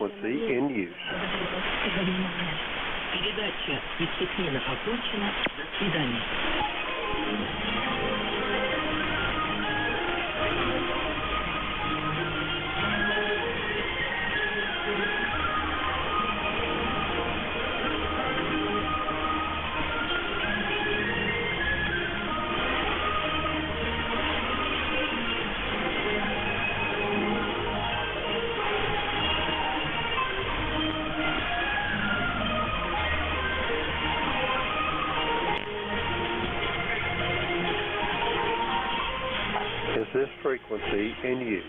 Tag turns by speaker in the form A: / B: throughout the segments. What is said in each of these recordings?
A: frequency in use.
B: Передача высокомерно окончена. До свидания.
A: Is this frequency in use?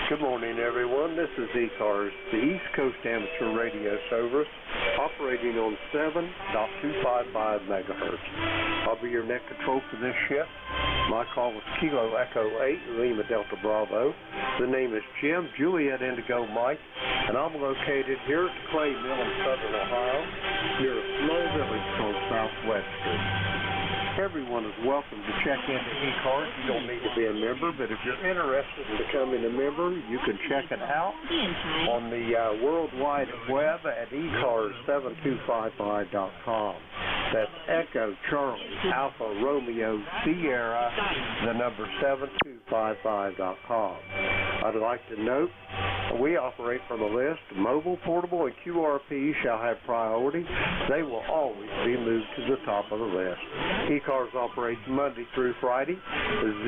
A: Good morning, everyone. This is ECARS, the East Coast Amateur Radio Service, operating on 7.255 megahertz. I'll be your net control for this shift. My call is Kilo Echo 8, Lima Delta Bravo. The name is Jim, Juliet Indigo Mike, and I'm located here at the Clay Mill in southern Ohio, near a small village called Southwest Street. Everyone is welcome to check into ECARS. You don't need to be a member, but if you're interested in becoming a member, you can check it out on the World Wide Web at ECARS7255.com. That's Echo Charlie Alpha Romeo Sierra, the number 7255.com. I'd like to note we operate from a list. Mobile, portable, and QRP shall have priority. They will always be moved to the top of the list. ECARS operates Monday through Friday,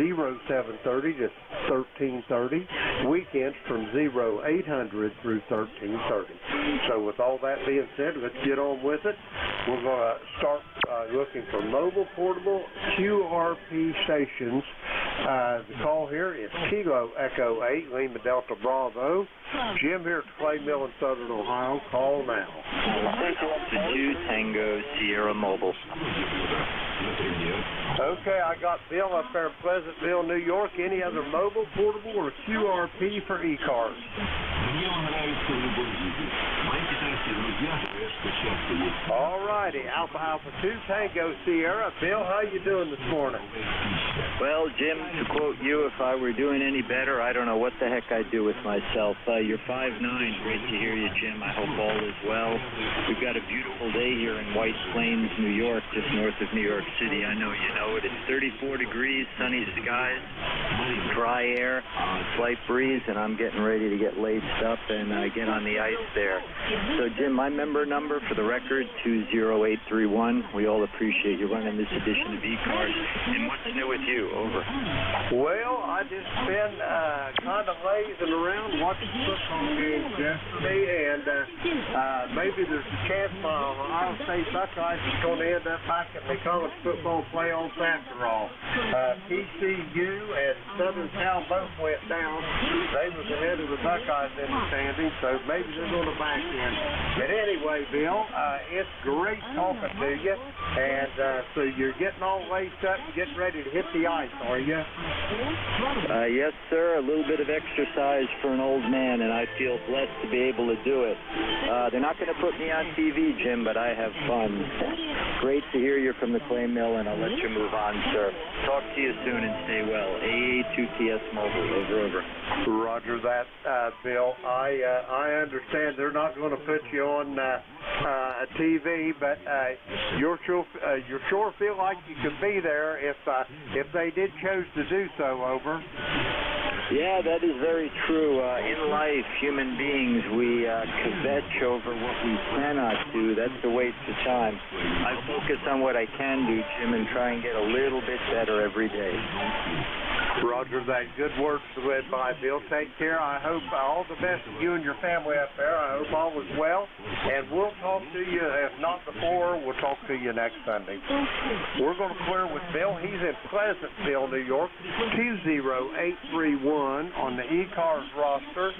A: 0730 to 1330. Weekends from 0800 through 1330. So with all that being said, let's get on with it. We're going to start looking for mobile, portable, QRP stations. The call here is Kilo Echo 8, Lima Delta Bravo. Jim here at the Clay Mill in southern Ohio. Call now.
C: 2 Tango Sierra Mobile.
A: Okay, I got Bill up there in Pleasantville, New York. Any other mobile, portable, or QRP for ECARS? All righty, Alpha 2 Tango Sierra. Bill, how you doing this morning?
C: Well, Jim, to quote you, if I were doing any better, I don't know what the heck I'd do with myself. You're 5'9". Great to hear you, Jim. I hope all is well. We've got a beautiful day here in White Plains, New York, just north of New York City. I know you know it. It's 34 degrees, sunny skies, dry air, slight breeze, and I'm getting ready to get laced up and get on the ice there. So, Jim, my member number for the record, 20831. We all appreciate you running this edition of ECARS. And what's new with you? Over.
A: Well, I just been kind of lazing around watching football games yesterday, and maybe there's a chance my Ohio State Buckeyes is going to end up back in the college football playoffs after all. TCU and Southern Cal both went down. They was ahead of the Buckeyes in the standings, so maybe they're going to back in. But anyway, Bill, it's great talking to you, and so you're getting all laced up and getting ready to hit the ice, are you?
C: Yes, sir. A little bit of exercise for an old man, and I feel blessed to be able to do it. They're not going to put me on TV, Jim, but I have fun. Great to hear you from the Clay Mill, and I'll let you move on, sir. Talk to you soon and stay well. AA2TS Mobile. Over.
A: Roger that, Bill. I understand they're not going to put you on TV, but you sure feel like you could be there if they did choose to do so. Over.
C: Yeah, that is very true. In life, human beings, we kvetch over what we cannot do. That's a waste of time. I focus on what I can do, Jim, and try and get a little bit better every day.
A: Roger that. Good words to live by, Bill. Take care. I hope all the best to you and your family up there. I hope all is well. And we'll talk to you, if not before, we'll talk to you next Sunday. We're going to clear with Bill. He's in Pleasantville, New York, 20831 on the ECARS roster.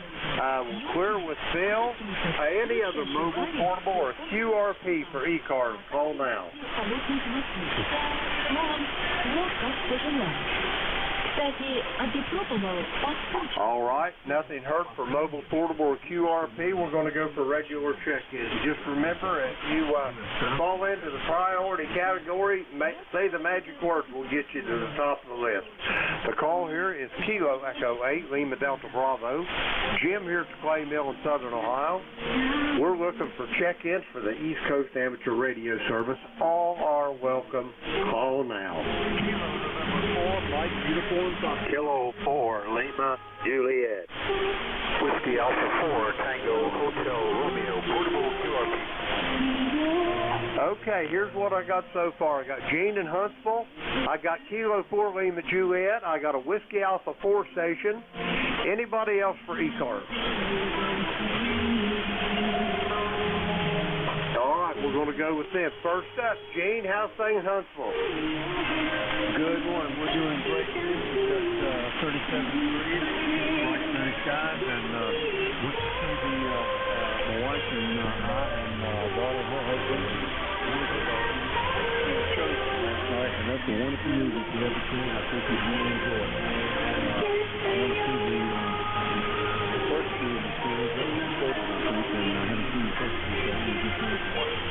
A: We'll clear with Bill. Any other mobile, portable, or QRP for ECARS, call now. All right, nothing hurt for mobile, portable, or QRP. We're going to go for regular check-ins. Just remember, if you fall into the priority category, say the magic words will get you to the top of the list. The call here is Kilo Echo 8, Lima Delta Bravo. Jim here at the Clay Mill in Southern Ohio. We're looking for check-ins for the East Coast Amateur Radio Service. All are welcome. Call now.
C: Kilo 4, Lima, Juliet.
A: Whiskey Alpha 4, Tango Hotel Romeo, portable QRP. Okay, here's what I got so far. I got Gene in Huntsville. I got Kilo 4, Lima, Juliet. I got a Whiskey Alpha 4 station. Anybody else for ECARS? All right, we're going to go with them. First up, Gene, how's things in Huntsville?
D: Good morning. We're doing great. It's just 37 degrees, bright sunny skies, and went to see my wife and I and daughter and her husband went to the show last night, and that's a wonderful movie. If you haven't seen it, I think you'd really enjoy it. And I want to see the first two in the series. That was the first one, I think, and I haven't seen the first two, so I'm going to just finish watching.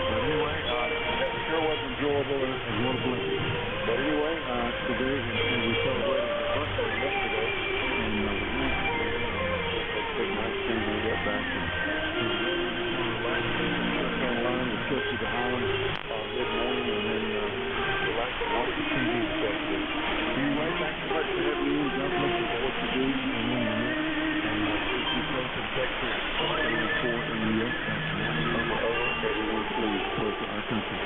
D: But anyway, that sure was enjoyable and what a blessing. But anyway, today we celebrated her birthday yesterday, and we took nice things when we got back. And we were ready to relax in North Carolina. We took to the Highlands mid-morning, and then relax and watch the TV stuff. Anyway, thanks so much for having me in. God bless you for what you do, and when you're here. And if you go to Texas, for in New York, everyone please pray for our country.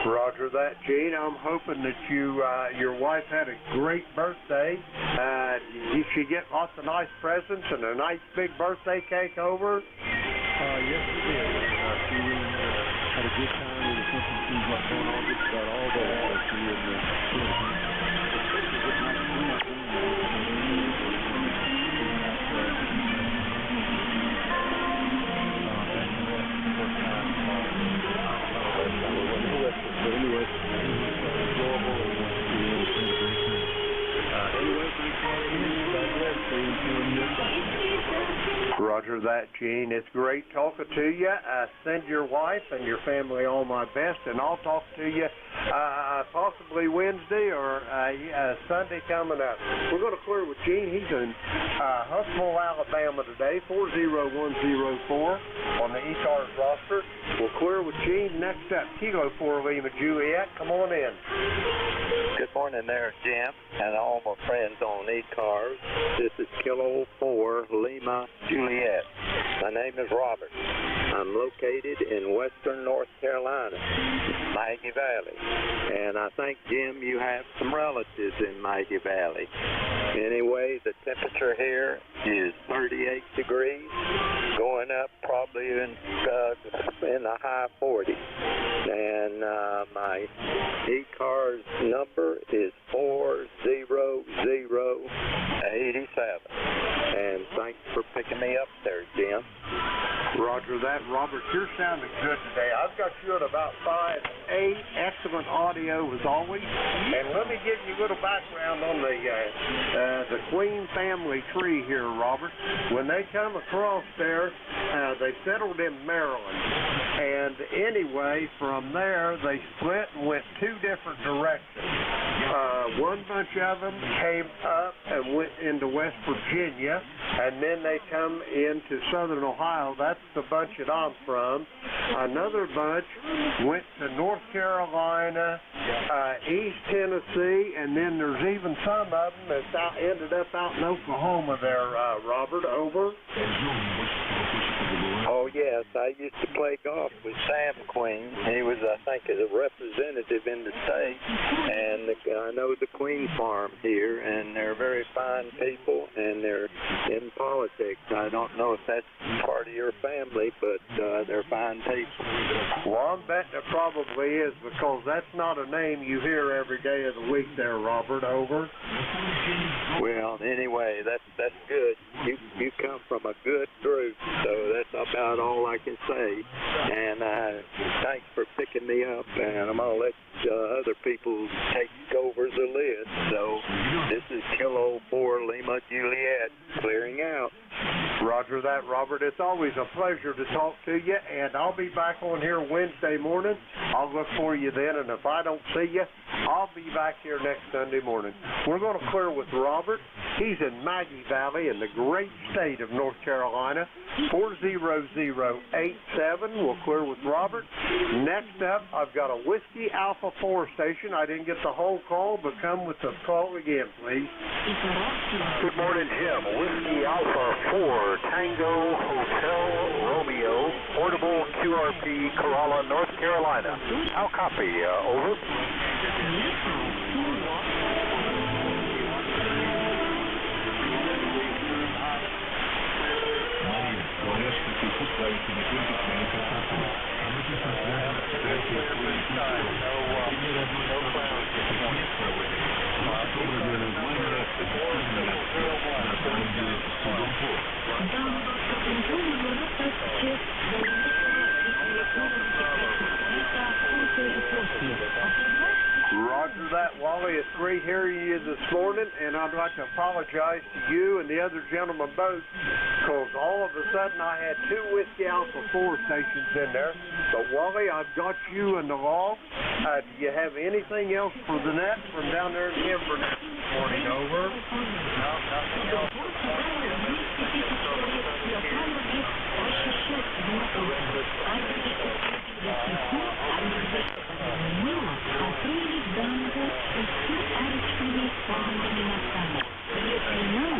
A: Roger that, Gene. I'm hoping that your wife had a great birthday. Did she get lots of nice presents and a nice big birthday cake over?
D: Yes, she did. She really had a good time. There was something seems like going on just about all day. She had a good night. But anyway, it was enjoyable, and we had a great time. Anyway, thanks for having me. God bless you.
A: Roger that, Gene. It's great talking to you. Send your wife and your family all my best, and I'll talk to you possibly Wednesday or Sunday coming up. We're going to clear with Gene. He's in Huntsville, Alabama today, 40104 on the ECARS roster. We'll clear with Gene. Next up, Kilo 4 Lima Juliet. Come on in.
C: Good morning there, Jim, and all my friends on ECARS. This is Kilo 4 Lima Juliet. My name is Robert. I'm located in western North Carolina, Maggie Valley. And I think, Jim, you have some relatives in Maggie Valley. Anyway, the temperature here is 38 degrees, going up probably in the high 40s. And my ECARS number is 40087. And thanks for picking me up there, Jim.
A: Roger that. Robert, you're sounding good today. I've got you at about 5'8". Excellent audio as always. And let me give you a little background on the Queen family tree here, Robert. When they come across there, they settled in Maryland. And anyway, from there, they split and went two different directions. One bunch of them came up and went into West Virginia, and then they come into Southern Ohio. That's the bunch that I'm from. Another bunch went to North Carolina, East Tennessee, and then there's even some of them that ended up out in Oklahoma there, Robert. Over.
C: Oh, yes. I used to play golf with Sam Queen. He was, I think, a representative in the state. And I know the Queen farm here, and they're very fine people, and they're in politics. I don't know if that's part of your family, but they're fine people.
A: Well, I'm betting it probably is, because that's not a name you hear every day of the week there, Robert. Over.
C: Well, anyway, that's good. You come from a good group, so that's about all I can say. And thanks for picking me up, and I'm going to let other people take over the list. So this is Kilo 4 Lima Juliet clearing out.
A: Roger that, Robert. It's always a pleasure to talk to you, and I'll be back on here Wednesday morning. I'll look for you then, and if I don't see you, I'll be back here next Sunday morning. We're going to clear with Robert. He's in Maggie Valley in the great state of North Carolina. 40087. We'll clear with Robert. Next up, I've got a Whiskey Alpha 4 station. I didn't get the whole call, but come with the call again, please.
E: Good morning, Jim. Whiskey Alpha 4 Tango Hotel Romeo, portable QRP, Corolla, North Carolina. How copy? Over.
A: Roger that, Wally. It's great hearing you this morning, and I'd like to apologize to you and the other gentlemen both, because all of a sudden I had 2 Whiskey Alpha 4 stations in there. But Wally, I've got you in the log. Do you have anything else for the net from down there in Inverness this morning? Over.
D: No, nothing else.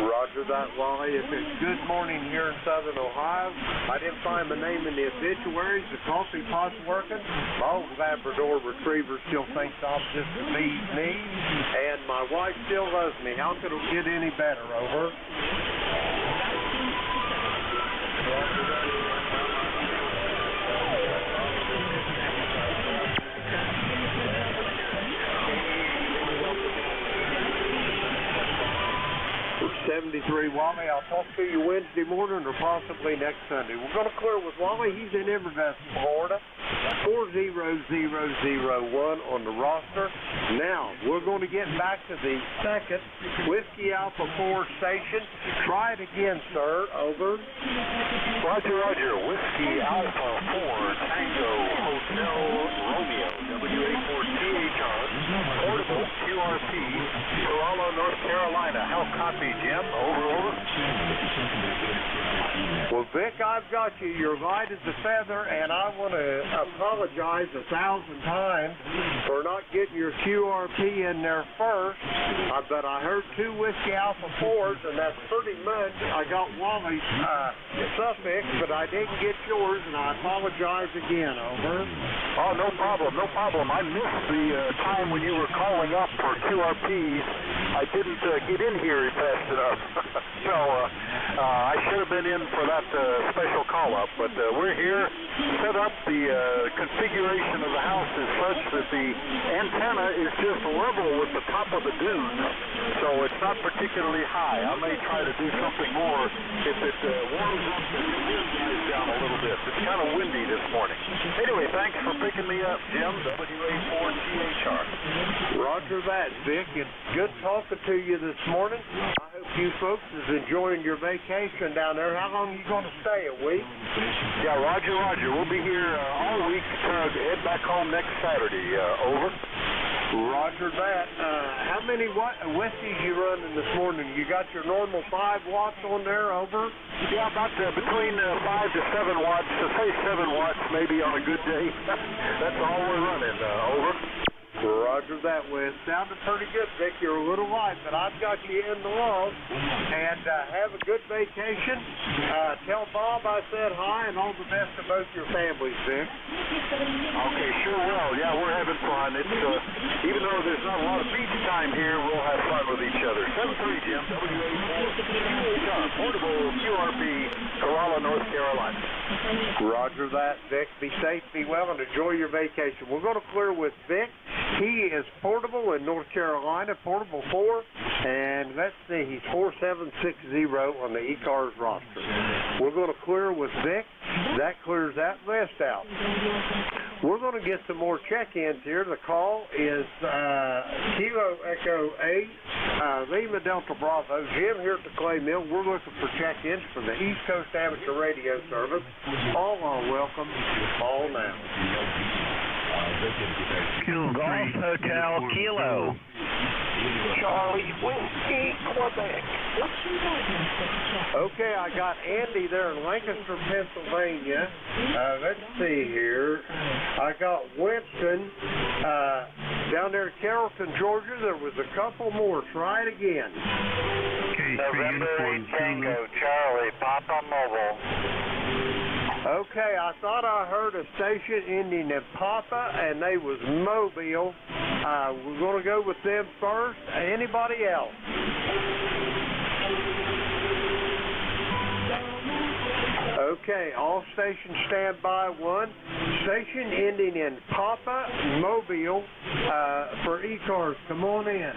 A: Roger that, Wally. If it's good morning here in southern Ohio, I didn't find my name in the obituaries. The coffee pot's working. My old Labrador Retriever still thinks I'm just a bee's knees, and my wife still loves me. How could it get any better? Over. Roger that. 73, Wally. I'll talk to you Wednesday morning or possibly next Sunday. We're going to clear with Wally. He's in Inverness, Florida. 40001 on the roster. Now, we're going to get back to the second Whiskey Alpha 4 station. Try it again, sir. Over.
E: Roger, Roger. Whiskey Alpha 4 Tango Hotel Romeo, WA4THR, portable QRP, Corolla, North Carolina. How copy, Jim? Over.
A: Well, Vic, I've got you. You're light as a feather, and I want to apologize 1,000 times for not getting your QRP in there first. But I heard 2 Whiskey Alpha 4s, and that's pretty much, I got Wally's suffix, but I didn't get yours, and I apologize again. Over.
E: Oh, no problem, no problem. I missed the time when you were calling up for QRPs. I didn't get in here fast enough. So I should have been in for that special call-up, but we're here. Set up. The configuration of the house is such that the antenna is just level with the top of the dune, so it's not particularly high. I may try to do something more if it warms up and the wind dies down a little bit. It's kind of windy this morning. Anyway, thanks for picking me up, Jim. WA4THR.
A: Roger that, Vic. It's good talking to you this morning. I hope you folks is enjoying your vacation down there. How long are you going to stay? A week?
E: Yeah, Roger, Roger. We'll be here all week to head back home next Saturday. Over.
A: Roger that. How many whiskeys you running this morning? You got your normal 5 watts on there? Over.
E: Yeah, about between 5 to 7 watts. To say 7 watts maybe on a good day. That's all we're running. Over.
A: Roger that, Wes. Sounded pretty good, Vic. You're a little light, but I've got you in the log. And have a good vacation. Tell Bob I said hi and all the best to both your families, Vic.
E: Okay, sure will. Yeah, we're having fun. It's even though there's not a lot of beach time here, we'll have fun with each other. 7-3, Jim. WA4THR, portable QRP, Corolla, North Carolina.
A: Roger that, Vic. Be safe, be well, and enjoy your vacation. We're going to clear with Vic. He is portable in North Carolina, portable 4, and let's see, he's 4760 on the ECARS roster. We're going to clear with Vic. That clears that list out. We're going to get some more check-ins here. The call is Kilo Echo 8, Lima Delta Bravo. Jim here at the Clay Mill. We're looking for check-ins from the East Coast Amateur Radio Service. All are welcome. All now.
C: Golf Hotel Kilo.
E: Charlie Whiskey, Quebec.
A: Okay, I got Andy there in Lancaster, Pennsylvania. Let's see here. I got Winston down there in Carrollton, Georgia. There was a couple more. Try it again.
E: November 8 Tango, Charlie, Papa Mobile.
A: Okay, I thought I heard a station ending in Papa, and they was Mobile. We're going to go with them first. Anybody else? Okay, all stations stand by. One station ending in Papa, Mobile, for ECARS. Come on in.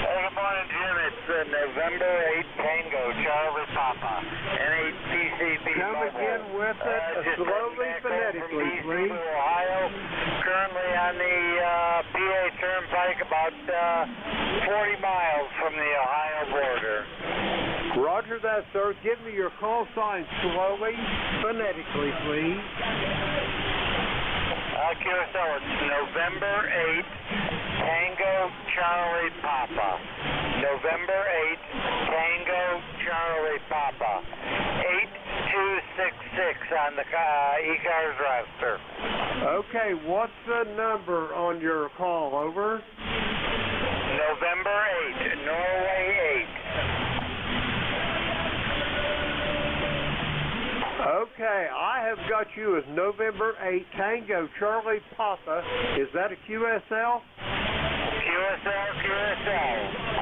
E: Hey, good morning, Jim. It's November 8 Tango, Charlie Papa, N8TCB
A: Come again with it, slowly, phonetically, please.
E: Ohio, currently on the PA Turnpike, about 40 miles from the Ohio border.
A: Roger that, sir. Give me your call sign slowly, phonetically, please.
E: QSL, it's November 8, Tango, Charlie Papa. November 8, Tango, Charlie Papa. 8266 on the ECARS roster.
A: Okay, what's the number on your call? Over.
E: November 8, Norway 8.
A: Okay, I have got you as November 8, Tango, Charlie Papa. Is that a QSL?
E: QSL.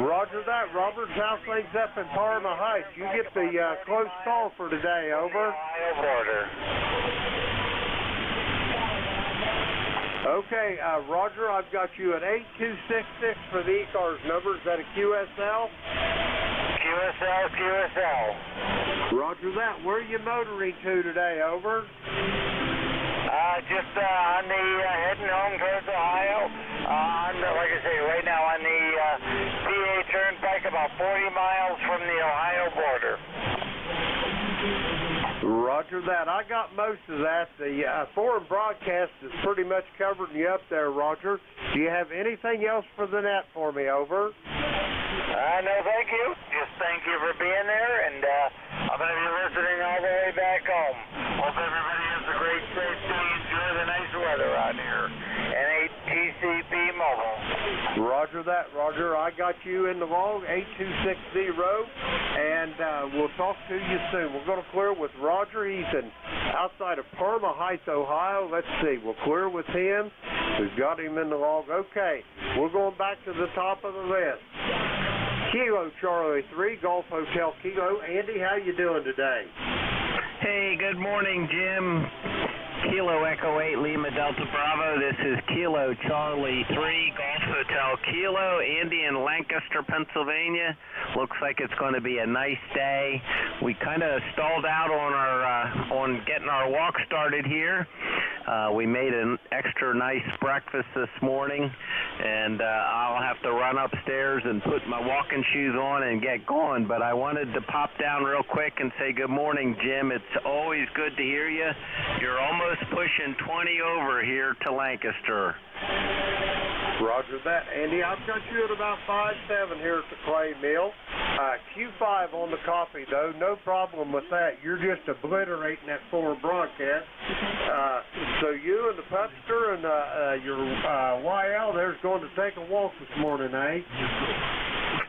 A: Roger that. Robert, how's things up in Parma Heights? You get the close call for today, over.
E: Ohio border.
A: Okay, Roger, I've got you at 8266 for the ECARS number. Is that a QSL?
E: QSL.
A: Roger that. Where are you motoring to today, over?
E: Just on the heading home towards Ohio. Like I say, right now on the PA Turnpike, about 40 miles from the Ohio border.
A: Roger that. I got most of that. The foreign broadcast is pretty much covering you up there, Roger. Do you have anything else for the net for me, over?
E: No, thank you. Just thank you for being there, and I'm going to be listening all the way back home. Hope everybody has a great day. Enjoy the nice weather out here. N8TCB Mobile.
A: Roger that, Roger. I got you in the log, 8260, and we'll talk to you soon. We're going to clear with Roger. He's outside of Parma Heights, Ohio. Let's see. We'll clear with him. We've got him in the log. Okay, we're going back to the top of the list. Kilo Charlie 3, Golf Hotel Kilo. Andy, how you doing today?
C: Hey, good morning, Jim. Kilo Echo 8, Lima Delta Bravo. This is Kilo Charlie 3, Golf Hotel Kilo. Andy in Lancaster, Pennsylvania. Looks like it's going to be a nice day. We kind of stalled out on our on getting our walk started here. We made an extra nice breakfast this morning, and I'll have to run upstairs and put my walking shoes on and get going. But I wanted to pop down real quick and say good morning, Jim. It's always good to hear you. You're almost pushing 20 over here to Lancaster.
A: Roger that. Andy, I've got you at about 5'7" here at the Clay Mill. Q5 on the coffee, though. No problem with that. You're just obliterating that forward broadcast. So you and the Pupster and your YL there's going to take a walk this morning, eh?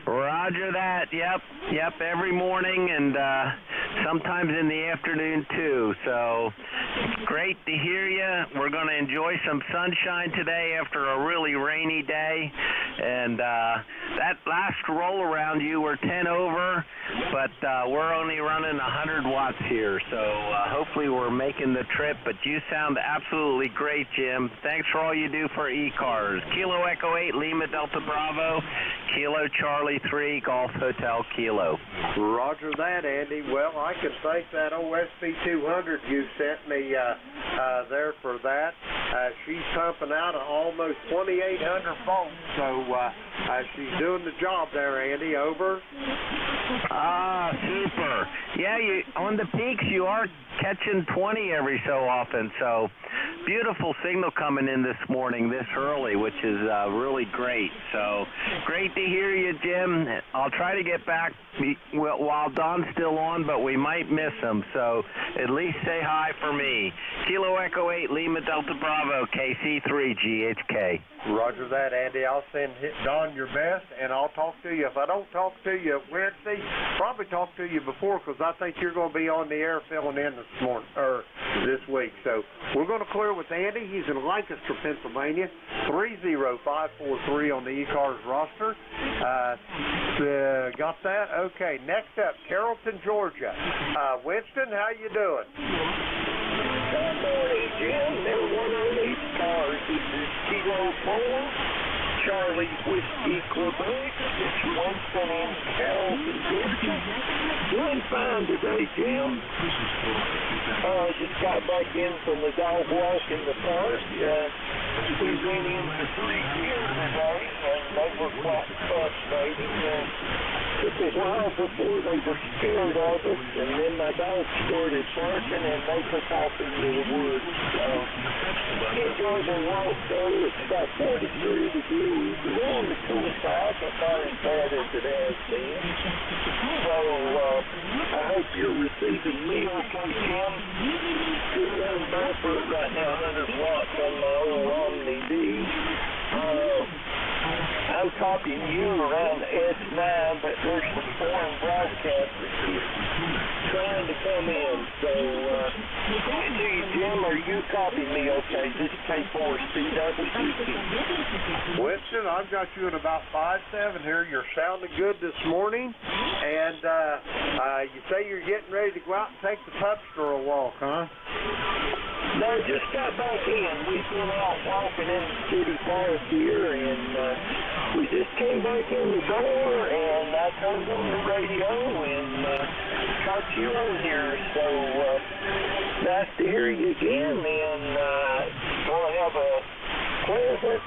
C: Roger that. Yep, every morning and sometimes in the afternoon too. So great to hear you. We're going to enjoy some sunshine today after a really rainy day. And that last roll around you were 10 over, but we're only running 100 watts here. So hopefully we're making the trip. But you sound absolutely great, Jim. Thanks for all you do for ECARS. Kilo Echo 8, Lima Delta Bravo, Kilo Charlie 3, Golf Hotel Kilo.
A: Roger that, Andy. Well, I can thank that OSP 200 you sent me there for that. She's pumping out almost 2,800 volts, so she's doing the job there, Andy. Over.
C: Ah, super. Yeah, on the peaks you are catching 20 every so often, so beautiful signal coming in this morning this early, which is really great. So great to hear you, Jim. I'll try to get back while Don's still on, but we might miss him, so at least say hi for me. Kilo Echo 8, Lima Delta Bravo, KC3 GHK.
A: Roger that, Andy. I'll send Don your best, and I'll talk to you. If I don't talk to you Wednesday, probably talk to you before, because I think you're going to be on the air filling in this morning or this week. So we're going to clear with Andy. He's in Lancaster, Pennsylvania. 30543 on the ECARS roster. Got that? Okay. Next up, Carrollton, Georgia. Winston, how you doing?
F: Good morning, Jim. They're one on ECARS. This is Kilo 4, Charlie Whiskey, Quebec. It's Winston in Carrollton, Georgia. Doing fine today, Jim. Just got back in from the dog walk in the park. We went in for 3 years today, and they were quite frustrating. Took a while before they were scared of us, and then my dogs started barking, and they took off into the woods. Enjoyed the walk, though. It's about 43 degrees. It's on the cool side, but not as bad as it has been. So, I hope you're receiving me okay, Jim. Good young buffer right now, 100 watts on my old Omni D. I'm copying you around the S9, but there's some foreign broadcasters here trying to come in. So, Jim, are you copying me okay? This is K4CWC.
A: Winston, I've got you in about 5-7 here. You're sounding good this morning. And you say you're getting ready to go out and take the pups for a walk, huh?
F: No, just got back in. We've been out walking in the city park here, and we just came back in the door, and I turned on the radio and got you on here. So nice to hear you again, and we'll have a pleasant,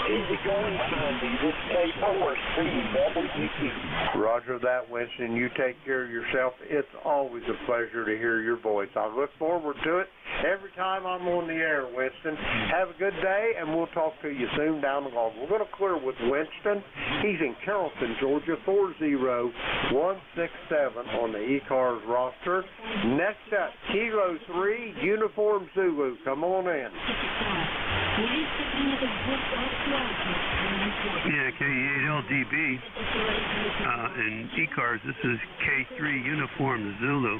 F: easy-going Sunday. This K4CWC.
A: Roger that, Winston. You take care of yourself. It's always a pleasure to hear your voice. I look forward to it every time I'm on the air, Winston. Have a good day, and we'll talk to you soon down the line. We're going to clear with Winston. He's in Carrollton, Georgia, 40167 on the ECARS roster. Next up, Kilo 3, Uniform Zulu. Come on in.
G: Yeah, K8LDB and ECARS. This is K3 Uniform Zulu.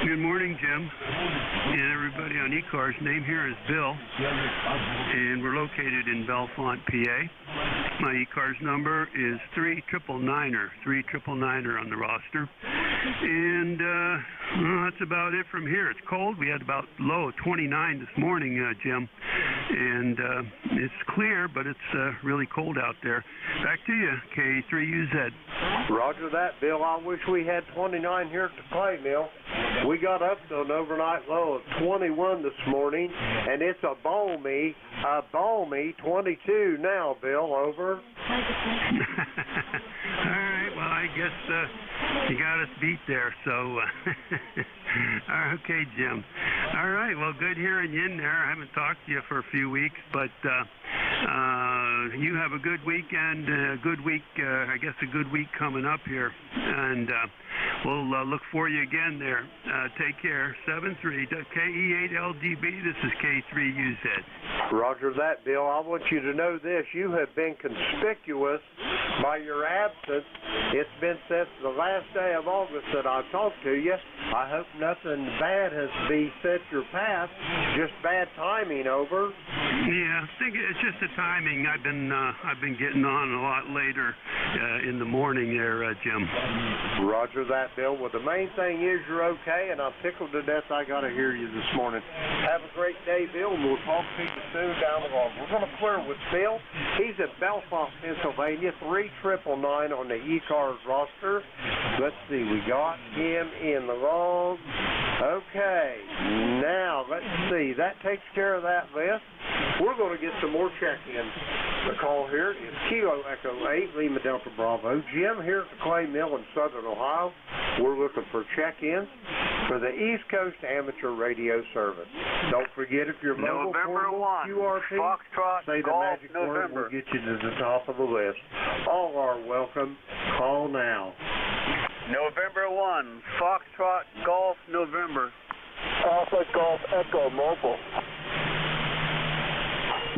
G: Good morning, Jim, and everybody on ECARS. Name here is Bill, and we're located in Bellefonte, PA. My ECARS number is 3999er on the roster. And that's about it from here. It's cold. We had about low of 29 this morning, Jim. And it's clear, but it's really cold out there. Back to you, K3UZ.
A: Roger that, Bill. I wish we had 29 here at the clay mill. We got up to an overnight low of 21 this morning, and it's a balmy 22 now, Bill. Over.
G: All right, well, I guess you got us beat there, so okay, Jim. All right, well, good hearing you in there. I haven't talked to you for a few weeks, but you have a good weekend, a good week coming up here, and we'll look for you again there. Take care. 73 KE8LDB. This is K3UZ.
A: Roger that, Bill. I want you to know this. You have been conspicuous by your absence. It's been since the last day of August that I've talked to you. I hope nothing bad has beset your path. Just bad timing. Over.
G: Yeah, I think it's just the timing. I've been getting on a lot later in the morning there, Jim.
A: Roger that, Bill. Well, the main thing is you're okay, and I'm tickled to death I got to hear you this morning. Have a great day, Bill, and we'll talk to you soon down the road. We're going to clear with Bill. He's in Bellefonte, Pennsylvania, 3999 on the ECARS roster. Let's see, we got him in the wrong Okay, now let's see. That takes care of that list. We're going to get some more check-ins. The call here is Kilo Echo 8, Lima Delta Bravo. Jim here at the Clay Mill in Southern Ohio. We're looking for check-ins for the East Coast Amateur Radio Service. Don't forget, if you're mobile,
H: November 1,
A: QRP,
H: Foxtrot,
A: say the
H: Golf,
A: magic word,
H: November.
A: we'll get you to the top of the list. All are welcome. Call now.
H: November 1, Foxtrot, Golf, November.
F: Alpha Golf Echo Mobile.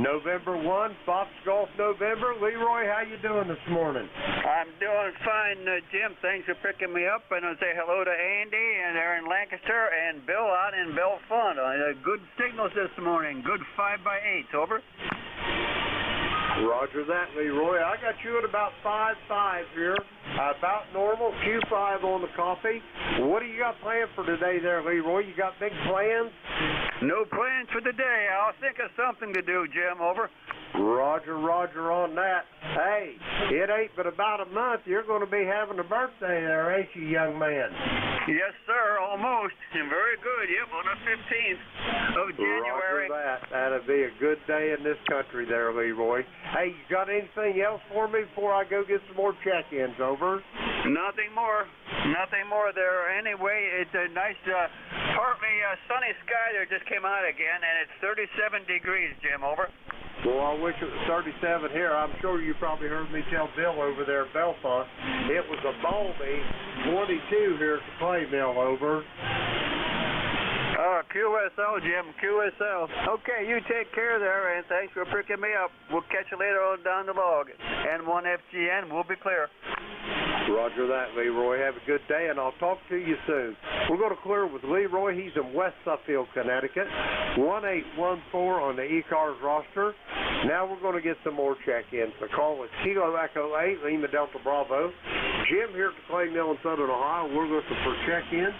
A: November 1, Fox Golf November. Leroy, how you doing this morning?
H: I'm doing fine, Jim. Thanks for picking me up. And I'll say hello to Andy and they're in Lancaster and Bill out in Bellefonte. Good signals this morning. Good 5x8. Over.
A: Roger that, Leroy. I got you at about 5.5 here. About normal, Q5 on the coffee. What do you got planned for today there, Leroy? You got big plans?
H: No plans for the day. I'll think of something to do, Jim. Over.
A: Roger, roger on that. Hey, it ain't but about a month. You're going to be having a birthday there, ain't you, young man?
H: Yes, sir. Almost. And very good. Yep, on the 15th of January.
A: Roger that. That'll be a good day in this country there, Leroy. Hey, you got anything else for me before I go get some more check-ins? Over.
H: Nothing more. Nothing more there. Anyway, it's a nice, partly sunny sky there just came out again, and it's 37 degrees, Jim. Over.
A: Well, I wish it was 37 here. I'm sure you probably heard me tell Bill over there at Bellefonte. It was a balmy 22 here at the Clay Mill. Over.
H: QSL, Jim. QSL. Okay, you take care there, and thanks for picking me up. We'll catch you later on down the log. N1FGN, we'll be clear.
A: Roger that, Leroy. Have a good day, and I'll talk to you soon. We're going to clear with Leroy. He's in West Suffield, Connecticut. 1814 on the ECARS roster. Now we're going to get some more check-ins. The call is Kilo Echo 8, Lima Delta Bravo. Jim here at the Clay Mill in Southern Ohio. We're looking for check-ins.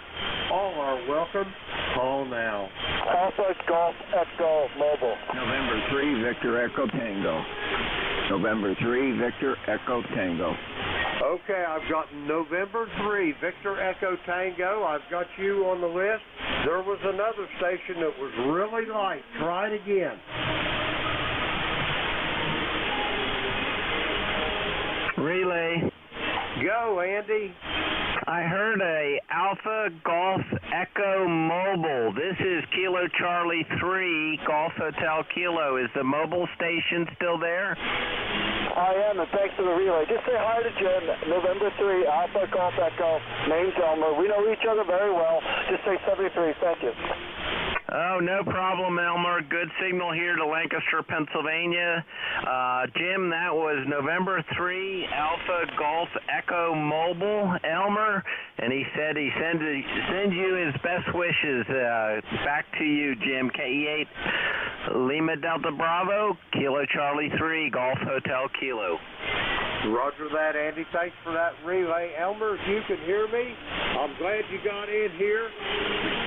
A: All are welcome. Call now.
F: Alpha Golf Echo Mobile.
D: November 3, Victor Echo Tango. November 3, Victor Echo Tango.
A: Okay, I've got November 3, Victor Echo Tango. I've got you on the list. There was another station that was really light. Try it again.
I: Relay.
A: Go, Andy.
I: I heard a Alpha Golf Echo Mobile. This is Kilo Charlie 3, Golf Hotel Kilo. Is the mobile station still there?
F: I am, and thanks for the relay. Just say hi to Jim. November 3, Alpha Golf Echo. Name's Elmer. We know each other very well. Just say 73. Thank you.
I: Oh, no problem, Elmer. Good signal here to Lancaster, Pennsylvania. Jim, that was November 3, Alpha Golf Echo Mobile, Elmer, and he said he sends you his best wishes. Back to you, Jim. KE8, Lima Delta Bravo, Kilo Charlie 3, Golf Hotel Kilo.
A: Roger that, Andy. Thanks for that relay. Elmer, if you can hear me, I'm glad you got in here.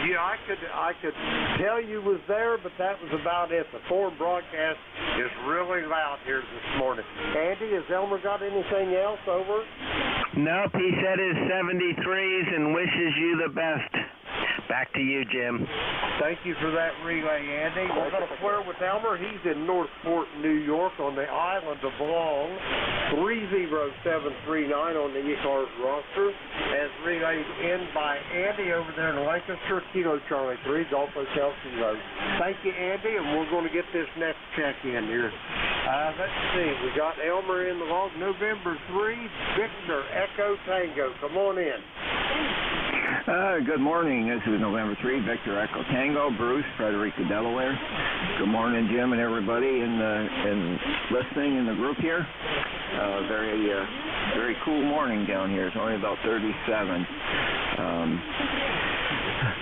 A: Yeah, I could tell you was there, but that was about it. The foreign broadcast is really loud here this morning. Andy, has Elmer got anything else? Over?
I: Nope, he said his 73s and wishes you the best. Back to you, Jim.
A: Thank you for that relay, Andy. We're going to clear with Elmer. He's in Northport, New York on the island of Long. 30739 on the ECARS roster. As relayed in by Andy over there in Lancaster, Kilo Charlie 3, Golf Hotel Kilo. Thank you, Andy, and we're going to get this next check in here. Let's see. We got Elmer in the log. November 3, Victor Echo Tango. Come on in.
D: Good morning. This is November 3, Victor Echo Tango, Bruce, Frederica, Delaware. Good morning, Jim, and everybody in listening in the group here. Very cool morning down here. It's only about 37.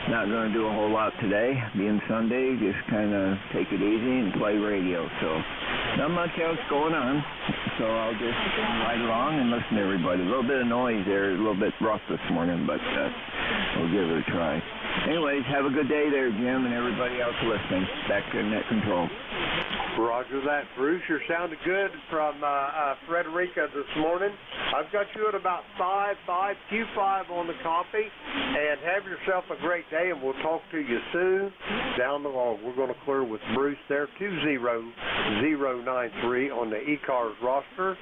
D: Not going to do a whole lot today, being Sunday. Just kind of take it easy and play radio. So not much else going on. So I'll just ride along and listen to everybody. A little bit of noise there, a little bit rough this morning, but we'll give it a try. Anyways, have a good day there, Jim, and everybody else listening. Back to Net Control.
A: Roger that, Bruce. You're sounding good from Frederica this morning. I've got you at about 5 Q5 on the copy, and have yourself a great day, and we'll talk to you soon down the log. We're going to clear with Bruce there, 20093 on the ECARS roster.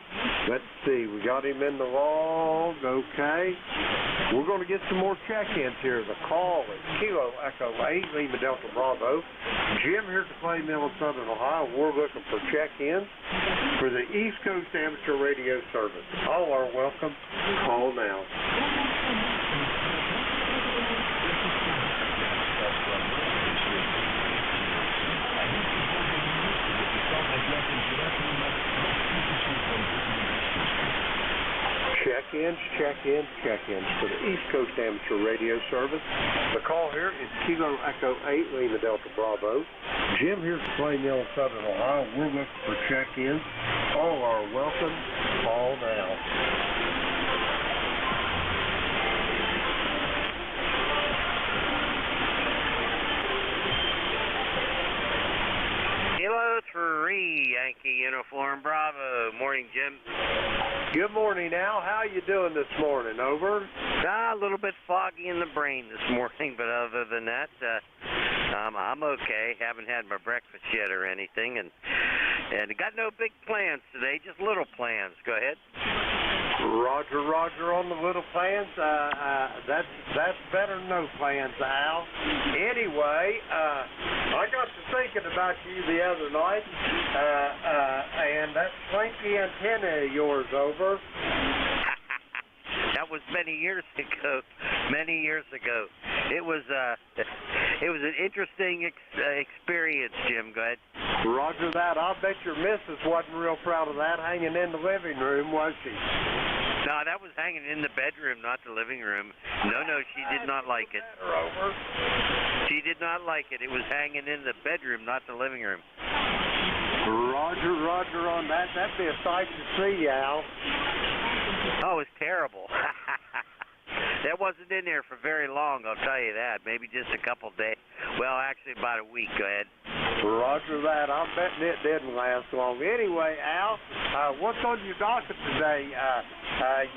A: Let's see, we got him in the log, okay. We're going to get some more check-ins here. The call is Kilo Echo 8, Lima Delta Bravo. Jim here at the Clay Mill in Southern Ohio. We're looking for check-ins for the East Coast Amateur Radio Service. All are welcome. Call now. Check-ins for the East Coast Amateur Radio Service. The call here is Kilo Echo 8, Lima Delta Bravo. Jim here's the Clay Mill in Southern Ohio. We're looking for check-ins. All are welcome. Call now.
J: Kilo 3, Yankee Uniform Bravo. Morning, Jim.
A: Good morning, Al. How you doing this morning? Over?
J: A little bit foggy in the brain this morning, but other than that, I'm okay. Haven't had my breakfast yet or anything, and got no big plans today, just little plans. Go ahead.
A: Roger on the little plans. That's better than no plans, Al. Anyway, I got to thinking about you the other night, and that slinky antenna of yours, over.
J: That was many years ago. It was an interesting experience, Jim. Go ahead.
A: Roger that. I'll bet your missus wasn't real proud of that hanging in the living room, was she?
J: No, that was hanging in the bedroom, not the living room. No, she did not like it.
A: Over.
J: She did not like it. It was hanging in the bedroom, not the living room.
A: Roger on that. That'd be a sight to see, Al.
J: Oh, it was terrible. That wasn't in there for very long, I'll tell you that. Maybe just a couple days. Well, actually about a week. Go ahead.
A: Roger that. I'm betting it didn't last long. Anyway, Al, what's on your docket today?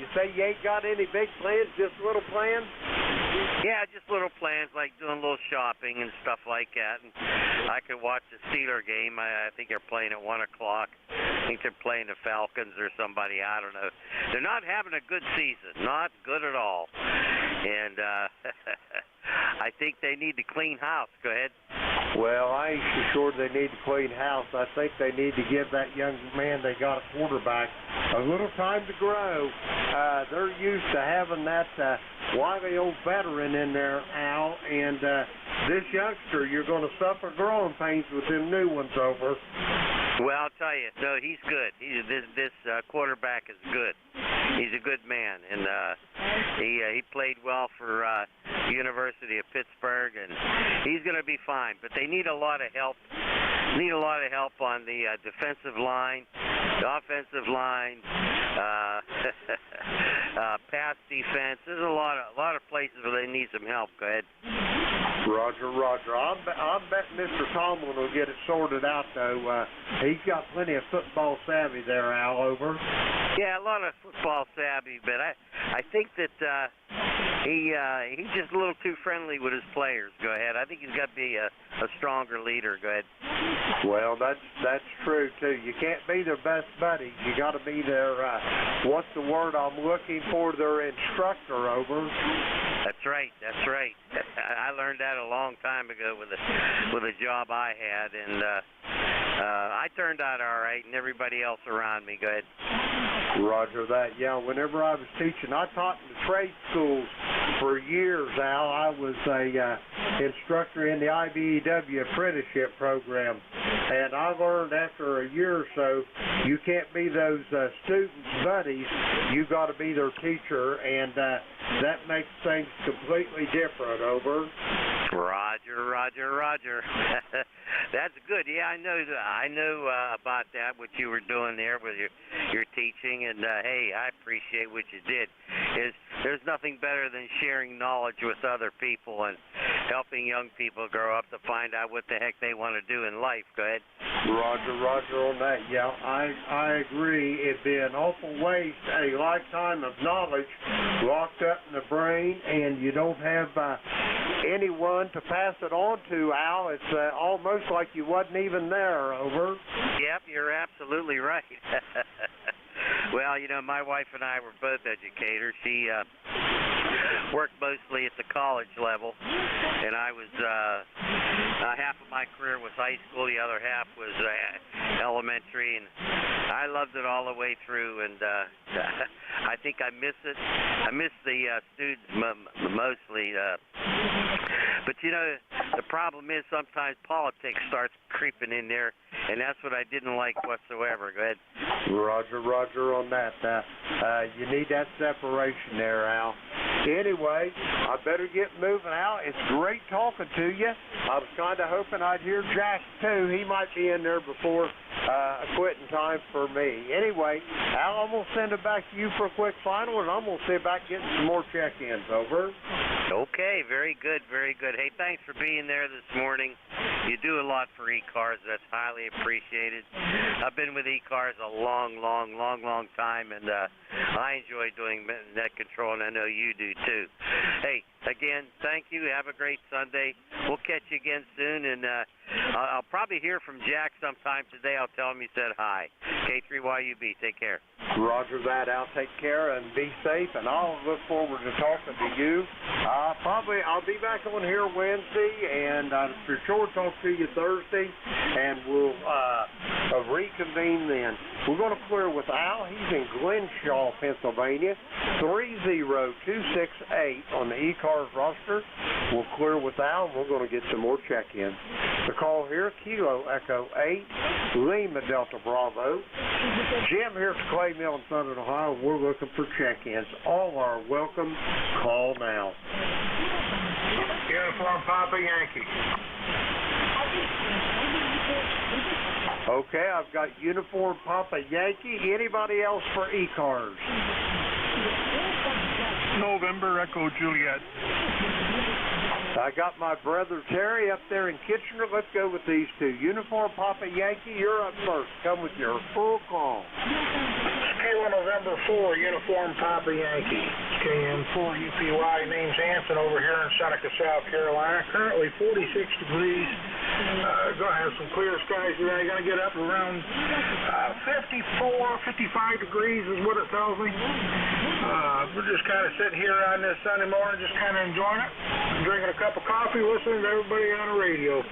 A: You say you ain't got any big plans, just little plans?
J: Yeah, just little plans, like doing a little shopping and stuff like that. And I could watch the Steeler game. I think they're playing at 1 o'clock. I think they're playing the Falcons or somebody. I don't know. They're not having a good season. Not good at all. And I think they need to clean house. Go ahead.
A: Well, I ain't so sure they need to clean house. I think they need to give that young man they got a quarterback a little time to grow. They're used to having that wily old veteran in there, Al, and this youngster, you're going to suffer growing pains with them new ones, over.
J: Well, I'll tell you, no, he's good. This quarterback is good. He's a good man, and he played well for University of Pittsburgh, and he's going to be fine. But they need a lot of help. Need a lot of help on the defensive line, the offensive line, pass defense. There's a lot of places where they need some help. Go ahead.
A: Roger. I'm betting Mr. Tomlin will get it sorted out, though. He's got plenty of football savvy there, Al, over.
J: Yeah, a lot of football savvy, but I think that he's just a little too friendly with his players. Go ahead. I think he's got to be a stronger leader. Go ahead.
A: Well, that's true, too. You can't be their best buddy. You got to be their, what's the word I'm looking for, their instructor, over.
J: That's right. I learned that a long time ago with a job I had, and I turned out all right, and everybody else around me. Go ahead.
A: Roger that. Yeah, whenever I was teaching, I taught in the trade schools for years, Al. I was a instructor in the IBEW apprenticeship program, and I learned after a year or so, you can't be those students' buddies. You got to be their teacher, and that makes things completely different, over.
J: Roger. That's good. Yeah, I know about that, what you were doing there with your teaching, and hey, I appreciate what you did. There's nothing better than sharing knowledge with other people and helping young people grow up to find out what the heck they want to do in life. Go ahead.
A: Roger on that. Yeah, I agree. It'd be an awful waste, a lifetime of knowledge locked up in the brain, and you don't have anyone to pass it on to, Al. It's almost like you wasn't even there. Over.
J: Yep, you're absolutely right. Well, my wife and I were both educators. She worked mostly at the college level, and I was half of my career was high school, the other half was elementary, and I loved it all the way through, and I think I miss it. I miss the students mostly. But, the problem is sometimes politics starts creeping in there, and that's what I didn't like whatsoever. Go ahead.
A: Roger on that. You need that separation there, Al. Anyway, I better get moving, Al. It's great talking to you. I was kind of hoping I'd hear Jack, too. He might be in there before quitting time for me. Anyway, Al, I'm going to send it back to you for a quick final, and I'm going to see about getting some more check-ins. Over.
J: Okay, very good, very good. Hey, thanks for being there this morning. You do a lot for ECARS. That's highly appreciated. I've been with ECARS a long time, and I enjoy doing net control, and I know you do too. Hey, again, thank you. Have a great Sunday. We'll catch you again soon, and I'll probably hear from Jack sometime today. I'll tell him you said hi. K3YUB, take care.
A: Roger that, Al. Take care and be safe, and I'll look forward to talking to you. I'll be back on here Wednesday, and for sure talk to you Thursday, and we'll reconvene then. We're going to clear with Al. He's in Glenshaw, Pennsylvania, 30268 on the ECARS roster. We'll clear with Al, and we're going to get some more check-ins. The call here, Kilo Echo 8, Lima Delta Bravo. Jim here at the Clay Mill in Southern Ohio. We're looking for check-ins. All are welcome. Call now.
E: Uniform Papa Yankee.
A: Okay, I've got Uniform Papa Yankee. Anybody else for ECARS?
D: November Echo Juliet.
A: I got my brother Terry up there in Kitchener. Let's go with these two. Uniform Papa Yankee, you're up first. Come with your full call.
E: Kilo November 4, Uniform Papa Yankee. KM4 UPY, name's Hanson over here in Seneca, South Carolina. Currently 46 degrees. Going to have some clear skies today. Going to get up around 55 degrees is what it tells me. We're just kind of sitting here on this Sunday morning, just kind of enjoying it. I'm drinking a cup of coffee, listening to everybody on the radio.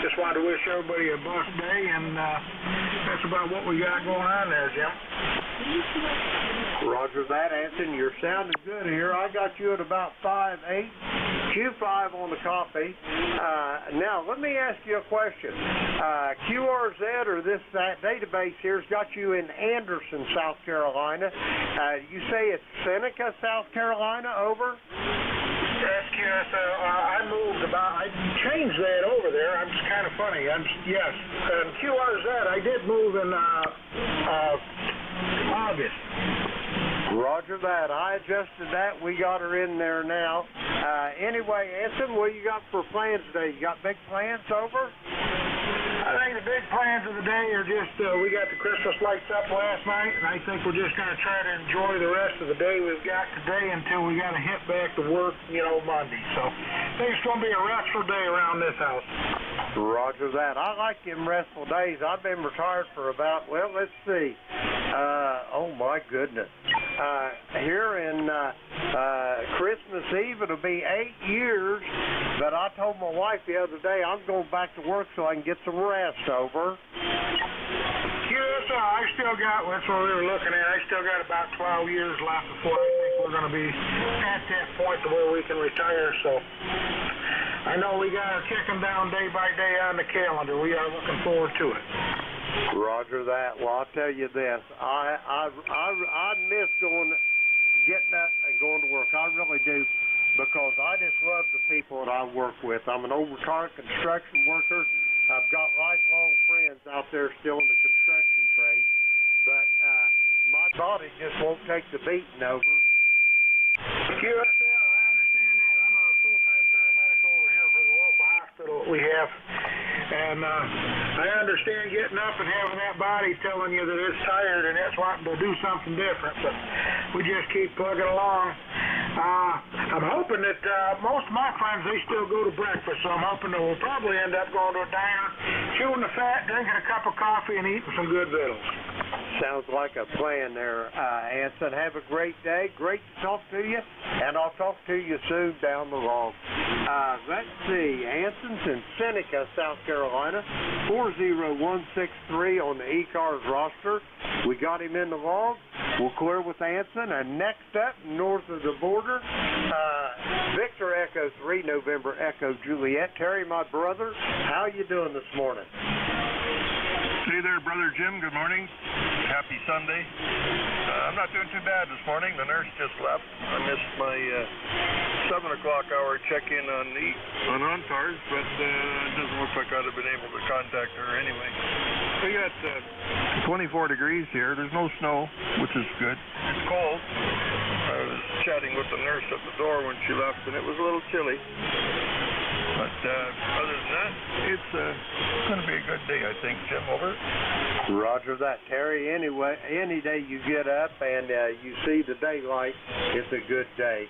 E: Just wanted to wish everybody a blessed day, and that's about what we got going on there, Jim.
A: Roger that, Anson. You're sounding good here. I got you at about 5'8", Q5 on the coffee. Now, let me ask you a question. QRZ, or this database here, has got you in Anderson, South Carolina. You say it's Seneca, South Carolina, over?
E: Yes, I moved I changed that over there. I'm just kind of funny. Yes. And QRZ, I did move in August.
A: Roger that. I adjusted that. We got her in there now. Anyway, Anson, what you got for plans today? You got big plans over?
E: I think the big plans of the day are just, we got the Christmas lights up last night, and I think we're just going to try to enjoy the rest of the day we've got today until we got to hit back to work, Monday. So I think it's going to be a restful day around this house.
A: Roger that. I like them restful days. I've been retired for about, let's see. Oh, my goodness. Here in Christmas Eve, it'll be 8 years, but I told my wife the other day I'm going back to work so I can get some rest, over.
E: Yes, I still got, that's what we were looking at, I still got about 12 years left before I think we're going to be at that point to where we can retire, so I know we got our kicking down day by day on the calendar. We are looking forward to it.
A: Roger that. Well, I'll tell you this. I miss getting up and going to work. I really do, because I just love the people that I work with. I'm an old retired construction worker. I've got lifelong friends out there still in the construction trade, but my body just won't take the beating over.
F: QSL, I understand that. I'm a full-time paramedic over here for the local hospital we have. And I understand getting up and having that body telling you that it's tired and it's wanting to do something different, but we just keep plugging along. I'm hoping that most of my friends, they still go to breakfast, so I'm hoping that we'll probably end up going to a diner, chewing the fat, drinking a cup of coffee, and eating some good victuals.
A: Sounds like a plan there, Anson. Have a great day. Great to talk to you, and I'll talk to you soon down the road. Let's see. Anson's in Seneca, South Carolina, 40163 on the ECARS roster. We got him in the log. We'll clear with Anson. And next up, north of the border, Victor Echo 3, November Echo Juliet. Terry, my brother, how you doing this morning?
E: Hey there, Brother Jim. Good morning. Happy Sunday. I'm not doing too bad this morning. The nurse just left. I missed my 7 o'clock hour check-in on OnCars, but it doesn't look like I'd have been able to contact her anyway. We got 24 degrees here. There's no snow, which is good. It's cold. I was chatting with the nurse at the door when she left, and it was a little chilly. But other than that, it's going to be a good day, I think, Jim. Over.
A: Roger that, Terry. Anyway, any day you get up and you see the daylight, it's a good day.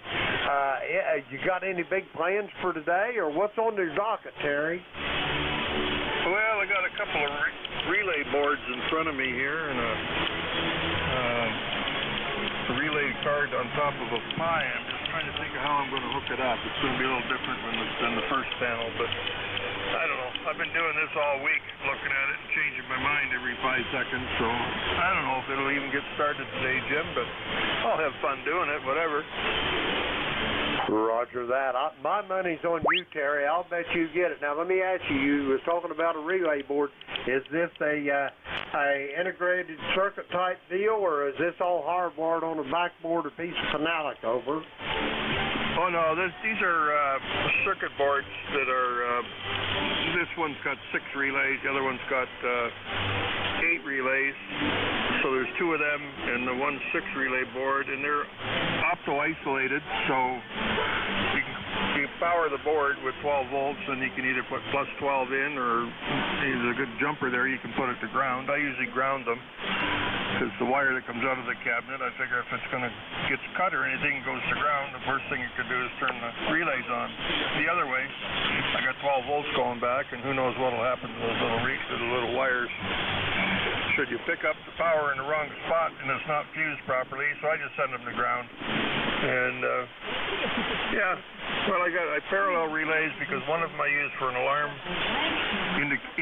A: You got any big plans for today, or what's on your docket, Terry?
E: Well, I got a couple of relay boards in front of me here, and a relay card on top of a pie. I'm just trying to think of how I'm going to hook it up. It's going to be a little different than the first panel, but I don't know. I've been doing this all week, looking at it and changing my mind every 5 seconds, so I don't know if it'll even get started today, Jim, but I'll have fun doing it, whatever.
A: Roger that. My money's on you, Terry. I'll bet you get it. Now, let me ask you, you was talking about a relay board. Is this a integrated circuit type deal, or is this all hardwired on a backboard or piece of phenolic? Over.
E: Oh, no, these are circuit boards that are, this one's got 6 relays, the other one's got 8 relays. So there's 2 of them and the 1 6-relay board, and they're opto-isolated, so you power the board with 12 volts, and you can either put plus 12 in, or there's a good jumper there, you can put it to ground. I usually ground them, because the wire that comes out of the cabinet, I figure if it's going to get cut or anything goes to ground, the first thing you could do is turn the relays on. The other way, I got 12 volts going back, and who knows what will happen to those little wires. Should you pick up the power in the wrong spot and it's not fused properly, so I just send them to ground. And yeah, well, I parallel relays because one of them I use for an alarm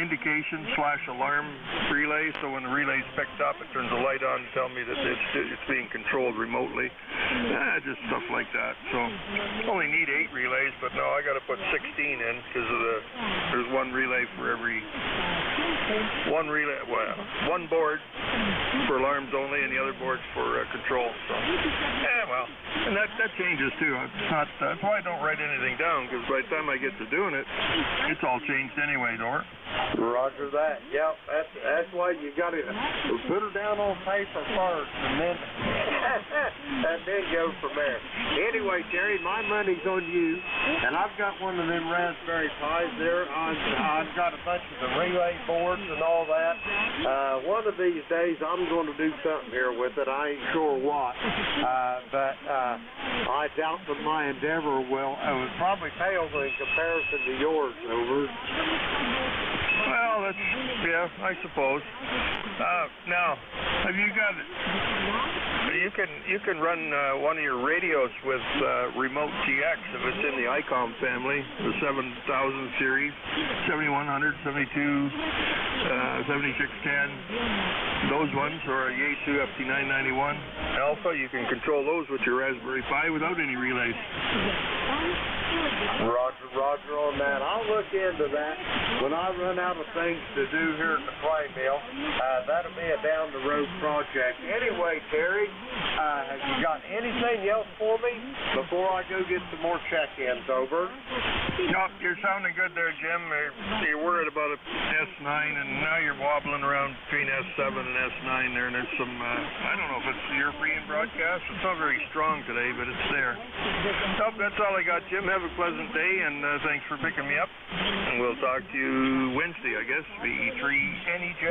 E: indication / alarm relay. So when the relay's picked up, it turns the light on to tell me that it's being controlled remotely. Just stuff like that. So only need 8 relays, but no, I got to put 16 in because there's 1 relay for every. One board for alarms only, and the other board's for control. So, well, and that changes too. It's not that's why I don't write anything down, because by the time I get to doing it, it's all changed anyway, Dor.
A: Roger that. Yep, that's why you got to put it down on paper first, and then go from there. Anyway, Terry, my money's on you, and I've got one of them Raspberry Pis there. I've got a bunch of the relay boards and all that. One of these days, I'm going to do something here with it. I ain't sure what, but I doubt that my endeavor will. It would probably pale in comparison to yours, over.
E: Well, I suppose. Now, have you got? You can run one of your radios with remote TX if it's in the ICOM family, the 7000 series, 7100, 72, 7610, those ones, or a Yaesu FT991 Alpha. You can control those with your Raspberry Pi without any relays.
A: Roger on that. I'll look into that. When I run out of things to do here at the clay mill, that'll be a down-the-road project. Anyway, Terry, have you got anything else for me before I go get some more check-ins? Over.
D: No, you're sounding good there, Jim. You're worried about a S9, and now you're wobbling around between S7 and S9 there, and there's some, I don't know if it's the European broadcast. It's not very strong today, but it's there. Nope, that's all I got, Jim. Have a pleasant day, and thanks for picking me up. And we'll talk to you Wednesday, I guess, VE3NEJ.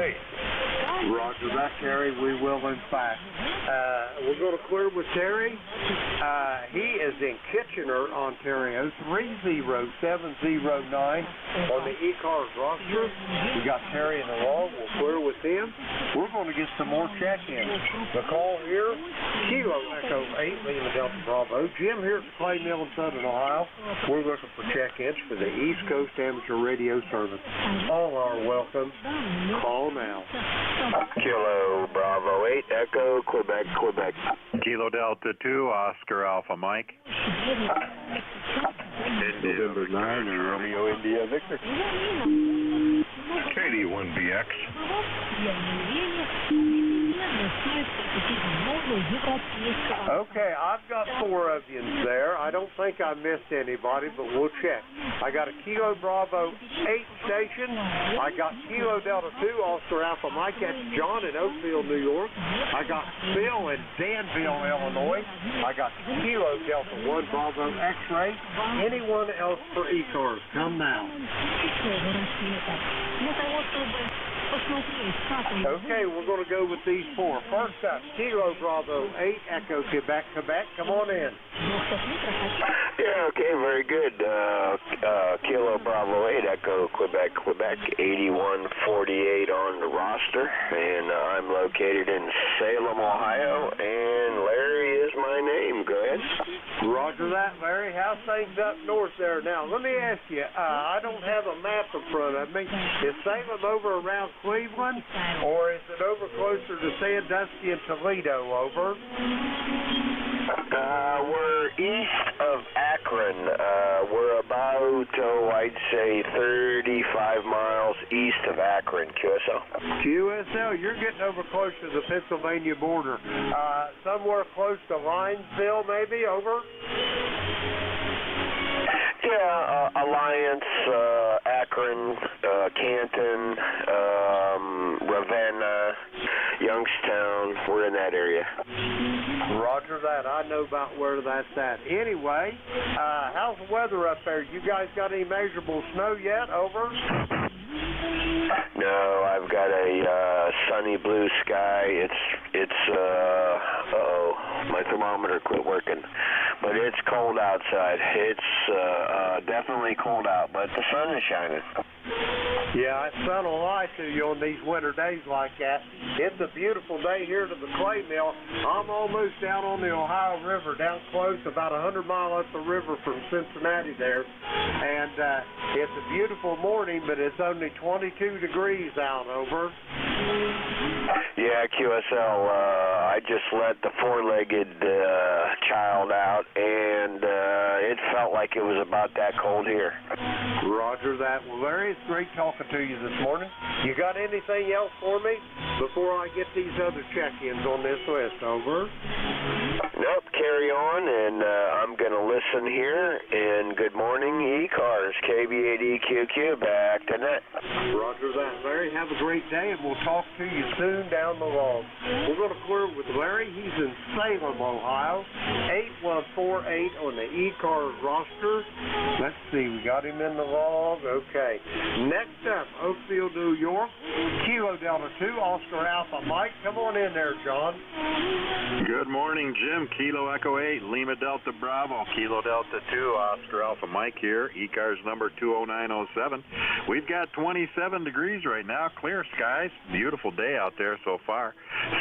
A: Roger that, Terry. We will, in fact. We're going to clear with Terry. He is in Kitchener, Ontario, 30709 on the ECARS roster. We got Terry in the log. We'll clear with him. We're going to get some more check-ins. The call here, Kilo Echo 8, Lima Delta Bravo. Jim here at the Clay Mill in Southern Ohio. We're looking for check-ins for the East Coast Amateur Radio Service. All are welcome. Call now.
K: Kilo Bravo 8, Echo, Quebec, Quebec.
L: Kilo Delta 2, Oscar Alpha Mike.
A: November 9, Romeo India Victor.
L: KD1BX.
A: Okay, I've got 4 of you there. I don't think I missed anybody, but we'll check. I got a Kilo Bravo 8 station. I got Kilo Delta 2, Oscar Alpha Mike. That's John in Oakville, New York. I got Bill in Danville, Illinois. I got Kilo Delta 1 Bravo X-Ray. Anyone else for ECARS? Come now. Okay, we're going to go with these 4. First up, Kilo Bravo 8, Echo Quebec, Quebec. Come on in.
K: Yeah, okay, very good. Kilo Bravo 8, Echo Quebec, Quebec, 8148 on the roster, and I'm located in Salem, Ohio, and Larry is my name. Go ahead.
A: Roger that, Larry. How's things up north there? Now, let me ask you, I don't have a map in front of me. Is Salem over around Cleveland, or is it over closer to Sandusky and Toledo? Over.
K: We're east of Akron. We're about, I'd say 35 miles east of Akron, QSL.
A: QSL, you're getting over close to the Pennsylvania border. Somewhere close to Linesville, maybe, over?
K: Yeah, Alliance, Akron, Canton, Ravenna, Youngstown, we're in that area.
A: Roger that. I know about where that's at. Anyway, how's the weather up there? You guys got any measurable snow yet? Over?
K: No, I've got a sunny blue sky. It's my thermometer quit working. But it's cold outside. It's definitely cold out, but the sun is shining.
A: Yeah, the sun will lie to you on these winter days like that. It's a beautiful day here to the clay mill. I'm almost down on the Ohio River, down close, about 100 miles up the river from Cincinnati there. And it's a beautiful morning, but it's only 22 degrees out. Over.
K: Yeah, QSL, I just let the four-legged child out, and it felt like it was about that cold here.
A: Roger that. Well, Larry, it's great talking to you this morning. You got anything else for me before I get these other check-ins on this list? Over.
K: Nope, carry on, and I'm going to listen here, and good morning, ECARS, KB8EQQ, back to net.
A: Roger that, Larry. Have a great day, and we'll talk to you soon down the log. We're going to clear with Larry. He's in Salem, Ohio, 8148 on the ECARS roster. Let's see, we got him in the log. Okay. Next up, Oakville, New York, Kilo Delta 2, Oscar Alpha Mike. Come on in there, John.
L: Good morning, Jim. Kilo Echo 8, Lima Delta Bravo, Kilo Delta 2, Oscar Alpha Mike here, ECARS number 20907. We've got 27 degrees right now, clear skies, beautiful day out there so far.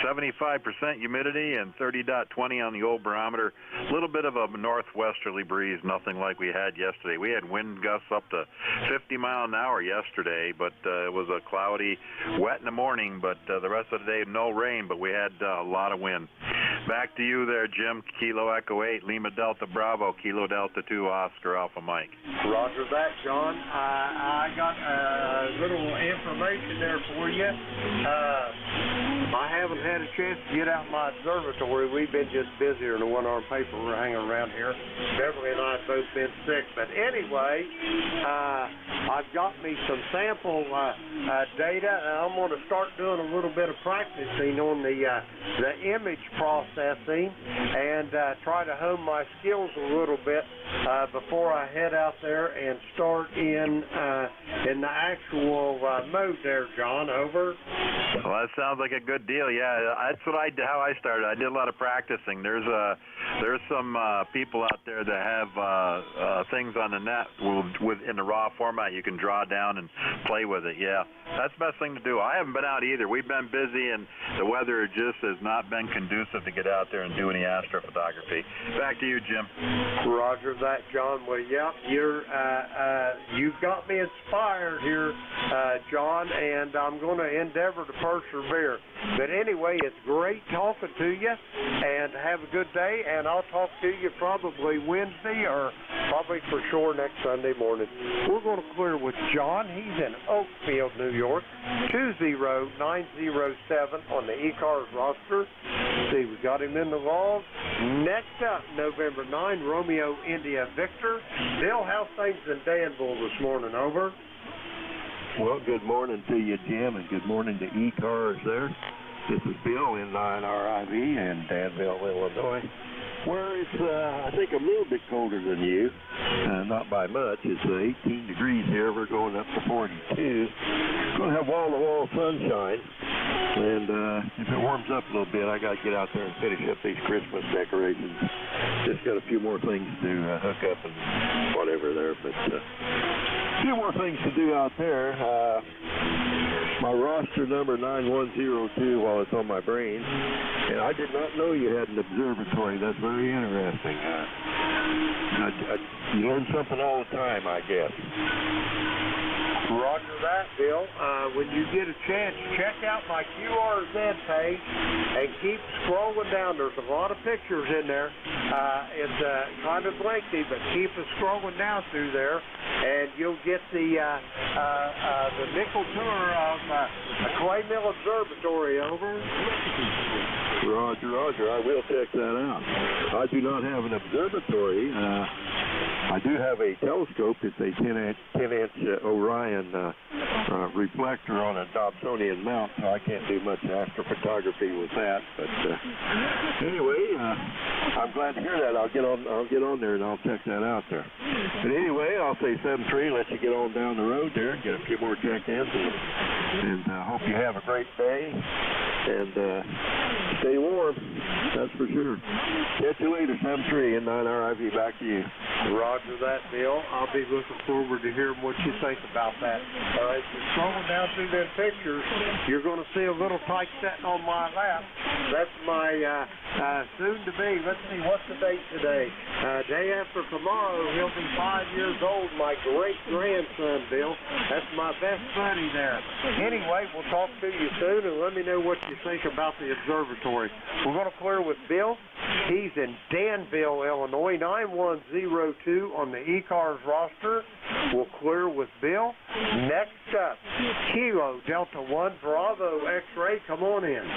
L: 75% humidity and 30.20 on the old barometer. A little bit of a northwesterly breeze, nothing like we had yesterday. We had wind gusts up to 50 mile an hour yesterday, but it was a cloudy, wet in the morning, but the rest of the day no rain, but we had a lot of wind. Back to you there, Jim. Kilo Echo 8, Lima Delta Bravo, Kilo Delta 2, Oscar Alpha Mike.
A: Roger that, John. I got a little information there for you. I haven't had a chance to get out my observatory. We've been just busier than a one-arm paper. We're hanging around here. Beverly and I have both been sick. But anyway, I've got me some sample data, and I'm going to start doing a little bit of practicing on the image processing and try to hone my skills a little bit before I head out there and start in the actual mode there, John. Over.
L: Well, that sounds like a good deal. Yeah, that's how I started. I did a lot of practicing. There's some people out there that have things on the net in the raw format. You can draw down and play with it. Yeah, that's the best thing to do. I haven't been out either. We've been busy, and the weather just has not been conducive to get out there and do any astrophotography. Back to you, Jim.
A: Roger that, John. Well, yeah, you've got me inspired here, John, and I'm going to endeavor to persevere. But anyway, it's great talking to you, and have a good day, and I'll talk to you probably Wednesday or probably for sure next Sunday morning. We're going to clear with John. He's in Oakfield, New York, 20907 on the ECARS roster. See, we got him in the log. Next up, November 9, Romeo India Victor. Bill, how's things in Danville this morning? Over.
M: Well, good morning to you, Jim, and good morning to ECARS there. This is Bill in 9RIV in Danville, Illinois, where it's, I think, a little bit colder than you. Not by much. It's 18 degrees here. We're going up to 42. Going to have wall-to-wall sunshine. And if it warms up a little bit, I got to get out there and finish up these Christmas decorations. Just got a few more things to hook up and whatever there. But a few more things to do out there. My roster number 9102 while it's on my brain. And I did not know you had an observatory. That's very interesting. You learn something all the time, I guess.
A: Roger that, Bill. When you get a chance, check out my QRZ page and keep scrolling down. There's a lot of pictures in there. It's kind of lengthy, but keep scrolling down through there, and you'll get the nickel tour of Clay Mill Observatory. Over.
M: Roger. I will check that out. I do not have an observatory. I do have a telescope. It's a 10-inch Orion reflector on a Dobsonian mount, so I can't do much astrophotography with that. But anyway, I'm glad to hear that. I'll get on there and I'll check that out there. But anyway, I'll say 7-3. Let you get on down the road there and get a few more check-ins, and hope you have a great day and stay warm. That's for sure. Catch you later, 7-3 in 9RIV. Back to you.
A: Roger that, Bill. I'll be looking forward to hearing what you think about that. All right, scrolling down through them pictures, you're going to see a little typesetting on my lap. That's my soon-to-be. Let's see, what's the date today? Day after tomorrow, he'll be 5 years old, my great-grandson, Bill. That's my best buddy there. Anyway, we'll talk to you soon, and let me know what you think about the observatory. We're going to clear with Bill. He's in Danville, Illinois, 9102 on the ECARS roster. We'll clear with Bill. Next up, Kilo Delta 1 Bravo X-Ray. Come on in.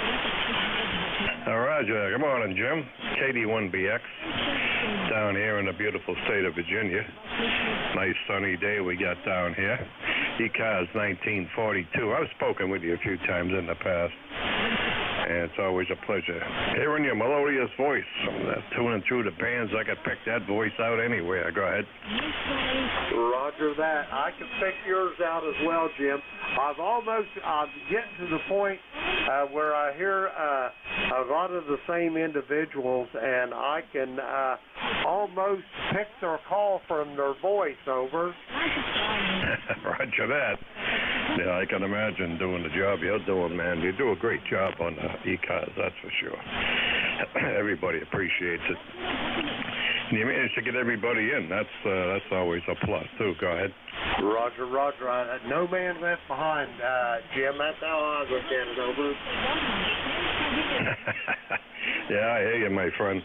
N: Roger. Good morning, Jim. KD1BX down here in the beautiful state of Virginia. Nice sunny day we got down here. ECARS 1942. I've spoken with you a few times in the past, and it's always a pleasure hearing your melodious voice. Tuning through the bands, I could pick that voice out anywhere. Go ahead.
A: Roger that. I can pick yours out as well, Jim. I'm getting to the point where I hear a lot of the same individuals, and I can almost pick their call from their voice. Over.
N: Roger that. Yeah, I can imagine doing the job you're doing, man. You do a great job on ECARS, that's for sure. Everybody appreciates it. And you managed to get everybody in. That's always a plus, too. Go ahead.
A: Roger. No man left behind, Jim. That's how I look at it. Over.
N: Yeah, Yeah, I hear you, my friend.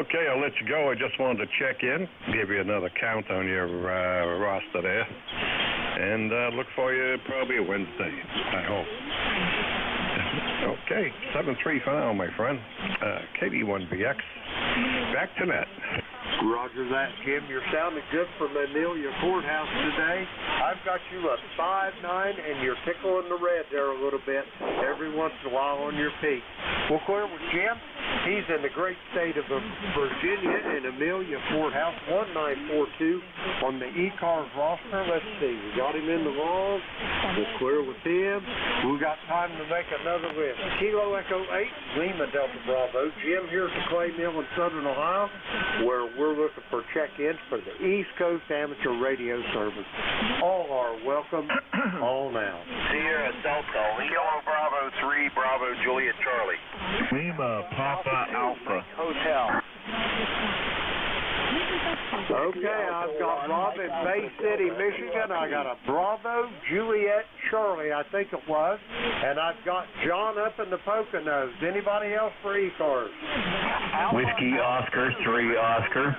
N: Okay, I'll let you go. I just wanted to check in, give you another count on your roster there, and look for you probably Wednesday, I hope. Okay, 7-3 for now, my friend. KD1BX, back to net.
A: Roger that, Jim. You're sounding good from Amelia Courthouse today. I've got you at 5'9", and you're tickling the red there a little bit every once in a while on your peak. We'll clear with Jim. He's in the great state of Virginia in Amelia Courthouse, 1942 on the ECARS roster. Let's see. We got him in the wrong. We'll clear with him. We got time to make another list. Kilo Echo 8, Lima Delta Bravo. Jim here's the Clay Mill in Southern Ohio, where we're looking for check-ins for the East Coast Amateur Radio Service. All are welcome. All now.
E: Sierra Delta, Kilo Bravo 3, Bravo Juliet Charlie.
D: Lima Papa Alpha
E: Hotel.
A: Okay, I've got Rob in Bay City, Michigan. I got a Bravo Juliet Charlie, I think it was. And I've got John up in the Poconos. Anybody else for ECARS?
I: Whiskey Oscar 3 Oscar.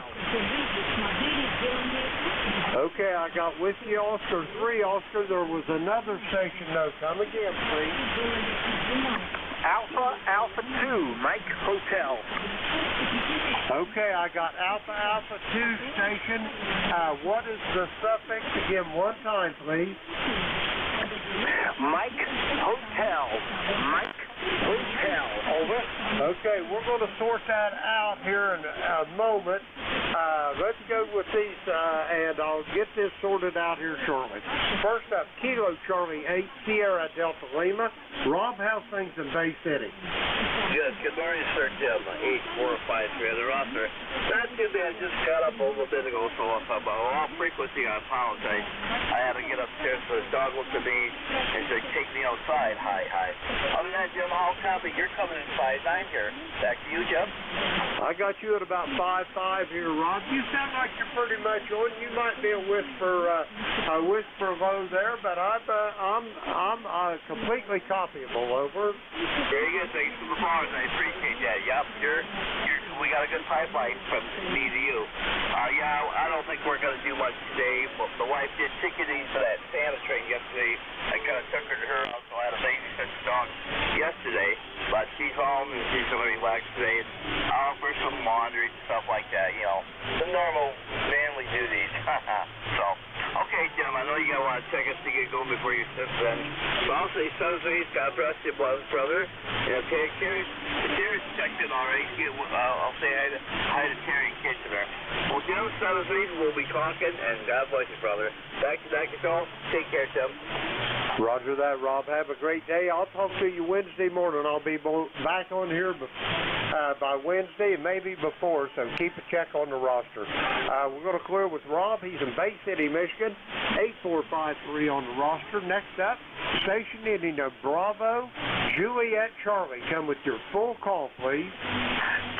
A: Okay, I got Whiskey Oscar 3 Oscar. There was another station, though. Come again, please.
E: Alpha 2, Mike Hotel.
A: Okay, I got Alpha 2 station. What is the suffix again? One time, please.
E: Mike Hotel. Mike Hotel. Over.
A: Okay, we're going to sort that out here in a moment. Let's go with these, and I'll get this sorted out here shortly. First up, Kilo Charlie 8, Sierra Delta Lima. Rob, how's things in Bay City?
O: Good morning, Sir Jim. 8453 on the roster. Not too bad. Just got up a little bit ago, so if I'm off frequency, I apologize. I had to get upstairs, so the dog looked at me and said, "Take me outside." Hi. Other than that, Jim, I'll copy. You're coming in 5'9" here. Back to you, Jim.
A: I got you at about 5'5" here, Rob. You sound like you're pretty much on. You might be a whisper low there, but I'm completely copyable. Over.
O: Very good. Thanks for the flowers. I appreciate that. Yep, we got a good pipeline from me to you. I don't think we're going to do much today. But the wife did ticket for that Santa train yesterday. I kind of took her to her house, so I had a babysit the dog yesterday. But she's home and she's going to relax today. And I'll offer some laundry and stuff like that, the normal manly duties. So, okay, Jim, I know you got a lot of tickets to get going before you sit then. So I'll say, God bless you, brother. Terry's checked in already. I'll say hi to Terry in Kitchener. Well, Jim, 7-3, we'll be talking, and God bless you, brother. Back to call. Take care, Jim.
A: Roger that, Rob. Have a great day. I'll talk to you Wednesday morning. I'll be back on here by Wednesday and maybe before, so keep a check on the roster. We're going to clear with Rob. He's in Bay City, Michigan. 8453 on the roster. Next up, station ending of Bravo Juliet Charlie. Come with your full call, please.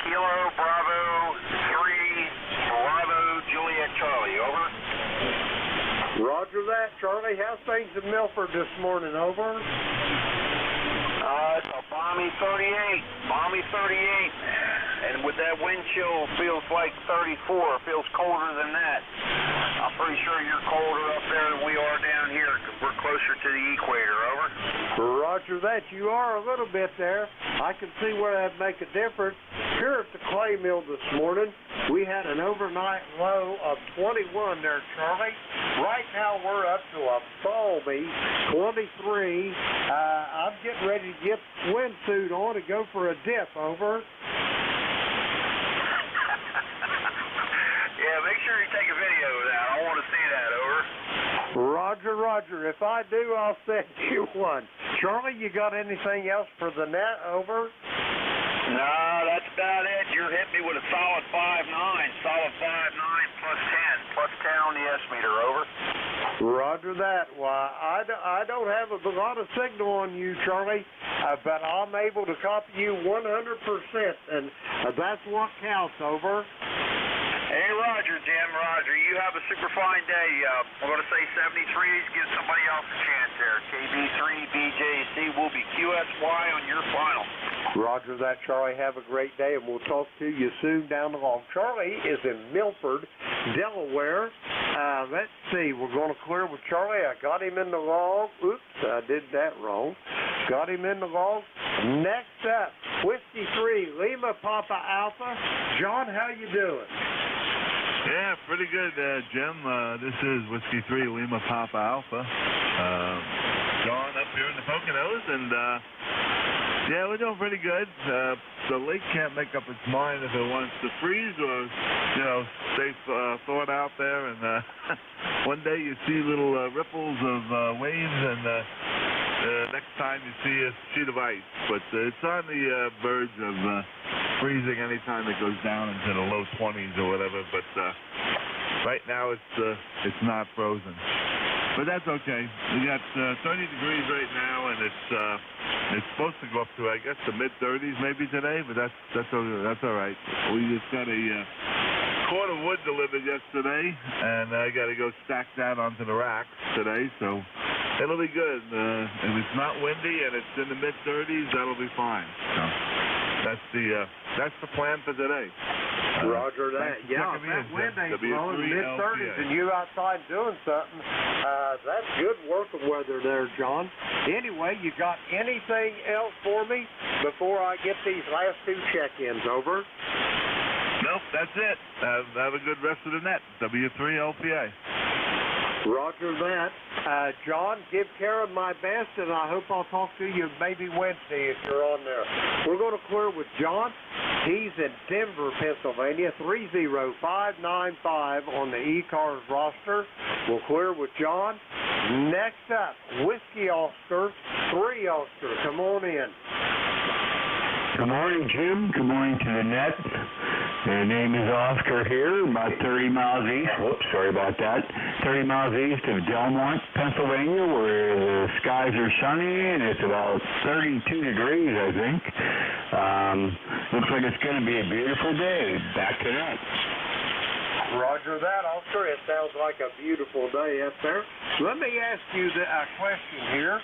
E: Kilo Bravo 3, Bravo Juliet Charlie. Over.
A: Roger that, Charlie. How's things in Milford this morning? Over.
E: It's a balmy 38. And with that wind chill, feels like 34. Feels colder than that. I'm pretty sure you're colder up there than we are down here because we're closer to the equator. Over.
A: Roger that. You are a little bit there. I can see where that'd make a difference. Here at the Clay Mill this morning, we had an overnight low of 21 there, Charlie. Right now, we're up to a balmy 23. I'm getting ready to get swimsuit on and go for a dip. Over.
E: Yeah, make sure you take a video of that. I want to see that. Over.
A: Roger. If I do, I'll send you one. Charlie, you got anything else for the net? Over.
E: No, that's about it. You're hitting me with a solid 5'9", plus 10 on the S-meter. Over.
A: Roger that. Why, I don't have a lot of signal on you, Charlie, but I'm able to copy you 100%, and that's what counts. Over.
E: Hey, Roger, Jim. Roger, you have a super fine day. I'm going to say 73s. Give somebody else a chance there. KB3 BJC will be QSY on your final.
A: Roger that, Charlie. Have a great day, and we'll talk to you soon down the log. Charlie is in Milford, Delaware. Let's see. We're going to clear with Charlie. I got him in the log. Oops, I did that wrong. Got him in the log. Next up, Whiskey 3, Lima Papa Alpha. John, how you doing?
P: Yeah, pretty good, Jim. This is Whiskey 3, Lima Papa Alpha. John up here in the Poconos, and yeah, we're doing pretty good. The lake can't make up its mind if it wants to freeze or, you know, stay thawed out there. And one day you see little ripples of waves, and next time you see a sheet of ice. But it's on the verge of freezing anytime it goes down into the low 20s or whatever. But right now it's not frozen. But that's okay. We got 30 degrees right now, and it's supposed to go up to, I guess, the mid-30s maybe today. But that's all right. We just got a cord of wood delivered yesterday, and I got to go stack that onto the racks today. So it'll be good. If it's not windy and it's in the mid-30s, that'll be fine. So that's the plan for today.
A: Roger that. Yeah, if that wind ain't blowing mid-30s and you outside doing something, that's good working weather there, John. Anyway, you got anything else for me before I get these last two check-ins over?
P: Nope, that's it. Have a good rest of the net. W3LPA.
A: Roger that. John, give Karen my best, and I hope I'll talk to you maybe Wednesday if you're on there. We're going to clear with John. He's in Denver, Pennsylvania, 30595 on the ECARS roster. We'll clear with John. Next up, Whiskey Oscar, 3 Oscar. Come on in.
Q: Good morning, Jim. Good morning to the net. The name is Oscar here, about 30 miles east. Whoops, sorry about that. 30 miles east of Delmont, Pennsylvania, where the skies are sunny and it's about 32 degrees, I think. Looks like it's going to be a beautiful day. Back to that.
A: Roger that, Oscar. It sounds like a beautiful day up there. Let me ask you a question here.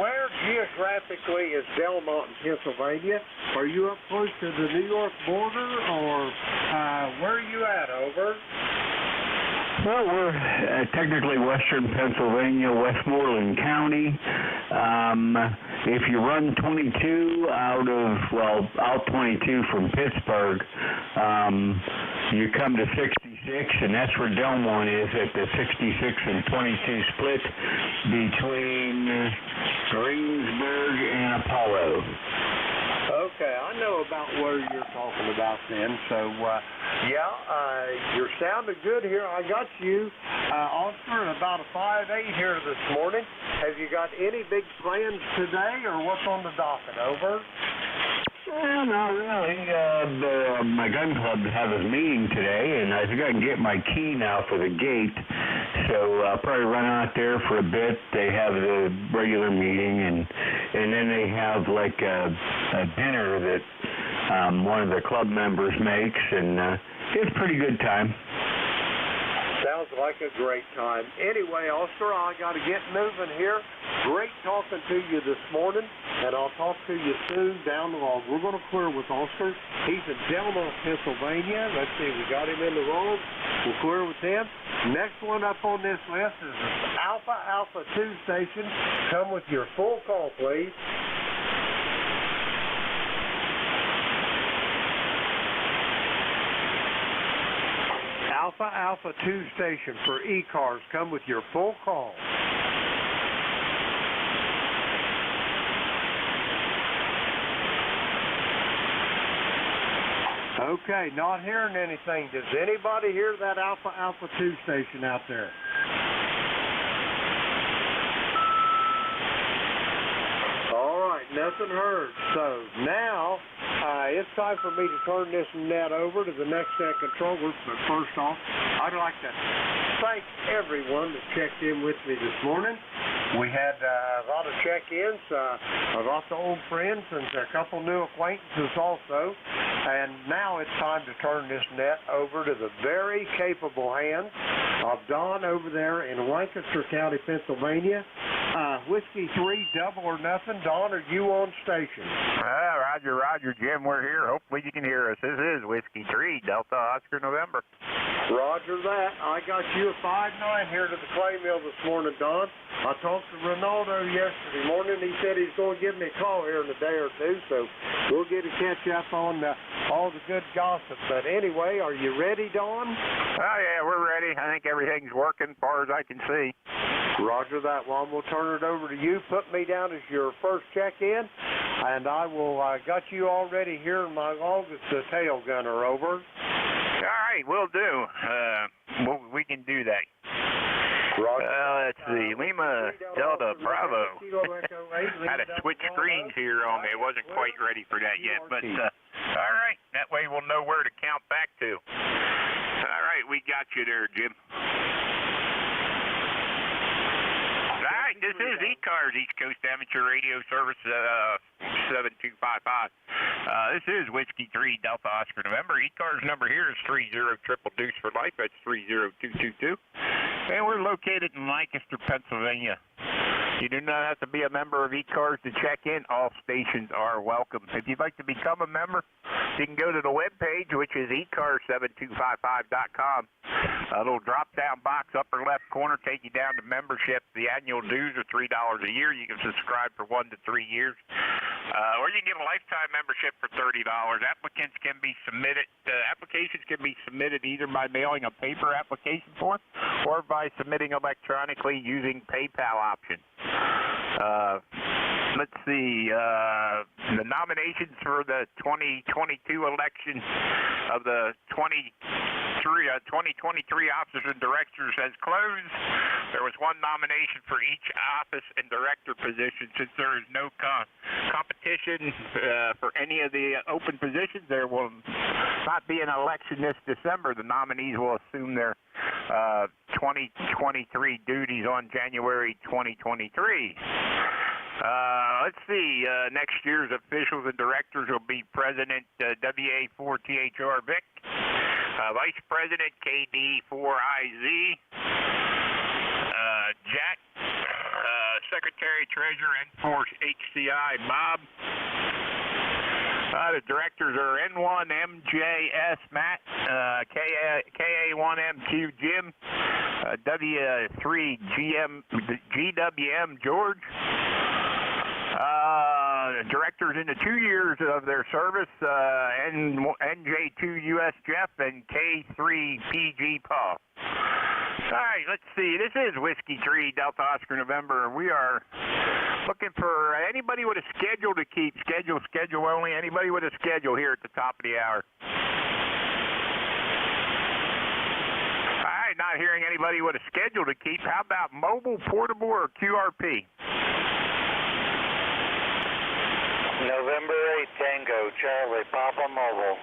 A: Where geographically is Delmont in Pennsylvania? Are you up close to the New York border, or where are you at, over?
Q: Well, we're technically western Pennsylvania, Westmoreland County. If you run 22 out 22 from Pittsburgh, you come to 66, and that's where Delmont is, at the 66 and 22 split between Greensburg and Apollo.
A: Okay, I know about where you're talking about then. So, you're sounding good here. I got you, Oscar, about a 5'8" here this morning. Have you got any big plans today, or what's on the docket? Over?
Q: Well, not really. My gun club has a meeting today, and I think I can get my key now for the gate. So I'll probably run out there for a bit. They have the regular meeting, and then they have like a dinner that one of the club members makes, and it's a pretty good time.
A: Sounds like a great time. Anyway, Oscar, I got to get moving here. Great talking to you this morning, and I'll talk to you soon down the road. We're going to clear with Oscar. He's in Delmont, Pennsylvania. Let's see, we got him in the road. We'll clear with him. Next one up on this list is the Alpha 2 station. Come with your full call, please. Alpha 2 station for ECARS. Come with your full call. Okay, not hearing anything. Does anybody hear that Alpha 2 station out there? All right, nothing heard. So now it's time for me to turn this net over to the next set controllers. But first off, I'd like to thank everyone that checked in with me this morning. We had a lot of check-ins, lots of old friends, and a couple new acquaintances also. And now it's time to turn this net over to the very capable hands of Don over there in Lancaster County, Pennsylvania, Whiskey 3, double or nothing. Don, are you on station?
C: Roger, Jim, we're here. Hopefully you can hear us. This is Whiskey 3, Delta Oscar November.
A: Roger that. I got you a 5-9 here to the clay mill this morning, Don. I talked to Ronaldo yesterday morning. He said he's going to give me a call here in a day or two, so we'll get to catch up on all the good gossip. But anyway, are you ready, Don?
C: Oh, yeah, we're ready. I think everything's working as far as I can see.
A: Roger that. Well, we'll turn it over to you. Put me down as your first check-in, and I will got you already here in my August tail gunner, over.
C: All right, we'll do. We can do that. Let's see. Lima Delta Bravo. Had to switch screens here on me. I wasn't quite ready for that yet, but all right. That way we'll know where to count back to. All right, we got you there, Jim. All right, this is ECARS, East Coast Amateur Radio Service 7255. This is Whiskey 3, Delta Oscar November. ECARS number here is 30 triple deuce for life. That's 30222. And we're located in Lancaster, Pennsylvania. You do not have to be a member of ECARS to check in. All stations are welcome. If you'd like to become a member, you can go to the webpage, which is ECARS7255.com. A little drop-down box, upper left corner, take you down to membership. The annual dues are $3 a year. You can subscribe for 1 to 3 years. Or you can get a lifetime membership for $30. Applications can be submitted either by mailing a paper application form or by submitting electronically using PayPal option. Let's see, the nominations for the 2022 election of the 2023 officers and directors has closed. There was one nomination for each office and director position. Since there is no competition for any of the open positions, there will not be an election this December. The nominees will assume their 2023 duties on January 2023. Let's see, next year's officials and directors will be President WA4THR Vic, Vice President KD4IZ, Jack, Secretary Treasurer N4 HCI Bob. The directors are N1MJS Matt, KA1MQ Jim, W3GWM George. Directors in the 2 years of their service, NJ2US Jeff and K3PG Paul. All right, let's see. This is Whiskey 3, Delta Oscar November. We are looking for anybody with a schedule to keep. Schedule only. Anybody with a schedule here at the top of the hour. All right, not hearing anybody with a schedule to keep. How about mobile, portable, or QRP?
O: November 8, Tango, Charlie, Papa Mobile.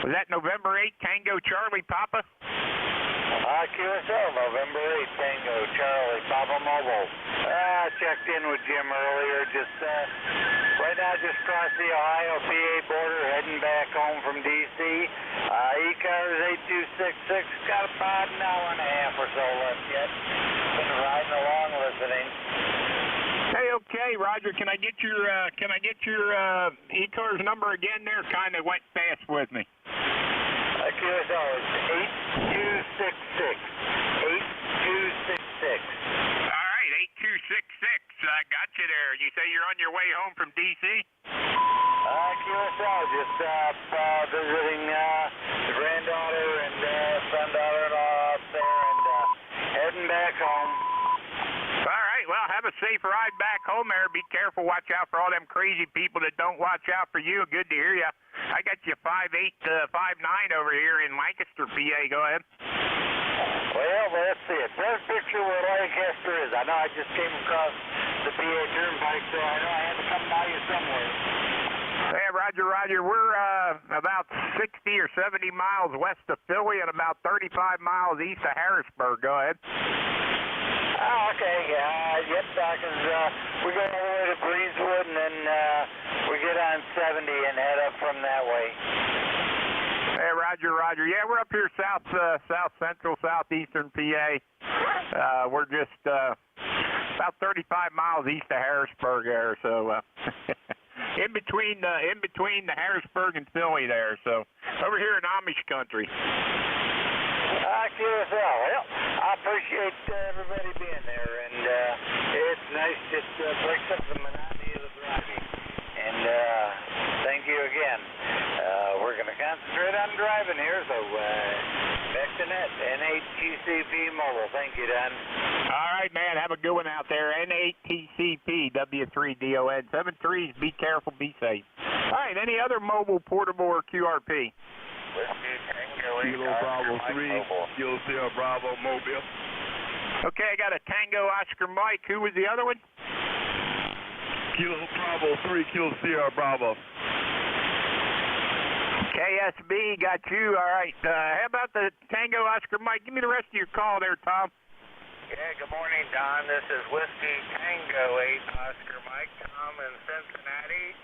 C: Was that November 8, Tango, Charlie, Papa?
O: QSL, November 8, Tango, Charlie, Papa Mobile. I checked in with Jim earlier, right now just crossed the Ohio-PA border, heading back home from D.C. ECARS 8266, got about an hour and a half or so left yet. Been riding along listening.
C: Hey, okay, Roger. Can I get your ECARS number again? There, kind of went fast with me.
O: QSL is 8266. 8266.
C: All right, 8266. I got you there. You say you're on your way home from D.C.?
O: QSL, just visiting the granddaughter and son-daughter-in-law up there and heading back home.
C: All right, well, have a safe ride back home there. Be careful. Watch out for all them crazy people that don't watch out for you. Good to hear you. I got you 5'8", 5'9" over here in Lancaster, PA. Go ahead.
O: Well, let's see it. There's a picture where Lancaster is. I know I just came across the PA Turnpike, so I know I had to come by you somewhere.
C: Hey, Roger. We're about 60 or 70 miles west of Philly and about 35 miles east of Harrisburg. Go ahead.
O: Oh, okay. Yep, we go all the way to Breezewood, and then we get on 70 and head up from that way.
C: Hey, Roger. Yeah, we're up here
R: we're south central, southeastern PA. We're just about 35 miles east of Harrisburg there, so in between the Harrisburg and Philly there. So over here in Amish country.
F: QSL. Well, I appreciate everybody being there, and it's nice. Just breaks up the monotony of the driving. And thank you again. We're going to concentrate on driving here, so back to net. N8TCP Mobile. Thank you, Don.
R: All right, man. Have a good one out there. N8TCP W3DON. 73s. Be careful. Be safe. All right. Any other mobile, portable, or QRP?
D: Kilo Bravo 3, Kilo Sierra Bravo Mobile.
R: Okay, I got a Tango Oscar Mike. Who was the other one?
D: Kilo Bravo 3, Kilo Sierra Bravo.
R: KSB, got you. All right. How about the Tango Oscar Mike? Give me the rest of your call there, Tom.
F: Yeah, good morning, Don. This is Whiskey Tango 8 Oscar Mike. Tom in Cincinnati.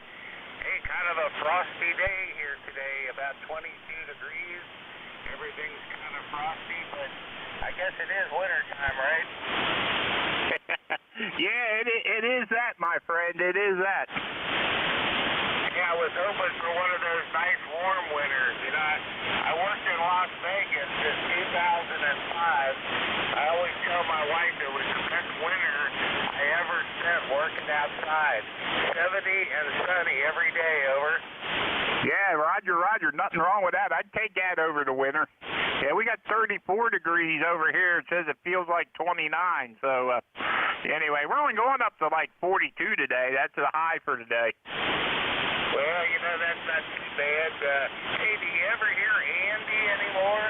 F: Hey, kind of a frosty day here today, about 22 degrees. Everything's kind of frosty, but I guess it is winter time, right?
R: Yeah, it is that, my friend. It is that.
F: Yeah, I was hoping for one of those nice warm winters. You know, I worked in Las Vegas since 2005. I always tell my wife it was the best winter I ever spent working outside. 70 and sunny every day, over.
R: Yeah, Roger. Nothing wrong with that. I'd take that over the winter. Yeah, we got 34 degrees over here. It says it feels like 29. So, anyway, we're only going up to like 42 today. That's the high for today.
F: Well, you know, that's not too bad. Hey, do you ever hear Andy anymore?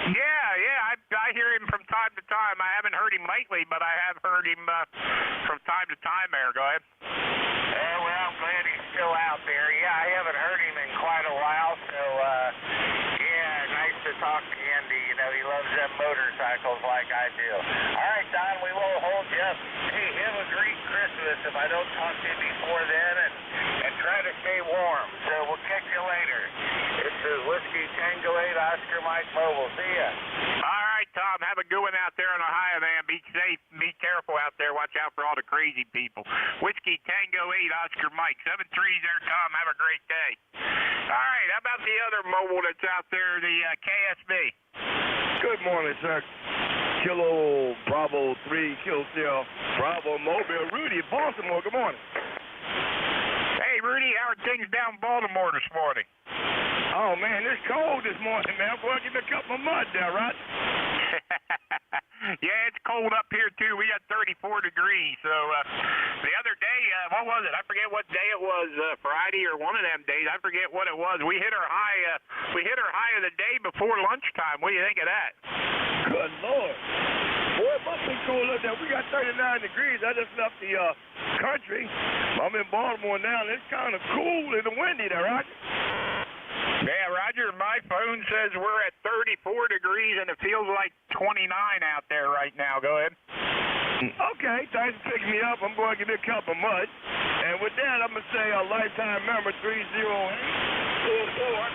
R: Yeah, I hear him from time to time. I haven't heard him lately, but I have heard him from time to time there. Go ahead.
F: Well, I'm glad he's still out there. Yeah, I haven't heard him in quite a while, so, yeah, nice to talk to Andy. You know, he loves them motorcycles like I do. All right, Don, we won't hold you up. Hey, have a great Christmas if I don't talk to you before then, and try to stay warm. So we'll catch you later. This is Whiskey Tango 8 Oscar Mike Mobile. See ya.
R: All right, Tom. Have a good one out there in Ohio, man. Be safe. Be careful out there. Watch out for all the crazy people. Whiskey Tango 8 Oscar Mike. 73 there, Tom. Have a great day. All right. How about the other mobile that's out there, the KSB?
D: Good morning, sir. Kilo Bravo 3, Kilo Sierra Bravo Mobile. Rudy, Baltimore. Good morning.
R: Hey, Rudy. How are things down in Baltimore this morning?
D: Oh, man, it's cold this morning, man. Boy, give me a cup of mud there, right?
R: Yeah, it's cold up here, too. We got 34 degrees. So the other day, what was it? I forget what day it was, Friday or one of them days. I forget what it was. We hit our high of the day before lunchtime. What do you think of that?
D: Good Lord. Boy, it must be cold up there. We got 39 degrees. I just left the country. I'm in Baltimore now, and it's kind of cool and windy there, right?
R: Yeah, Roger, my phone says we're at 34 degrees, and it feels like 29 out there right now. Go ahead.
D: Okay, thanks for picking me up. I'm going to give you a cup of mud. And with that, I'm going to say a lifetime member 30844.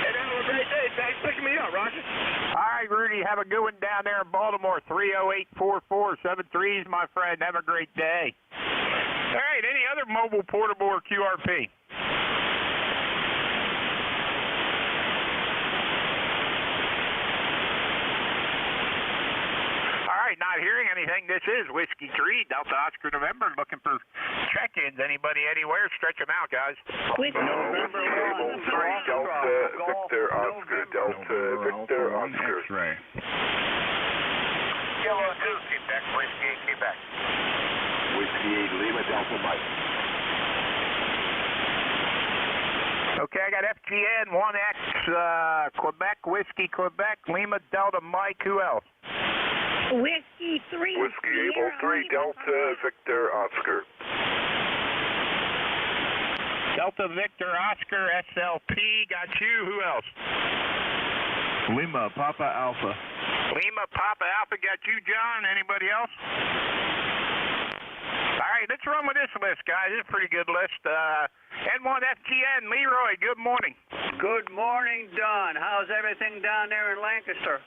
D: And have a great day. Thanks for picking me up, Roger.
R: All right, Rudy, have a good one down there in Baltimore. 30844 73s, my friend. Have a great day. All right, any other mobile, portable, or QRP? Not hearing anything. This is Whiskey 3, Delta Oscar November, looking for check-ins. Anybody anywhere? Stretch them out, guys.
E: November 1, 3, Delta, Victor Oscar, Delta, Victor Oscar.
N: X-ray.
F: Kilo 2, Quebec, Whiskey 8, Quebec.
E: Whiskey 8, Lima, Delta Mike.
R: Okay, I got FGN 1X, Quebec, Whiskey, Quebec, Lima, Delta Mike. Who else?
S: Whiskey 3.
E: Whiskey Able 3, Delta Victor Oscar.
R: Delta Victor Oscar, SLP. Got you. Who else?
P: Lima Papa Alpha.
R: Lima Papa Alpha. Got you, John. Anybody else? All right, let's run with this list, guys. It's a pretty good list. N1FGN, Leroy, good morning.
H: Good morning, Don. How's everything down there in Lancaster?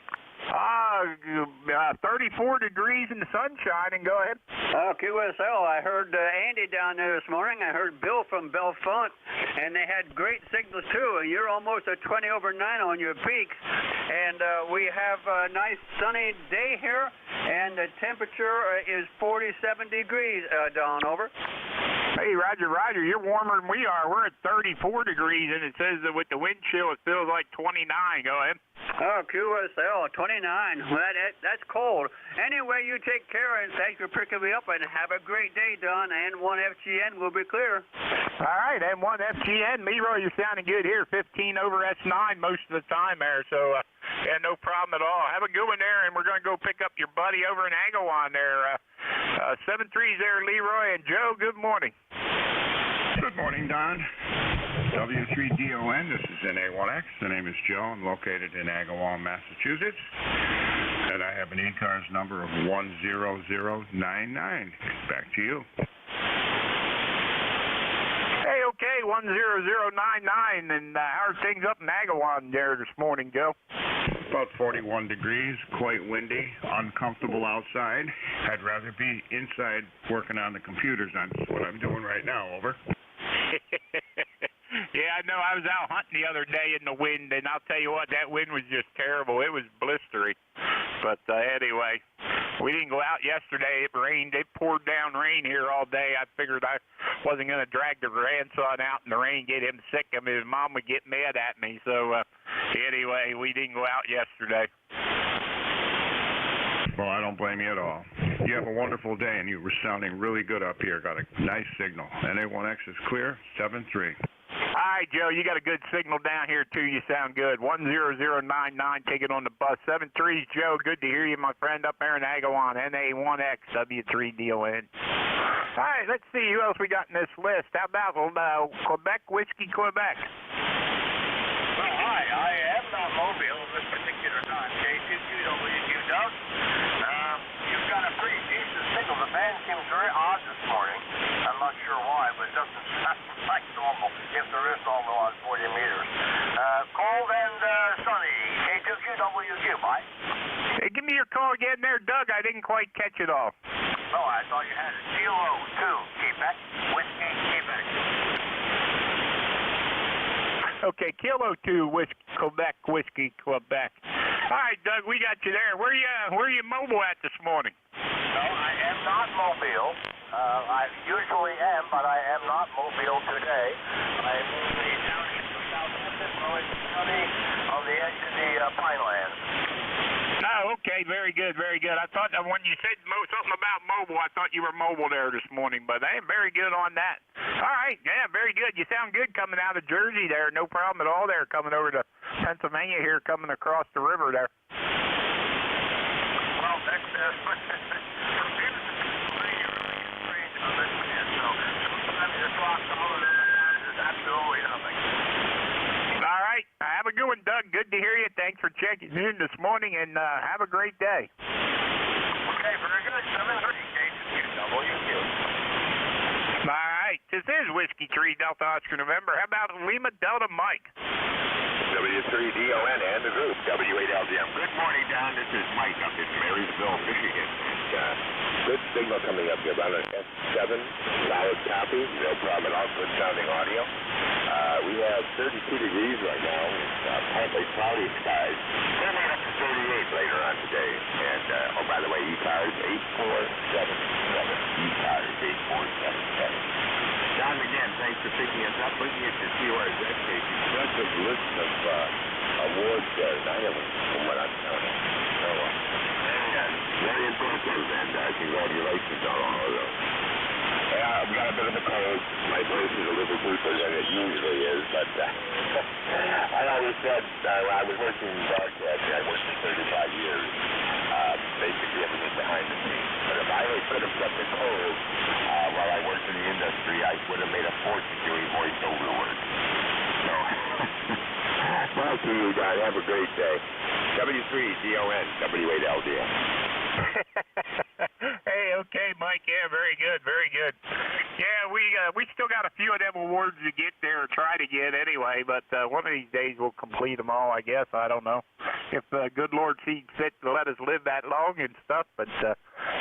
R: 34 degrees in the sunshine, and go ahead.
H: QSL, I heard Andy down there this morning. I heard Bill from Bellefonte, and they had great signals too. You're almost at 20 over 9 on your peaks, and we have a nice sunny day here, and the temperature is 47 degrees, Don, over.
R: Hey, Roger, you're warmer than we are. We're at 34 degrees, and it says that with the wind chill, it feels like 29. Go ahead.
H: QSL, 29. That's cold. Anyway, you take care, and thanks for picking me up, and have a great day, Don. N1FGN will be clear.
R: All right, N1FGN. Leroy, you're sounding good here. 15 over S9 most of the time there, so yeah, no problem at all. Have a good one there, and we're going to go pick up your buddy over in Agawam there. 7-3's there, Leroy, and Joe, good morning.
T: Good morning, Don. W3DON, this is NA1X. The name is Joe. I'm located in Agawam, Massachusetts. And I have an ECARS number of 10099. Back to you.
R: Hey, okay, 10099. And how are things up in Agawam there this morning, Joe?
T: About 41 degrees, quite windy, uncomfortable outside. I'd rather be inside working on the computers. That's what I'm doing right now, over.
R: Yeah, I know. I was out hunting the other day in the wind, and I'll tell you what, that wind was just terrible. It was blistery. But anyway, we didn't go out yesterday. It rained. It poured down rain here all day. I figured I wasn't going to drag the grandson out in the rain, get him sick. I mean, his mom would get mad at me. So anyway, we didn't go out yesterday.
T: Well, I don't blame you at all. You have a wonderful day, and you were sounding really good up here. Got a nice signal. NA1X is clear, 7-3.
R: All right, Joe, you got a good signal down here, too. You sound good. 10099, take it on the bus. 7-3's Joe. Good to hear you, my friend, up there in Agawam. NA1X, W3DON. All right, let's see who else we got in this list. How about Quebec, Whiskey, Quebec?
O: Well, hi, I am not mobile this particular time. K22WQ Doug. You've got a pretty decent signal. The band seems very odd this morning. I'm not sure why, but it doesn't sound like normal if there is normal on 40 meters. Cold and sunny. K22WQ, bye.
R: Hey, give me your call again there, Doug. I didn't quite catch it all.
O: Oh, I thought you had it. Kilo 2, Quebec, Whiskey, Quebec.
R: Okay, Kilo 2, Quebec, Whiskey, Quebec. All right, Doug, we got you there. Where are you mobile at this morning?
O: No, I am not mobile. I usually am, but I am not mobile today. I'm usually down in Southampton, Burlington County, on the edge of the Pinelands.
R: Oh, okay, very good, very good. I thought that when you said something about mobile, I thought you were mobile there this morning, but I am very good on that. All right, yeah, very good. You sound good coming out of Jersey there. No problem at all there, coming over to Pennsylvania here, coming across the river there.
O: Well, that's from here to Pennsylvania, really strange to listen in, so sometimes you talk to all of them, and there's absolutely nothing.
R: All right. Have a good one, Doug. Good to hear you. Thanks for checking in this morning, and have a great day.
O: Okay, very good. 7:30, K2WQ.
R: All right. This is Whiskey 3 Delta Oscar November. How about Lima Delta Mike?
K: W3DON and the group, W8LDM.
U: Good morning, Don. This is Mike up in Marysville, Michigan.
K: Good signal coming up here on an S7, solid copy, no problem at all, good sounding audio. We have 32 degrees right now, partly cloudy skies. We're going up to 38 later on today. And, oh, by the way, ECARS 8477. ECARS 8477.
U: Don, again, thanks for picking us up. Looking at your QRZ station,
K: impressive list of awards there, 9 of them from what I'm counting. So, very impressive, and congratulations on all of those. Yeah, I've got a bit of a cold. My voice is a little deeper than it usually is, but I always said I was working in broadcasting. I worked for 35 years, basically everything behind the scenes. But if I could have kept it cold while I worked in the industry, I would have made a fortune doing voiceover work. So, well, to you, Don. Have a great day. W3DON, W8LDM.
R: Hey, okay, Mike. Yeah, very good, very good. Yeah, we still got a few of them awards to get there, or try to get anyway. But one of these days we'll complete them all. I guess. I don't know if good Lord sees fit to let us live that long and stuff. But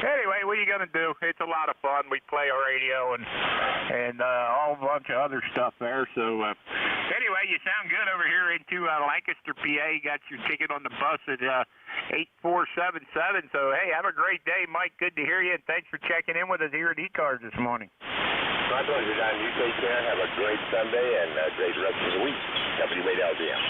R: anyway, what are you gonna do? It's a lot of fun. We play our radio and all a bunch of other stuff there. So anyway, you sound good over here into Lancaster, PA. Got your ticket on the bus at 8477. So hey, have a great day, Mike. Good to hear you, and thanks for checking in with us here at ECARS this morning.
U: My pleasure, Don. You take care. Have a great Sunday and a great rest of the week. W8LDM.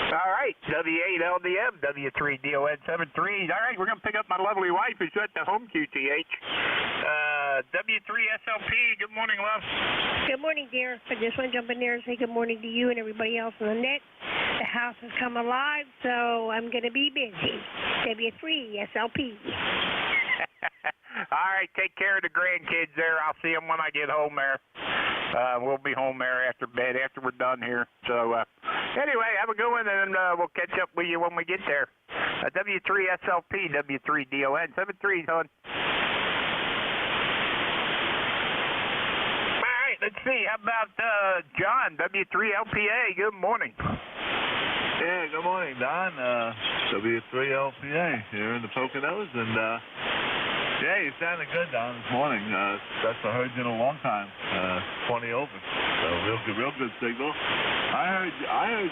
R: All right, W8LDM, W3DON 73. All right, we're going to pick up my lovely wife who's at the home QTH. W3SLP, good morning, love.
S: Good morning, dear. I just want to jump in there and say good morning to you and everybody else on the net. The house has come alive, so I'm going to be busy. W3SLP.
R: All right, take care of the grandkids there. I'll see them when I get home there. We'll be home there after bed, after we're done here. So anyway, have a good one, and we'll catch up with you when we get there. W3SLP, W3DON 73, hon. All right, let's see. How about John, W3LPA? Good morning.
P: Yeah, good morning, Don. W3LPA here in the Poconos, and yeah, you sounded good, Don, this morning. Best I heard you in a long time. 20 over. So real good signal. I heard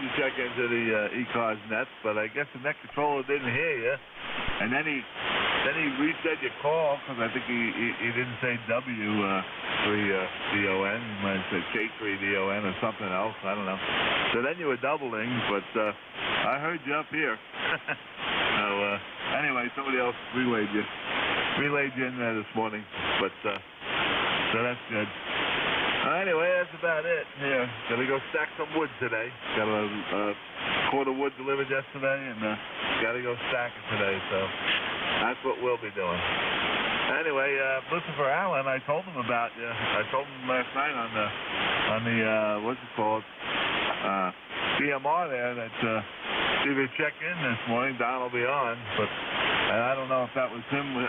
P: you check into the ECARS net, but I guess the net controller didn't hear you. And then he reset your call because I think he didn't say W3DON. He might have said K3DON or something else. I don't know. So then you were doubling, but I heard you up here. So anyway, somebody else relayed you in there this morning, but so that's good. Anyway, that's about it. Yeah, gonna go stack some wood today. Got a cord of wood delivered yesterday, and gotta go stack it today. So that's what we'll be doing. Anyway, Lucifer Allen, I told him about you. I told him last night on the what's it called, DMR there that see if they check in this morning. Don will be on, but I don't know if that was him.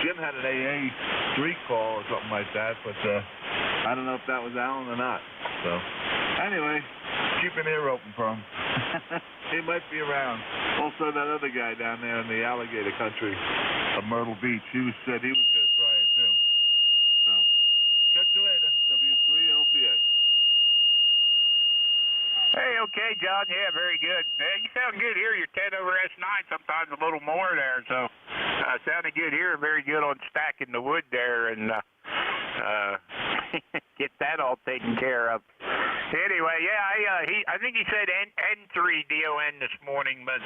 P: Jim had an AA3 call or something like that, but I don't know if that was Alan or not. So anyway, keep an ear open for him. He might be around. Also, that other guy down there in the alligator country of Myrtle Beach, he said he was going to try it too. So catch you later, W3LPA.
R: Hey, okay, John. Yeah, very good. Yeah, you sound good here. You're 10 over S9, sometimes a little more there. So sounded good here. Very good on stacking the wood there and get that all taken care of. Anyway, yeah, I think he said N3DON this morning, but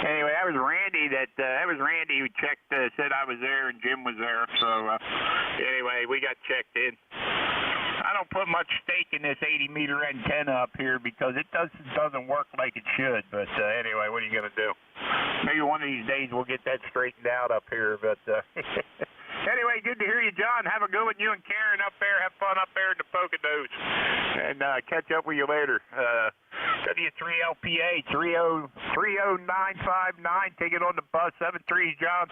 R: anyway, that was Randy who checked, said I was there and Jim was there. So anyway, we got checked in. I don't put much stake in this 80-meter antenna up here because it doesn't work like it should. But anyway, what are you going to do? Maybe one of these days we'll get that straightened out up here. But anyway, good to hear you, John. Have a good one. You and Karen up there. Have fun up there in the Poconos. And catch up with you later. W3LPA 300959. Take it on the bus. 73's, John.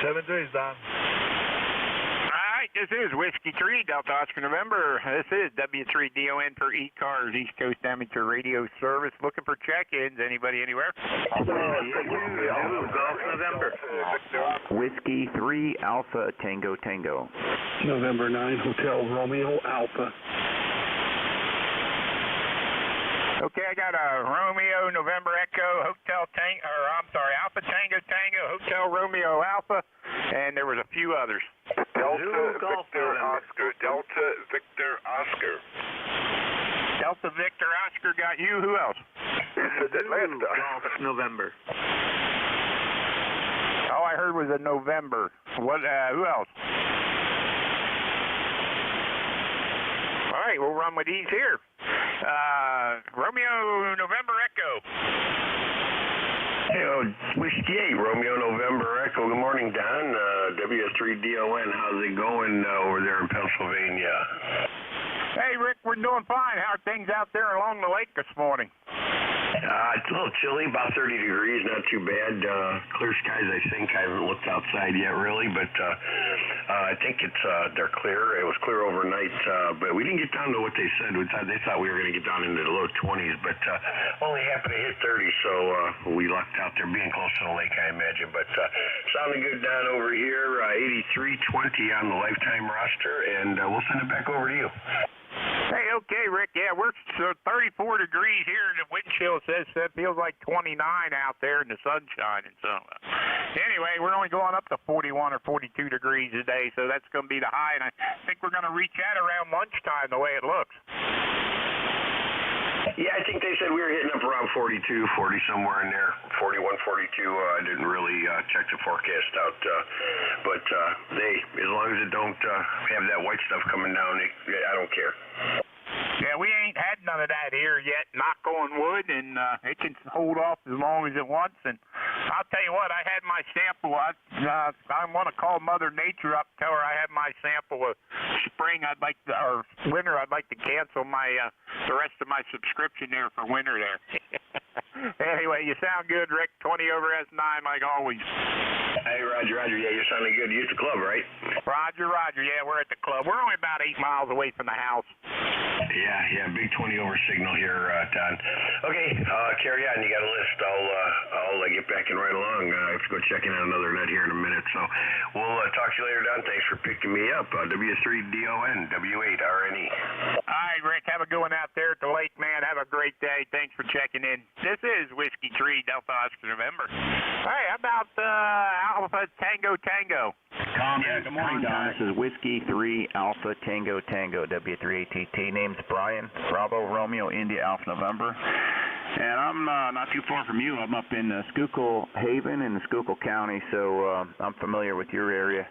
P: 73's, Don.
R: This is Whiskey 3, Delta Oscar November. This is W3DON for ECARS, East Coast Amateur Radio Service. Looking for check-ins. Anybody, anywhere?
C: Golf November. Whiskey 3, Alpha Tango Tango.
B: November 9, Hotel Romeo Alpha.
R: Okay, I got a Romeo November Echo Hotel Tango, Alpha Tango Tango Hotel Romeo Alpha, and there was a few others.
U: Delta Victor Oscar. Delta Victor Oscar.
R: Delta Victor Oscar got you. Who else?
U: Atlanta.
C: Golf November.
R: All I heard was a November. What? Who else? All right, we'll run with these here. Romeo November Echo.
U: Hey, Whiskey 8, Romeo November Echo. Good morning, Don. WS3DON. How's it going over there in Pennsylvania?
R: Hey, Rick, we're doing fine. How are things out there along the lake this morning?
U: It's a little chilly, about 30 degrees, not too bad. Clear skies, I think. I haven't looked outside yet, really, but I think they're clear. It was clear overnight, but we didn't get down to what they said. They thought we were going to get down into the low 20s, but only happened to hit 30, so we lucked out there being close to the lake, I imagine. But sounding good down over here, 83-20 on the lifetime roster, and we'll send it back over to you.
R: Hey, okay, Rick. Yeah, we're 34 degrees here, and the wind chill says that feels like 29 out there, and the sun's shining. So, anyway, we're only going up to 41 or 42 degrees today, so that's going to be the high, and I think we're going to reach that around lunchtime the way it looks.
U: Yeah, I think they said we were hitting up around 42, 40, somewhere in there. 41, 42. I didn't really check the forecast out, but as long as it don't have that white stuff coming down, I don't care.
R: Yeah, we ain't had none of that here yet, knock on wood, and it can hold off as long as it wants. And I'll tell you what, I had my sample. I want to call Mother Nature up, tell her I have my sample of spring. Or winter. I'd like to cancel the rest of my subscription there for winter there. Anyway, you sound good, Rick. 20 over S9 like always.
U: Hey, Roger. Yeah, you're sounding good. You're at the club, right?
R: Roger. Yeah, we're at the club. We're only about 8 miles away from the house.
U: Yeah, big 20 over signal here, Don. Okay, carry on. You got a list. I'll get back in right along. I have to go check in on another net here in a minute. So we'll talk to you later, Don. Thanks for picking me up. W3DON, W8RNE.
R: All right, Rick. Have a good one out there at the lake, man. Have a great day. Thanks for checking in. This is Whiskey 3 Delta Oscar November. Hey, how about Alpha Tango Tango?
G: Yeah, good morning, Don. This is Whiskey 3 Alpha Tango Tango W3ATT. Name's Brian. Bravo Romeo India Alpha November. And I'm not too far from you. I'm up in Schuylkill Haven in Schuylkill County, so I'm familiar with your area.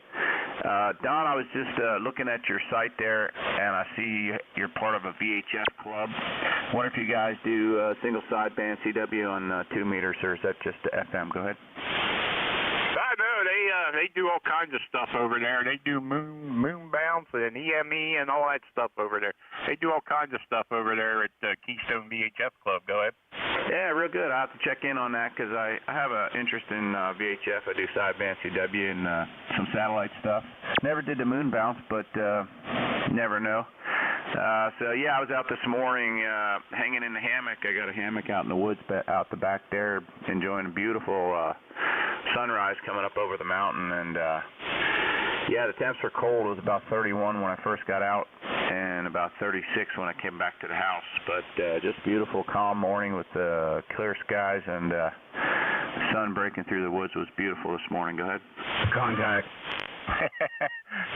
G: Don, I was just looking at your site there, and I see you're part of a VHF club. I wonder if you guys do single sideband CW on 2 meters, or is that just FM? Go ahead.
R: I know they do all kinds of stuff over there. They do moon bounce and EME and all that stuff over there. They do all kinds of stuff over there at Keystone VHF Club. Go ahead.
G: Yeah, real good. I have to check in on that because I have an interest in VHF. I do sideband CW and some satellite stuff. Never did the moon bounce, but never know. So yeah, I was out this morning hanging in the hammock. I got a hammock out in the woods out the back there, enjoying a beautiful sunrise coming up over the mountain. And yeah, the temps were cold. It was about 31 when I first got out and about 36 when I came back to the house. But just beautiful, calm morning with clear skies, and the sun breaking through the woods was beautiful this morning. Go ahead.
U: Contact.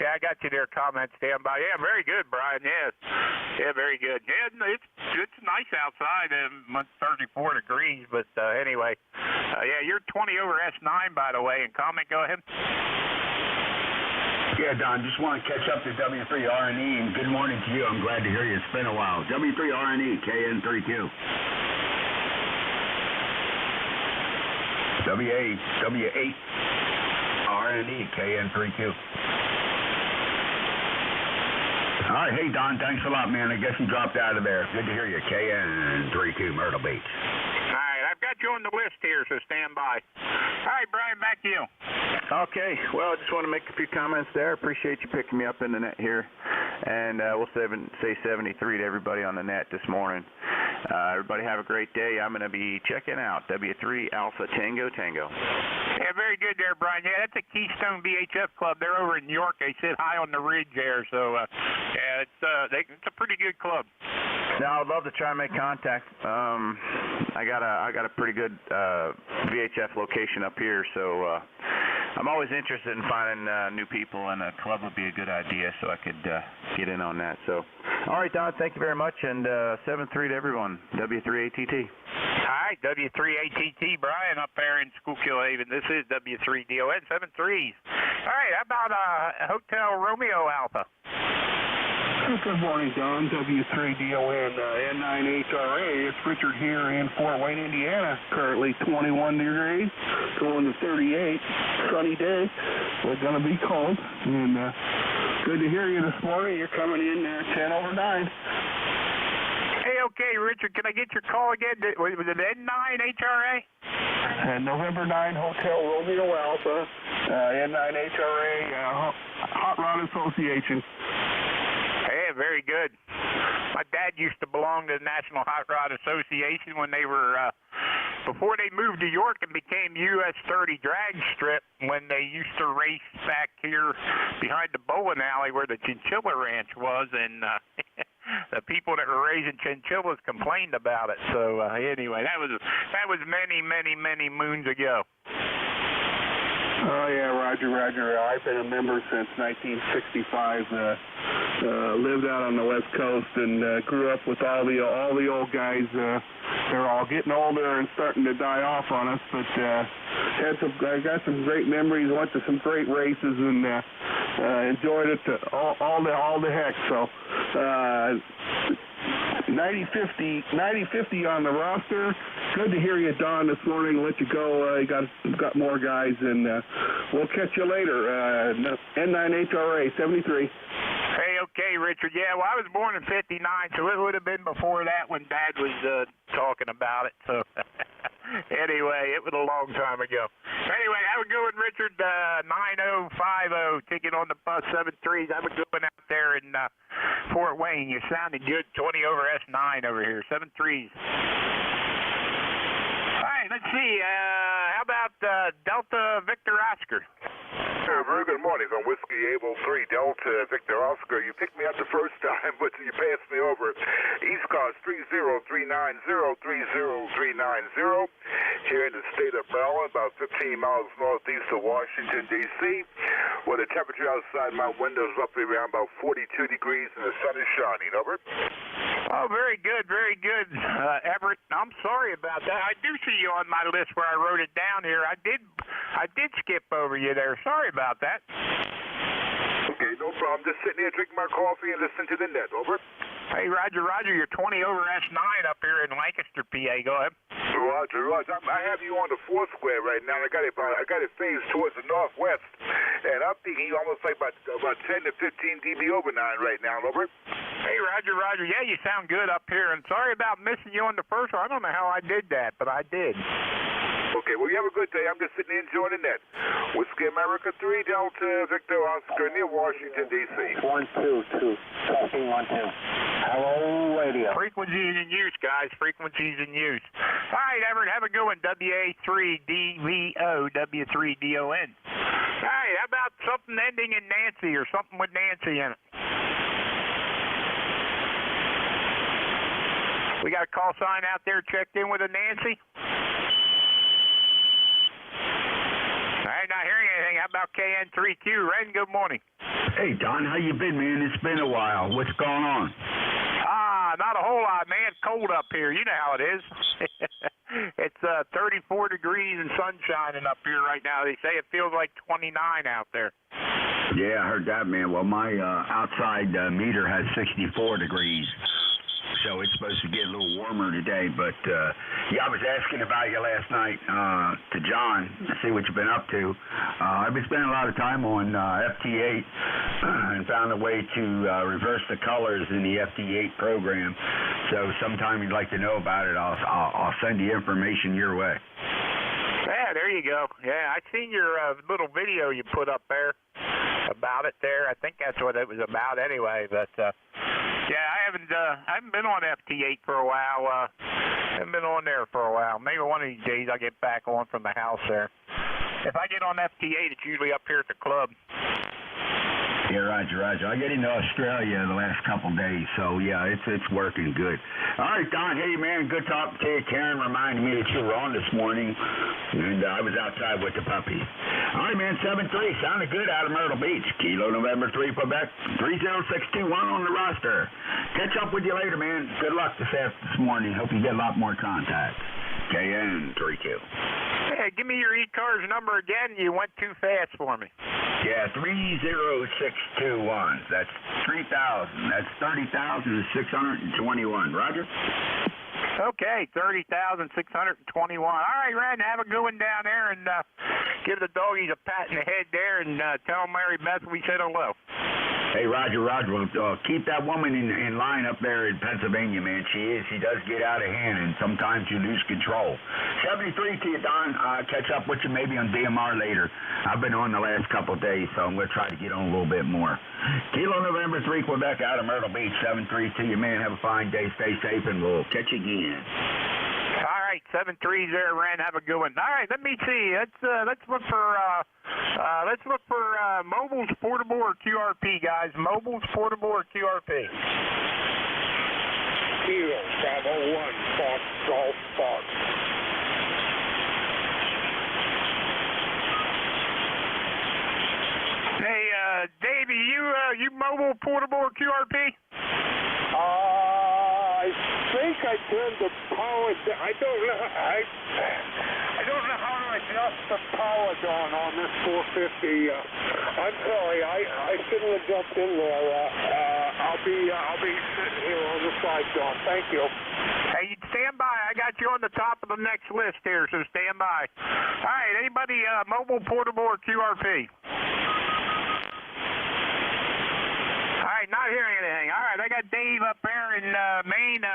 R: Yeah, I got you there. Comment standby. Yeah, very good, Brian. Yes. Yeah, very good. Yeah, it's nice outside. 34 degrees, but anyway. Yeah, you're 20 over S9, by the way. And comment, go ahead.
V: Yeah, Don, just want to catch up to W3RNE, and good morning to you. I'm glad to hear you. It's been a while. W3RNE, KN3Q. W8 RNE, KN3Q. All right, hey, Don, thanks a lot, man. I guess you dropped out of there. Good to hear you. KN3Q, Myrtle Beach.
R: All right, I've got you on the list here, so stand by. All right, Brian, back to you.
G: Okay, well, I just want to make a few comments there. Appreciate you picking me up in the net here. And we'll say 73 to everybody on the net this morning. Everybody have a great day. I'm going to be checking out W3 Alpha Tango Tango.
R: Yeah, very good there, Brian. Yeah, that's a Keystone VHF Club. They're over in New York. They sit high on the ridge there. So, yeah, it's a pretty good club.
G: Now, I'd love to try and make contact. I got a pretty good VHF location up here, so I'm always interested in finding new people, and a club would be a good idea, so I could get in on that. So, all right, Don, thank you very much, and 7-3 to everyone. W3ATT.
R: All right, W3ATT, Brian, up there in Schuylkill Haven. This is W3DON, 7-3s. All right, how about Hotel Romeo Alpha?
B: Good morning, Don. W3DON, N9HRA. It's Richard here in Fort Wayne, Indiana. Currently 21 degrees, going to 38. Sunny day. We're going to be cold. And good to hear you this morning. You're coming in 10 over 9.
R: Hey, okay, Richard. Can I get your call again? Was it N9HRA?
B: November 9 Hotel Romeo Alpha, N9HRA, Hot Rod Association.
R: Hey, very good. My dad used to belong to the National Hot Rod Association when they were, before they moved to York and became US 30 drag strip, when they used to race back here behind the bowling alley where the chinchilla ranch was, and the people that were raising chinchillas complained about it. So anyway, that was many, many, many moons ago.
B: Oh yeah, Roger. I've been a member since 1965. Lived out on the West Coast and grew up with all the old guys. They're all getting older and starting to die off on us. But I got some great memories. Went to some great races and enjoyed it all the heck. So 90-50 on the roster. Good to hear you, Don, this morning. Let you go. You got more guys, and we'll catch you later. N9HRA 73.
R: Hey, okay, Richard. Yeah, well, I was born in '59, so it would have been before that when Dad was talking about it. So anyway, it was a long time ago. Anyway, have a good one, Richard. 9050, ticket on the bus 73s. Have a good one out there in Fort Wayne. You sounded good. 20 over S9 over here. 73s. All right, let's see. How about Delta Victor Oscar?
J: Very good morning. On Whiskey Able 3 Delta Victor Oscar. You picked me up the first time, but you passed me over. ECARS 30390, here in the state of Maryland, about 15 miles northeast of Washington, D.C., where the temperature outside my window is roughly around about 42 degrees and the sun is shining. Over.
R: Oh, very good, Everett. I'm sorry about that. I do see you on my list where I wrote it down here. I did skip over you there. Sorry about that.
J: Okay, no problem. Just sitting here drinking my coffee and listening to the net. Over.
R: Hey, Roger, you're 20 over S9 up here in Lancaster, PA. Go ahead.
J: Roger. I have you on the 4th square right now. I got it phased towards the northwest, and I'm thinking almost like about 10 to 15 dB over 9 right now. Over.
R: Hey, Roger. Yeah, you sound good up here, and sorry about missing you on the first one. I don't know how I did that, but I did.
J: Okay, well, you have a good day. I'm just sitting here enjoying the net. Whiskey America 3 Delta Victor Oscar near Washington, D.C.
F: 122. Talking 12. Hello, radio.
R: Frequencies in use, guys. Frequencies in use. All right, Everett, have a good one. WA3DVO, W3DON. All right, how about something ending in Nancy or something with Nancy in it? We got a call sign out there checked in with a Nancy? I ain't not hearing anything. How about KN3Q? Ren, good morning.
Q: Hey, Don, how you been, man? It's been a while. What's going on?
R: Not a whole lot, man. It's cold up here. You know how it is. It's 34 degrees and sun shining up here right now. They say it feels like 29 out there.
Q: Yeah, I heard that, man. Well, my outside meter has 64 degrees. So it's supposed to get a little warmer today, but yeah, I was asking about you last night to John to see what you've been up to. I've been spending a lot of time on FT8 and found a way to reverse the colors in the FT8 program. So sometime you'd like to know about it, I'll send you information your way.
R: Yeah, there you go. Yeah, I seen your little video you put up there about it there. I think that's what it was about anyway, but yeah, I haven't been on FT8 for a while. Haven't been on there for a while. Maybe one of these days I'll get back on from the house there. If I get on FT8, it's usually up here at the club.
Q: Yeah, Roger. I get into Australia the last couple days, so yeah, it's working good. All right, Don. Hey, man, good talking to you. Karen reminded me that you were on this morning, and I was outside with the puppy. All right, man, 7-3, sounded good out of Myrtle Beach. Kilo November 3, Quebec, 30621 on the roster. Catch up with you later, man. Good luck this morning. Hope you get a lot more contacts. KN3Q.
R: Hey, give me your ECARS number again. You went too fast for me.
Q: Yeah, 30621. That's 3,000. That's 30,621. Roger?
R: Okay, 30,621. All right, Ren, have a good one down there, and give the doggies a pat in the head there, and tell them Mary Beth we said hello.
V: Hey, Roger. Well, keep that woman in line up there in Pennsylvania, man. She does get out of hand, and sometimes you lose control. 73 to you, Don. I'll catch up with you maybe on DMR later. I've been on the last couple of days, so I'm going to try to get on a little bit more. Kilo November 3, Quebec, out of Myrtle Beach. 73 to you, man. Have a fine day. Stay safe, and we'll catch you again.
R: All right, 7-3 there, Ren. Have a good one. All right, let me see. Let's look for mobiles, portable, or QRP, guys. Mobiles, portable, or QRP.
F: Kilo, Bravo 1, Fox, Golf, Fox.
R: Hey, Davey, you mobile, portable, or QRP?
F: I think I turned the power down. I don't know how to adjust the power down on this 450. I'm sorry, I shouldn't have jumped in there. I'll be sitting here on the side, John. Thank you.
R: Hey, stand by. I got you on the top of the next list here, so stand by. All right, anybody mobile, portable, or QRP? All right, not hearing anything. All right, I got Dave up there in Maine.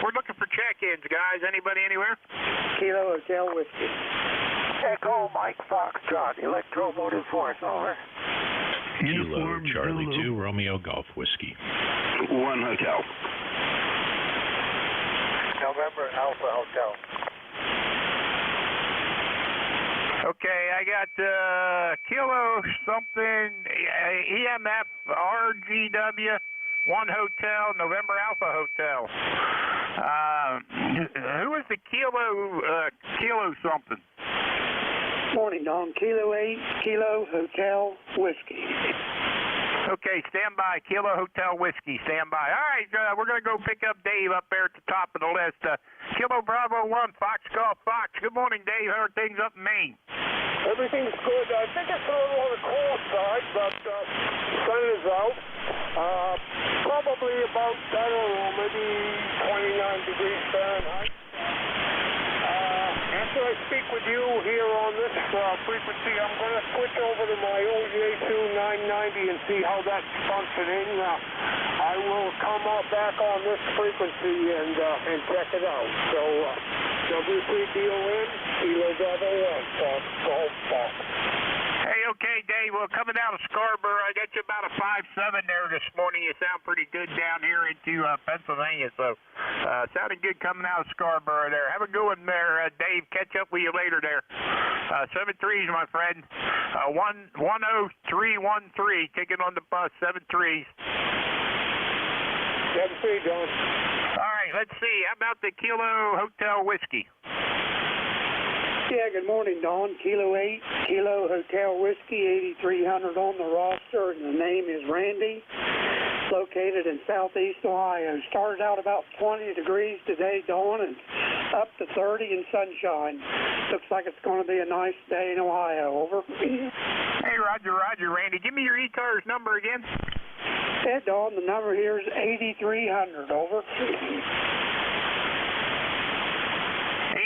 R: We're looking for check-ins, guys. Anybody anywhere?
F: Kilo Hotel Whiskey. Echo Mike Fox John. Electromotive Force, over.
L: Kilo Charlie 2 Romeo Golf Whiskey.
V: 1 hotel.
F: November Alpha Hotel.
R: Okay, I got Kilo something, EMF RGW, 1 hotel, November Alpha Hotel. Who is the Kilo something?
F: Morning, Don. Kilo 8, Kilo Hotel Whiskey.
R: Okay, stand by. Kilo Hotel Whiskey, stand by. All right, we're going to go pick up Dave up there at the top of the list. Kilo Bravo 1, Fox Golf Fox. Good morning, Dave. How are things up in Maine?
F: Everything's good. I think it's a little on the cold side, but the sun is out. Probably about, I don't know, maybe 29 degrees Fahrenheit. After I speak with you here on this frequency, I'm going to switch over to my NJ2 990 and see how that's functioning. I will come back on this frequency and check it out. So, W3DON, Kilo Bravo 1, Fox, Golf, Fox.
R: Hey, okay, Dave. Well, coming out of Scarborough, I got you about a 5.7 there this morning. You sound pretty good down here into Pennsylvania. So, sounding good coming out of Scarborough there. Have a good one there, Dave. Catch up with you later there. 7-3s, my friend. 10313. Ticket on the bus. 7-3s.
F: 7-3, John.
R: All right, let's see. How about the Kilo Hotel Whiskey?
F: Yeah, good morning, Don. Kilo 8, Kilo Hotel Whiskey, 8300 on the roster, and the name is Randy. Located in southeast Ohio. Started out about 20 degrees today, Dawn, and up to 30 in sunshine. Looks like it's going to be a nice day in Ohio. Over.
R: Hey, Roger, Randy. Give me your ECARS number again.
F: Yeah, Dawn, the number here is 8300. Over.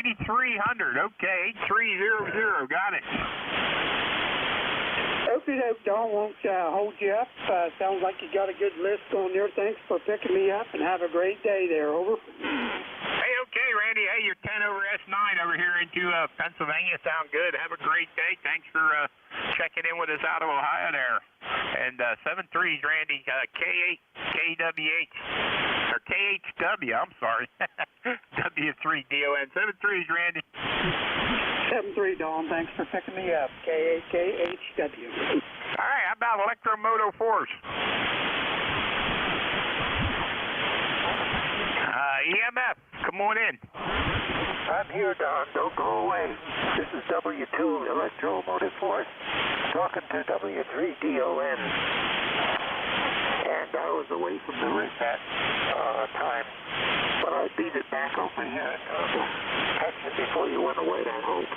R: 8300. Okay, 8300. Got it.
F: Okay, Don, won't hold you up. Sounds like you got a good list on there. Thanks for picking me up, and have a great day there. Over.
R: Hey, okay, Randy. Hey, you're 10 over S9 over here into Pennsylvania. Sound good. Have a great day. Thanks for checking in with us out of Ohio there. And 7-3s, Randy. KWH. Or KHW, I'm sorry. W3DON. 7-3s, Randy.
F: 7-3, Don. Thanks for picking me up. KHW.
R: All right, how about Electromoto Force? EMF, come on in.
F: I'm here, Don. Don't go away. This is W2 Electromotive Force talking to W3DON. And I was away from the reset time, but I beat it back over here and catch it before you went away, I hope.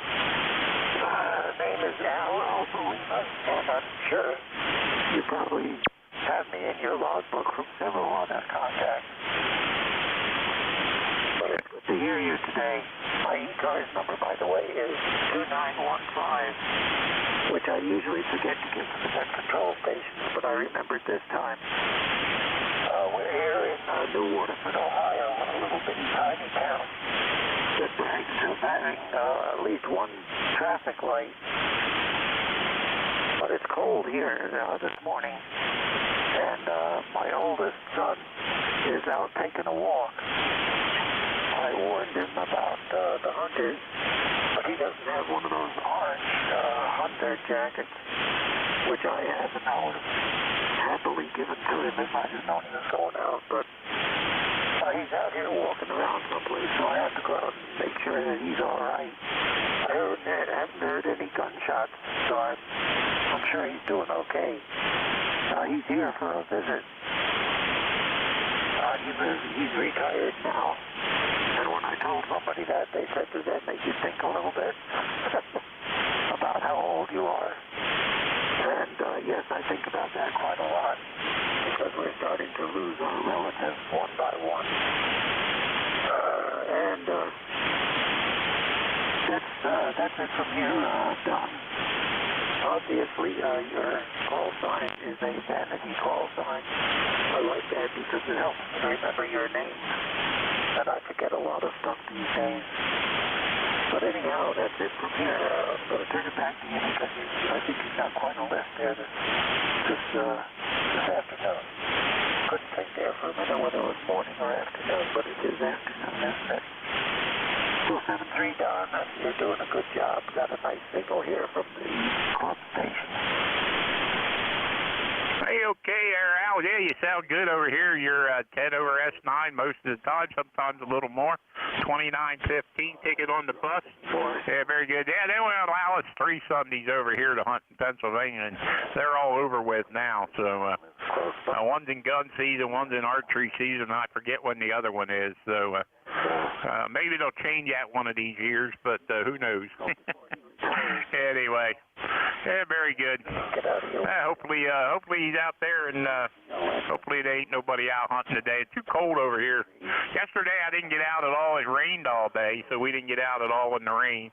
F: Name is Al Alpha Lima, and I'm sure you probably have me in your logbook from several other contacts. But it's good to to hear you today. My ECARS number, by the way, is 2915, which I usually forget to give to the net control stations, but I remembered this time. We're here in New Waterford, Ohio, in a little bitty tiny town that brags to having at least one traffic light. But it's cold here this morning, and my oldest son is out taking a walk. I warned him about the hunters, but he doesn't have one of those orange hunter jackets, which I have, and I would have happily given to him if I had known he was going out. But he's out here walking around someplace, so I have to go out and make sure that he's all right. I haven't heard any gunshots, so I'm sure he's doing okay. He's here for a visit. He's retired now. And when I told somebody that, they said, does that make you think a little bit about how old you are? And yes, I think about that quite a lot, because we're starting to lose our relatives one by one. That's it from here, Don. Obviously, your call sign is a vanity call sign. I like that because it helps me remember your name, and I forget a lot of stuff these days. But anyhow, that's it from here. I'm going to turn it back to you because I think you've got quite a list there this afternoon. Couldn't think there for a minute whether it was morning or afternoon, but it is afternoon, isn't it? 273 Don, you're doing a good job. Got a nice signal here from the club station.
R: Hey, okay, Al. Yeah, you sound good over here. You're 10 over S9 most of the time, sometimes a little more. 2915 ticket on the bus. Yeah, very good. Yeah, they won't allow us 3 Sundays over here to hunt in Pennsylvania, and they're all over with now. So one's in gun season, one's in archery season, and I forget when the other one is. So maybe they'll change that one of these years, but who knows? Anyway, yeah, very good. Hopefully he's out there, and hopefully there ain't nobody out hunting today. It's too cold over here. Yesterday I didn't get out at all. It rained all day, so we didn't get out at all in the rain.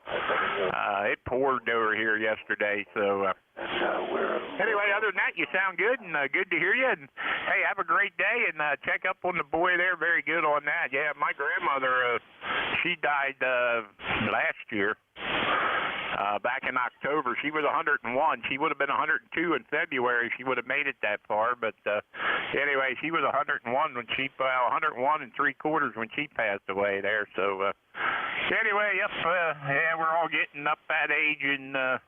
R: It poured over here yesterday, so anyway, other than that, you sound good, and good to hear you. And hey, have a great day, and check up on the boy there. Very good on that. Yeah, my grandmother, she died last year. Back in October, she was 101. She would have been 102 in February. She would have made it that far, but anyway, she was 101 when 101 and 3/4 when she passed away there. So anyway, yeah, we're all getting up that age, and I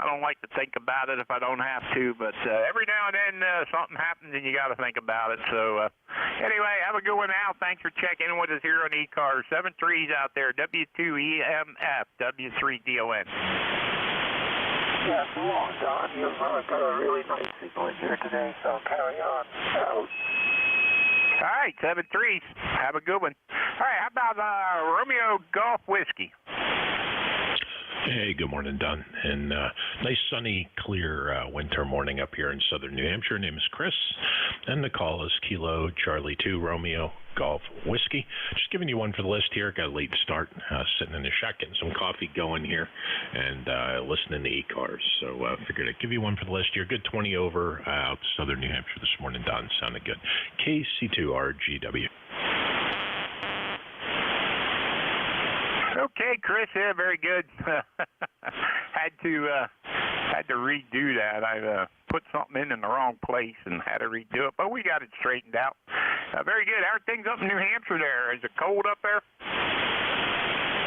R: don't like to think about it if I don't have to, but every now and then something happens and you got to think about it. So anyway, have a good one, Al. Thanks for checking in with us here on ECARS. 73's out there, W2EMF, W3DON.
F: Yeah, so long, Don. You've got a really nice signal in here today, so carry on. Out.
R: All right, 73's. Have a good one. All right, how about Romeo Golf Whiskey?
L: Hey, good morning, Don. And nice, sunny, clear winter morning up here in southern New Hampshire. Name is Chris, and the call is Kilo Charlie 2 Romeo Golf Whiskey. Just giving you one for the list here. Got a late start, sitting in the shack, getting some coffee going here, and listening to ECARS. So figured I'd give you one for the list here. Good 20 over out southern New Hampshire this morning, Don. Sounded good. KC2RGW.
R: Okay, Chris. Yeah, very good. Had to redo that. I put something in the wrong place and had to redo it, but we got it straightened out. Very good. How are things up in New Hampshire there? Is it cold up there?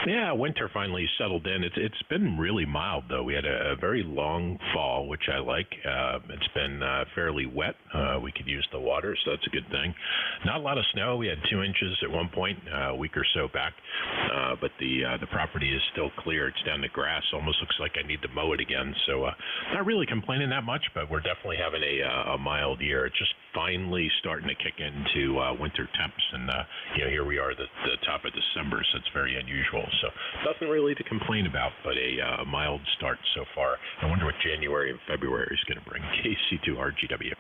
L: Yeah, winter finally settled in. It's been really mild, though. We had a very long fall, which I like. It's been fairly wet. We could use the water, so that's a good thing. Not a lot of snow. We had 2 inches at one point, a week or so back, but the property is still clear. It's down to grass. Almost looks like I need to mow it again. So not really complaining that much, but we're definitely having a mild year. It's just finally starting to kick into winter temps, and here we are, the top of December, so it's very unusual. So nothing really to complain about, but a mild start so far. I wonder what January and February is going to bring. KC2RGW.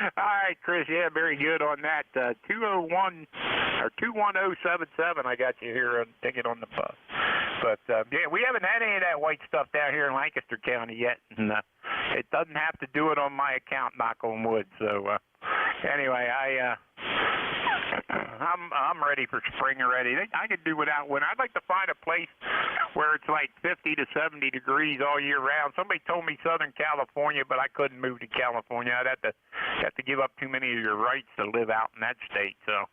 R: All right, Chris. Yeah, very good on that. 201 or 21077. I got you here on ticket on the bus. But yeah, we haven't had any of that white stuff down here in Lancaster County yet, and it doesn't have to do it on my account. Knock on wood. So anyway, I'm ready for spring already. I could do without winter. I'd like to find a place where it's like 50 to 70 degrees all year round. Somebody told me Southern California, but I couldn't move to California. I'd have to give up too many of your rights to live out in that state. So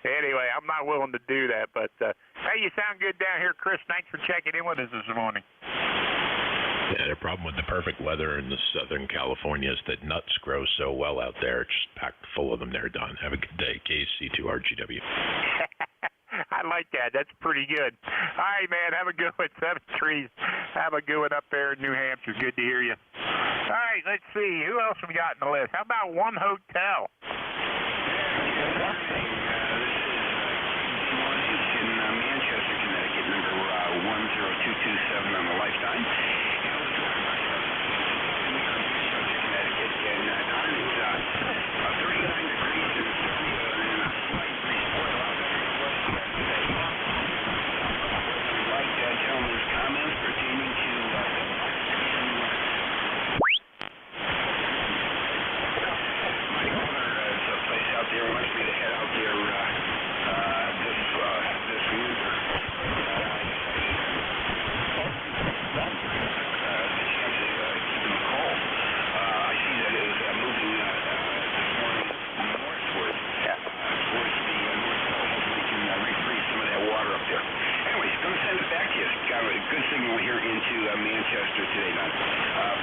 R: anyway, I'm not willing to do that. But hey, you sound good down here, Chris. Thanks for checking in with us this morning.
L: Yeah, the problem with the perfect weather in the Southern California is that nuts grow so well out there. It's just packed full of them. They're done. Have a good day, KC2RGW.
R: I like that. That's pretty good. All right, man. Have a good one. 7-3. Have a good one up there in New Hampshire. Good to hear you. All right, let's see. Who else we got in the list? How about One Hotel?
U: In Manchester, Connecticut, number 10227 on the lifetime. Good signal here into Manchester today, Don.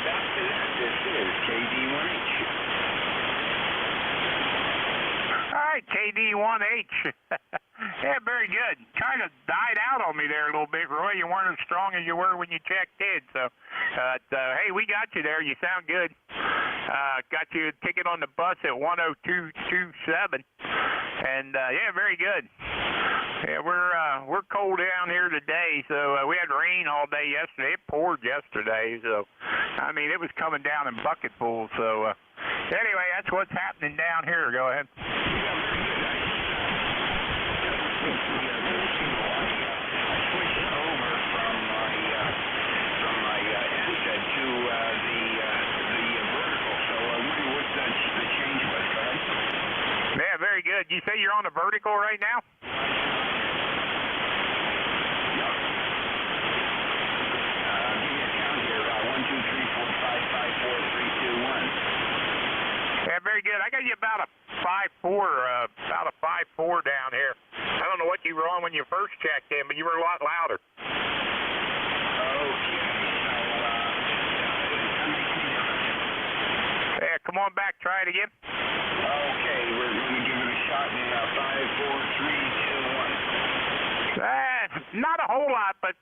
U: Back to this is KD1H.
R: All right, KD1H. Yeah, very good. Kind of died out on me there a little bit, Roy. You weren't as strong as you were when you checked in. So, hey, we got you there. You sound good. Got you a ticket on the bus at 10227. And, yeah, very good. Yeah, we're cold down here today, so we had rain all day yesterday. It poured yesterday, so I mean it was coming down in bucketfuls. So anyway, that's what's happening down here. Go ahead. Yeah, very good. You say you're on the vertical right now? Yeah, very good. I got you about a 5'4", down here. I don't know what you were on when you first checked in, but you were a lot louder. Yeah, come on back. Try it again.
U: Okay, we're going to give it a shot in 5, 4, 3, 2, 1.
R: Not a whole lot, but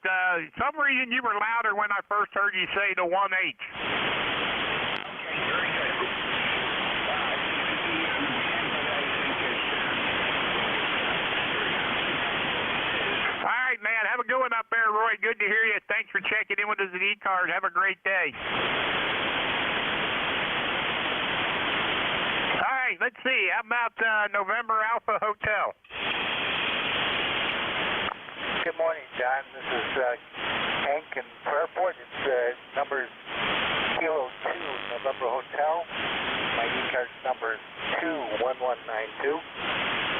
R: some reason you were louder when I first heard you say the 1H.
U: Okay, very good.
R: All right, man. Have a good one up there, Roy. Good to hear you. Thanks for checking in with us at ECARS. Have a great day. All right, let's see. How about November Alpha Hotel?
F: Good morning, John. This is Hank in Fairport. It's number Kilo 2 November Hotel. My ECARS number is 21192.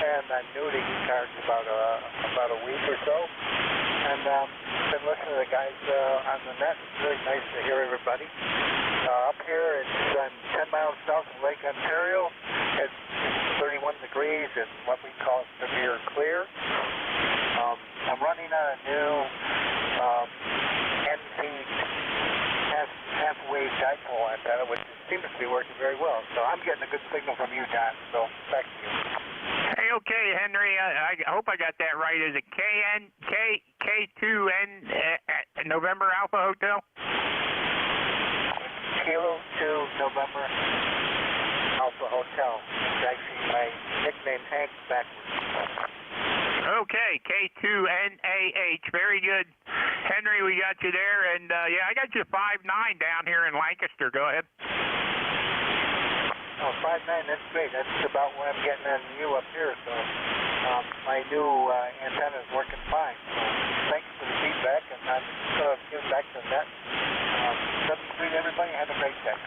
F: And I'm new to ECARS about a week or so. And been listening to the guys on the net. It's really nice to hear everybody. Up here, I'm 10 miles south of Lake Ontario. It's 31 degrees and what we call severe clear. I'm running on a new NT half-wave dipole antenna, which seems to be working very well. So I'm getting a good signal from you, John. So back to you.
R: Hey, okay, Henry. I hope I got that right. Is it K2N November Alpha Hotel?
F: Kilo 2 November Alpha Hotel. It's actually my nickname, Hank, backwards.
R: Okay, K2NAH. Very good. Henry, we got you there. And, yeah, I got you 5'9" down here in Lancaster. Go ahead.
F: Oh, 5'9", 5.9, that's great. That's about what I'm getting out of you up here. So my new antenna is working fine. So thanks for the feedback, and I'm getting back to that. 73, everybody, have a great day.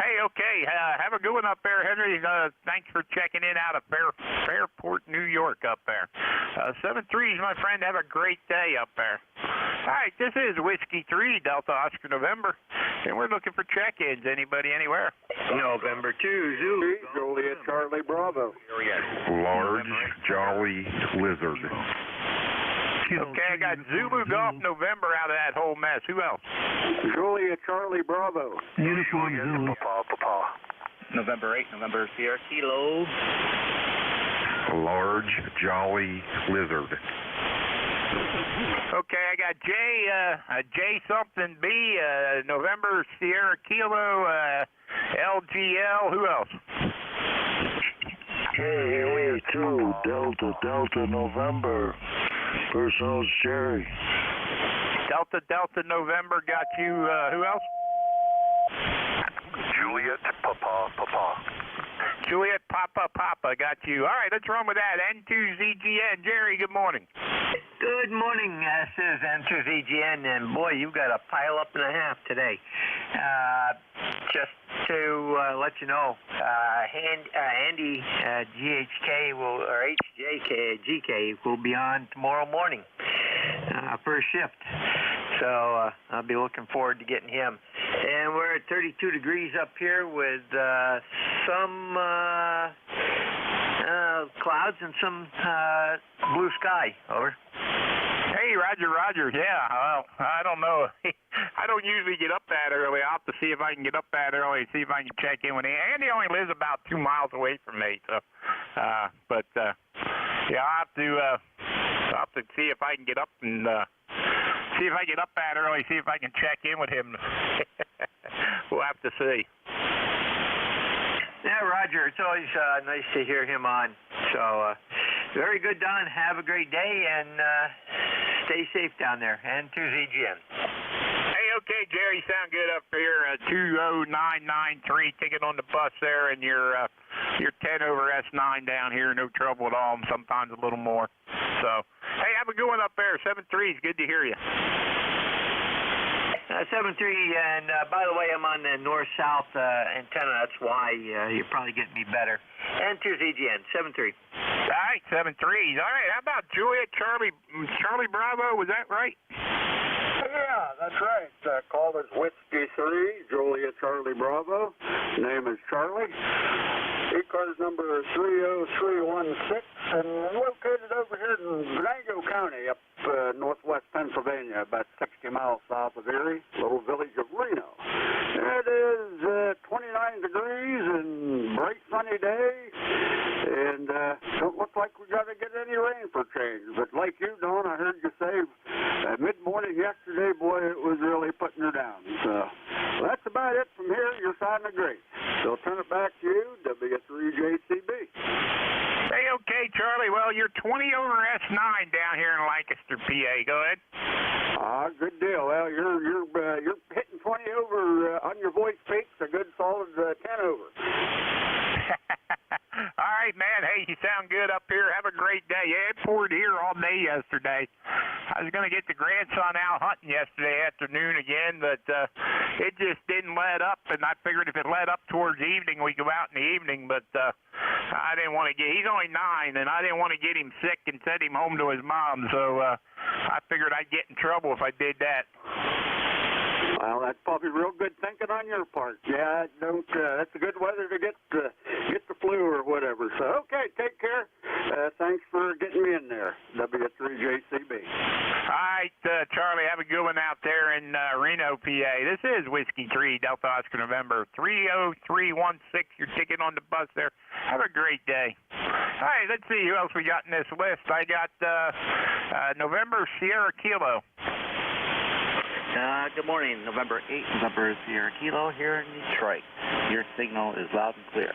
R: Hey, okay. Have a good one up there, Henry. Thanks for checking in out of Fairport, New York up there. 73s, my friend. Have a great day up there. All right, this is Whiskey 3, Delta Oscar November, and we're looking for check-ins. Anybody, anywhere?
K: November 2, Zulu.
A: Juliet Charlie Bravo.
T: Large Jolly Lizard.
R: Okay, I got Zulu Golf November out of that whole mess. Who else?
A: Juliet Charlie Bravo.
B: Uniform Zulu.
K: Papa.
C: November 8, November Sierra Kilo.
T: Large Jolly Lizard.
R: Okay, I got J something B, November Sierra Kilo, LGL. Who else?
I: J2 Delta November. Personals Jerry.
R: Delta November got you. Who else?
J: Juliet Papa.
R: Juliet Papa got you. All right, let's run with that. N2ZGN. Jerry, good morning.
M: Good morning. This is N2ZGN, and boy, you've got a pile up and a half today. Just to let you know, Andy GHK or GK will be on tomorrow morning for a shift. So I'll be looking forward to getting him. And we're at 32 degrees up here with some clouds and some blue sky. Over.
R: Hey, Roger. Yeah, well, I don't know. I don't usually get up that early. I'll have to see if I can get up that early, see if I can check in with him. Andy only lives about 2 miles away from me, so. Yeah, I'll have to see if I can get up and see if I get up that early, see if I can check in with him. We'll have to see.
M: Yeah, Roger, it's always nice to hear him on. So, very good, Don. Have a great day, and stay safe down there. And to ZGN.
R: Hey, okay, Jerry, sound good up here. 20993, ticket on the bus there, and your 10 over S9 down here, no trouble at all, sometimes a little more. So, hey, have a good one up there. 73's good to hear you.
M: 7-3, and by the way, I'm on the north-south antenna. That's why you're probably getting me better. And to ZGN, 7-3.
R: All right, 7-3s. All right, how about Juliet Charlie Bravo? Was that right?
A: Yeah, that's right. Caller's Whiskey 3, Juliet Charlie Bravo. Name is Charlie. ECARS number 30316, and located over here in Venango County, up northwest Pennsylvania, about 60 miles south of Erie, little village of Reno. It is 29 degrees and bright sunny day, and don't look like we got to get any rain for change. But like you, Don, I heard you say mid-morning yesterday, boy, it was really putting her down. So that's about it from here. You're sounding great. So I'll turn it back to you, W3JCB.
R: Hey, okay, Charlie. Well, you're 20 over S9 down here in Lancaster, PA. Go ahead.
A: Good deal. Well, you're hitting 20 over on your voice peaks, a good solid 10 over.
R: All right, man. Hey, you sound good up here. Have a great day. Yeah, it poured here all day yesterday. I was going to get the grandson out hunting yesterday afternoon again, but it just didn't let up, and I figured if it let up towards evening, we'd go out in the evening, but I didn't want to he's only 9, and I didn't want to get him sick and send him home to his mom, so I figured I'd get in trouble if I did that.
A: Well, that's probably real good thinking on your part. Yeah, that's a good weather to get the flu or whatever. So, okay, take care. Thanks for getting me in there, W3JCB.
R: All right, Charlie, have a good one out there in Reno, PA. This is Whiskey 3, Delta Oscar November, 30316. Your ticket on the bus there. Have a great day. All right, let's see who else we got in this list. I got November Sierra Kilo.
C: Good morning, November 8, November Sierra Kilo here in Detroit. Your signal is loud and clear.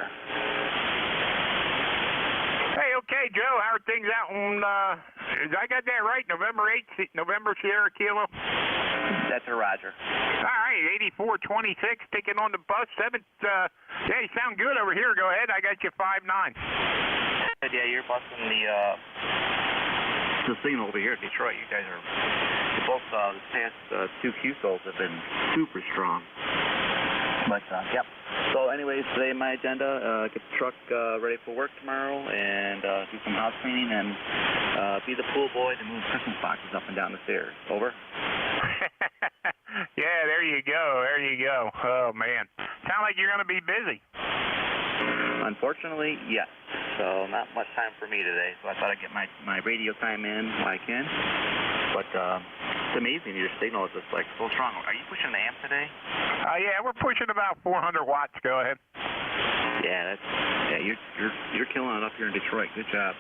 R: Hey, okay, Joe, how are things out on, I got that right, November 8th, November Sierra Kilo?
D: That's a Roger.
R: All right, 8426, sticking on the bus. Yeah, you sound good over here. Go ahead. I got you 5-9.
D: Yeah, you're busting the signal over here at Detroit. You guys are both the past 2 QSOs have been super strong. But, yep. So anyways, today my agenda, get the truck ready for work tomorrow and do some house cleaning and be the pool boy to move Christmas boxes up and down the stairs. Over.
R: Yeah, there you go. There you go. Oh, man. Sound like you're going to be busy.
D: Unfortunately, yes. So not much time for me today. So I thought I'd get my radio time in while I can. But it's amazing. Your signal is just like so strong. Are you pushing the amp today?
R: Yeah, we're pushing about 400 watts. Go ahead.
D: Yeah, you're killing it up here in Detroit. Good job.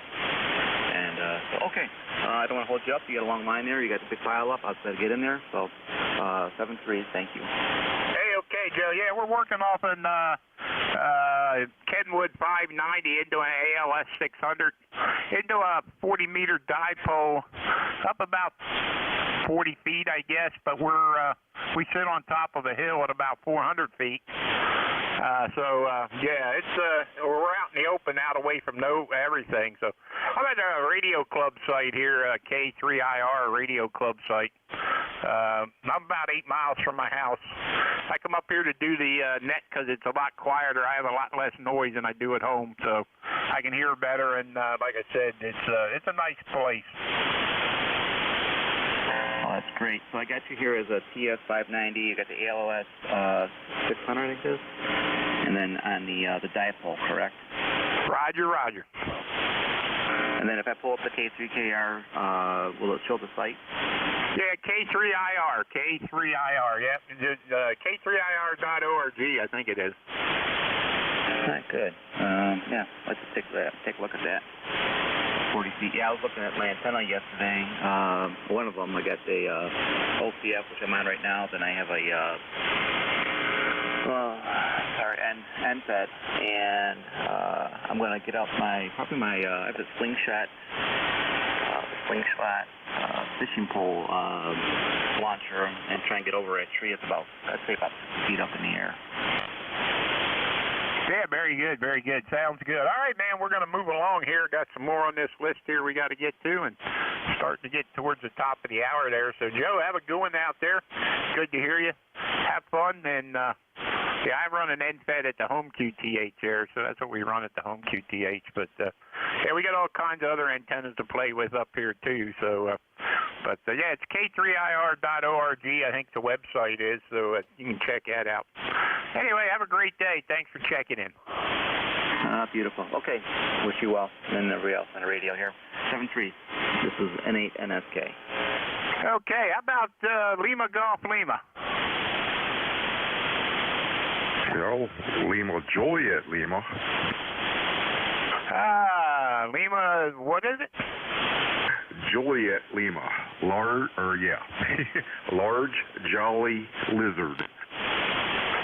D: And so okay, I don't want to hold you up. You got a long line there. You got the big pile up. I'll try to get in there. So 7-3. Thank you.
R: Hey, okay, Joe. Yeah, we're working off an Kenwood 590 into an ALS 600 into a 40-meter dipole up about 40 feet, I guess. But we sit on top of a hill at about 400 feet. Yeah, it's we're out in the open, out away from everything. So I'm at a radio club site here, K3IR radio club site. I'm about 8 miles from my house. I come up here to do the net because it's a lot quieter. I have a lot less noise than I do at home, so I can hear better. And like I said, it's a nice place.
D: Oh, that's great. So I got you here as a TS 590. You got the ALS 600, I think it is. And then on the dipole, correct?
R: Roger, Roger.
D: And then if I pull up the K3KR, will it show the site?
R: Yeah, K3IR, yep. K3IR.org, I think it is.
D: All right, good. Yeah, let's just take a look at that. 40 feet. Yeah, I was looking at my antenna yesterday. One of them, I got the OCF, which I'm on right now. Then I have a NFET, and I'm going to get out I have a slingshot fishing pole launcher and try and get over a tree. It's about, I'd say about 6 feet up in the air.
R: Yeah, very good, very good. Sounds good. All right, man, we're going to move along here. Got some more on this list here we got to get to, and starting to get towards the top of the hour there. So, Joe, have a good one out there. Good to hear you. Have fun, and yeah, I run an NFET at the home QTH there, so that's what we run at the home QTH. But, yeah, we got all kinds of other antennas to play with up here, too. So, yeah, it's K3IR.org, I think the website is, so you can check that out. Anyway, have a great day. Thanks for checking in.
D: Beautiful. Okay. Wish you well. And everybody else on the radio here. 7-3. This is N8NSK.
R: Okay. How about Lima Golf Lima?
T: Well, Lima Juliet Lima.
R: Lima, what is it?
T: Juliet Lima. Large, jolly lizard.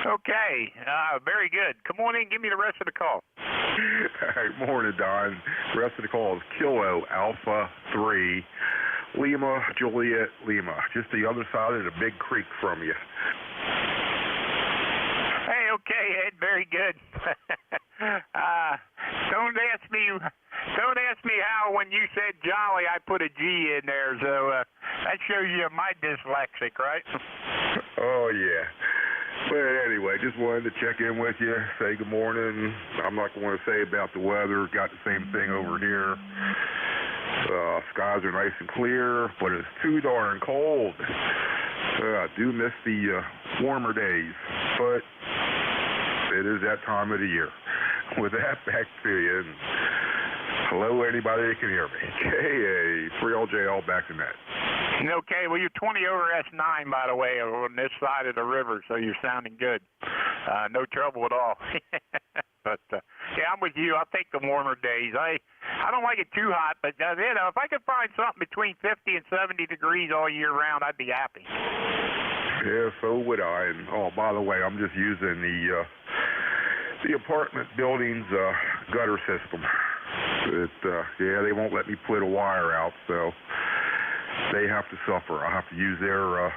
R: Okay, very good. Come on in, give me the rest of the call.
T: All right, morning, Don. The rest of the call is Kilo Alpha 3, Lima, Juliet, Lima. Just the other side of the big creek from you.
R: Hey, okay, Ed, very good. Don't ask me how when you said jolly, I put a G in there, so that shows you my dyslexic, right?
T: Oh, yeah. But anyway, just wanted to check in with you, say good morning. I'm not going to say about the weather. Got the same thing over here. Skies are nice and clear, but it's too darn cold. I do miss the warmer days, but it is that time of the year. With that, back to you. And hello, anybody that can hear me. KA3LJL back to net.
R: Okay, well, you're 20 over S9, by the way, on this side of the river, so you're sounding good. No trouble at all. But, yeah, I'm with you. I'll take the warmer days. I don't like it too hot, but, you know, if I could find something between 50 and 70 degrees all year round, I'd be happy.
T: Yeah, so would I. And, oh, by the way, I'm just using the apartment building's gutter system. Yeah, they won't let me put a wire out, so they have to suffer. I have to use their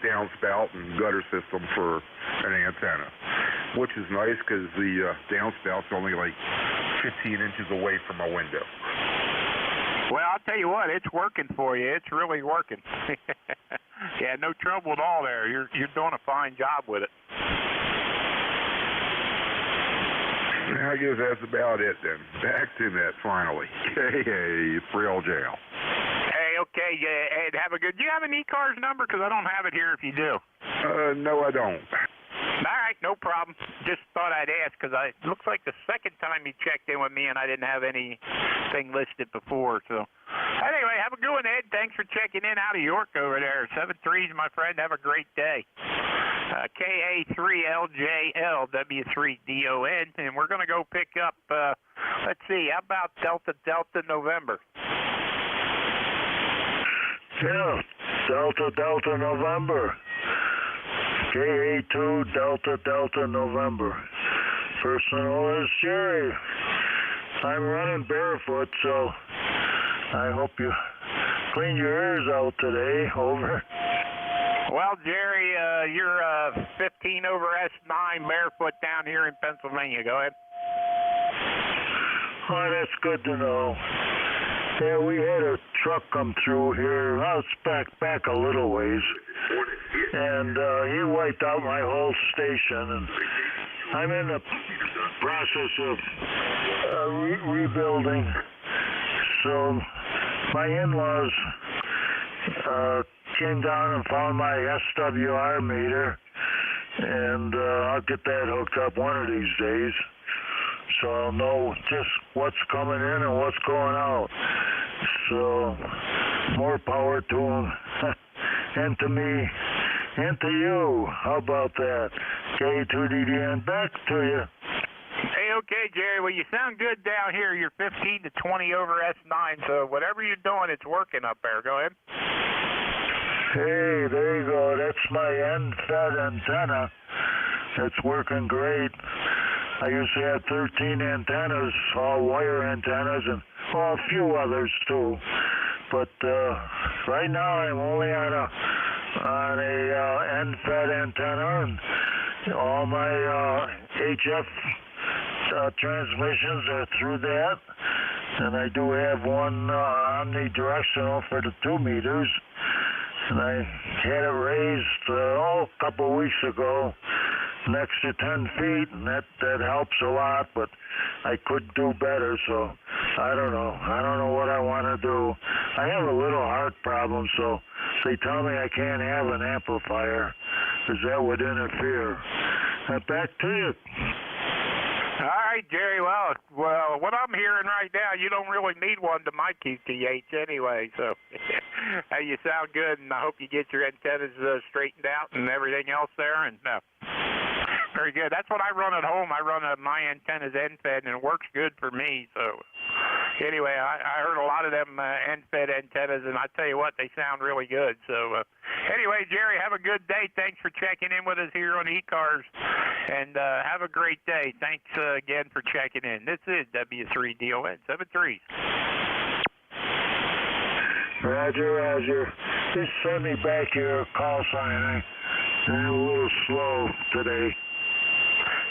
T: downspout and gutter system for an antenna, which is nice because the downspout's only like 15 inches away from my window.
R: Well, I'll tell you what, it's working for you. It's really working. Yeah, no trouble at all there. You're doing a fine job with it.
T: I guess that's about it then. Back to that finally. Hey, it's real jail.
R: Hey, okay, yeah, Ed, have a good. Do you have an ECARS number? Because I don't have it here if you do.
T: No, I don't.
R: All right, no problem. Just thought I'd ask because it looks like the second time you checked in with me and I didn't have anything listed before. So anyway, have a good one, Ed. Thanks for checking in out of York over there. 7-3s, my friend. Have a great day. KA3LJL W3DON, and we're going to go pick up, let's see, how about Delta Delta November?
I: Yeah, Delta Delta November. KA2 Delta Delta November. Person is Jerry. I'm running barefoot, so I hope you clean your ears out today. Over.
R: Well, Jerry, you're 15 over S9 barefoot down here in Pennsylvania. Go ahead.
I: Oh, that's good to know. Yeah, we had a truck come through here. I was back a little ways, and he wiped out my whole station. And I'm in the process of rebuilding. So my in-laws came down and found my SWR meter, and I'll get that hooked up one of these days. So I'll know just what's coming in and what's going out. So more power to them and to me and to you. How about that? K2DDN, back to you.
R: Hey, okay, Jerry. Well, you sound good down here. You're 15 to 20 over S9, so whatever you're doing, it's working up there. Go ahead.
I: Hey, there you go. That's my end-fed antenna. It's working great. I used to have 13 antennas, all wire antennas, and a few others too. But right now I'm only on a end-fed antenna, and all my HF transmissions are through that. And I do have one omnidirectional for the 2 meters. And I had it raised a couple of weeks ago, an extra 10 feet, and that helps a lot, but I could do better, so I don't know what I want to do. I have a little heart problem, so they tell me I can't have an amplifier because that would interfere. Back to you.
R: All right, Jerry. Well, what I'm hearing right now, you don't really need one to my QTH anyway, so you sound good, and I hope you get your antennas straightened out and everything else there, and very good. That's what I run at home. I run my antennas end-fed, and it works good for me. So anyway, I heard a lot of them end-fed antennas, and I tell you what, they sound really good. So anyway, Jerry, have a good day. Thanks for checking in with us here on ECARS, and have a great day. Thanks again for checking in. This is W3DON 7-3.
I: Roger. Just send me back your call sign. I'm a little slow today.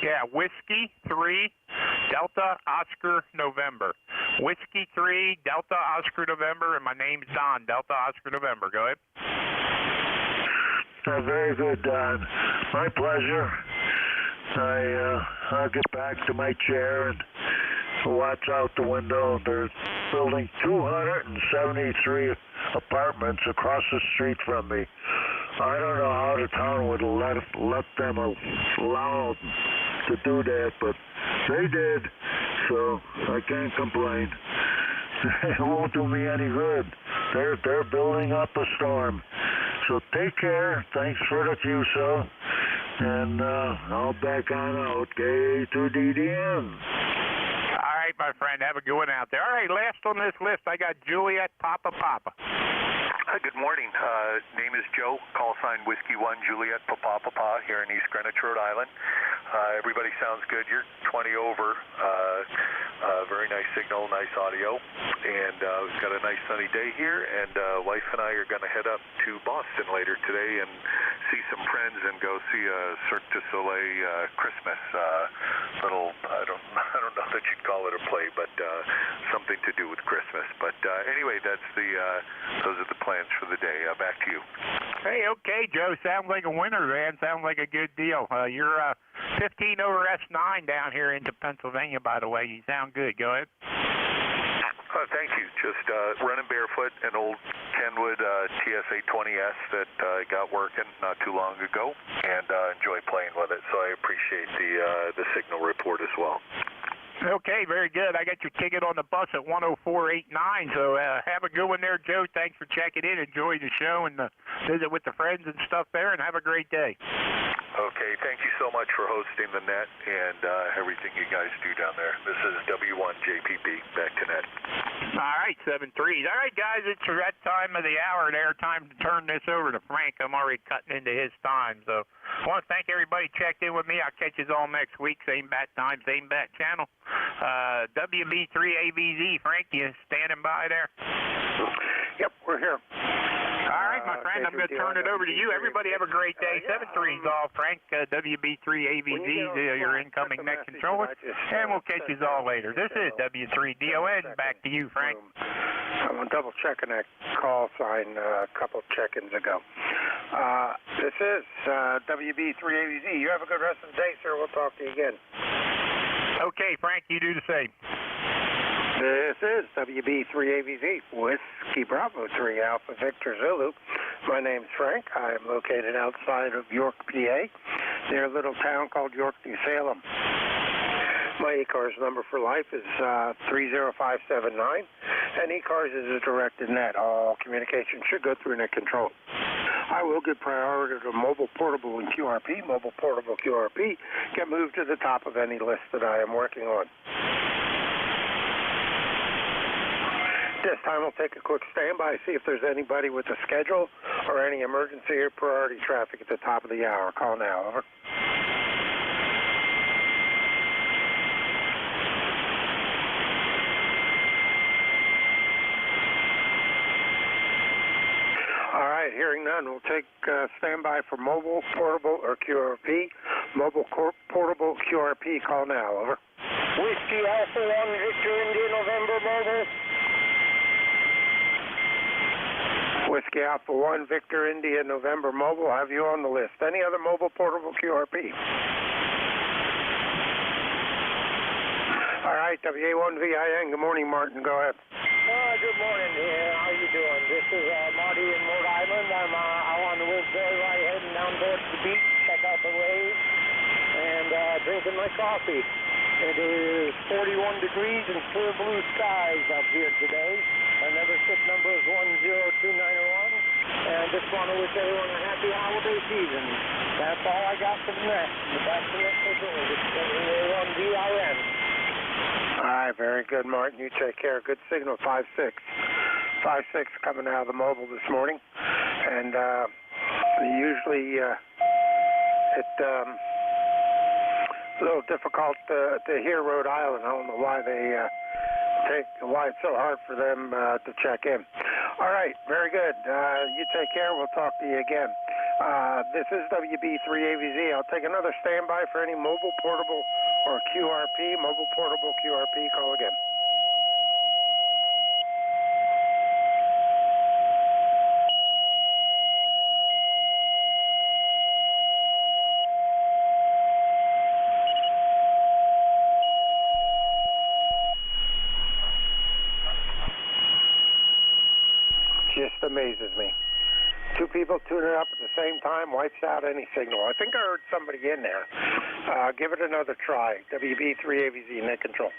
R: Yeah, Whiskey 3, Delta Oscar November. Whiskey 3, Delta Oscar November, and my name's Don, Delta Oscar November. Go ahead.
I: Very good, Don. My pleasure. I'll get back to my chair and watch out the window. They're building 273 apartments across the street from me. I don't know how the town would let them allow to do that, but they did, so I can't complain. It won't do me any good. They're building up a storm. So take care. Thanks for the QSO. And I'll back on out. K2DDN.
R: All right, my friend. Have a good one out there. All right, last on this list, I got Juliet Papa.
E: Good morning. Name is Joe, call sign Whiskey 1 Juliet Papa here in East Greenwich, Rhode Island. Everybody sounds good. You're 20 over. Very nice signal, nice audio. And we've got a nice sunny day here, and wife and I are going to head up to Boston later today and see some friends and go see a Cirque du Soleil Christmas little, I don't know that you'd call it a play, but something to do with Christmas. But anyway, those are the plans for the day. Back to you.
R: Hey, okay, Joe. Sounds like a winner, man. Sounds like a good deal. You're 15 over S9 down here into Pennsylvania, by the way. You sound good. Go ahead.
E: Thank you. Just running barefoot, an old Kenwood TSA 20S that I got working not too long ago, and enjoy playing with it. So I appreciate the signal report as well.
R: Okay, very good. I got your ticket on the bus at 10489, so have a good one there, Joe. Thanks for checking in. Enjoy the show and visit with the friends and stuff there, and have a great day.
E: Okay, thank you so much for hosting the net and everything you guys do down there. This is W1JPP. Back to net.
R: All right, 7-3. All right, guys, it's that time of the hour there. Time to turn this over to Frank. I'm already cutting into his time, so I want to thank everybody who checked in with me. I'll catch you all next week. Same bat time, same bat channel. WB3AVZ, Frank, you standing by there?
B: Yep, we're here.
R: All right, my friend, I'm going to turn it over to you. Everybody have a great day. 7-3's all, Frank. WB3AVZ, your incoming net controller, and we'll catch you all later. This is W3DON. Back to you, Frank.
B: I'm double checking that call sign a couple check-ins ago. This is WB3AVZ. You have a good rest of the day, sir. We'll talk to you again.
R: Okay, Frank, you do the same.
B: This is WB3AVZ, Whiskey Bravo 3 Alpha Victor Zulu. My name's Frank. I am located outside of York, PA, near a little town called York, New Salem. My ECARS number for life is 30579, and ECARS is a directed net. All communication should go through net control. I will give priority to mobile, portable, and QRP. Mobile, portable, QRP get moved to the top of any list that I am working on. This time we'll take a quick standby, see if there's anybody with a schedule or any emergency or priority traffic at the top of the hour. Call now, over. All right, hearing none, we'll take standby for mobile, portable, or QRP. Mobile, portable, QRP, call now, over.
F: Whiskey Alpha 1 Victor India November mobile.
B: Whiskey Alpha 1 Victor India November mobile, I'll have you on the list. Any other mobile, portable, QRP? All right, WA1VIN, good morning, Martin, go ahead.
F: Good morning. How you doing? This is Marty in Rhode Island. I'm out on the Woodbury right heading down towards the beach, check out the waves, and drinking my coffee. It is 41 degrees and clear blue skies up here today. Our membership number is 10291, and just want to wish everyone a happy holiday season. That's all I got for the net. The back to net control. This is WA1VIN.
B: All right, very good, Martin. You take care. Good signal, 5-6. 5-6 coming out of the mobile this morning. And usually it's a little difficult to hear Rhode Island. I don't know why why it's so hard for them to check in. All right, very good. You take care. We'll talk to you again. This is WB3AVZ. I'll take another standby for any mobile, portable, or QRP. Mobile, portable, QRP. Call again. Just amazes me. Two people tuning up at the same time wipes out any signal. I think I heard somebody in there. Give it another try. WB3AVZ, net control.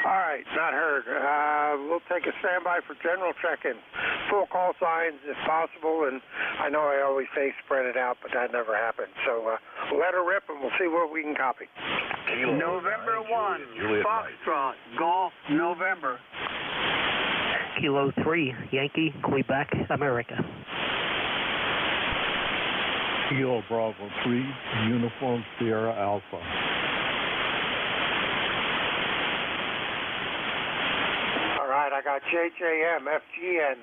B: All right.
F: right, not heard. We'll take a standby for general check-in. Full call signs if possible, and I know I always say spread it out, but that never happened. So let her rip, and we'll see what we can copy.
H: November 1, Foxtrot, Golf, November.
N: Kilo 3, Yankee, Quebec, America.
W: Kilo Bravo 3, Uniform Sierra Alpha.
F: All right, I got JJM, FGN,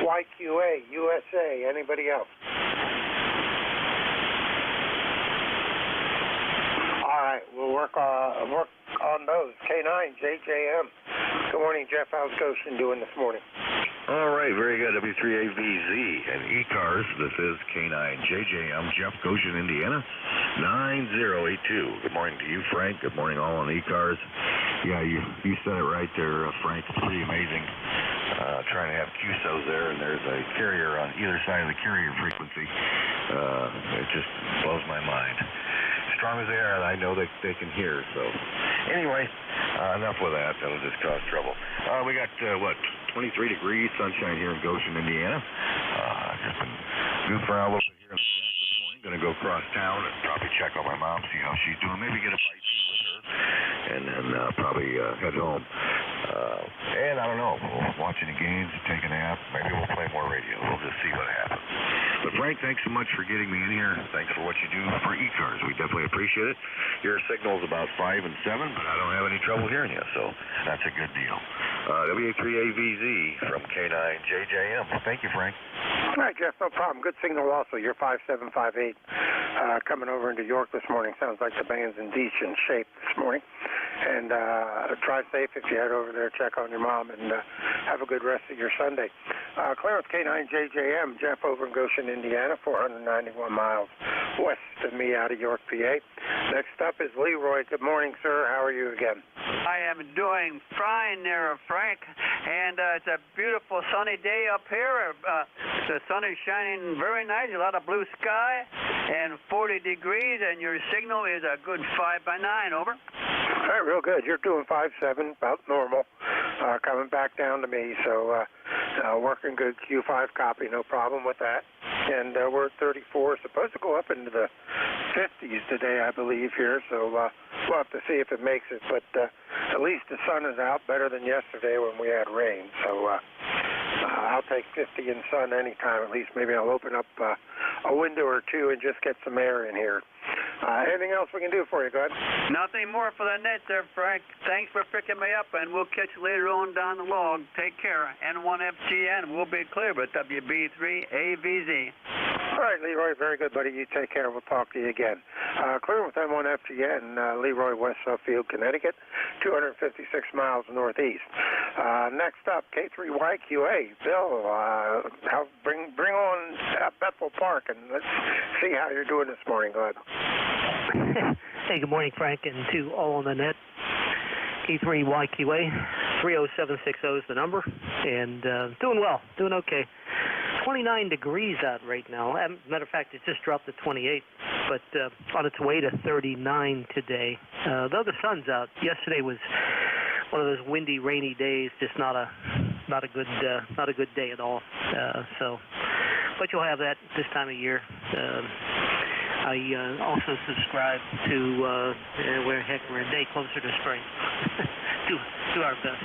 F: YQA, USA. Anybody else? All right, we'll work on those. K9, JJM. Good morning, Jeff. How's Goshen doing this morning?
X: All right, very good. W3AVZ and ECARS. This is K9JJM, Jeff, Goshen, Indiana, 9082. Good morning to you, Frank. Good morning, all on ECARS. Yeah, you said it right there, Frank. It's pretty amazing. Trying to have QSOs there, and there's a carrier on either side of the carrier frequency. It just blows my mind. Strong as they are, I know that they can hear. So, anyway, enough with that. That'll just cause trouble. We got 23 degrees, sunshine here in Goshen, Indiana. Just been goofing around a little bit here in the shack this morning. Going to go across town and probably check on my mom, see how she's doing. Maybe get a bite to eat with her, and then probably head home. And I don't know, we'll watch any games, take a nap. Maybe we'll play more radio. We'll just see what happens. But Frank, thanks so much for getting me in here. Thanks for what you do for ECARS. We definitely appreciate it. Your signal's about 5 and 7, but I don't have any trouble hearing you, so that's a good deal. WA3AVZ from K9JJM. Thank you, Frank.
F: All right, Jeff, no problem. Good signal also. You're 5758 coming over into York this morning. Sounds like the band's in decent shape this morning. And drive safe if you head over there, check on your mom, and have a good rest of your Sunday. Clearance K9JJM, Jeff over in Goshen, Indiana, 491 miles west of me out of York, PA. Next up is Leroy. Good morning, sir. How are you again?
H: I am doing fine there, Frank, and it's a beautiful sunny day up here. The sun is shining very nice, a lot of blue sky, and 40 degrees, and your signal is a good 5 by 9, over.
F: All right, real good. You're doing 5-7, about normal, coming back down to me, so working good. Q5 copy, no problem with that. And we're at 34, supposed to go up into the 50s today, I believe, here, so we'll have to see if it makes it, but at least the sun is out, better than yesterday when we had rain, so I'll take 50 in sun anytime. At least maybe I'll open up a window or two and just get some air in here. Anything else we can do for you, go ahead?
H: Nothing more for the net there, Frank. Thanks for picking me up, and we'll catch you later on down the log. Take care. N1FGN, we'll be clear, but WB3AVZ.
F: All right, Leroy, very good, buddy. You take care. We'll talk to you again. Clear with M1FGN, Leroy, West Suffield, Connecticut, 256 miles northeast. Next up, K3YQA. Bill, bring on Bethel Park, and let's see how you're doing this morning. Go ahead.
N: Hey, good morning, Frank, and to all on the net. K3YQA, 30760 is the number, and doing well, doing okay. 29 degrees out right now. As a matter of fact, it just dropped to 28, but on its way to 39 today. Though the sun's out, yesterday was one of those windy, rainy days. Just not a good day at all. But you'll have that this time of year. I also subscribe to we're a day closer to spring. do our best.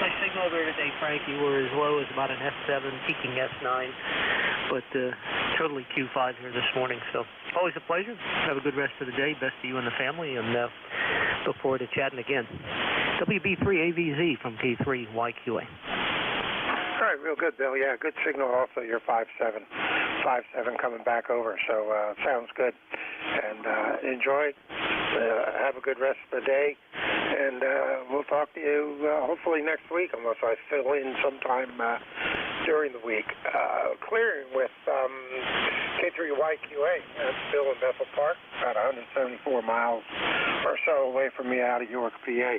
N: My signal there today, Frank, you were as low as about an F7, peaking S9, but totally Q5 here this morning. So always a pleasure. Have a good rest of the day. Best to you and the family, and look forward to chatting again. WB3AVZ from K3YQA.
F: All right, real good, Bill. Yeah, good signal also. You're 5-7 coming back over, so sounds good. And enjoy. Have a good rest of the day, and we'll talk to you hopefully next week, unless I fill in sometime during the week. Clearing with K3YQA. That's Bill in Bethel Park, about 174 miles or so away from me out of York, PA.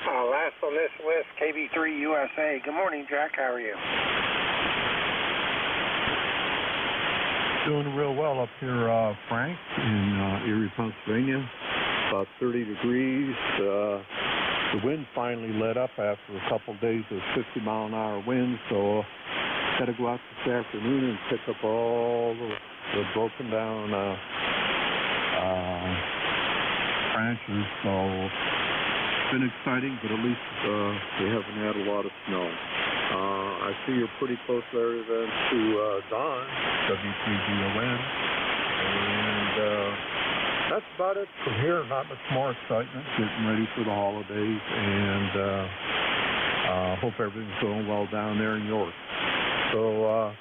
F: Last on this list, KB3USA. Good morning, Jack. How are you?
W: Doing real well up here, Frank, in Erie, Pennsylvania. About 30 degrees. the wind finally let up after a couple days of 50-mile-an-hour winds, so got to go out this afternoon and pick up all the broken down branches. So it's been exciting, but at least we haven't had a lot of snow. I see you're pretty close there then to Don, W3DON, and that's about it from here. Not much more excitement, getting ready for the holidays, and hope everything's going well down there in York. So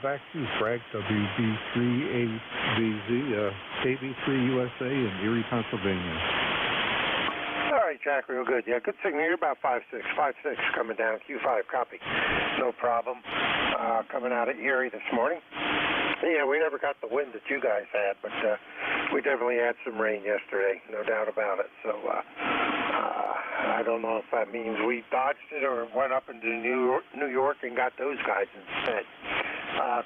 W: back to Frank, WB3AVZ, KB3USA in Erie, Pennsylvania.
A: All right, Jack, real good. Yeah, good signal. You're about 5.6 coming down. Q5, copy. No problem. Coming out of Erie this morning. Yeah, we never got the wind that you guys had, but we definitely had some rain yesterday, no doubt about it. So I don't know if that means we dodged it or went up into New York and got those guys instead.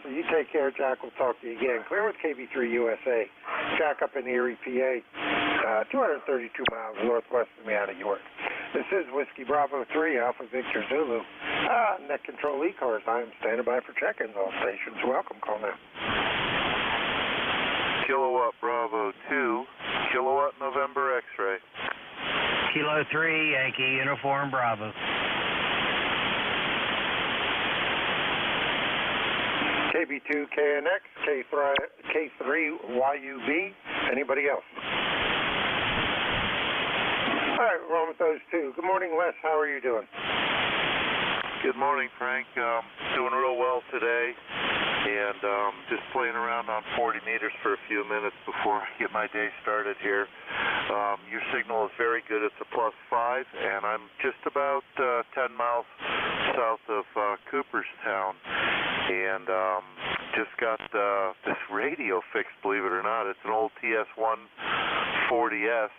A: So you take care, Jack. We'll talk to you again. Clear with KB3USA. Jack up in Erie, PA, 232 miles northwest of me out of York. This is Whiskey Bravo 3, Alpha Victor Zulu. Net Control ECARS. I am standing by for check-ins. All stations welcome. Call now.
E: Kilowatt Bravo 2, Kilowatt November X-ray.
M: Kilo 3, Yankee Uniform Bravo.
A: KB2 KNX, K3 YUB. Anybody else? All right, we're on with those two. Good morning, Les. How are you doing?
E: Good morning, Frank. Doing real well today, and just playing around on 40 meters for a few minutes before I get my day started here. Your signal is very good. It's a +5, and I'm just about 10 miles south of Cooperstown, and just got this radio fixed, believe it or not. It's an old TS140S,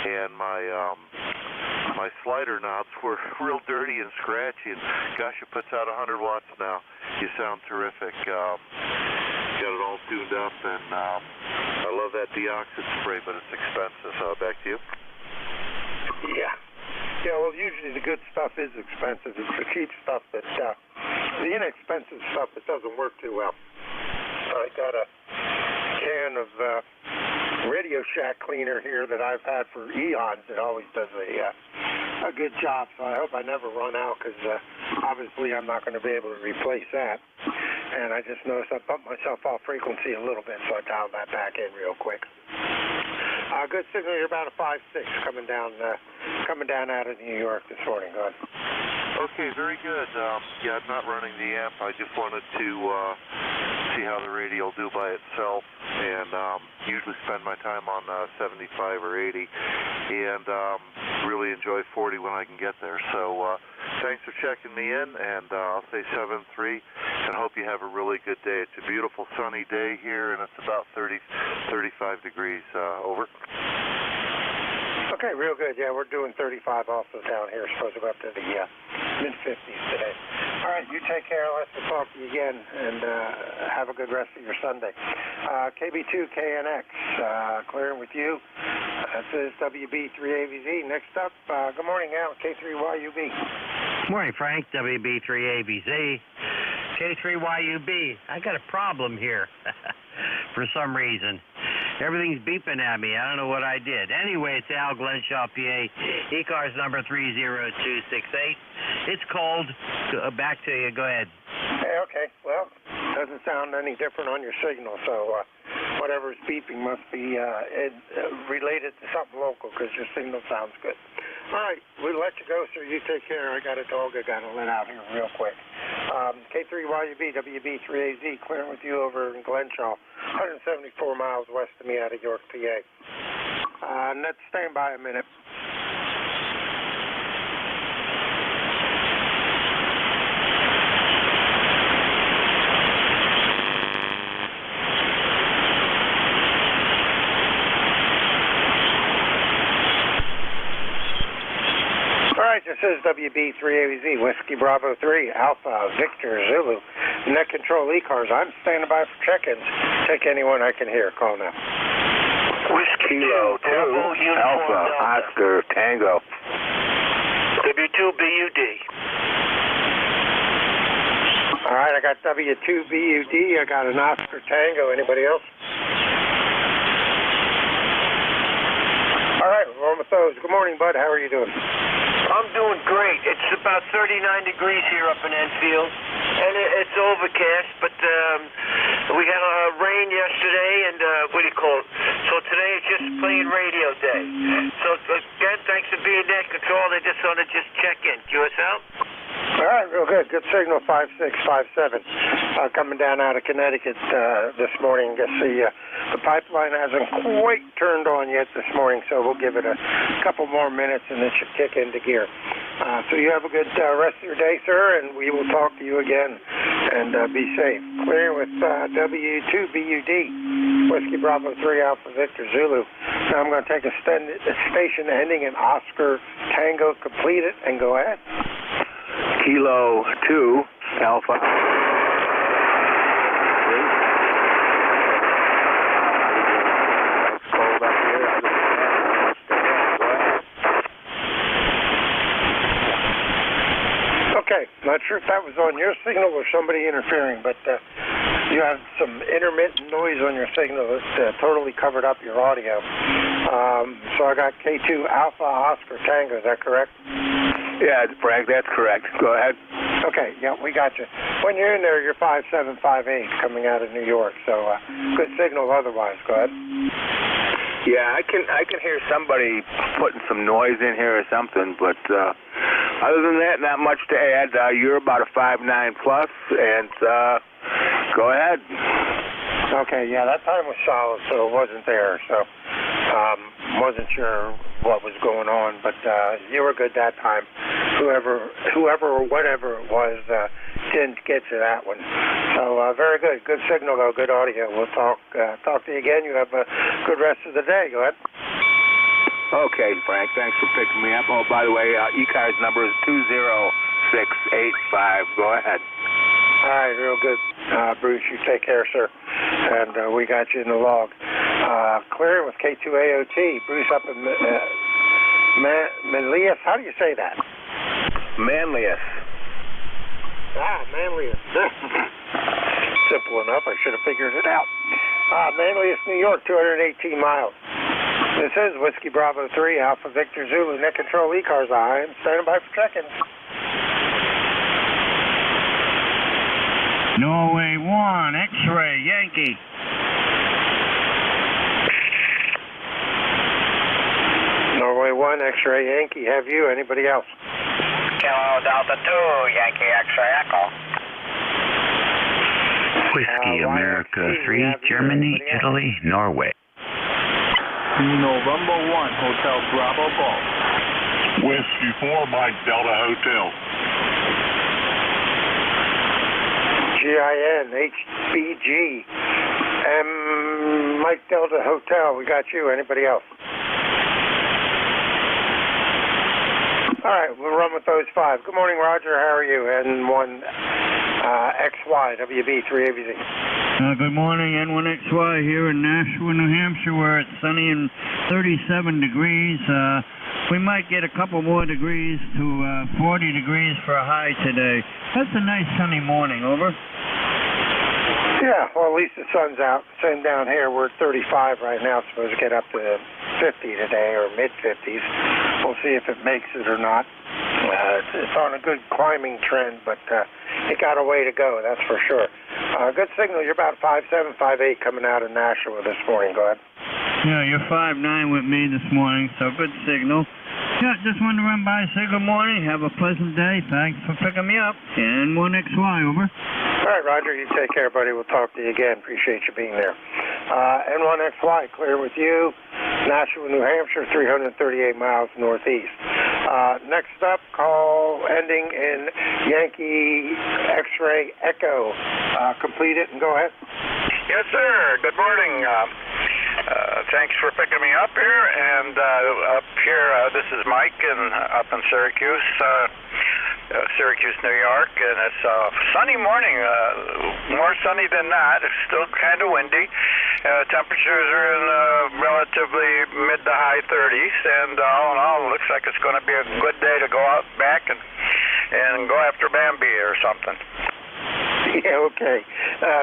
E: and my slider knobs were real dirty and scratchy, and gosh, it puts out 100 watts now. You sound terrific. Got it all tuned up, and I love that deoxid spray, but it's expensive. Back to you.
A: Yeah. Yeah, well, usually the good stuff is expensive. It's the cheap stuff that, the inexpensive stuff that doesn't work too well. I got a can of Radio Shack cleaner here that I've had for eons. It always does a good job, so I hope I never run out, because obviously I'm not going to be able to replace that. And I just noticed I bumped myself off frequency a little bit, so I dialed that back in real quick. Good signal. You're about a 5.6 coming down out of New York this morning. Go ahead.
E: Okay, very good. Yeah, I'm not running the amp. I just wanted to see how the radio will do by itself, and usually spend my time on 75 or 80, and really enjoy 40 when I can get there. So thanks for checking me in, and I'll say 7-3, and hope you have a really good day. It's a beautiful sunny day here, and it's about 35 degrees. Over.
A: Okay, real good. Yeah, we're doing 35 also down here. Supposed to go up to the mid-50s today. All right, you take care. Let's talk to you again, and have a good rest of your Sunday. KB2 KNX, clearing with you. This is WB3AVZ. Next up, good morning, Al, K3YUB.
M: Good morning, Frank, WB3AVZ. K3YUB. I got a problem here for some reason. Everything's beeping at me. I don't know what I did. Anyway, it's Al Glenshaw, PA, ECARS number 30268. It's cold. Back to you. Go ahead.
A: Hey, okay. Well, doesn't sound any different on your signal, so whatever's beeping must be related to something local, because your signal sounds good. All right, we'll let you go, sir. You take care. I got a dog I got to let out here real quick. K3YUB, WB3AZ, clearing with you over in Glenshaw, 174 miles west of me out of York, PA. Let's stand by a minute. All right, this is WB3AZ, Whiskey Bravo 3, Alpha Victor Zulu, Net Control ECARS. I'm standing by for check-ins. Take anyone I can hear. Call now.
F: Whiskey
I: Kilo 2, Alpha, Oscar, Tango.
F: W2BUD.
A: All right, I got W2BUD. I got an Oscar Tango. Anybody else? All right, we're on with those. Good morning, bud. How are you doing?
F: I'm doing great. It's about 39 degrees here up in Enfield, and it's overcast, but we had rain yesterday, and what do you call it? So today it's just plain radio day. So again, thanks for being there, Control. They just want to check in. QS out?
A: All right, real good. Good signal, 5657. Coming down out of Connecticut this morning. Guess the pipeline hasn't quite turned on yet this morning, so we'll give it a couple more minutes and it should kick into gear. So you have a good rest of your day, sir, and we will talk to you again. And be safe. Clear with W2BUD, Whiskey Bravo 3 Alpha Victor Zulu. Now I'm going to take a station ending in Oscar Tango, complete it, and go ahead.
I: Kilo 2, Alpha.
A: Okay, not sure if that was on your signal or somebody interfering, but you have some intermittent noise on your signal that totally covered up your audio. So I got K2 Alpha Oscar Tango, is that correct?
I: Yeah, Frank, that's correct. Go ahead.
A: Okay, yeah, we got you. When you're in there, you're 5758 coming out of New York, so good signal otherwise. Go ahead.
I: Yeah, I can hear somebody putting some noise in here or something, but other than that, not much to add. You're about a 5.9 plus, and go ahead.
A: Okay, yeah, that time was solid, so it wasn't there, so wasn't sure what was going on, but you were good that time. Whoever or whatever it was didn't get to that one. So very good. Good signal, though. Good audio. We'll talk to you again. You have a good rest of the day. Go ahead.
I: Okay, Frank. Thanks for picking me up. Oh, by the way, ECARS number is 20685. Go ahead.
A: All right, real good. Bruce, you take care, sir. And we got you in the log. Clear with K2AOT. Bruce up in Manlius. How do you say that?
I: Manlius.
A: Manlius. Simple enough. I should have figured it out. Manlius, New York, 218 miles. This is Whiskey Bravo 3, Alpha Victor Zulu, net control ECARS. I am standing by for check-in.
G: Norway 1, X-ray, Yankee.
A: Norway 1, X-ray, Yankee. Have you? Anybody else?
O: Kilo Delta 2, Yankee X-ray Echo.
P: Whiskey America 3, Germany, Italy, Norway.
S: November 1, Hotel Bravo Golf.
Y: Whiskey 4, Mike Delta Hotel.
A: GIN, HBG, Mike Delta Hotel. We got you. Anybody else? All right, we'll run with those 5. Good morning, Roger. How are you? N1 XY, WB 3ABZ.
G: Good morning, N1XY here in Nashua, New Hampshire, where it's sunny and 37 degrees. We might get a couple more degrees to 40 degrees for a high today. That's a nice sunny morning, over.
A: Yeah, well, at least the sun's out. Same down here. We're at 35 right now. Supposed to get up to 50 today, or mid-50s. We'll see if it makes it or not. It's on a good climbing trend, but it got a way to go, that's for sure. Good signal. You're about 5.7, 5.8 coming out of Nashua this morning. Go ahead.
G: Yeah, you're 5.9 with me this morning, so good signal. Yeah, just wanted to run by and say good morning. Have a pleasant day. Thanks for picking me up. N1XY, over.
A: All right, Roger. You take care, buddy. We'll talk to you again. Appreciate you being there. N1XY, clear with you. Nashua, New Hampshire, 338 miles northeast. Next up, call ending in Yankee X-ray Echo. Complete it and go ahead.
Z: Yes, sir. Good morning. Thanks for picking me up here. And up here, this is Mike, and up in Syracuse, New York, and it's a sunny morning, more sunny than not. It's still kind of windy, Temperatures are in relatively mid to high 30s, and all in all, it looks like it's going to be a good day to go out back and go after Bambi or something.
F: Yeah, okay.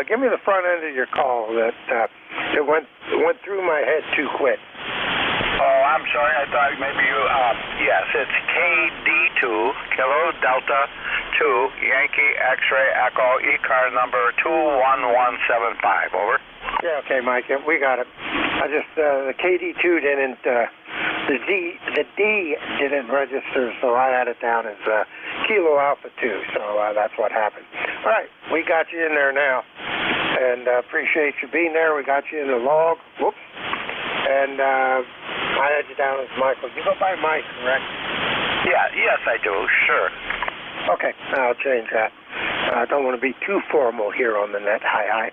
F: Give me the front end of your call. That it went through my head too quick.
Z: Oh, I'm sorry. I thought maybe you. Yes, it's KD2 Kilo Delta 2 Yankee X-ray Echo ECARS number 21175. Over.
F: Yeah, okay, Mike. We got it. I just the KD2 didn't. The D didn't register, so I had it down as Kilo Alpha 2. So that's what happened. All right, we got you in there now, and appreciate you being there. We got you in the log. Whoops. And I had you down as Michael. You go by Mike, correct?
Z: Yeah. Yes, I do. Sure.
F: Okay, I'll change that. I don't want to be too formal here on the net. Hi.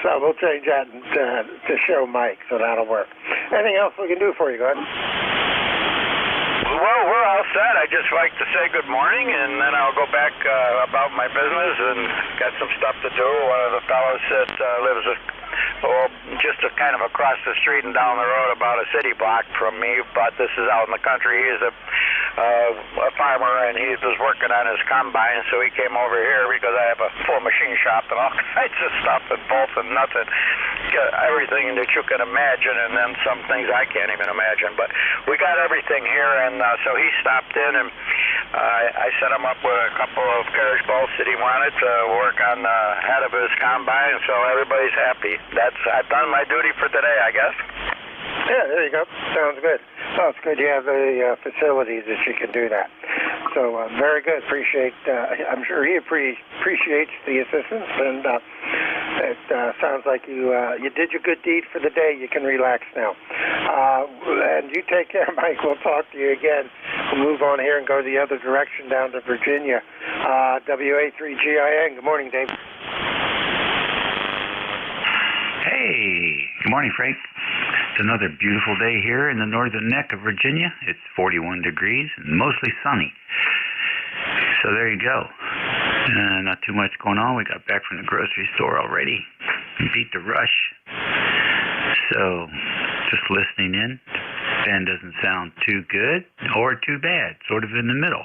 F: So we'll change that to show Mike, so that'll work. Anything else we can do for you, go ahead.
Z: Well, we're all set. I just like to say good morning, and then I'll go back about my business and got some stuff to do. One of the fellows that lives just kind of across the street and down the road about a city block from me, but this is out in the country. He's a farmer, and he was working on his combine, so he came over here because I have a full machine shop and all kinds of stuff and bolts and nuts and everything that you can imagine, and then some things I can't even imagine. But we got everything here, and so he stopped in, and I set him up with a couple of carriage bolts that he wanted to work on the head of his combine, so everybody's happy. I've done my duty for today, I guess.
F: Yeah, there you go. Sounds good. Oh, it's good you have the facilities that you can do that. So very good. Appreciate. I'm sure he appreciates the assistance, and it sounds like you did your good deed for the day. You can relax now. And you take care, Mike. We'll talk to you again. We'll move on here and go the other direction down to Virginia. WA3GIN. Good morning, Dave.
P: Hey, good morning, Frank. It's another beautiful day here in the northern neck of Virginia. It's 41 degrees and mostly sunny. So there you go. Not too much going on. We got back from the grocery store already and beat the rush. So just listening in. Ben doesn't sound too good or too bad, sort of in the middle.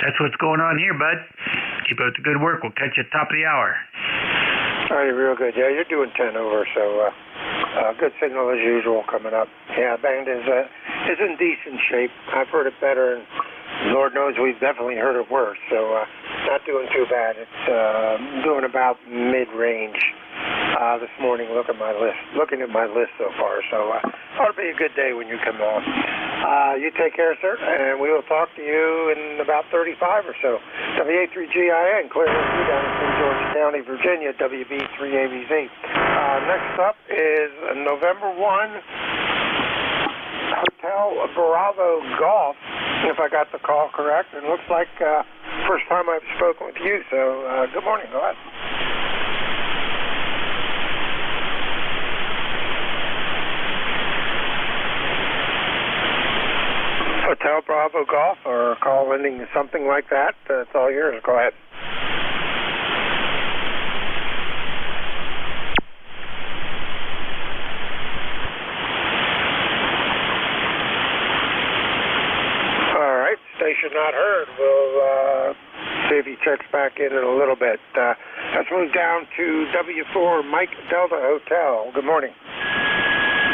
P: That's what's going on here, bud. Keep up the good work. We'll catch you at the top of the hour.
F: All right, real good. Yeah, you're doing 10 over, so good signal as usual coming up. Yeah, band is in decent shape. I've heard it better, and Lord knows we've definitely heard it worse, so not doing too bad. It's doing about mid-range this morning. Looking at my list so far, so ought to be a good day when you come on. You take care, sir, and we will talk to you in about 35 or so. WA3GIN, clear with you down in St. George County, Virginia, WB3ABZ. Next up is November 1, Hotel Bravo Golf, if I got the call correct. It looks like first time I've spoken with you, so good morning. Go ahead. Hotel Bravo Golf, or call ending something like that. It's all yours. Go ahead. All right. Station not heard. We'll see if he checks back in a little bit. Let's move down to W4 Mike Delta Hotel. Good morning.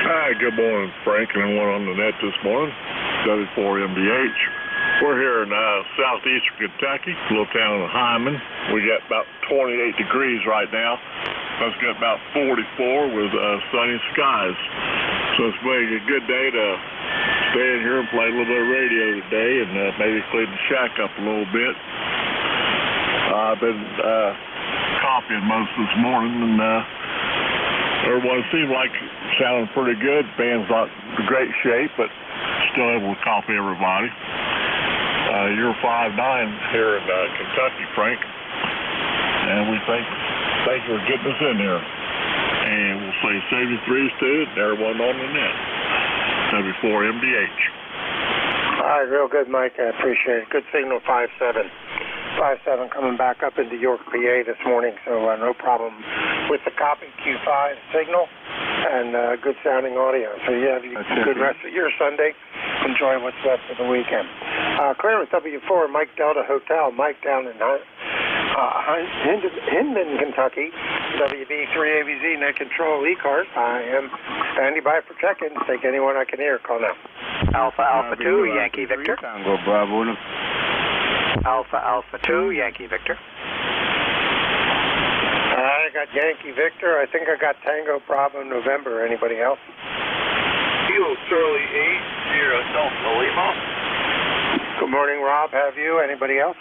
Y: Hi, good morning, Frank, and everyone on the net this morning. W4MDH. We're here in southeastern Kentucky, a little town of Hyman. We got about 28 degrees right now. Let's get about 44 with sunny skies. So it's maybe a good day to stay in here and play a little bit of radio today, and maybe clean the shack up a little bit. I've been copying most this morning, and everyone seemed like sounding pretty good. Band's not in great shape, but still able to copy everybody. You're 5'9" here in Kentucky, Frank, and we thank you for getting us in here. And we'll say 73s to it, and everyone on the net. W4MDH.
F: All right, real good, Mike. I appreciate it. Good signal, 5-7.
A: 57 coming back up into York, PA this morning, so no problem with the copy Q5 signal and good sounding audio. So you have a good rest of your Sunday. Enjoy what's left of the weekend. Clear with W4, Mike Delta Hotel. Mike down in Hindman, Kentucky. WB3ABZ, net control, ECARS. I am standing by for check-in. Take anyone I can hear. Call now.
J: Alpha 2, Yankee Victor.
B: Tango Bravo.
J: Alpha 2, Yankee Victor.
A: I got Yankee Victor. I think I got Tango Bravo November. Anybody else?
Y: Kilo Charlie 80 Delta Lima.
A: Good morning, Rob. Have you? Anybody else?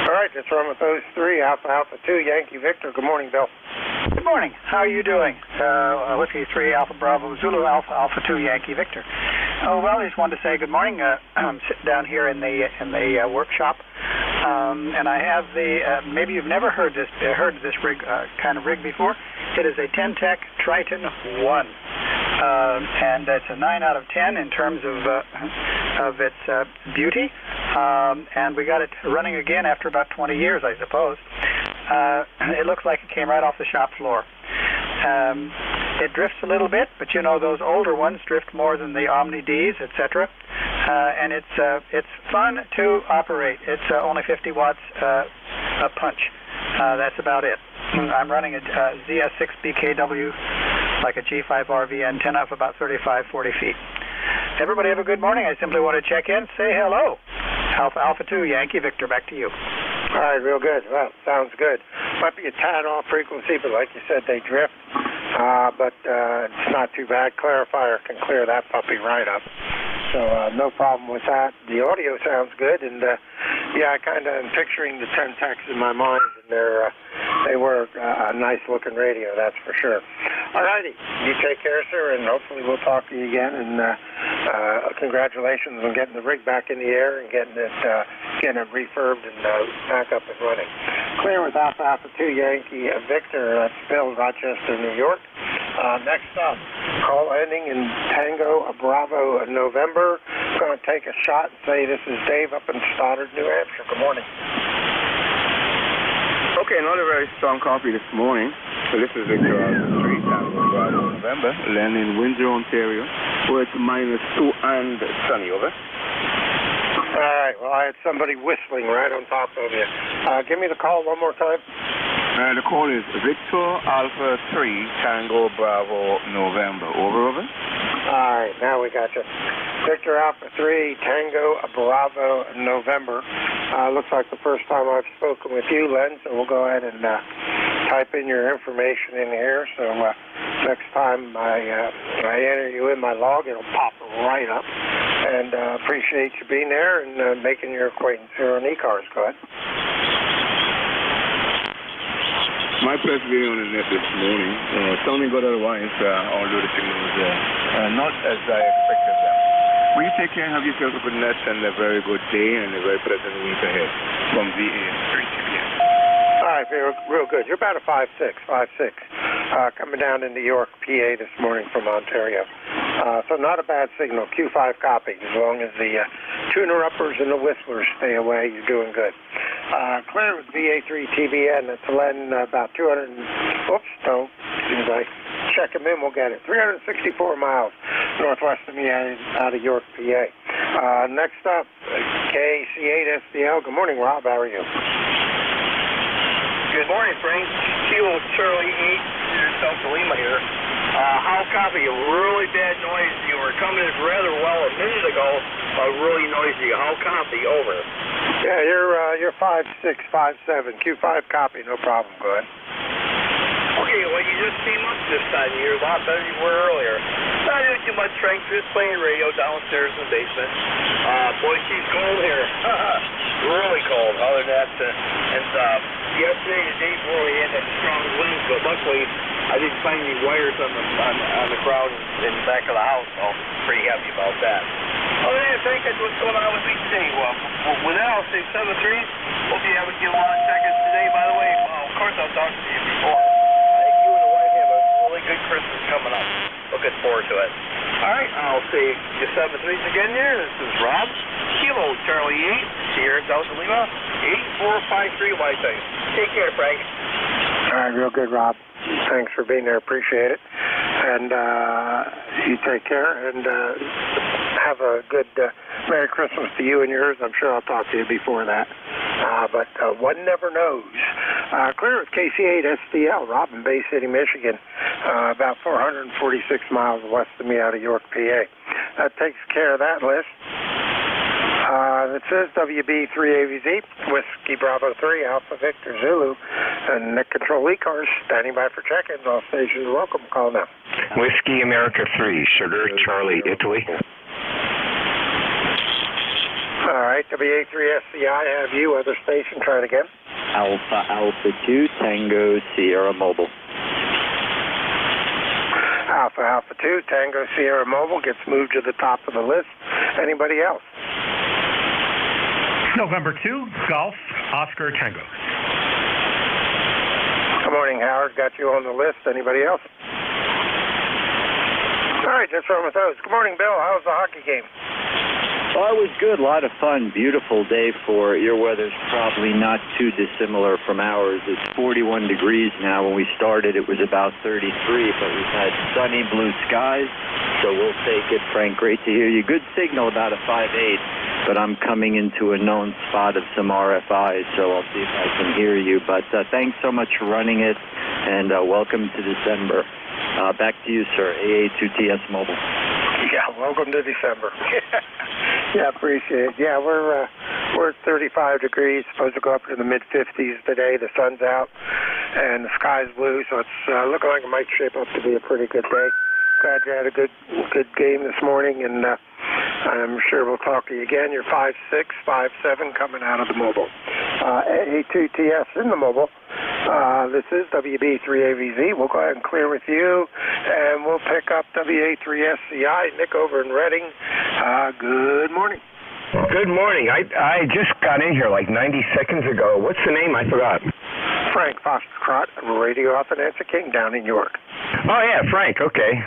A: All right, let's run with those three. Alpha 2, Yankee Victor. Good morning, Bill.
J: Good morning. How are you doing? Whiskey 3, Alpha Bravo Zulu, Alpha 2, Yankee Victor. Oh, well, I just wanted to say good morning. I'm sitting down here in the workshop, and I have maybe you've never heard this rig, kind of rig before. It is a Ten-Tech Triton 1. And it's a 9 out of 10 in terms of its beauty. And we got it running again after about 20 years, I suppose. It looks like it came right off the shop floor. It drifts a little bit, but you know those older ones drift more than the Omni Ds, etc. And it's fun to operate. It's only 50 watts a punch. That's about it. I'm running a ZS6 BKW, like a G5RV antenna of about 35, 40 feet. Everybody have a good morning. I simply want to check in, say hello. Alpha 2, Yankee Victor, back to you.
A: All right, real good. Well, sounds good. Might be a tad off frequency, but like you said, they drift. But it's not too bad. Clarifier can clear that puppy right up. So no problem with that. The audio sounds good, and yeah, I kind of am picturing the Ten-Techs in my mind, and they were a nice-looking radio, that's for sure. All righty, you take care, sir, and hopefully we'll talk to you again. And congratulations on getting the rig back in the air and getting it refurbed and back up and running. Clear with Alpha 2 Yankee Victor. That's Bill, Rochester, New York. Next up, call ending in Tango Bravo November. Going to take a shot and say this is Dave up in Stoddard, New Hampshire. Good morning.
B: Okay, another very strong copy this morning. So this is Victor Alpha 3, Tango Bravo November, landing in Windsor, Ontario, where it's -2 and sunny, over.
A: All right, well, I had somebody whistling right on top of you. Give me the call one more time.
B: The call is Victor Alpha 3, Tango Bravo November. Over.
A: All right, now we got you. Victor Alpha 3, Tango Bravo November. Looks like the first time I've spoken with you, Len, so we'll go ahead and type in your information in here. So next time I enter you in my log, it'll pop right up. And appreciate you being there and making your acquaintance here on ECARS. Go ahead.
B: My pleasure being on the net this morning. Sounding good otherwise, although the signal was not as I expected them. Will you take care and have yourself a good night and a very good day and a very pleasant week ahead from VA3TBS.
A: All right, real good. You're about a 5'6", coming down into York, PA this morning from Ontario. So not a bad signal. Q5 copy. As long as the tuner-uppers and the whistlers stay away, you're doing good. Clear with VA3TBN. That's Len, about 200. Oops, no. As soon as I check him in, we'll get it. 364 miles northwest of me out of York, PA. Next up, KC8SBL. Good morning, Rob. How are you?
Z: Good morning, Frank. Kilo Charlie 8, Delta Lima here. How copy? A really bad noise. You were coming in rather well a minute ago, really noisy. How copy? Over.
A: Yeah, you're 5'6", 5'7". Q5 copy, no problem. Go ahead.
Z: Okay, well, you just came up this time. You're a lot better than you were earlier. Not doing too much, Frank. Just playing radio downstairs in the basement. Boy, she's cold here. Really cold. Other than that, yesterday the day before we had that strong wind, but luckily I didn't find any wires on the ground in the back of the house, so I'm pretty happy about that. Other than that, Frank, that's what's going on with me today. Well, with that, I'll say 7-3. Hope you have a lot of check-ins today, by the way. Well, of course, I'll talk to you before. I think you and the wife have a really good Christmas coming up.
D: looking forward to it. All right, I'll see you 7-3s again here. This is Rob, Kilo Charlie 8, Sierra Delta Lima, 8453 White Thing. Take care, Frank.
A: All right, real good, Rob. Thanks for being there. Appreciate it. And you take care and have a good Merry Christmas to you and yours. I'm sure I'll talk to you before that. But one never knows. Clear with KC8 SDL, Robin, Bay City, Michigan, about 446 miles west of me out of York, PA. That takes care of that list. It says WB3AVZ, Whiskey Bravo 3, Alpha Victor Zulu, and Net Control ECARS, standing by for check-ins. All stations are welcome. Call now.
C: Whiskey America 3, Sugar Charlie, Italy.
A: All right, WA3SCI, have you, other station, try it again.
K: Alpha 2, Tango Sierra Mobile.
A: Alpha 2, Tango Sierra Mobile gets moved to the top of the list. Anybody else?
L: November 2, Golf, Oscar Tango.
A: Good morning, Howard. Got you on the list. Anybody else? All right, just run with those. Good morning, Bill. How's the hockey game?
K: Well, it was good. A lot of fun. Beautiful day for it. Your weather's probably not too dissimilar from ours. It's 41 degrees now. When we started, it was about 33, but we've had sunny blue skies, so we'll take it, Frank. Great to hear you. Good signal about a 5.8, but I'm coming into a known spot of some RFIs, so I'll see if I can hear you. But thanks so much for running it, and welcome to December. Back to you, sir. AA2TS Mobile.
A: Yeah, welcome to December. Yeah, appreciate it. Yeah, we're at 35 degrees. Supposed to go up to the mid-50s today. The sun's out and the sky's blue, so it's looking like it might shape up to be a pretty good day. Glad you had a good game this morning, and I'm sure we'll talk to you again. You're 5'6", 5'7", coming out of the mobile. A2TS in the mobile. This is WB3AVZ. We'll go ahead and clear with you, and we'll pick up WA3SCI. Nick over in Reading. Good morning.
C: Good morning. I just got in here like 90 seconds ago. What's the name? I forgot.
A: Frank Foxtrot, Radio Authentic King down in York.
C: Oh, yeah, Frank, okay.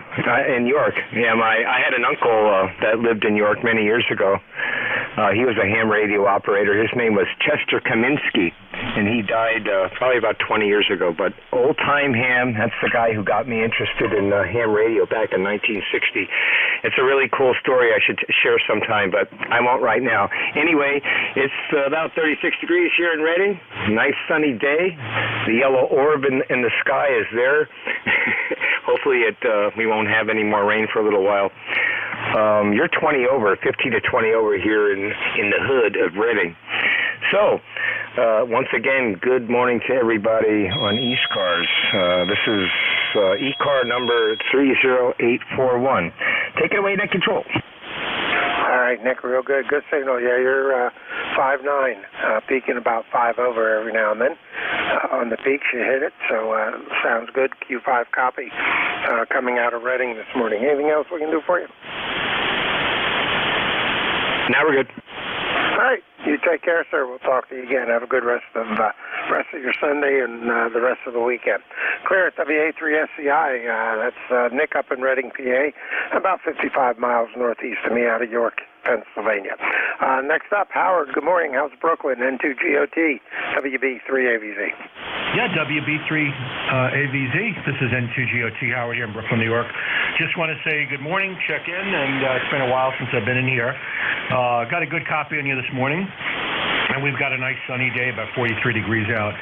C: In York. Yeah, I had an uncle that lived in York many years ago. He was a ham radio operator. His name was Chester Kaminsky, and he died probably about 20 years ago. But old-time ham, that's the guy who got me interested in ham radio back in 1960. It's a really cool story I should share sometime, but I won't right now. Anyway, it's about 36 degrees here in Reading. Nice sunny day. The yellow orb in the sky is there. Hopefully we won't have any more rain for a little while. You're 20 over, 15 to 20 over here in the hood of Reading. So, once again, good morning to everybody on ECARS. This is ECAR number 30841. Take it away, Net Control.
A: All right, Nick, real good. Good signal. Yeah, you're 5'9", peaking about 5 over every now and then. On the peaks, you hit it, so sounds good. Q5 copy coming out of Reading this morning. Anything else we can do for you?
C: Now we're good.
A: All right, you take care, sir. We'll talk to you again. Have a good rest of your Sunday and the rest of the weekend. Clear at WA3SCI. That's Nick up in Reading, PA, about 55 miles northeast of me out of York, Pennsylvania. Next up, Howard. Good morning. How's Brooklyn? N2GOT, WB3AVZ.
L: Yeah, WB3AVZ. This is N2GOT Howard here in Brooklyn, New York. Just want to say good morning, check in, and it's been a while since I've been in here. Got a good copy on you this morning, and we've got a nice sunny day, about 43 degrees out.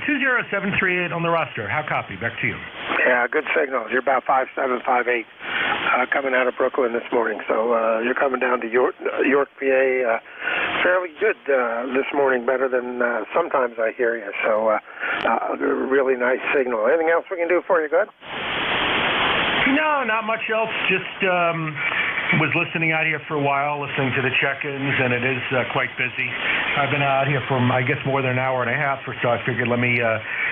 L: 20738 on the roster. How copy? Back to you.
A: Yeah, good signals. You're about 5'7", 5'8", coming out of Brooklyn this morning. So you're coming down to York, PA, fairly good this morning, better than sometimes I hear you. So really nice signal. Anything else we can do for you, good?
L: No, not much else. Just was listening out here for a while, listening to the check-ins, and it is quite busy. I've been out here for, I guess, more than an hour and a half or so. I figured let me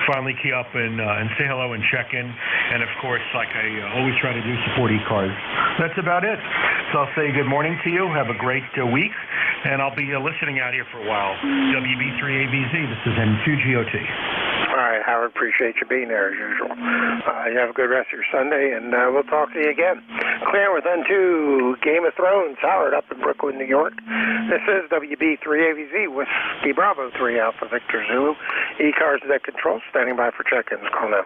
L: finally key up and say hello and check in. And, of course, like I always try to do, support ECARS. That's about it. So I'll say good morning to you. Have a great week. And I'll be listening out here for a while. WB3AVZ, this is N2GOT.
A: All right. right, Howard, appreciate you being there as usual. You have a good rest of your Sunday, and we'll talk to you again. Clear with N2 Game of Thrones, Howard, up in Brooklyn, New York. This is WB3AVZ, Whiskey Bravo 3 Alpha Victor Zulu. ECARS net control, standing by for check-ins. Call now.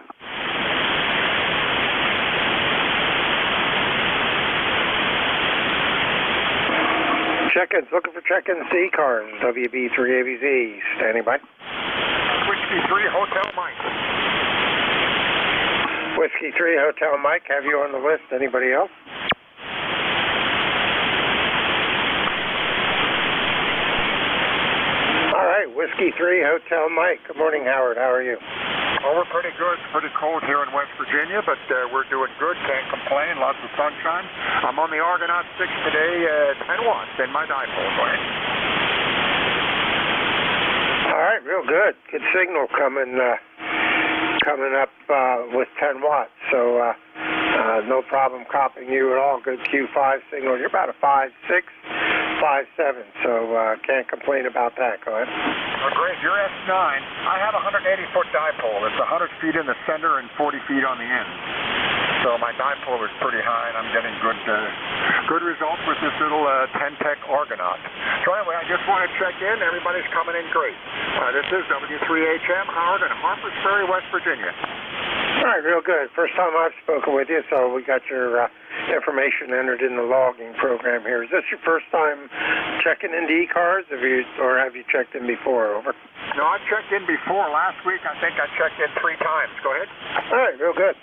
A: Check-ins, looking for check-ins, ECARS, WB3AVZ, standing by.
Q: Whiskey 3 Hotel Mike.
A: Whiskey 3 Hotel Mike, have you on the list? Anybody else? All right, Whiskey 3 Hotel Mike. Good morning, Howard. How are you?
Q: Oh, we're pretty good. It's pretty cold here in West Virginia, but we're doing good. Can't complain. Lots of sunshine. I'm on the Argonaut 6 today, 10 watts in my dipole. Go ahead.
A: All right, real good. Good signal coming up with 10 watts. So no problem copying you at all. Good Q5 signal. You're about a 5.6, 5.7. So can't complain about that. Go ahead.
Q: Oh, great. You're S9. I have a 180-foot dipole. It's 100 feet in the center and 40 feet on the end. So my dipole is pretty high, and I'm getting good results with this little 10-tech Argonaut. So anyway, I just want to check in. Everybody's coming in great. This is W3HM, Howard in Harpers Ferry, West Virginia.
A: All right, real good. First time I've spoken with you, so we got your information entered in the logging program here. Is this your first time checking into ECARS, or have you checked in before? Over.
Q: No, I checked in before. Last week, I think I checked in 3 times. Go ahead.
A: All right, real good.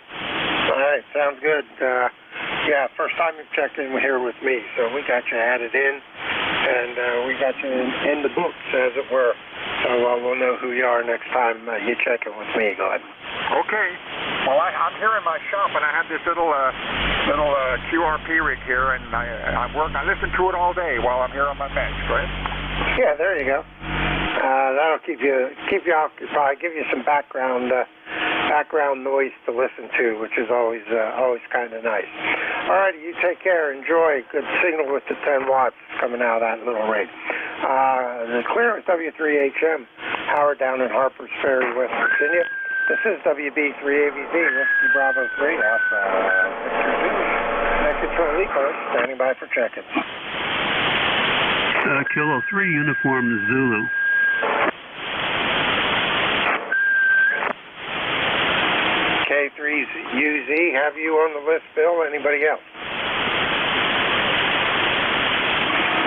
A: All right, sounds good. Yeah, first time you've checked in here with me, so we got you added in, and we got you in the books, as it were. So we'll know who you are next time you check in with me. Go ahead.
Q: Okay. Well, I'm here in my shop, and I have this little QRP rig here, and I listen to it all day while I'm here on my bench. Go ahead.
A: Yeah, there you go. That'll keep you occupied, give you some background noise to listen to, which is always kind of nice. All right, you take care. Enjoy. Good signal with the 10 watts coming out of that little rig. The clearance W3HM, Howard down in Harpers Ferry, West Virginia. This is WB3AVZ, Whiskey Bravo 3 Alpha Victor Zulu. Net control ECARS, standing by for check-ins.
B: Kilo 3 Uniform Zulu.
A: K3UZ, have you on the list, Bill? Anybody else?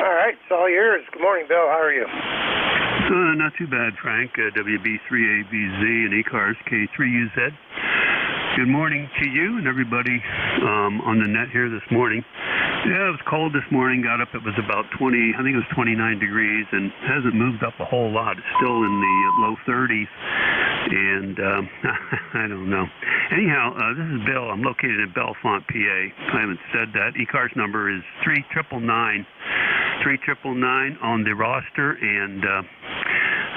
A: All right, it's all yours. Good morning, Bill. How are you?
B: Not too bad, Frank. WB3AVZ and ECARS K3UZ. Good morning to you and everybody on the net here this morning. Yeah, it was cold this morning. Got up, it was about 20, I think it was 29 degrees, and hasn't moved up a whole lot. It's still in the low 30s, and I don't know. Anyhow, this is Bill. I'm located in Bellefonte, PA. I haven't said that. ECARS number is 3999 on the roster, and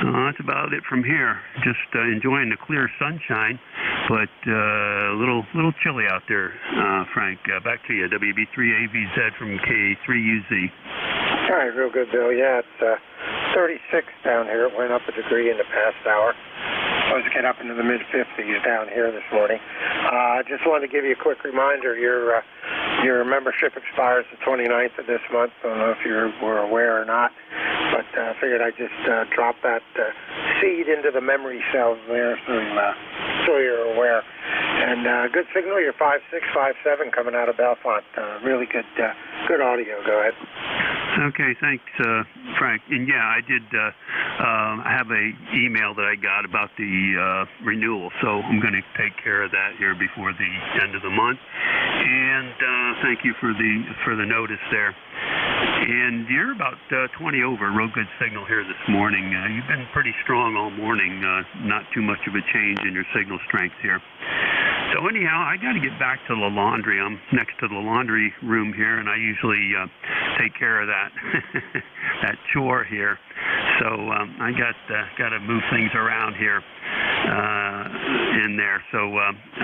B: that's about it from here. Just enjoying the clear sunshine, but a little chilly out there, Frank. Back to you, WB3AVZ from K3UZ.
A: All right, real good, Bill. Yeah, it's 36 down here. It went up a degree in the past hour. Supposed to get up into the mid-50s down here this morning. I just wanted to give you a quick reminder. Your membership expires the 29th of this month. I don't know if you were aware or not, but I figured I'd just drop that seed into the memory cells there so you're aware. And good signal. You're 5.6, 5.7 coming out of Bellefonte. Really good audio. Go ahead.
B: Okay, thanks, Frank. And yeah, I did have a email that I got about the renewal, so I'm going to take care of that here before the end of the month. And thank you for the notice there. And you're about 20 over. Real good signal here this morning. You've been pretty strong all morning. Not too much of a change in your signal strength here. So anyhow, I got to get back to the laundry. I'm next to the laundry room here, and I usually take care of that that chore here. So I got to move things around here in there. So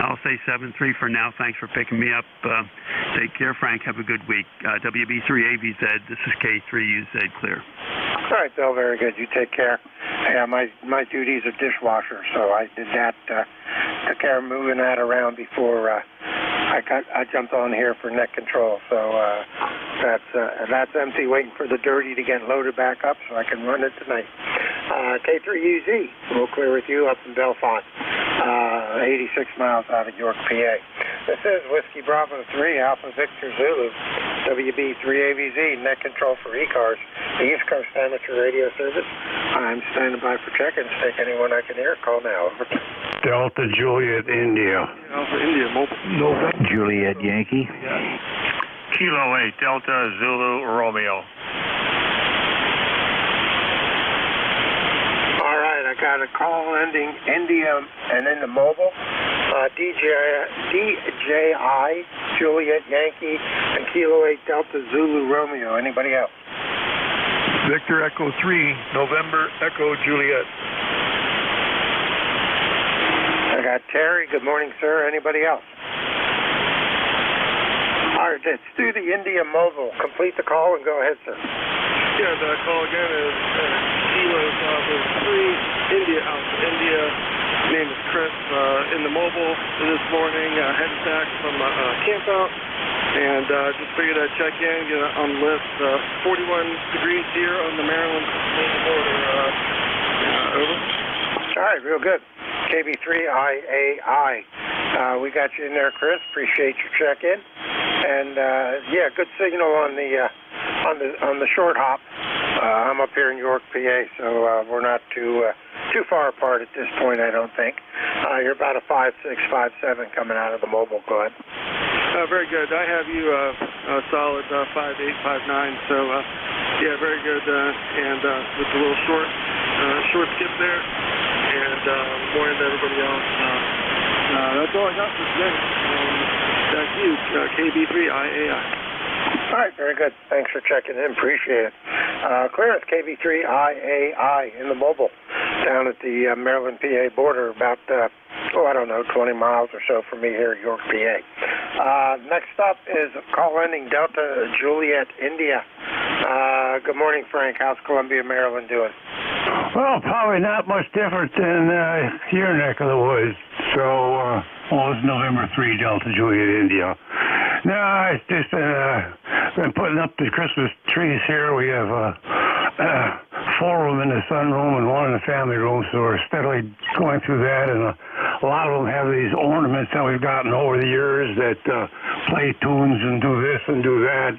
B: I'll say 7-3 for now. Thanks for picking me up. Take care, Frank. Have a good week. WB3AVZ. This is K3UZ Clear.
A: All right, Bill. Very good. You take care. Yeah, my duties are dishwasher, so I did that. Took care of moving that around before I jumped on here for net control. So that's empty, waiting for the dirty to get loaded back up so I can run it tonight. K3UZ, we'll clear with you up in Belfont, 86 miles out of York, PA. This is Whiskey Bravo 3, Alpha Victor Zulu, WB3AVZ, net control for ECARS, the East Coast Amateur Radio Service. I'm standing by for check-ins. Take anyone I can hear. Call now. Over.
H: Delta Juliet India.
Q: Alpha India, November.
H: Juliet Yankee.
R: Kilo 8, Delta Zulu Romeo.
A: All right, I got a call ending India and then the mobile. DJI, Juliet Yankee, and Kilo 8 Delta Zulu Romeo. Anybody else?
Q: Victor Echo 3, November Echo Juliet.
A: I got Terry. Good morning, sir. Anybody else? All right, let's do the India mobile. Complete the call and go ahead, sir.
T: Yeah, the call again is Kilo 3, India, Alpha India. Name is Chris. In the mobile this morning, headed back from camp out, and just figured I'd check in, get on the list. 41 degrees here on the Maryland border. Over.
A: All right, real good. KB3IAI. We got you in there, Chris. Appreciate your check-in. And yeah, good signal on the short hop. I'm up here in York, PA, so we're not too far apart at this point, I don't think. You're about a 5.6, 5.7 coming out of the mobile. Go ahead.
T: Very good. I have you solid 5.8, 5.9. So yeah, very good. And with a little short skip there, and morning to everybody else. That's all I got for today. Thank you, KB3IAI.
A: All right, very good. Thanks for checking in. Appreciate it. Clearance, KB3IAI in the mobile down at the Maryland, PA border, about, 20 miles or so from me here at York, PA. Next up is call ending Delta Juliet, India. Good morning, Frank. How's Columbia, Maryland doing?
H: Well, probably not much different than your neck of the woods. So, it's November 3, Delta Juliet, India. No, it's just been putting up the Christmas trees here. We have 4 of them in the sunroom and 1 in the family room, so we're steadily going through that. And a lot of them have these ornaments that we've gotten over the years that play tunes and do this and do that,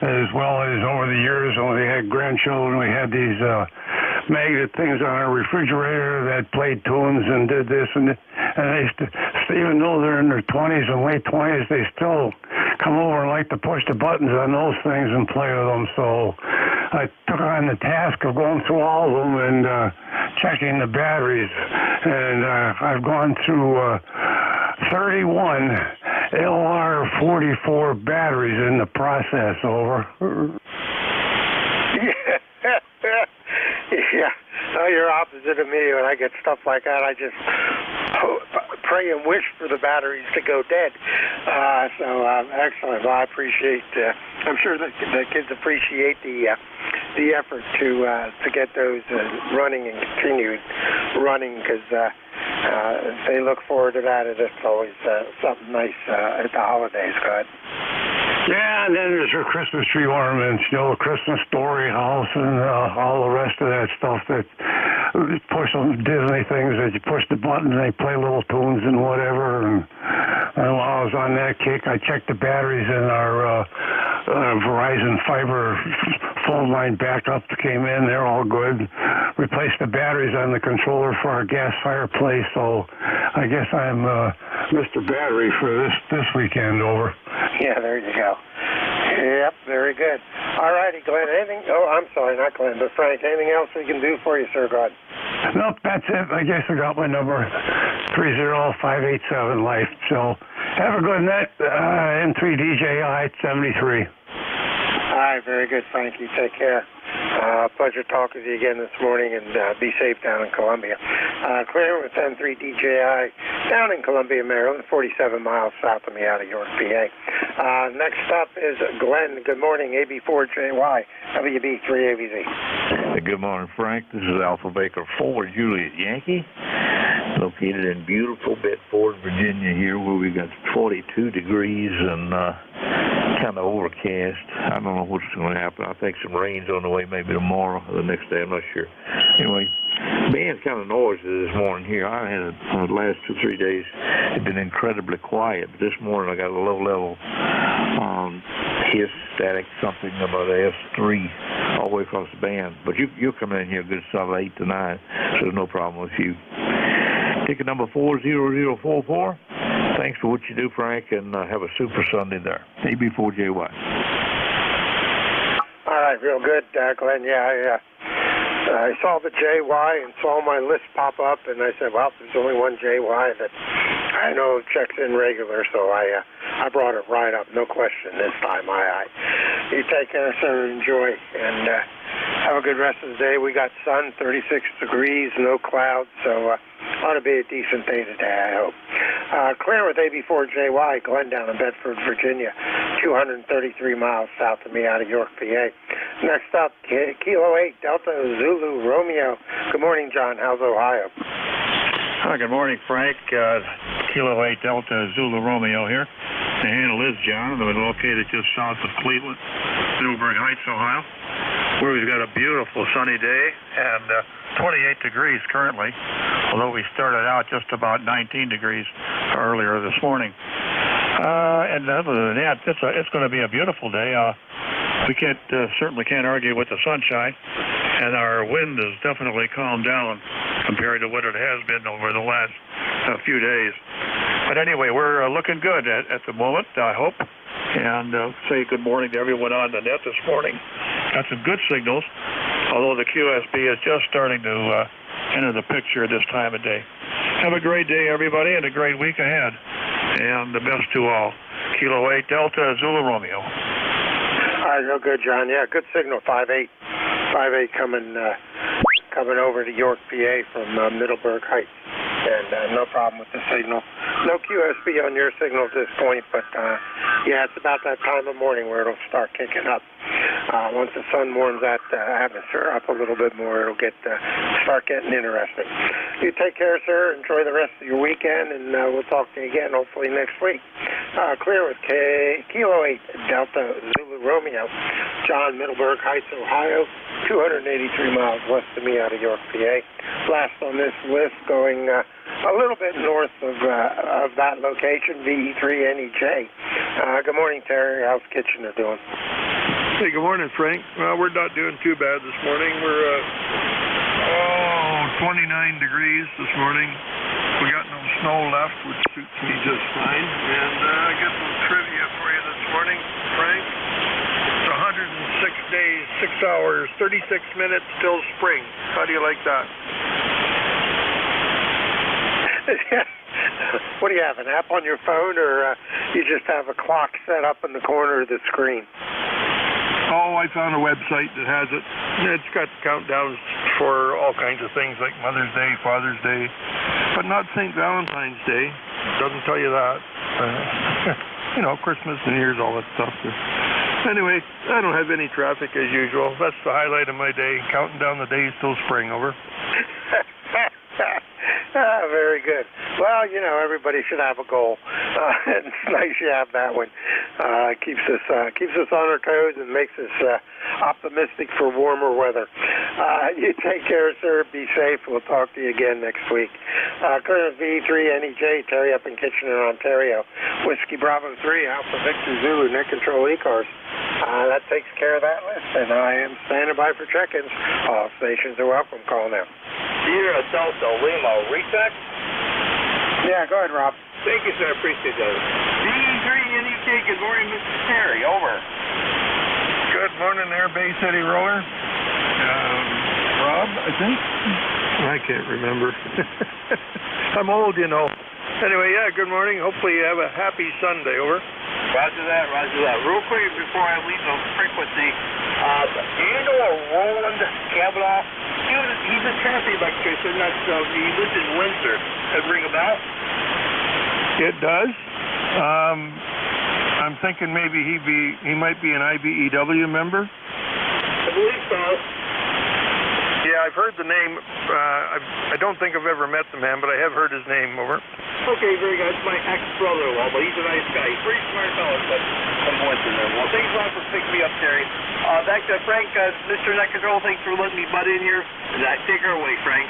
H: as well as over the years when we had grandchildren, we had these magnet things on our refrigerator that played tunes and did this and they even though they're in their 20s and late 20s, they still come over and like to push the buttons on those things and play with them. So I took on the task of going through all of them and checking the batteries, and I've gone through 31 LR44 batteries in the process. Over.
A: Yeah, oh, you're opposite of me. When I get stuff like that, I just pray and wish for the batteries to go dead. So excellent. Well, I appreciate. I'm sure that the kids appreciate the effort to get those running and continued running, because they look forward to that. It's always something nice at the holidays. Go ahead.
H: Yeah, and then there's your Christmas tree ornaments, the Christmas story house and all the rest of that stuff that push some Disney things that you push the button and they play little tunes and whatever. And while I was on that kick, I checked the batteries in our Verizon fiber phone line backup that came in. They're all good. Replaced the batteries on the controller for our gas fireplace. So I guess I'm Mr. Battery for this weekend. Over.
A: Yeah, there you go. Yep, very good. All righty, Glenn. Anything? Oh, I'm sorry, not Glenn, but Frank. Anything else we can do for you, sir? Go ahead.
H: Nope, that's it. I guess I got my number, 30587 life. So have a good night. M3DJI 73.
A: All right, very good, Frank. You take care. Pleasure talking to you again this morning, and be safe down in Columbia. Clear with M3DJI down in Columbia, Maryland, 47 miles south of me out of York, PA.
E: Next up is Glenn. Good morning, AB4JY, WB3ABZ.
N: Good morning, Frank. This is Alpha Baker 4, Juliet Yankee, located in beautiful Bedford, Virginia here, where we got 42 degrees and kind of overcast. I don't know what's going to happen. I think some rain's on the way, maybe tomorrow or the next day. I'm not sure. Anyway, being kind of noisy this morning here. I had the last 2-3 days had been incredibly quiet, but this morning I got a low-level hiss, static, something about S3 all the way across the band. But you'll come in here a good solid 8 to 9, so there's no problem with you. Ticket number 40044. Thanks for what you do, Frank, and have a super Sunday there. AB4JY.
E: All right, real good, Glenn. Yeah, I saw the JY and saw my list pop up, and I said, well, there's only one JY that I know checks in regular, so I brought it right up, no question this time. You take care, sir, enjoy, and have a good rest of the day. We got sun, 36 degrees, no clouds, so ought to be a decent day today, I hope. Clear with AB4JY, Glenn down in Bedford, Virginia, 233 miles south of me out of York, PA. Next up, Kilo 8, Delta Zulu Romeo. Good morning, John. How's Ohio?
R: Hi, good morning, Frank. Kilo 8 Delta Zulu Romeo here. The handle is John, and we're located just south of Cleveland, Middleburg Heights, Ohio, where we've got a beautiful sunny day and 28 degrees currently, although we started out just about 19 degrees earlier this morning. And other than that, it's going to be a beautiful day. We certainly can't argue with the sunshine, and our wind has definitely calmed down compared to what it has been over the last few days. But anyway, we're looking good at the moment, I hope. And say good morning to everyone on the net this morning. Got some good signals, although the QSB is just starting to enter the picture this time of day. Have a great day, everybody, and a great week ahead. And the best to all. Kilo 8 Delta Zulu Romeo.
E: All right, real good, John. Yeah, good signal, 5-8. 5-8 coming over to York, PA from Middleburg Heights. And no problem with the signal. No QSB on your signal at this point, but yeah, it's about that time of morning where it'll start kicking up. Once the sun warms that atmosphere up a little bit more, it'll start getting interesting. You take care, sir. Enjoy the rest of your weekend, and we'll talk to you again hopefully next week. Clear with Kilo 8 Delta Zulu Romeo, John, Middleburg Heights, Ohio, 283 miles west of me out of York, PA. Last on this list, going a little bit north of that location, VE3NEJ. Good morning, Terry. How's Kitchener doing?
U: Hey, good morning, Frank. Well, we're not doing too bad this morning. We're 29 degrees this morning. We got no snow left, which suits me just fine. And I got some trivia for you this morning, Frank. It's 106 days, 6 hours, 36 minutes till spring. How do you like that?
E: What do you have, an app on your phone, or you just have a clock set up in the corner of the screen?
U: Oh, I found a website that has it. It's got countdowns for all kinds of things like Mother's Day, Father's Day, but not St. Valentine's Day. Doesn't tell you that. Christmas, New Year's, all that stuff. Anyway, I don't have any traffic as usual. That's the highlight of my day, counting down the days till spring. Over.
E: Very good. Well, everybody should have a goal. It's nice you have that one. Keeps us on our toes and makes us optimistic for warmer weather. You take care, sir. Be safe. We'll talk to you again next week. Clear V3NEJ, Terry up in Kitchener, Ontario. Whiskey Bravo 3, Alpha Victor Zulu, net control ECARS. That takes care of that list, and I am standing by for check-ins. All stations are welcome. Call now.
O: You're a Delta Lima recheck?
E: Yeah, go ahead, Rob.
O: Thank you, sir. I appreciate that. V3NEJ, good morning, Mr. Terry. Over.
U: Good morning there, Bay City Roller. Rob, I think? I can't remember. I'm old, Anyway, yeah, good morning. Hopefully you have a happy Sunday. Over.
O: Roger that, roger that. Real quick, before I leave the frequency, do you know a Roland Kavanaugh? He's a Tennessee electrician. He lives in Windsor. That ring a bell?
U: It does. I'm I'm thinking maybe he might be an IBEW member.
O: I believe so.
U: Yeah, I've heard the name. I don't think I've ever met the man, but I have heard his name. Over.
O: Okay, very good. It's my ex-brother-in-law, but he's a nice guy. He's pretty smart fellow, but I'm going through there. Well, thanks a lot for picking me up, Terry. Back to Frank, Mr. Net Control, thanks for letting me butt in here. Take her away, Frank.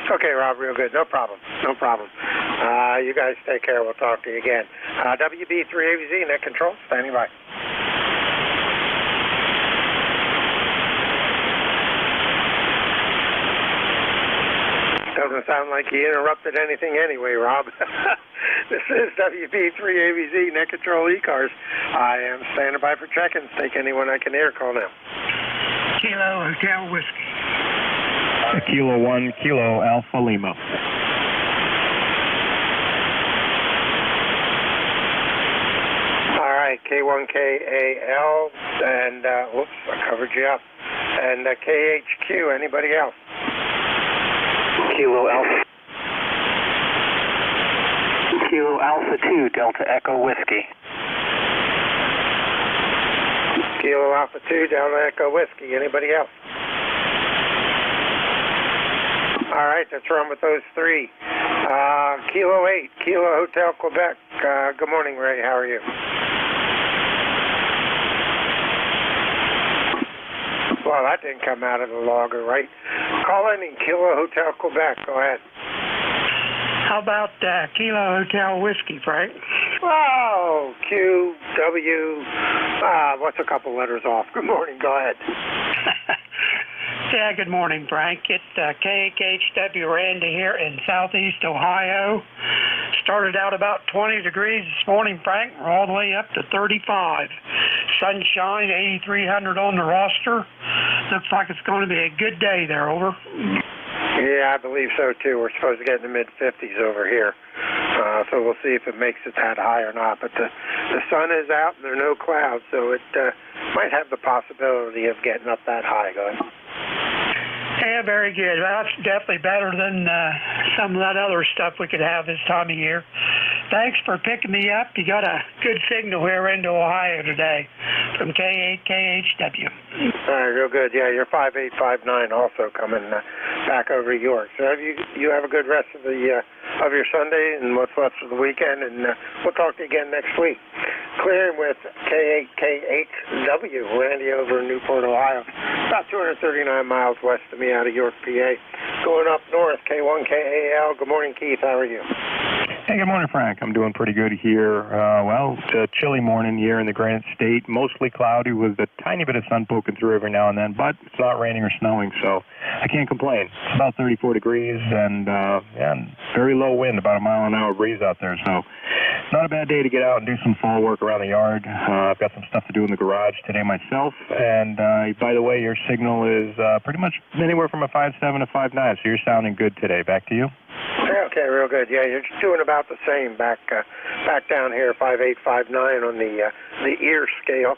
E: Okay, Rob, real good. No problem. No problem. You guys take care. We'll talk to you again. WB3AVZ, Net Control, standing by. Doesn't sound like you interrupted anything anyway, Rob. This is WB3AVZ, Net Control ECARS. I am standing by for check-ins. Take anyone I can hear. Call now.
J: Kilo Hotel Whiskey.
I: Kilo 1, Kilo Alpha Lima.
E: All right, K1KAL, and, whoops, I covered you up. And KHQ, anybody else?
J: Kilo Alpha. Kilo Alpha 2, Delta Echo Whiskey.
E: Kilo Alpha 2, Delta Echo Whiskey. Anybody else? All right, let's run with those three. Kilo 8, Kilo Hotel Quebec. Good morning, Ray. How are you? Well, that didn't come out of the logger, right? Call in Kilo Hotel Quebec. Go ahead.
J: How about Kilo Hotel Whiskey, Frank?
E: Oh, QW. What's a couple letters off? Good morning. Go ahead.
J: Yeah, good morning, Frank. It's KHW Randy here in southeast Ohio. Started out about 20 degrees this morning, Frank. We're all the way up to 35. Sunshine, 8,300 on the roster. Looks like it's going to be a good day there, over.
E: Yeah, I believe so, too. We're supposed to get in the mid-50s over here. So we'll see if it makes it that high or not. But the sun is out and there are no clouds, so it might have the possibility of getting up that high. Go ahead.
J: Yeah, very good. Well, that's definitely better than some of that other stuff we could have this time of year. Thanks for picking me up. You got a good signal here into Ohio today from KHW.
E: All right, real good. Yeah, you're 5859 also coming back over to York. So you have a good rest of your Sunday and what's left of the weekend, and we'll talk to you again next week. Clearing with KHW, Randy over in Newport, Ohio, about 239 miles west of me out of York, PA. Going up north, K1KAL. Good morning, Keith. How are you?
I: Hey, good morning, Frank. I'm doing pretty good here. Well, it's a chilly morning here in the Granite State. Mostly cloudy with a tiny bit of sun poking through every now and then, but it's not raining or snowing, so I can't complain. It's about 34 degrees and very low wind, about a mile-an-hour breeze out there, so not a bad day to get out and do some fall work around the yard. I've got some stuff to do in the garage today myself, and by the way, your signal is pretty much anywhere from a 5.7 to 5.9, so you're sounding good today. Back to you.
E: Okay, real good. Yeah, you're doing about the same back down here, 5859 on the ear scale.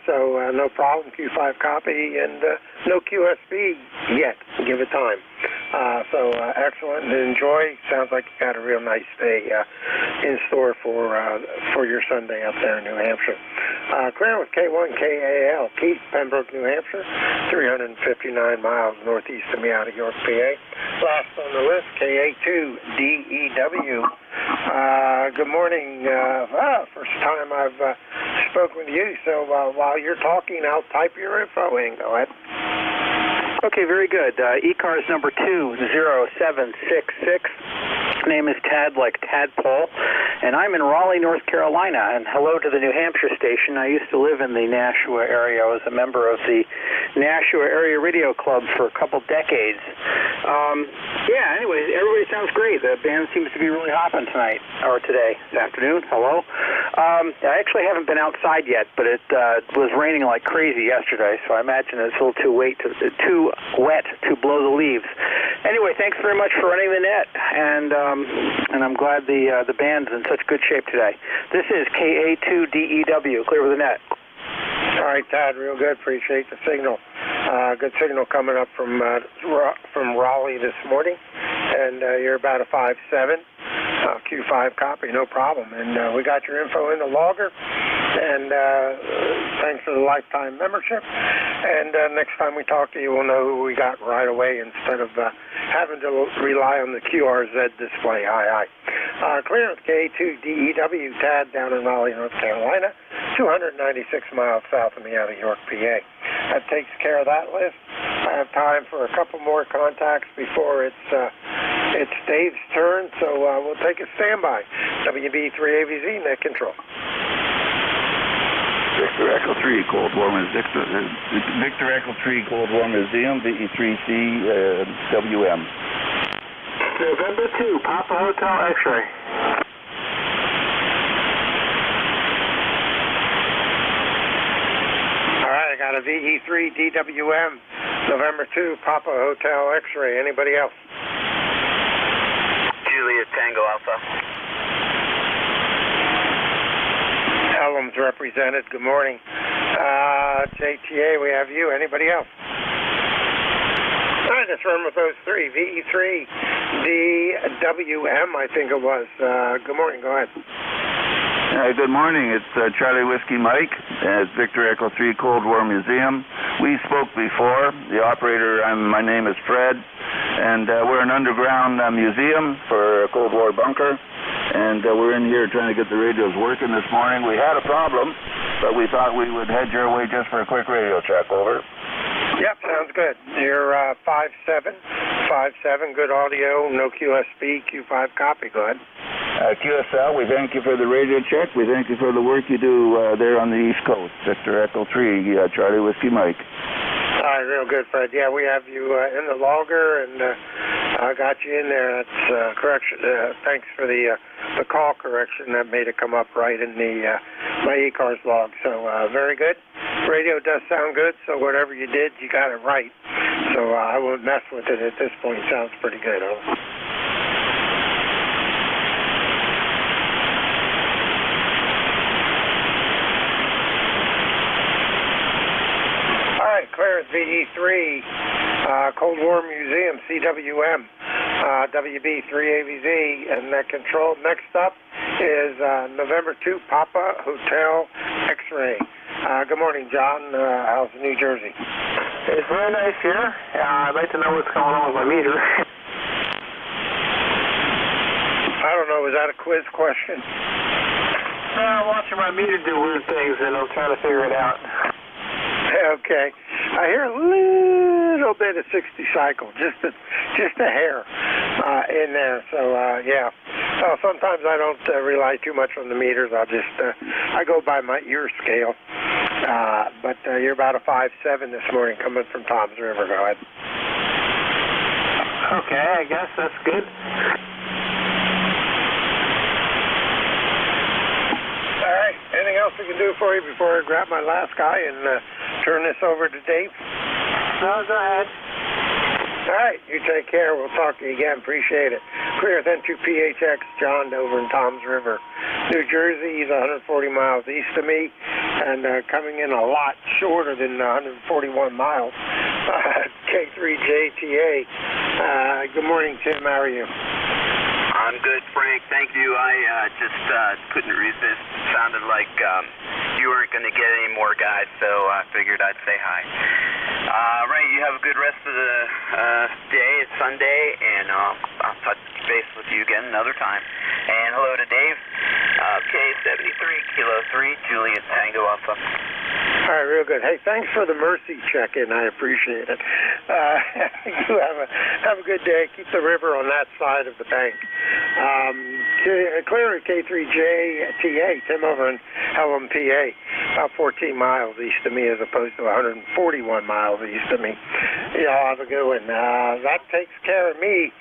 E: So no problem. Q5 copy and no QSB yet. Give it time. So excellent. Enjoy. Sounds like you got a real nice day in store for your Sunday up there in New Hampshire. Clearing with K1KAL, Keith, Pembroke, New Hampshire, 359 miles northeast of me out of York, PA. Last on the list, KA2DEW. Good morning. First time I've spoken with you, so while you're talking, I'll type your info in. Go ahead.
J: Okay, very good. ECARS number 20766. Name is Tad, like Tadpole, and I'm in Raleigh, North Carolina, and hello to the New Hampshire station. I used to live in the Nashua area. I was a member of the Nashua Area Radio Club for a couple decades. Anyways, everybody sounds great. The band seems to be really hopping tonight, or today, this afternoon. Hello. I actually haven't been outside yet, but it was raining like crazy yesterday, so I imagine it's a little too wet to blow the leaves. Anyway, thanks very much for running the net, and I'm glad the band's in such good shape today. This is KA2DEW, clear with the net.
E: All right, Todd, real good. Appreciate the signal. Good signal coming up from Raleigh this morning, and you're about a 5.7. Q5 copy, no problem. And we got your info in the logger, and thanks for the lifetime membership. And next time we talk to you, we'll know who we got right away instead of having to rely on the QRZ display. Aye. Clear with K2DEW, Tad down in Raleigh, North Carolina, 296 miles south of me out of York, PA. That takes care of that list. I have time for a couple more contacts before it's Dave's turn, so we'll take a standby. WB3AVZ, net control.
G: Victor Echo 3, Cold War Victor Echo 3, Cold War Museum, VE3C, WM.
F: November 2, Papa Hotel X-ray.
E: All right, I got a VE3 DWM, November 2, Papa Hotel X-ray. Anybody else?
Z: Juliet Tango Alpha.
E: Elm's represented. Good morning. JTA, we have you. Anybody else? All right, let's run with those three. VE3 DWM, I think it was. Good morning. Go ahead.
G: Good morning. It's Charlie Whiskey Mike at Victor Echo 3 Cold War Museum. We spoke before. The operator, my name is Fred, and we're an underground museum for a Cold War bunker. And we're in here trying to get the radios working this morning. We had a problem, but we thought we would head your way just for a quick radio check. Over.
E: Yep, sounds good. You're 5757, good audio, no QSB, Q5 copy. Go ahead.
G: QSL, we thank you for the radio check. We thank you for the work you do there on the East Coast. Victor Echo 3, Charlie Whiskey Mike.
E: All right, real good, Fred. Yeah, we have you in the logger, and I got you in there. That's correction. Thanks for the call correction. That made it come up right in the my ECARS log. So very good. Radio does sound good, so whatever you did, you got it right. So I won't mess with it at this point. Sounds pretty good. Clear at VE3, Cold War Museum, CWM, WB3AVZ, and net control. Next up is November 2, Papa Hotel X-ray. Good morning, John. How's New Jersey?
F: It's very nice here. I'd like to know what's going on with my meter.
E: I don't know. Was that a quiz question?
F: I'm watching my meter do weird things, and I'm trying to figure it out.
E: Okay. I hear a little bit of 60 cycle, just a hair in there. So, yeah. Sometimes I don't rely too much on the meters. I go by my ear scale. But you're about a 5.7 this morning coming from Tom's River. Go ahead.
F: Okay, I guess that's good.
E: All right. Anything else we can do for you before I grab my last guy and turn this over to Dave?
F: No, go ahead.
E: All right. You take care. We'll talk to you again. Appreciate it. Clear then to PHX, John over in Tom's River, New Jersey. He's 140 miles east of me and coming in a lot shorter than 141 miles. K3JTA. Good morning, Tim. How are you?
M: I'm good, Frank. Thank you. I just couldn't resist. It sounded like you weren't going to get any more guys, so I figured I'd say hi. Right, you have a good rest of the day. It's Sunday, and I'll touch base with you again another time. And hello to Dave. K73, Kilo 3, Juliet Tango Alpha.
E: All right, real good. Hey, thanks for the mercy check-in. I appreciate it. You have a good day. Keep the river on that side of the bank. Clear at K3JTA, Tim over in Pelham, PA, about 14 miles east of me as opposed to 141 miles east of me. Y'all have a good one. That takes care of me.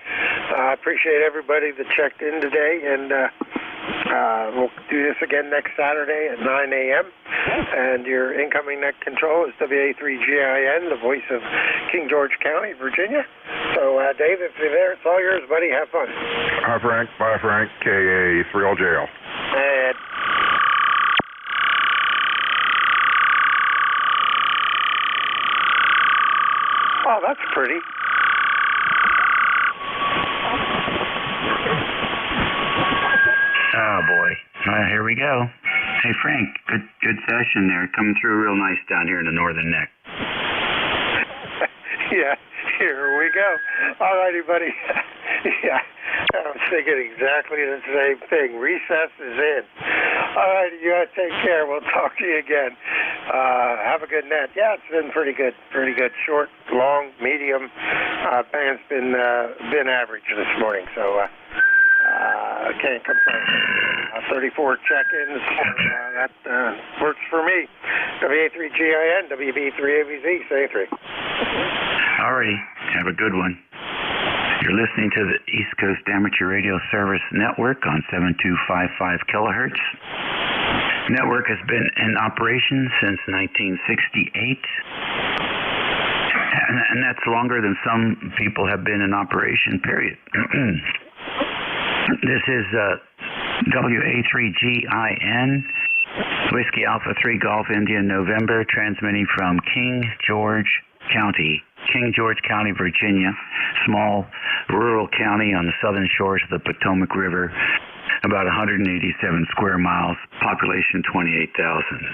E: I appreciate everybody that checked in today, and we'll do this again next Saturday at 9 a.m. And your incoming net control is WA3GIN, the voice of King George County, Virginia. So, Dave, if you're there, it's all yours, buddy. Have fun.
Y: Hi, Frank. Bye, Frank. KA3LJL.
E: And oh, that's pretty.
D: we go. Hey, Frank, good session there. Coming through real nice down here in the northern neck.
E: Yeah, here we go. All righty, buddy. Yeah, I was thinking exactly the same thing. Recess is in. All righty, you gotta take care. We'll talk to you again. Have a good net. Yeah, it's been pretty good. Short, long, medium. Band's been average this morning, so can't complain. 34 check-ins. That works for me. WA3GIN, WB3ABZ, say 3.
D: Alrighty, have a good one. You're listening to the East Coast Amateur Radio Service Network on 7255 kilohertz. Network has been in operation since 1968. And that's longer than some people have been in operation, period. This is WA3GIN, Whiskey Alpha 3 Golf India November, transmitting from King George County, Virginia, small rural county on the southern shores of the Potomac River, about 187 square miles, population 28,000.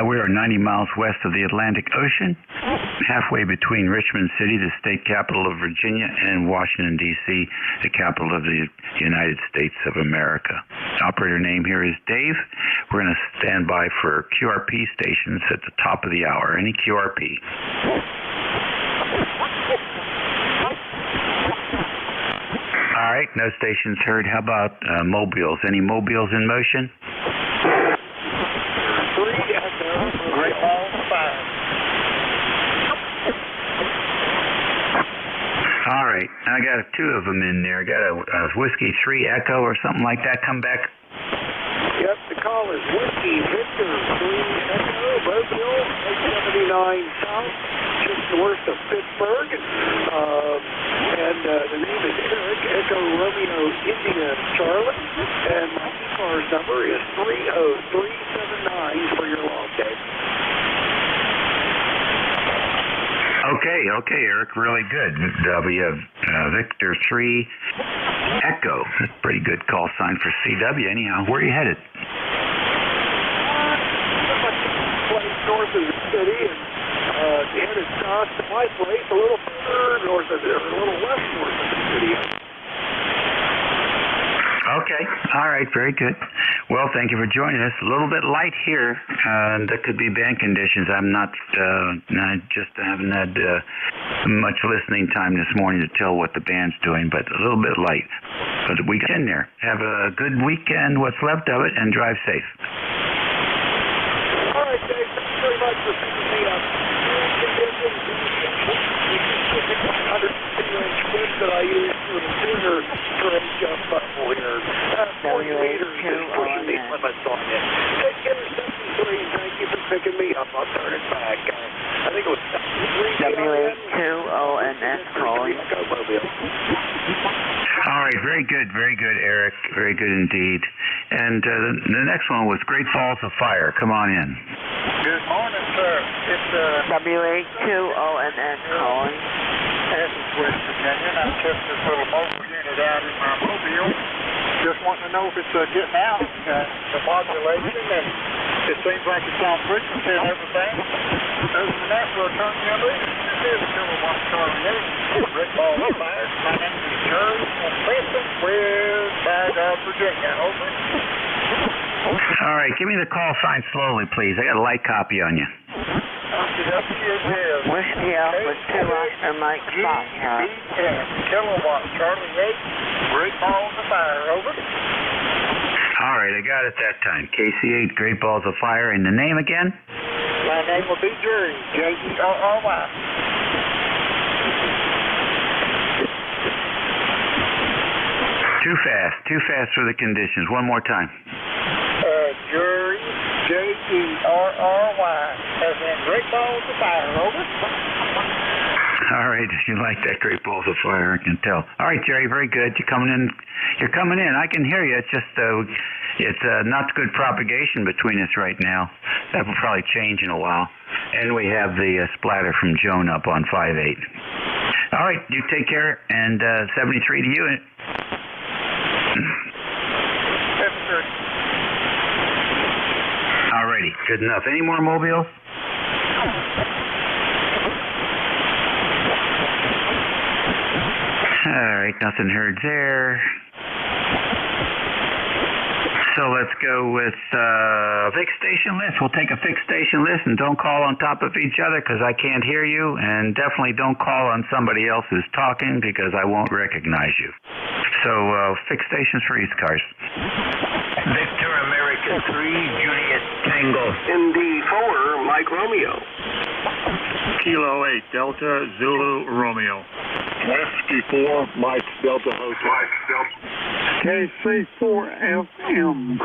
D: We are 90 miles west of the Atlantic Ocean, halfway between Richmond City, the state capital of Virginia, and Washington, D.C., the capital of the United States of America. Operator name here is Dave. We're going to stand by for QRP stations at the top of the hour. Any QRP? All right, no stations heard. How about mobiles? Any mobiles in motion? All right, I got two of them in there. I got a Whiskey 3 Echo or something like that. Come back.
F: Yep, the call is Whiskey Victor 3 Echo, Mobile, 879 South, just north of Pittsburgh. And the name is Eric, Echo Romeo India Charlie. And my ECARS number is 30379 for your log day.
D: Okay, Eric, really good. We have Victor 3 Echo. That's a pretty good call sign for CW. Anyhow, where are you headed?
F: North of the city, and headed south to my place, a little further north of there, a little west north of the city.
D: Okay. All right. Very good. Well, thank you for joining us. A little bit light here. That could be band conditions. I just haven't had much listening time this morning to tell what the band's doing, but a little bit light. But we got in there. Have a good weekend, what's left of it, and drive safe.
F: All right, Dave. Thanks very much for picking me up. That I use for the tuner for a jump bubble here. 40 meters is pushing the limits on you. Take care of 73. Thank you for picking me up. I'll turn it back. I think it was
P: WA2ONS calling.
D: All right, very good, Eric. Very good indeed. And the next one was Great Balls of Fire. Come on in.
S: Good morning, sir. It's
P: WA2ONS calling.
S: This is West Virginia, and I'm testing this little mobile unit out in my mobile. Just wanting to know if it's getting out, the modulation, and it seems like it's on frequency and everything. Other than that, we'll turn you loose. This is Kilowatt Charlie 8, Rick Ball of Fire. My name is Jerry from Preston, West Virginia. Over.
D: All right, give me the call sign slowly, please. I got a light copy on you.
P: Whiskey Alpha 2 Oscar Mike Foxtrot.
S: Kilowatt Charlie 8, Great Balls of Fire, over.
D: All right, I got it that time. KC8, Great Balls of Fire, and the name again?
S: My name will be Jerry, Jerry.
D: Too fast for the conditions. One more time.
S: Jerry, Jerry, as in Great Balls of Fire, over.
D: All right, you like that, Great Balls of Fire, I can tell. All right, Jerry, very good. You're coming in. I can hear you. It's just it's not good propagation between us right now. That will probably change in a while. And we have the splatter from Joan up on 5.8. All right, you take care, and 73 to you. Easy. Good enough. Any more mobiles? All right, nothing heard there. So let's go with fixed station list. We'll take a fixed station list, and don't call on top of each other because I can't hear you, and definitely don't call on somebody else who's talking because I won't recognize you. So fixed stations for ECARS.
C: Victor America 3, Juliet Tango.
K: ND4, Mike Romeo.
R: Kilo 8, Delta Zulu Romeo.
Y: Whiskey 4, Mike Delta Hotel.
K: KC4FM.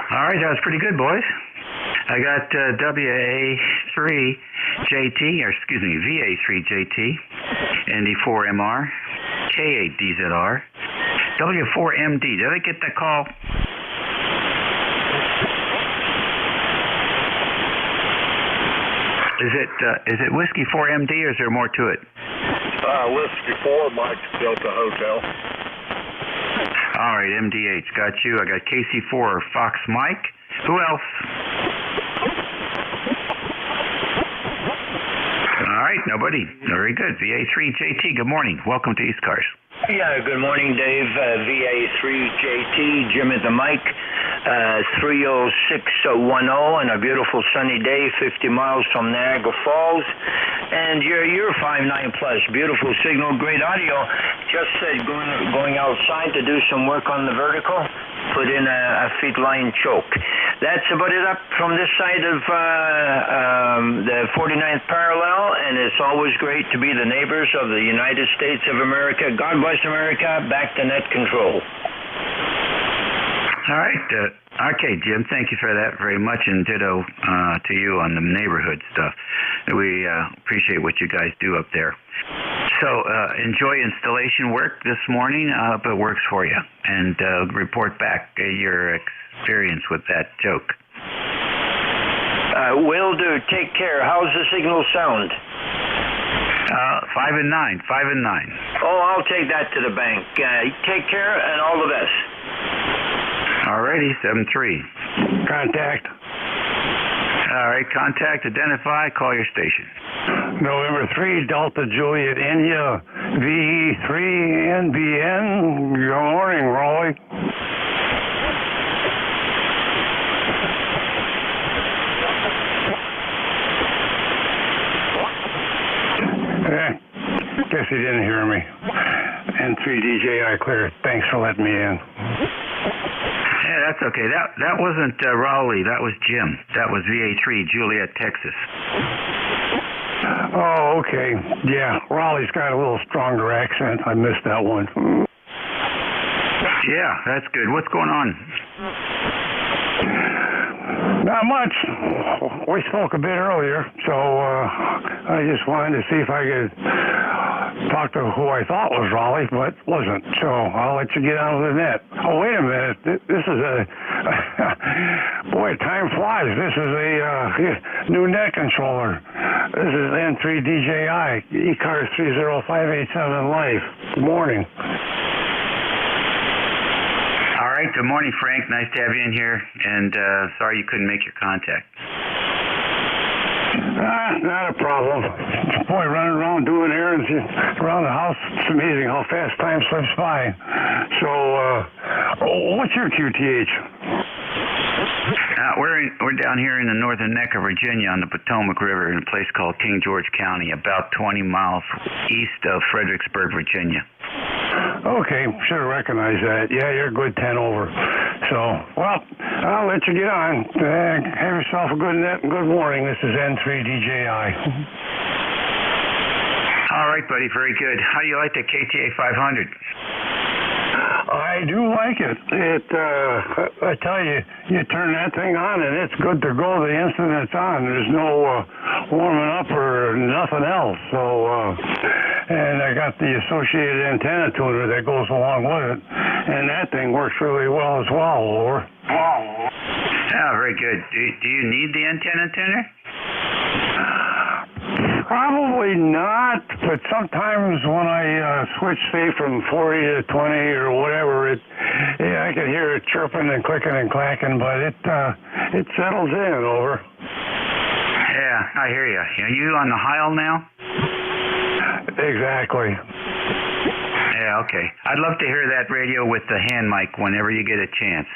D: All right, that was pretty good, boys. I got WA3JT, or excuse me, VA3JT, ND4MR, K8DZR, W4MD. Did I get that call? Is it Whiskey 4MD or is there more to it?
Y: Whiskey 4, Mike Delta Hotel.
D: All right, MDH, got you. I got KC4 Fox Mike. Who else? All right, nobody. Very good. VA3JT, good morning. Welcome to ECARS.
C: Yeah, good morning, Dave. VA3JT, Jim at the mic. 30610 and a beautiful sunny day 50 miles from Niagara Falls. And you're 5.9 plus. Beautiful signal, great audio. Just said going outside to do some work on the vertical. Put in a feet line choke. That's about it up from this side of the 49th parallel, and it's always great to be the neighbors of the United States of America. God bless America. Back to net control.
D: All right. Okay, Jim, thank you for that very much, and ditto to you on the neighborhood stuff. We appreciate what you guys do up there. So enjoy installation work this morning. I hope it works for you, and report back your experience with that joke.
C: Will do. Take care. How's the signal sound?
D: 5 and 9. 5 and 9.
C: Oh, I'll take that to the bank. Take care and all the best.
D: Alrighty, 7-3.
H: Contact.
D: All right, contact, identify, call your station.
H: November 3, Delta Juliet India, VE3NBN. Good morning, Raleigh. Guess he didn't hear me. N3DJI clear. Thanks for letting me in.
D: Yeah, that's okay. That wasn't Raleigh. That was Jim. That was VA3, Juliet, Texas.
H: Oh, okay. Yeah, Raleigh's got a little stronger accent. I missed that one.
D: Yeah, that's good. What's going on?
H: Not much. We spoke a bit earlier, so I just wanted to see if I could talk to who I thought was Raleigh, but wasn't. So I'll let you get on with the net. Oh, wait a minute. This is a... Boy, time flies. This is a new net controller. This is N3DJI, ECARS 30587 Life. Good morning.
D: All right, good morning, Frank. Nice to have you in here, and sorry you couldn't make your contact.
H: Not a problem. Boy, running around doing errands around the house, it's amazing how fast time slips by. So, what's your QTH?
D: We're down here in the northern neck of Virginia on the Potomac River in a place called King George County, about 20 miles east of Fredericksburg, Virginia.
H: Okay, should have recognized that. Yeah, you're a good 10 over. So, well, I'll let you get on. Have yourself a good net and good morning. This is N3DJI.
D: All right, buddy, very good. How do you like the KTA 500?
H: I do like it. I tell you, you turn that thing on and it's good to go the instant it's on. There's no warming up or nothing else. So, and I got the associated antenna tuner that goes along with it, and that thing works really well as well. Over.
D: Yeah, very good. Do you need the antenna tuner?
H: Probably. Usually not, but sometimes when I switch, say, from 40 to 20 or whatever, I can hear it chirping and clicking and clacking, but it settles in. Over.
D: Yeah, I hear you. Are you on the Heil now?
H: Exactly.
D: Yeah, okay. I'd love to hear that radio with the hand mic whenever you get a chance.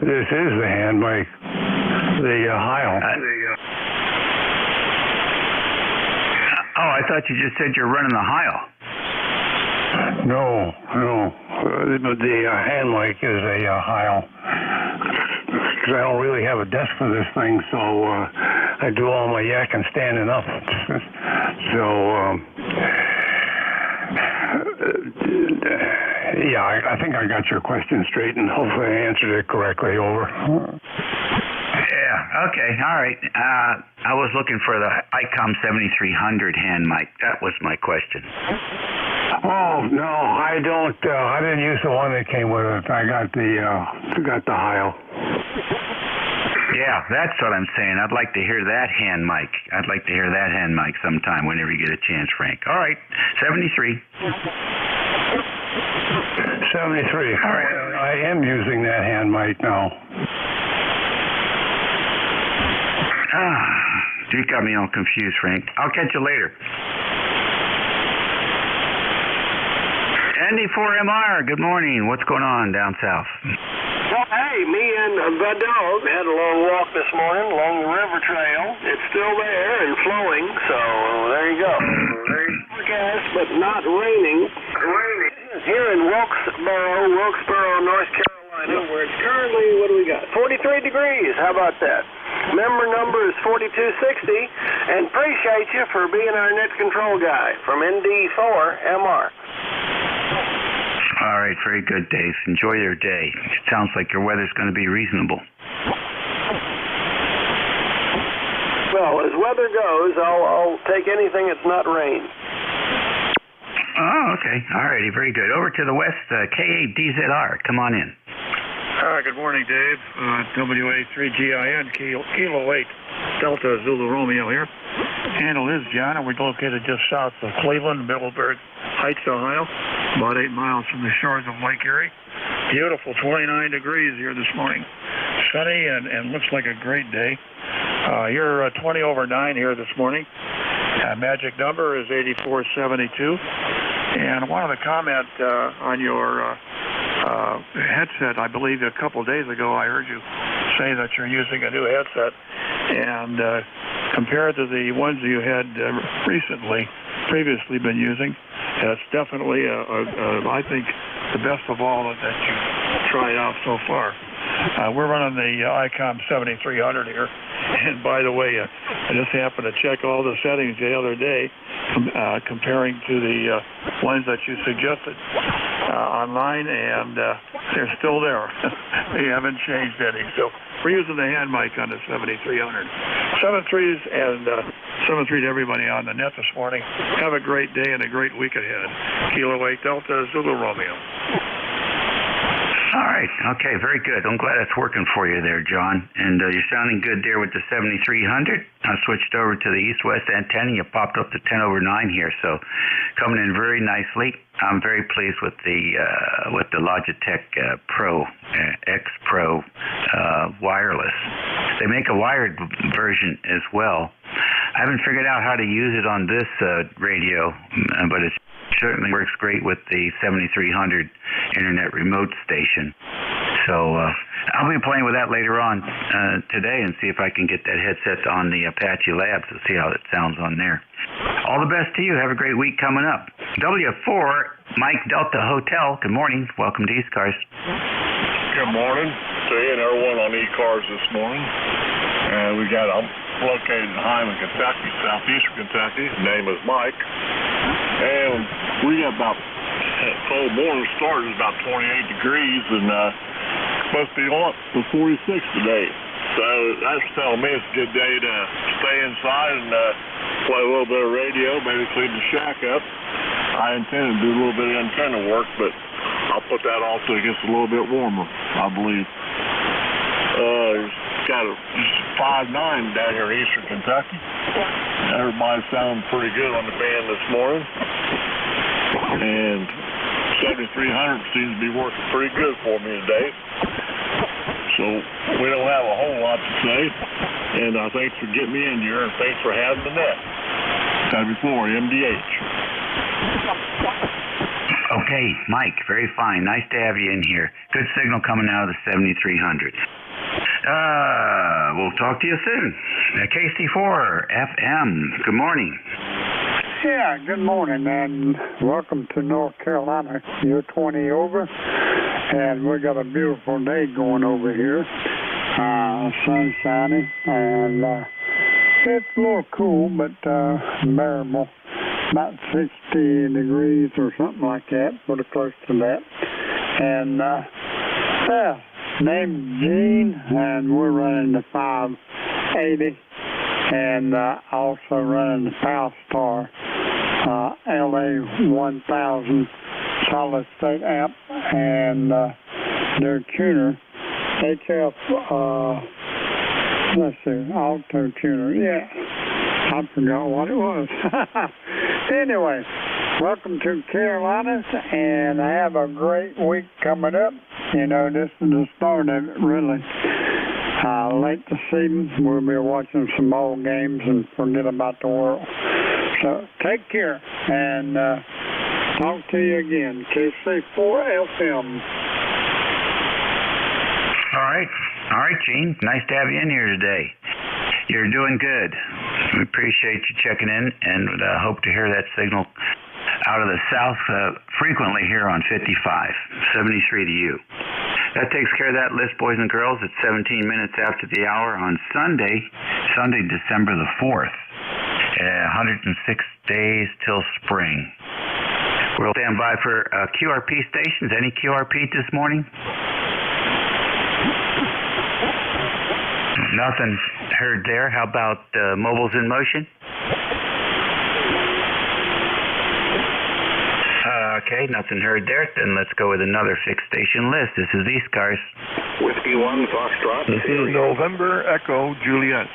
H: This is the hand mic, the Heil.
D: Oh, I thought you just said you're running the Heil.
H: No. The hand mic is a Heil. Because I don't really have a desk for this thing, so I do all my yakking standing up. Yeah, I think I got your question straight, and hopefully I answered it correctly. Over.
D: Yeah, okay, all right. I was looking for the ICOM 7300 hand mic. That was my question.
H: Oh, no, I don't. I didn't use the one that came with it. I got the Heil.
D: Yeah, that's what I'm saying. I'd like to hear that hand mic. I'd like to hear that hand mic sometime whenever you get a chance, Frank. All right, 73.
H: 73. All right. I am using that hand mic now.
D: You got me all confused, Frank. I'll catch you later. NJ2US, good morning. What's going on down south?
K: Well, hey, me and the dog had a long walk this morning along the river trail. It's still there and flowing, so there you go. Very forecast, but not raining. Here in Wilkesboro, North Carolina, where it's currently, what do we got? 43 degrees. How about that? Member number is 4260, and appreciate you for being our net control guy from NJ2US.
D: All right, very good, Dave. Enjoy your day. It sounds like your weather's going to be reasonable.
K: Well, as weather goes, I'll take anything that's not rain.
D: Oh, okay. All righty, very good. Over to the west, K8DZR. Come on in.
R: Good morning, Dave. WA3GIN, Kilo 8, Delta Zulu Romeo here. Handle is John, and we're located just south of Cleveland, Middleburg Heights, Ohio, about 8 miles from the shores of Lake Erie. Beautiful, 29 degrees here this morning. Sunny and looks like a great day. You're 20 over 9 here this morning. Magic number is 8472. And I wanted to comment on your headset. I believe a couple of days ago I heard you say that you're using a new headset, and compared to the ones you had previously been using, it's definitely, I think, the best of all that you've tried out so far. We're running the ICOM 7300 here, and by the way, I just happened to check all the settings the other day, comparing to the ones that you suggested online, and they're still there. They haven't changed any. So we're using the hand mic on the 7300. 73s and 73 to everybody on the net this morning. Have a great day and a great week ahead. Kilo 8 Delta Zulu Romeo.
D: All right. Okay, very good. I'm glad it's working for you there, John. And you're sounding good there with the 7300. I switched over to the east-west antenna. You popped up to 10 over 9 here, so coming in very nicely. I'm very pleased with the Logitech Pro, X Pro wireless. They make a wired version as well. I haven't figured out how to use it on this radio, but it certainly works great with the 7300 internet remote station. So I'll be playing with that later on today and see if I can get that headset on the Apache Labs and see how it sounds on there. All the best to you. Have a great week coming up. W4 Mike Delta Hotel. Good morning. Welcome to ECARS.
Y: Good morning to you and everyone on ECARS this morning. And I'm located in Hyman, Kentucky, southeastern Kentucky. His name is Mike. And we got about cold morning started about 28 degrees and supposed to be on for 46 today. So that's telling me it's a good day to stay inside and play a little bit of radio, maybe clean the shack up. I intend to do a little bit of antenna work, but I'll put that off till it gets a little bit warmer, I believe. It's got a 5.9 down here in eastern Kentucky. Everybody sounded pretty good on the band this morning. And 7300 seems to be working pretty good for me today. So we don't have a whole lot to say. And thanks for getting me in here, and thanks for having the net. 74 MDH.
D: Okay, Mike, very fine. Nice to have you in here. Good signal coming out of the 7300. We'll talk to you soon. KC4 FM, good morning.
S: Yeah, good morning, and welcome to North Carolina. You're 20 over, and we got a beautiful day going over here. Sun shining, and it's a little cool, but bearable. About 60 degrees or something like that, pretty close to that. And name's Gene, and we're running the 580, and also running the Powerstar LA 1000 solid state amp, and their tuner, HF, let's see, auto tuner, yeah. I forgot what it was. Anyway, welcome to Carolinas, and have a great week coming up. You know, this is the start of it, really. Late this evening, we'll be watching some ball games and forget about the world. So, take care, and talk to you again. KC4 FM.
D: All right, Gene. Nice to have you in here today. You're doing good. We appreciate you checking in, and hope to hear that signal out of the south frequently here on 55, 73 to you. That takes care of that list, boys and girls. It's 17 minutes after the hour on Sunday, December the 4th. 106 days till spring. We'll stand by for QRP stations. Any QRP this morning? Nothing heard there. How about mobiles in motion? Okay, nothing heard there. Then let's go with another fixed station list. This is ECARS.
B: Whiskey 1, Foxtrot.
Y: This is November Echo Juliet.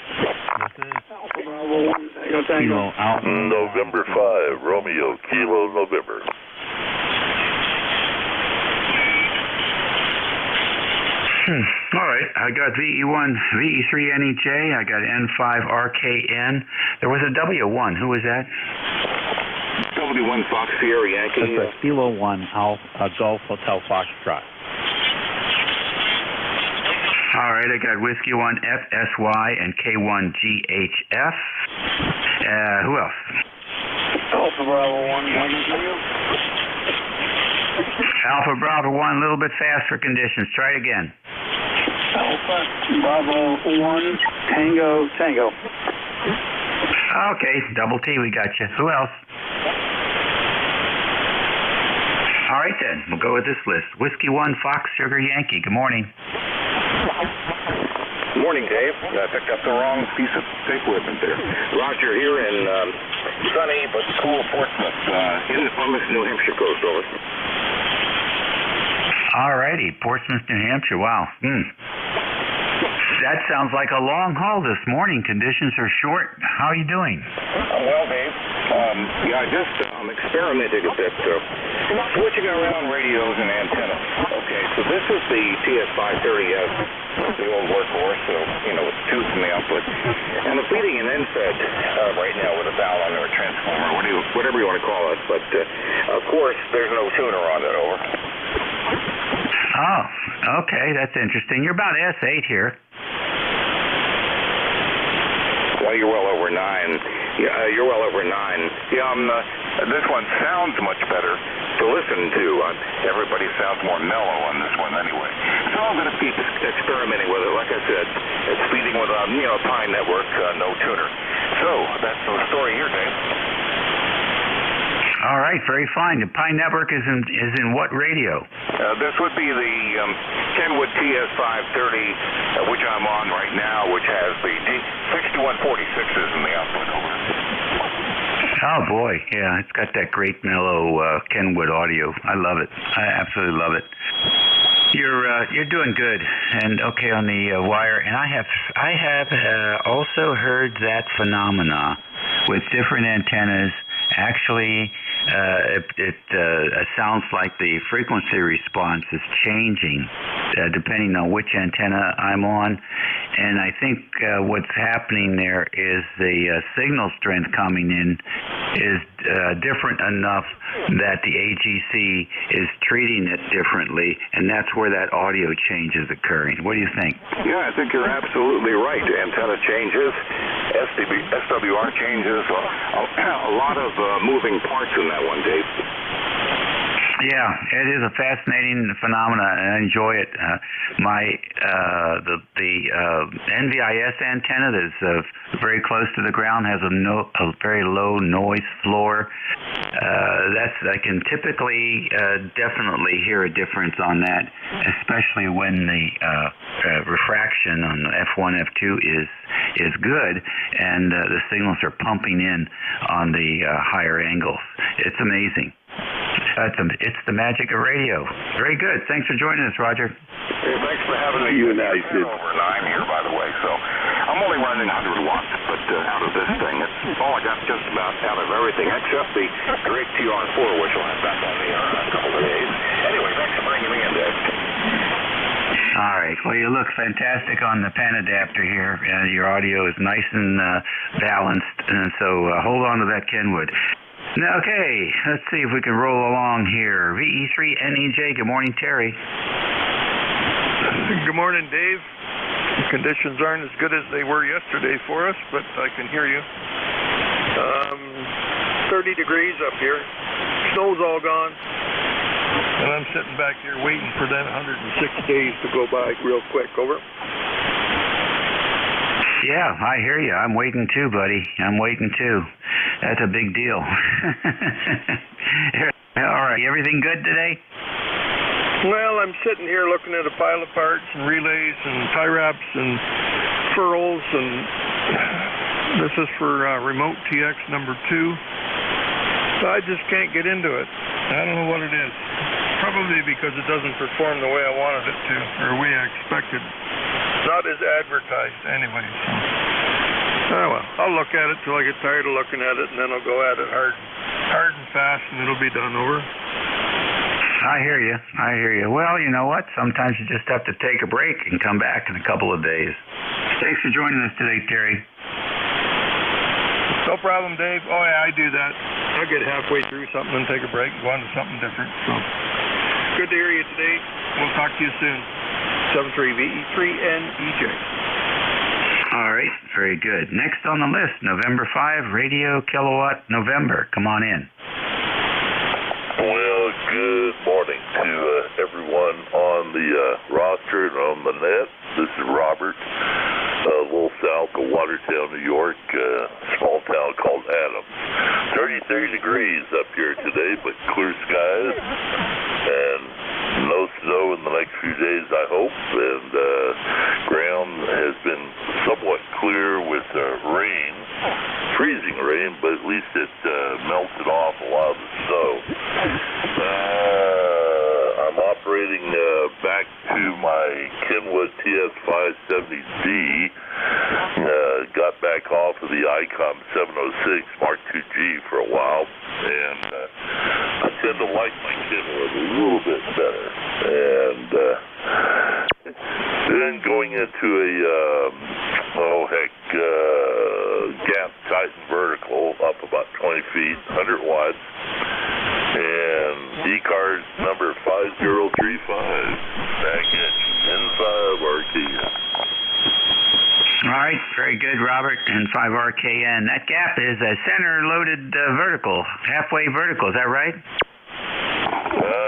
D: Kilo Alpha.
B: November 5, Romeo, Kilo, November.
D: All right, I got VE1, VE3 NEJ, I got N5 RKN. There was a W1. Who was that?
B: W1 Fox Sierra Yankee.
L: That's a Kilo 1 Alpha Golf Hotel Foxtrot.
D: All right, I got Whiskey 1 FSY and K1 GHF. Who else?
S: Alpha Bravo 1.
D: Alpha Bravo 1, a little bit fast for conditions. Try it again.
S: Alpha Bravo 1 Tango Tango.
D: Okay, double T, we got you. Who else? All right then, we'll go with this list. Whiskey 1 Fox Sugar Yankee. Good morning.
B: Good morning, Dave. I picked up the wrong piece of equipment there. Roger here in sunny but cool Portsmouth, in the Columbus, New Hampshire coast, over.
D: All righty, Portsmouth, New Hampshire. Wow. That sounds like a long haul this morning. Conditions are short. How are you doing?
B: Well, Dave, I just experimented a bit, switching around radios and antennas. Okay, so this is the TS530S, the old workhorse, so, it's tooth in the output. And I'm feeding an end-fed right now with a valve on there, a transformer, whatever you want to call it. But, of course, there's no tuner on it, over.
D: Oh, okay, that's interesting. You're about S8 here.
B: Well, you're well over 9. Yeah, you're well over 9. Yeah, this one sounds much better to listen to. Everybody sounds more mellow on this one anyway. So I'm going to keep experimenting with it. Like I said, it's feeding with a Pine Network, no tuner. So that's the story here, Dave.
D: All right, very fine. The Pine Network is in what radio?
B: This would be the Kenwood TS530, which I'm on right now, which has the 6146s in the output. Over.
D: Oh boy, yeah, it's got that great mellow Kenwood audio. I love it. I absolutely love it. You're doing good and okay on the wire, and I have also heard that phenomena with different antennas. Actually, it sounds like the frequency response is changing depending on which antenna I'm on. And I think what's happening there is the signal strength coming in is different enough that the AGC is treating it differently, and that's where that audio change is occurring. What do you think?
B: Yeah, I think you're absolutely right. Antenna changes, SWR changes, a lot of moving parts in that one, Dave.
D: Yeah, it is a fascinating phenomenon, and I enjoy it. The NVIS antenna that is very close to the ground has a very low noise floor. I can typically definitely hear a difference on that, especially when the refraction on the F1, F2 is good, and the signals are pumping in on the higher angles. It's amazing. It's the magic of radio. Very good. Thanks for joining us, Roger.
B: Hey, thanks for having me.
Y: United.
B: Over 9 here, by the way. So I'm only running 100 watts, but out of this thing, it's all I got just about out of everything, except the great TR4, which I'll have back on the air in a couple of days. Anyway, thanks for bringing me in, Dave.
D: All right. Well, you look fantastic on the pan adapter here. Your audio is nice and balanced, and so hold on to that, Kenwood. Okay, let's see if we can roll along here. VE3NEJ, good morning, Terry.
U: Good morning, Dave. The conditions aren't as good as they were yesterday for us, but I can hear you. 30 degrees up here. Snow's all gone. And I'm sitting back here waiting for that 106 days to go by real quick. Over.
D: Yeah, I hear you. I'm waiting too, buddy. I'm waiting too. That's a big deal. All right, everything good today?
U: Well, I'm sitting here looking at a pile of parts and relays and tie wraps and furls, and this is for remote TX number 2. I just can't get into it. I don't know what it is. Probably because it doesn't perform the way I wanted it to, or the way I expected. Not as advertised anyway. So. Oh well, I'll look at it till I get tired of looking at it, and then I'll go at it hard and fast, and it'll be done. Over.
D: I hear you. I hear you. Well, you know what? Sometimes you just have to take a break and come back in a couple of days. Thanks for joining us today, Terry.
U: No problem, Dave. Oh yeah, I do that. I'll get halfway through something and take a break and go on to something different. So good to hear you today. We'll talk to you soon. 73VE3NEJ.
D: All right, very good. Next on the list, November 5, Radio Kilowatt November. Come on in.
A: Well, good morning to everyone on the roster and on the net. This is Robert, a little south of Watertown, New York, small town called Adams. 33 degrees up here today, but clear skies and no snow in the next few days, I hope. And ground has been somewhat clear with rain, freezing rain, but at least it melted off a lot of the snow. I'm operating back to my Kenwood TS570D. Got back off of the ICOM 706 Mark IIG for a while, and I tend to like my Kenwood a little bit better. And then going into a Gap Titan vertical up about 20 feet, 100 watts, and ECARS number 5035, back at N5RKN.
D: All right, very good, Robert, N5RKN. That gap is a center-loaded vertical, halfway vertical, is that right?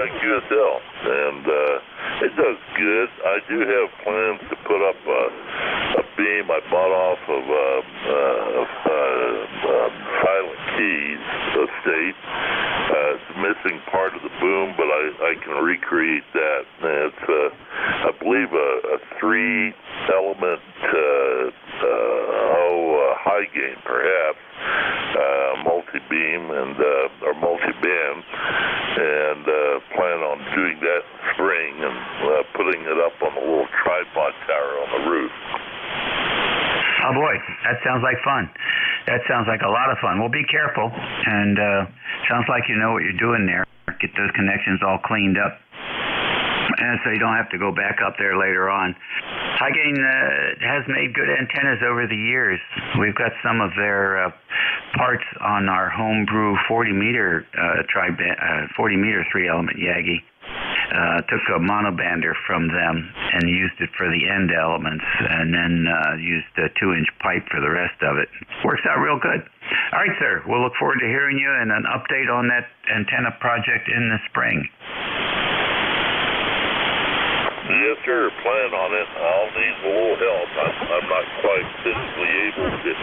A: QSL, and it does good. I do have plans to put up a beam I bought off of Silent Keys estate. It's missing part of the boom, but I can recreate that. It's, I believe, a 3-element high gain, perhaps, multi-beam and or multi-band, and plan on doing that spring and putting it up on a little tripod tower on the roof.
D: Oh boy, that sounds like fun. That sounds like a lot of fun. Well, be careful, and sounds like you know what you're doing there. Get those connections all cleaned up, and so you don't have to go back up there later on. High-gain has made good antennas over the years. We've got some of their parts on our homebrew 40-meter 40-meter 3-element Yagi. Took a monobander from them and used it for the end elements, and then used a 2-inch pipe for the rest of it. Works out real good. All right, sir. We'll look forward to hearing you and an update on that antenna project in the spring.
A: Yes, sir. Plan on it. I'll need a little help. I'm not quite physically able to do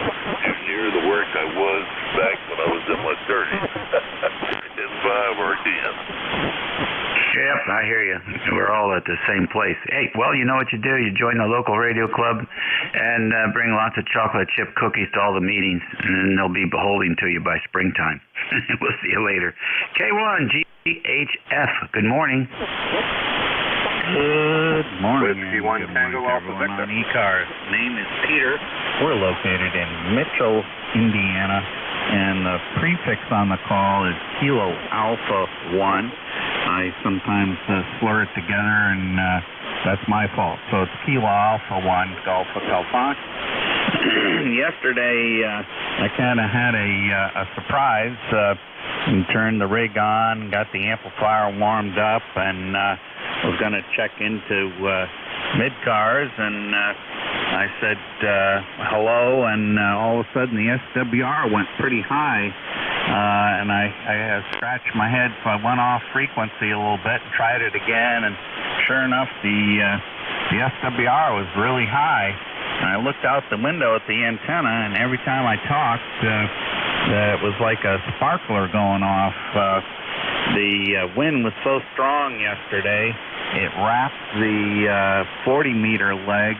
A: near the work I was back when I was in my 30s. It's 5 or 10.
D: Yep, I hear you. We're all at the same place. Hey, well, you know what you do. You join the local radio club and bring lots of chocolate chip cookies to all the meetings, and then they'll be beholding to you by springtime. We'll see you later. K1GHF, good morning.
L: Good morning.
B: Whiskey 1 Tango Alpha Victor.
L: On ECARS. Name is Peter. We're located in Mitchell, Indiana, and the prefix on the call is Kilo Alpha 1. I sometimes slur it together, and that's my fault. So it's Kilo Alpha 1, Golf Hotel Fox. Yesterday, I kind of had a surprise. Turned the rig on, got the amplifier warmed up, and was going to check into mid-cars, and I said hello, and all of a sudden the SWR went pretty high, and I scratched my head, so I went off frequency a little bit and tried it again, and sure enough, the SWR was really high. And I looked out the window at the antenna, and every time I talked, it was like a sparkler going off. The wind was so strong yesterday, it wrapped the 40-meter leg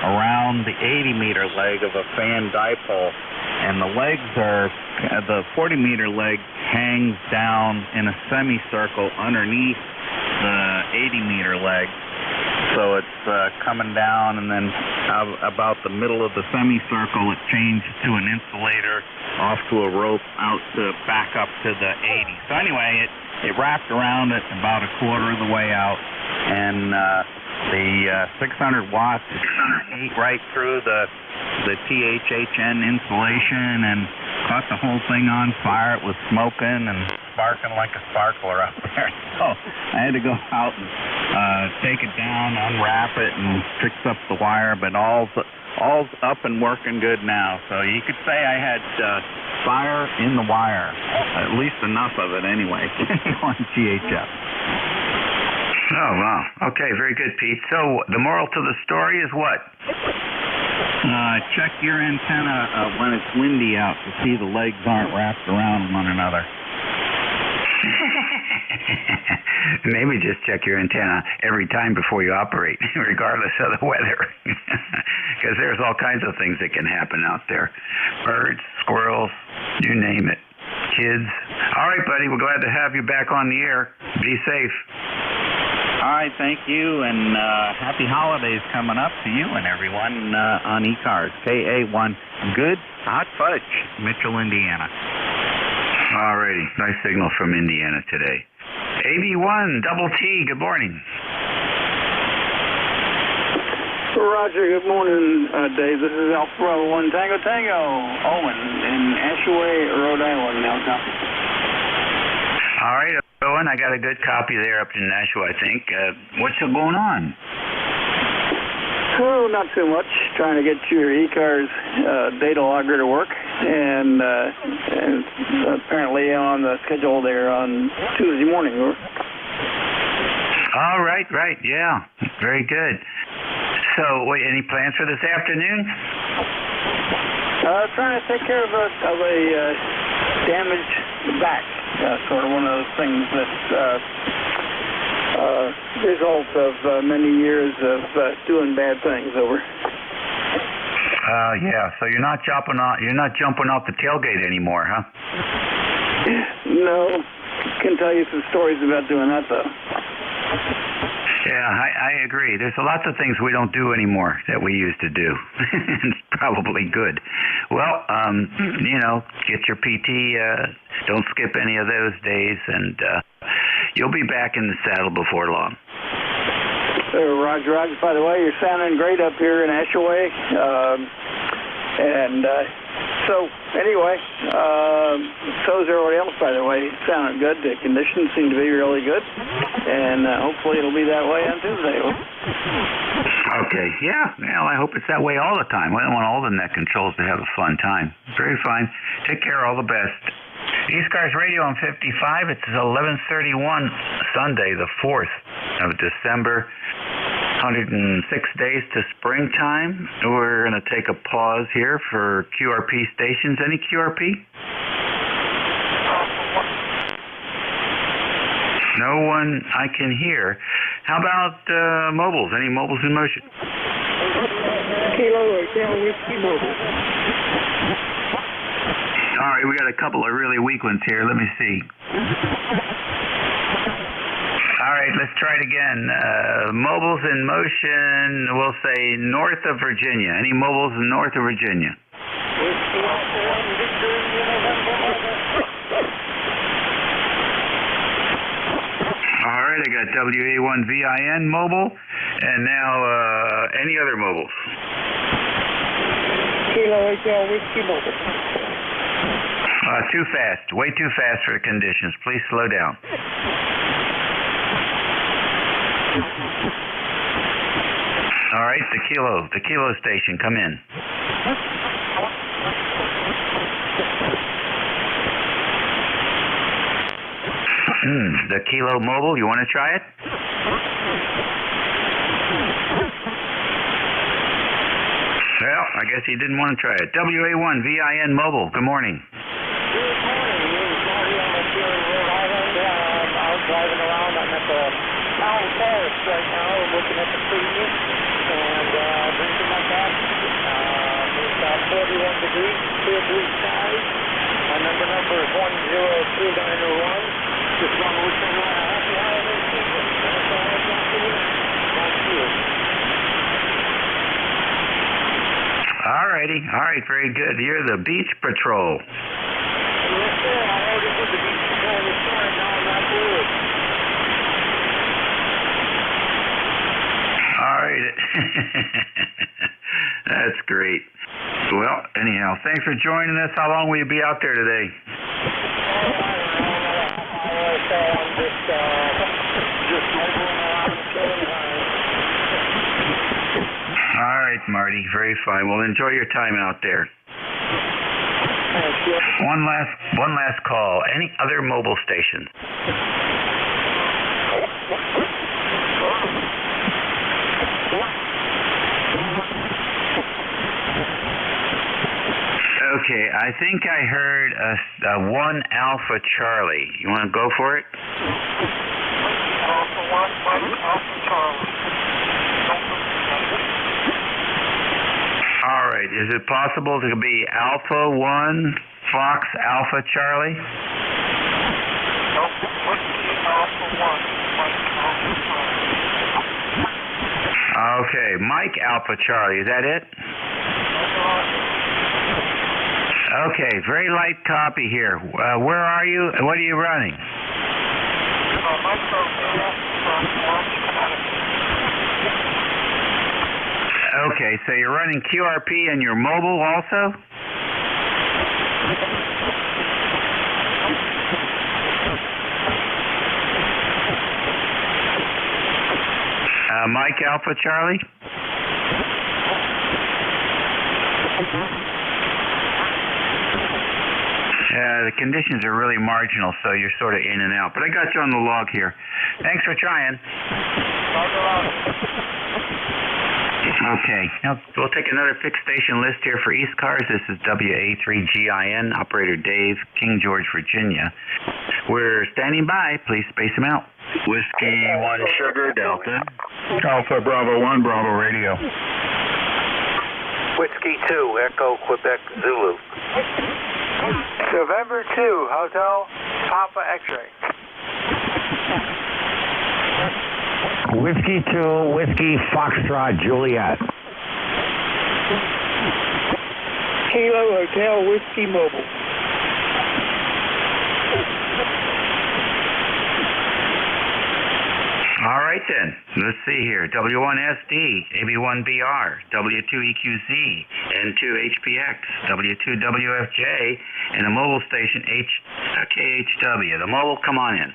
L: around the 80-meter leg of a fan dipole. And the legs are, the 40-meter leg hangs down in a semicircle underneath the 80-meter leg. So it's coming down, and then about the middle of the semicircle, it changed to an insulator off to a rope out to back up to the 80. So anyway, it wrapped around it about a quarter of the way out, and the 600 watts ate right through the THHN insulation and caught the whole thing on fire. It was smoking and sparking like a sparkler out there. So I had to go out and take it down, unwrap it, and fix up the wire, but all's up and working good now. So you could say I had fire in the wire, at least enough of it anyway, on GHF.
D: Oh, wow. Okay, very good, Pete. So the moral to the story is what?
L: Check your antenna when it's windy out to see the legs aren't wrapped around one another.
D: Maybe just check your antenna every time before you operate, regardless of the weather. Because there's all kinds of things that can happen out there. Birds, squirrels, you name it. Kids. All right, buddy, we're glad to have you back on the air. Be safe.
L: All right, thank you, and happy holidays coming up to you and everyone on ECARS. KA1, good hot fudge, Mitchell, Indiana.
D: All righty, nice signal from Indiana today. AB1, double T, good morning.
N: Roger, good morning, Dave. This is Alpha Bravo 1 Tango Tango, Owen in Ashaway, Rhode Island, now copy.
D: All right, Owen, I got a good copy there up in Nashua, I think. What's going on?
N: Oh, not too much. Trying to get your ECARS data logger to work, and apparently on the schedule there on Tuesday morning.
D: All right, yeah, very good. So, wait, any plans for this afternoon?
N: Trying to take care of a damaged back. Sort of one of those things that result of many years of doing bad things over.
D: Yeah. So you're not jumping off the tailgate anymore, huh?
N: No, can tell you some stories about doing that though.
D: Yeah, I agree. There's lots of things we don't do anymore that we used to do. probably good. Well, get your PT. Don't skip any of those days, and you'll be back in the saddle before long.
N: Roger. By the way, you're sounding great up here in Ashaway. So anyway, so is everybody else, by the way. Sounding good. The conditions seem to be really good, and hopefully it'll be that way on Tuesday.
D: Okay, yeah. Well, I hope it's that way all the time. We don't want all the neck controls to have a fun time. Very fine. Take care. All the best. ECARS Radio on 55. It's 11:31, Sunday, the 4th of December. 106 days to springtime. We're going to take a pause here for QRP stations. Any QRP? No one I can hear. How about mobiles? Any mobiles in motion?
F: Kilo Whiskey Mobile.
D: All right, we got a couple of really weak ones here. Let me see. All right, let's try it again. Mobiles in motion, we'll say north of Virginia. Any mobiles north of Virginia? All right, I got WA1VIN mobile, and now any other mobiles?
F: Kilo Whiskey Mobile.
D: Too fast, way too fast for the conditions. Please slow down. All right, the kilo station, come in. The Kilo Mobile, you want to try it? Well, I guess he didn't want to try it. WA1VIN Mobile, good morning.
F: Good morning. I'm driving around. I'm at the town forest right now. I'm looking at the trees and drinking my coffee. It's about 41 degrees, clear blue skies. My number is 10291. Just want to wish everyone a happy holiday season. That's all I've got for you. Thank you.
D: All righty. All right, very good. You're the Beach Patrol.
F: Yes, sir. I already did the Beach Patrol this morning. Now I'm not good.
D: All right. That's great. Well, anyhow, thanks for joining us. How long will you be out there today?
F: I'm just moving around killing time.
D: All right, Marty. Very fine. Well, enjoy your time out there.
F: Thank you.
D: One last call. Any other mobile stations? Okay, I think I heard a 1 Alpha Charlie. You want to go for it?
F: Alpha 1, Alpha Charlie.
D: All right, is it possible to be Alpha 1, Fox Alpha Charlie?
F: Alpha 1, Mike Alpha Charlie.
D: Okay, Mike Alpha Charlie, is that it? Okay, very light copy here. Where are you? What are you running? Okay, so you're running QRP and your mobile also? Mike Alpha Charlie? The conditions are really marginal, so you're sort of in and out. But I got you on the log here. Thanks for trying. Okay, now we'll take another fixed station list here for ECARS. This is WA3GIN, Operator Dave, King George, Virginia. We're standing by. Please space them out. Whiskey 1 Sugar Delta.
R: Alpha Bravo 1 Bravo Radio.
O: Whiskey 2 Echo Quebec Zulu.
E: November 2, Hotel Papa X-Ray.
Q: Whiskey 2, Whiskey Foxtrot Juliet.
J: Kilo Hotel Whiskey Mobile.
D: All right then. Let's see here. W1SD, AB1BR, W2EQZ, N2HPX, W2WFJ, and the mobile station KHW. The mobile, come on in.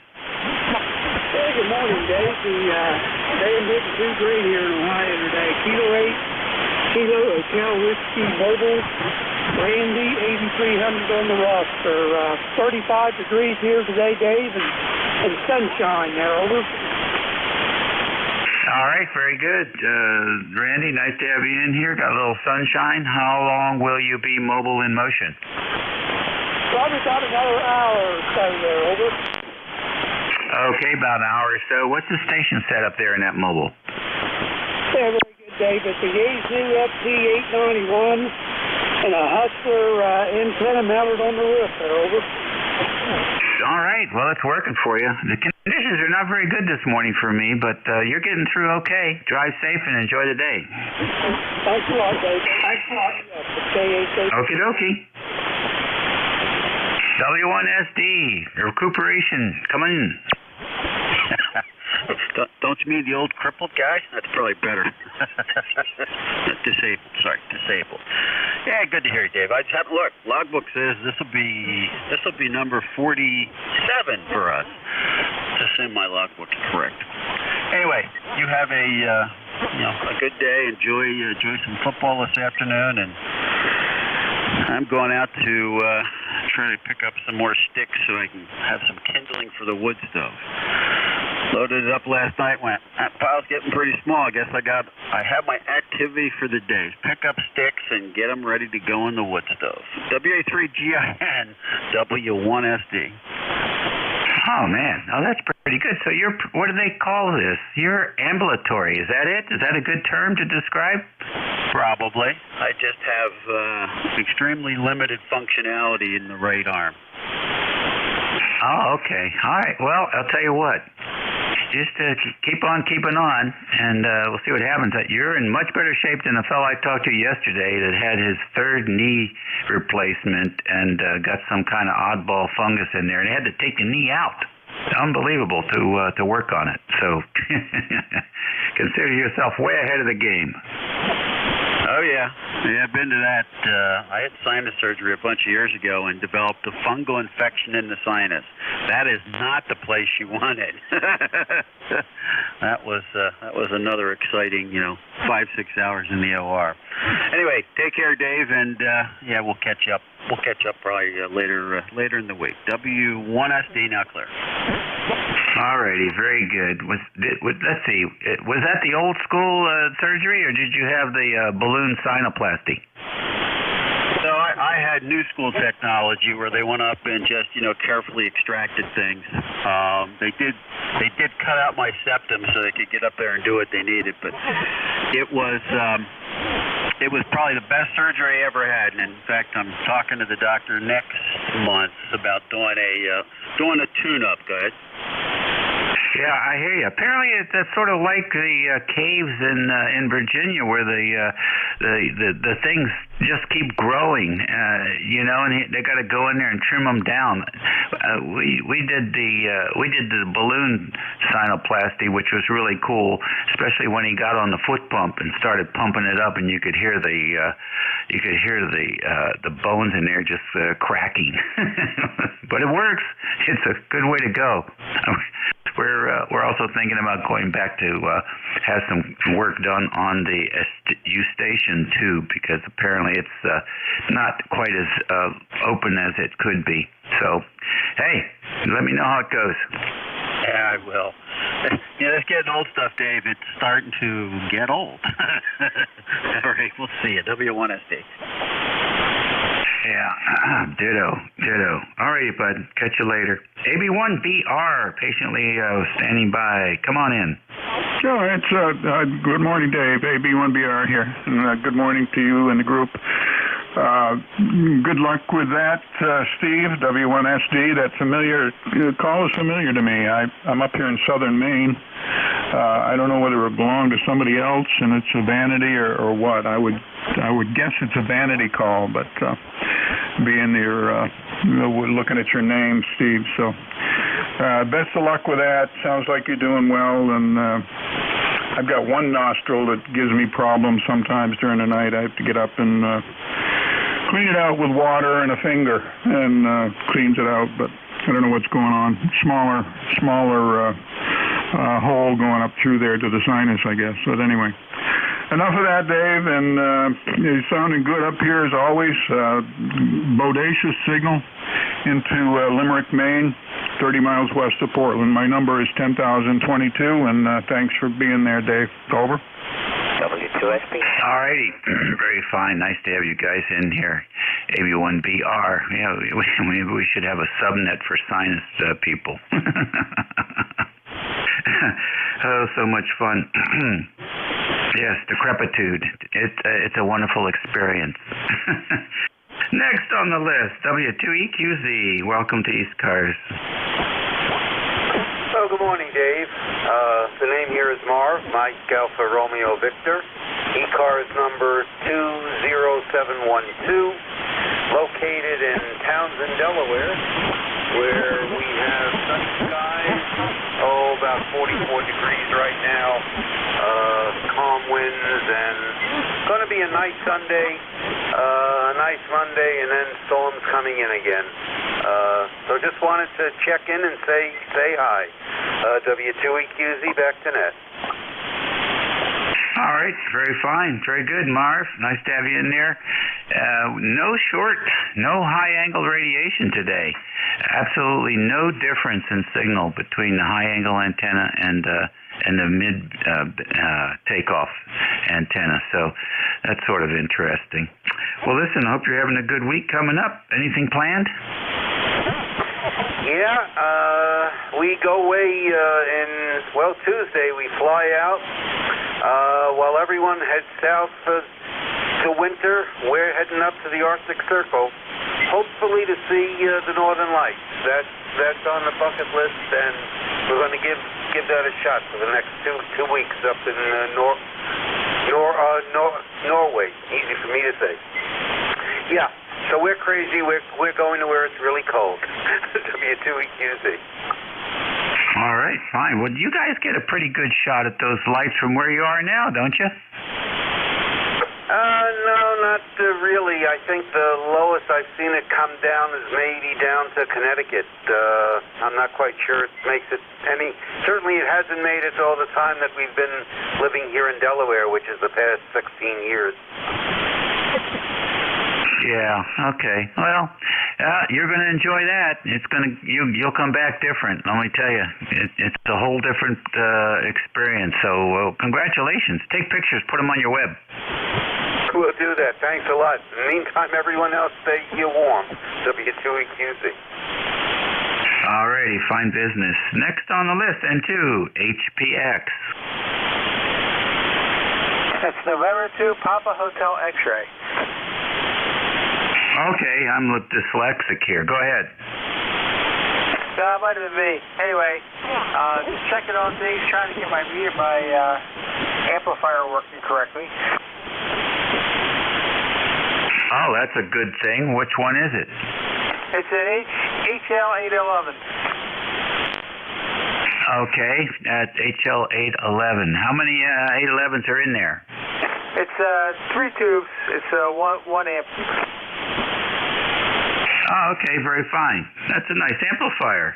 J: Hey, good morning, Dave. The day isn't too great here in Ohio today. Kilo 8, Kilo Hotel Whiskey Mobile, Randy, 8300 on the roster. 35 degrees here today, Dave, and sunshine there, over.
D: All right, very good. Randy, nice to have you in here. Got a little sunshine. How long will you be mobile in motion?
J: Probably about another hour or so there, over.
D: Okay, about an hour or so. What's the station set up there in that mobile?
J: Yeah, very good, Dave. It's a Yaesu FT891 and a Hustler antenna mounted on the roof there, over.
D: All right, well, it's working for you. The conditions are not very good this morning for me, but you're getting through okay. Drive safe and enjoy the day.
J: Thanks a lot, Dave. Thanks a lot.
D: Okie dokie. W1SD, recuperation, come in.
I: Don't you mean the old crippled guy? That's probably better. Disabled. Yeah, good to hear you, Dave. I just have to look. Logbook says this will be number 47 for us. To assume my logbook is correct. Anyway, you have a good day. Enjoy some football this afternoon, and I'm going out to try to pick up some more sticks so I can have some kindling for the wood stove. Loaded it up last night. That pile's getting pretty small. I guess I have my activity for the day. Pick up sticks and get them ready to go in the wood stove. WA3GIN, W1SD.
D: Oh, man. Oh, that's pretty good. So what do they call this? You're ambulatory. Is that it? Is that a good term to describe?
I: Probably. I just have extremely limited functionality in the right arm.
D: Oh, okay. All right. Well, I'll tell you what. Just keep on keeping on, and we'll see what happens. You're in much better shape than the fellow I talked to yesterday that had his third knee replacement and got some kind of oddball fungus in there, and he had to take the knee out. Unbelievable to work on it. So consider yourself way ahead of the game.
I: Oh, yeah. Yeah, I've been to that. I had sinus surgery a bunch of years ago and developed a fungal infection in the sinus. That is not the place you want it. That was another exciting, 5-6 hours in the OR. Anyway, take care, Dave, and yeah, we'll catch up. We'll catch up probably later in the week. W1SD now clear.
D: All righty, very good. Let's see, was that the old school surgery, or did you have the balloon sinuplasty?
I: So I had new school technology where they went up and just carefully extracted things. They did cut out my septum so they could get up there and do what they needed, but it was probably the best surgery I ever had. And in fact, I'm talking to the doctor next month about doing a tune-up. Go ahead.
D: Yeah, I hear you. Apparently, it's sort of like the caves in Virginia, where the things just keep growing, and they got to go in there and trim them down. We did the balloon sinuplasty, which was really cool, especially when he got on the foot pump and started pumping it up, and you could hear the bones in there just cracking. But it works. It's a good way to go. We're also thinking about going back to have some work done on the Eustachian tube, because apparently it's not quite as open as it could be. So, hey, let me know how it goes.
I: Yeah, I will. It's getting old stuff, Dave. It's starting to get old. All right, we'll see you. W1SD.
D: Yeah, ditto. All righty, bud. Catch you later. AB1BR, patiently standing by. Come on in.
Q: Sure, it's good morning, Dave. AB1BR here. And good morning to you and the group. Good luck with that, Steve, W1SD. That call is familiar to me. I'm up here in southern Maine. I don't know whether it belonged to somebody else and it's a vanity or what. I would guess it's a vanity call, but being you're looking at your name, Steve. So best of luck with that. Sounds like you're doing well, and I've got one nostril that gives me problems sometimes during the night. I have to get up and clean it out with water and a finger, and cleans it out, but I don't know what's going on. Smaller hole going up through there to the sinus, I guess. But anyway, enough of that, Dave, and you're sounding good up here as always. Bodacious signal into Limerick, Maine, 30 miles west of Portland. My number is 10,022, and thanks for being there, Dave. Over.
D: W2SP. All righty. Very fine. Nice to have you guys in here. AB1BR. Yeah, maybe we should have a subnet for sinus people. Oh, so much fun. Yes, decrepitude. It's a wonderful experience. Next on the list, W2EQZ. Welcome to ECARS.
G: Oh, good morning, Dave. The name here is Marv, Mike Alpha Romeo Victor. ECARS number 20712, located in Townsend, Delaware, where we have sunny skies, about 44 degrees right now, calm winds, and going to be a nice Sunday, a nice Monday, and then storms coming in again. So just wanted to check in and say hi. W2EQZ, back to net.
D: All right, very fine, very good, Marv. Nice to have you in there. No high-angle radiation today. Absolutely no difference in signal between the high-angle antenna and the mid takeoff antenna. So that's sort of interesting. Well, listen, I hope you're having a good week coming up. Anything planned?
G: Yeah, we go away Tuesday we fly out. While everyone heads south to winter, we're heading up to the Arctic Circle, hopefully to see the Northern Lights. That's on the bucket list, and we're going to give that a shot for the next two weeks up in Norway. Easy for me to say. Yeah. So we're crazy. We're going to where it's really cold. W2EQZ.
D: All right, fine. Well, you guys get a pretty good shot at those lights from where you are now, don't you?
G: No, not really. I think the lowest I've seen it come down is maybe down to Connecticut. I'm not quite sure it makes it any. Certainly it hasn't made it all the time that we've been living here in Delaware, which is the past 16 years.
D: Yeah. Okay. Well, you're going to enjoy that. You'll come back different. Let me tell you, it's a whole different experience. So congratulations. Take pictures. Put them on your web.
G: We'll do that. Thanks a lot. In the meantime, everyone else, stay warm. W2EQZ.
D: All righty. Fine business. Next on the list, N2 HPX.
J: That's November 2 Papa Hotel X-ray.
D: Okay, I'm dyslexic here. Go ahead.
J: Might have been me. Anyway, just checking on things, trying to get my amplifier working correctly.
D: Oh, that's a good thing. Which one is it?
J: It's an HL811.
D: Okay, that's HL811. How many 811s are in there?
J: It's 3 tubes. It's 1 amp.
D: Oh, okay, very fine. That's a nice amplifier.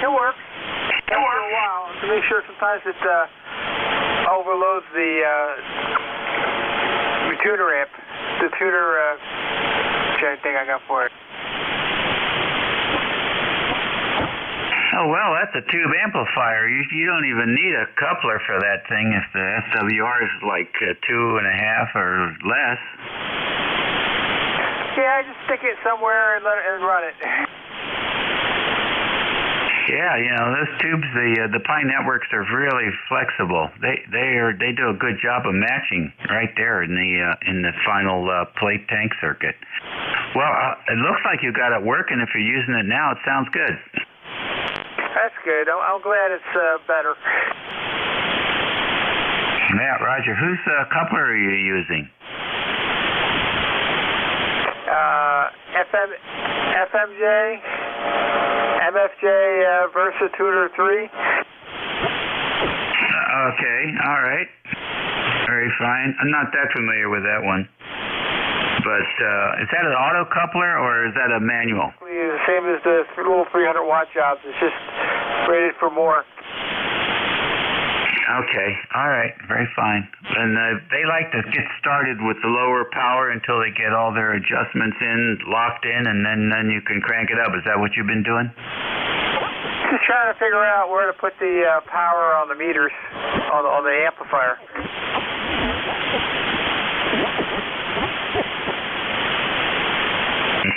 J: It works. It works for a while. To make sure sometimes it overloads the tuner amp. The tuner thing I got for it.
D: Oh, well, that's a tube amplifier. You don't even need a coupler for that thing if the SWR is like 2.5 or less.
J: Yeah, just stick it somewhere and run it.
D: Yeah, those tubes, the Pi networks are really flexible. They do a good job of matching right there in the final plate tank circuit. Well, it looks like you got it working. If you're using it now, it sounds good.
J: That's good. I'm glad it's better.
D: Yeah, Roger. Whose coupler are you using?
J: FMJ, MFJ Versatuner 3.
D: Okay, all right. Very fine. I'm not that familiar with that one. But is that an auto coupler or is that a manual?
J: The same as the little 300 watt jobs. It's just rated for more.
D: Okay, all right, very fine. And they like to get started with the lower power until they get all their adjustments locked in, and then you can crank it up. Is that what you've been doing?
J: Just trying to figure out where to put the power on the meters, on the amplifier.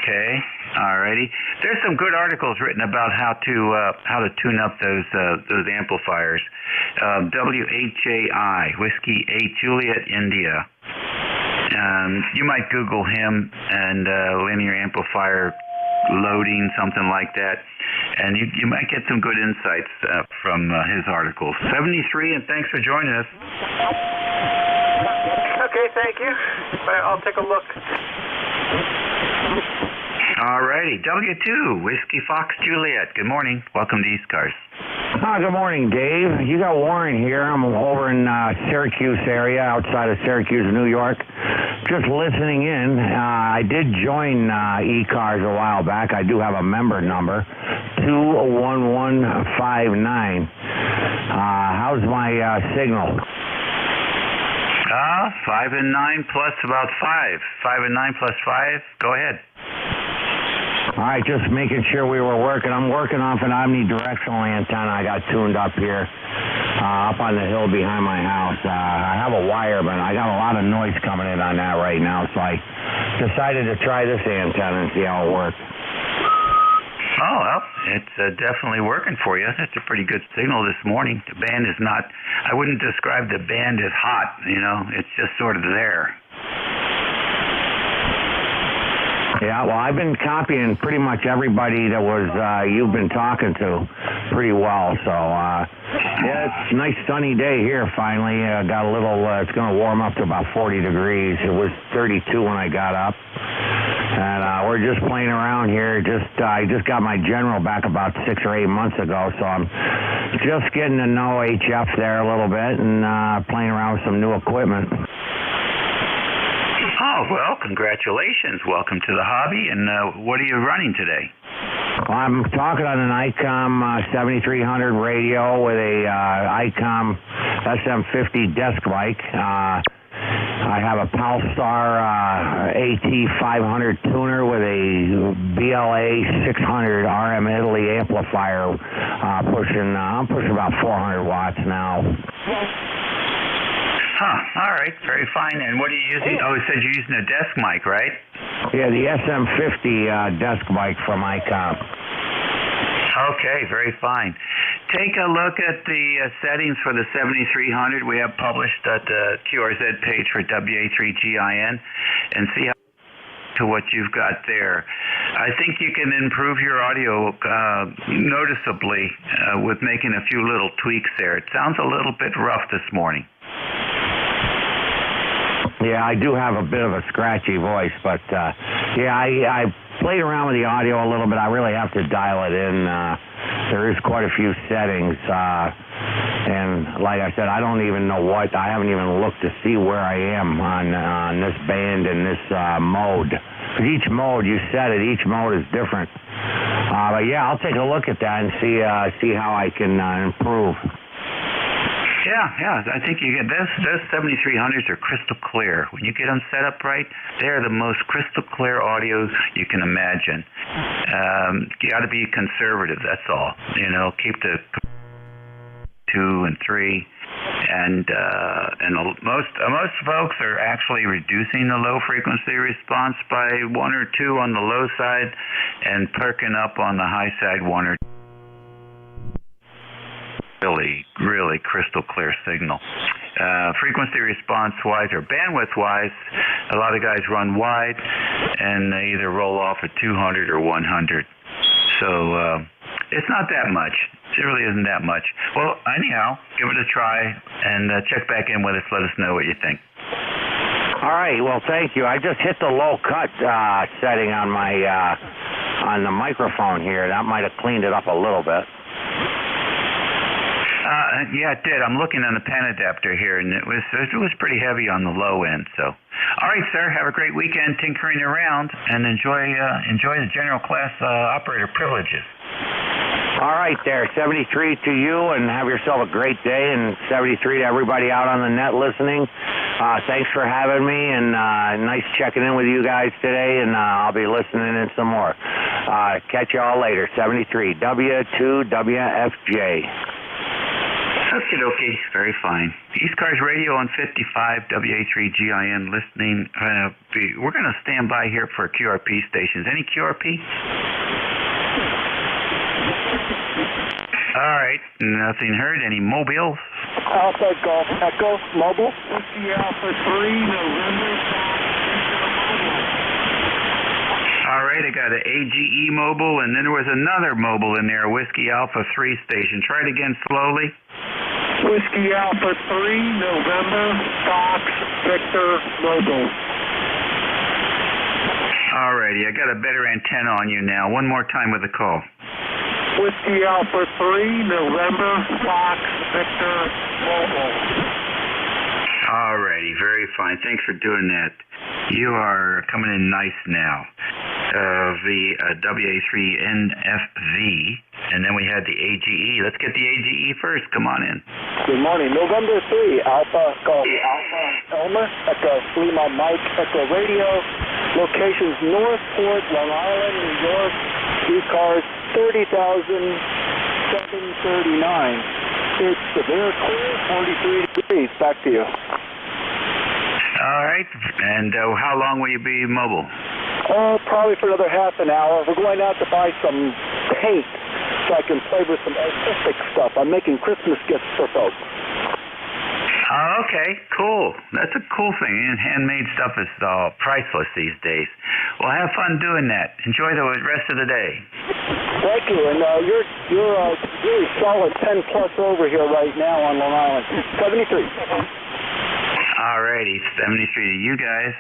D: Okay, alrighty. There's some good articles written about how to tune up those amplifiers. WHAI, Whiskey 8 Juliet India. You might Google him and linear amplifier loading, something like that, and you might get some good insights from his articles. 73, and thanks for joining us.
J: Okay, thank you. I'll take a look.
D: Alrighty, W2, Whiskey Fox Juliet. Good morning. Welcome to ECARS.
M: Good morning, Dave. You got Warren here. I'm over in Syracuse area, outside of Syracuse, New York. Just listening in. I did join ECARS a while back. I do have a member number, 21159. How's my signal?
D: 5 and 9 plus about 5. 5 and 9 plus 5. Go ahead.
M: All right, just making sure we were working. I'm working off an omnidirectional antenna I got tuned up here, up on the hill behind my house. I have a wire, but I got a lot of noise coming in on that right now, so I decided to try this antenna and see how it works.
D: Oh, well, it's definitely working for you. That's a pretty good signal this morning. The band is not, I wouldn't describe the band as hot, it's just sort of there.
M: Yeah, well, I've been copying pretty much everybody that was you've been talking to pretty well. So, yeah, it's a nice sunny day here finally. Got a little, it's going to warm up to about 40 degrees. It was 32 when I got up. And we're just playing around here. I just got my general back about 6 or 8 months ago, so I'm just getting to know HF there a little bit and playing around with some new equipment.
D: Oh, well, congratulations. Welcome to the hobby. And what are you running today?
M: Well, I'm talking on an ICOM 7300 radio with a ICOM SM50 desk mic. I have a Palstar AT500 tuner with a BLA 600 RM Italy amplifier I'm pushing about 400 watts now.
D: All right, very fine. And what are you using? Oh, it said you're using a desk mic, right?
M: Yeah, the SM50 desk mic from ICOM.
D: Okay, very fine. Take a look at the settings for the 7300 we have published at the QRZ page for WA3GIN and see how to what you've got there. I think you can improve your audio noticeably with making a few little tweaks there. It sounds a little bit rough this morning.
M: Yeah, I do have a bit of a scratchy voice, but yeah, I played around with the audio a little bit. I really have to dial it in. There is quite a few settings, and like I said, I don't even know what. I haven't even looked to see where I am on this band and this mode. Because each mode, you set it, each mode is different. But yeah, I'll take a look at that and see how I can improve.
D: Yeah, I think you get those 7300s are crystal clear. When you get them set up right, they're the most crystal clear audio you can imagine. You got to be conservative. That's all. Keep the 2 and 3, and most folks are actually reducing the low frequency response by 1 or 2 on the low side, and perking up on the high side 1 or 2. Really crystal clear signal. Frequency response wise or bandwidth wise, a lot of guys run wide and they either roll off at 200 or 100. So it's not that much. It really isn't that much. Well, anyhow, give it a try and check back in with us. Let us know what you think.
M: All right. Well, thank you. I just hit the low cut setting on my on the microphone here. That might have cleaned it up a little bit.
D: Yeah, it did. I'm looking on the pen adapter here, and it was pretty heavy on the low end. So, all right, sir. Have a great weekend tinkering around, and enjoy the general class operator privileges.
M: All right, there. 73 to you, and have yourself a great day. And 73 to everybody out on the net listening. Thanks for having me, and nice checking in with you guys today. And I'll be listening in some more. Catch you all later. 73 W2WFJ.
D: Okie dokie, very fine. ECARS Radio on 55, WA3GIN listening. We're going to stand by here for QRP stations. Any QRP? All right, nothing heard. Any mobiles?
F: Alpha Golf Echo Mobile. Whiskey Alpha 3, November.
D: All right, I got an AGE mobile, and then there was another mobile in there, Whiskey Alpha 3 station. Try it again slowly.
F: Whiskey Alpha 3, November, Fox, Victor, Mobile.
D: All righty, I got a better antenna on you now. One more time with the call.
F: Whiskey Alpha 3, November, Fox, Victor, Mobile.
D: All righty, very fine. Thanks for doing that. You are coming in nice now. The WA3NFV, and then we had the AGE. Let's get the AGE first. Come on in.
F: Good morning. November 3, Alpha Golf Alpha Elmer, Echo Lima Mike, Echo Radio. Locations Northport, Long Island, New York. ECARS 30,739. It's severe cold, 43 degrees. Back to you.
D: All right. And how long will you be mobile?
F: Oh, probably for another half an hour. We're going out to buy some paint so I can play with some artistic stuff. I'm making Christmas gifts for folks.
D: Okay, cool. That's a cool thing. And handmade stuff is priceless these days. Well, have fun doing that. Enjoy the rest of the day.
F: Thank you. And you're really solid 10 plus over here right now on Long Island. 73.
D: Alrighty, 73 to you guys.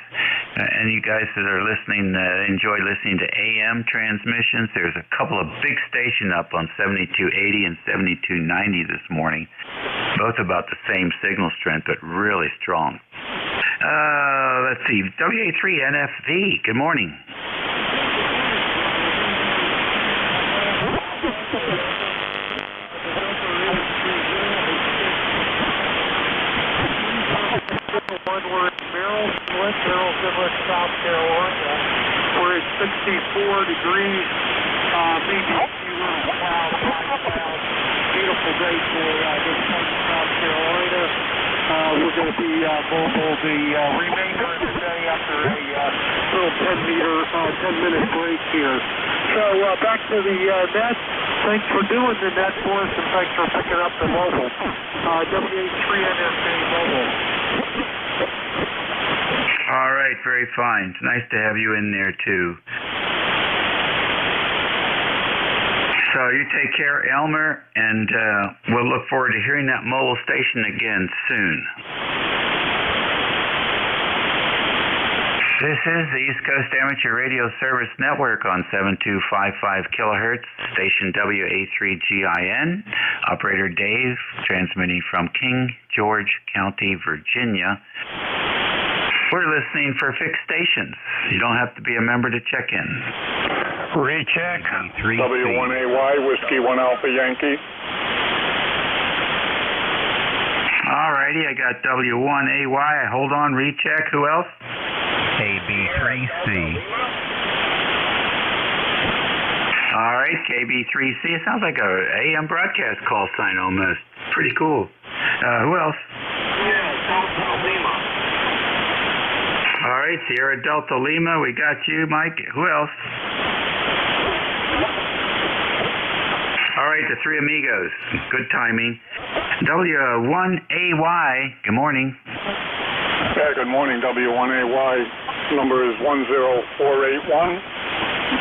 D: And you guys that are listening, enjoy listening to AM transmissions. There's a couple of big stations up on 7280 and 7290 this morning. Both about the same signal strength, but really strong. Let's see, WA3NFV, good morning.
F: We're in Merrillville, South Carolina. We're at 64 degrees. Maybe a few little clouds, beautiful day for this part of South Carolina. We're going to be mobile the remainder of the day after a little 10-minute break here. So back to the net. Thanks for doing the net for us, and thanks for picking up the mobile. WA3NFV mobile.
D: All right, very fine. It's nice to have you in there, too. So you take care, Elmer, and we'll look forward to hearing that mobile station again soon. This is the East Coast Amateur Radio Service Network on 7255 kilohertz, station WA3GIN. Operator Dave, transmitting from King George County, Virginia. We're listening for fixed stations. You don't have to be a member to check in.
Q: Recheck. W1AY, Whiskey 1 Alpha Yankee.
D: All righty, I got W1AY. Hold on, recheck. Who else?
P: KB3C.
D: All right, KB3C. It sounds like a AM broadcast call sign almost. Pretty cool. Who else? All right, Sierra Delta Lima. We got you, Mike. Who else? All right, the Three Amigos. Good timing. W1AY. Good morning.
Q: Yeah, good morning, W1AY. Number is 10481.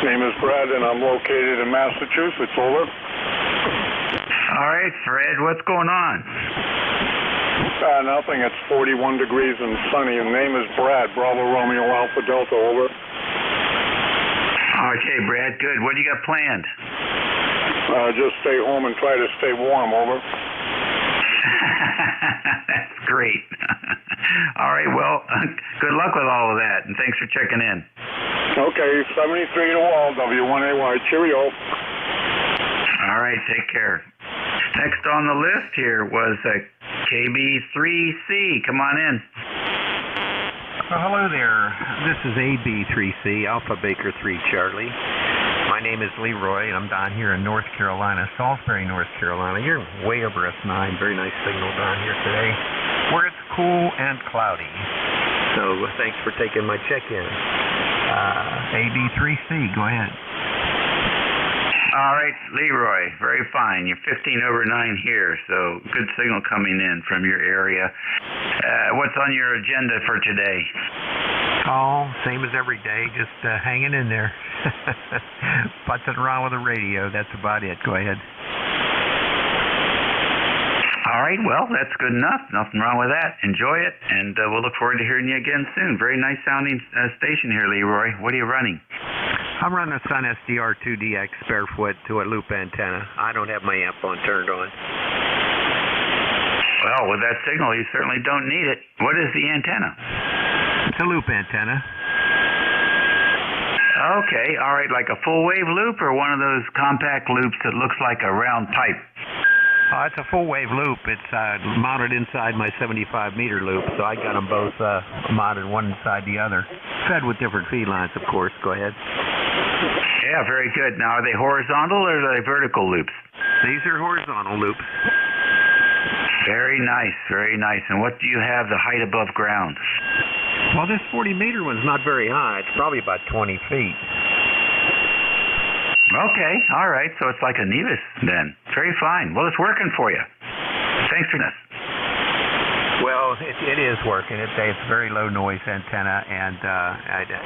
Q: Name is Brad, and I'm located in Massachusetts. Over.
D: All right, Fred, what's going on?
Q: Nothing. It's 41 degrees and sunny. And name is Brad, Bravo Romeo Alpha Delta, over.
D: Okay, Brad, good. What do you got planned?
Q: Just stay home and try to stay warm, over.
D: That's great. All right, well, good luck with all of that, and thanks for checking in.
Q: Okay, 73 to Wall, W1AY. Cheerio.
D: All right, take care. Next on the list here was KB3C. Come on in.
P: Hello there. This is AB3C, Alpha Baker 3 Charlie. My name is Leroy, and I'm down here in North Carolina, Salisbury, North Carolina. You're way over S9. Very nice signal down here today, where it's cool and cloudy. So thanks for taking my check-in. AB3C, go ahead.
D: All right, Leroy, very fine. You're 15 over 9 here, so good signal coming in from your area. What's on your agenda for today?
P: Oh, same as every day, just hanging in there. Putzing around with the radio, that's about it. Go ahead.
D: All right, well, that's good enough. Nothing wrong with that. Enjoy it, and we'll look forward to hearing you again soon. Very nice sounding station here, Leroy. What are you running?
P: I'm running a Sun SDR2DX barefoot to a loop antenna. I don't have my amp phone turned on.
D: Well, with that signal, you certainly don't need it. What is the antenna?
P: It's a loop antenna.
D: Okay, all right, like a full wave loop or one of those compact loops that looks like a round pipe?
P: It's a full wave loop. It's mounted inside my 75-meter loop, so I got them both mounted one inside the other. Fed with different feed lines, of course. Go ahead.
D: Yeah, very good. Now, are they horizontal or are they vertical loops?
P: These are horizontal loops.
D: Very nice, very nice. And what do you have the height above ground?
P: Well, this 40-meter one's not very high. It's probably about 20 feet.
D: Okay, all right. So it's like a Nevis then. Very fine. Well, it's working for you. Thanks for this.
P: Well, it is working. It's a very low noise antenna, and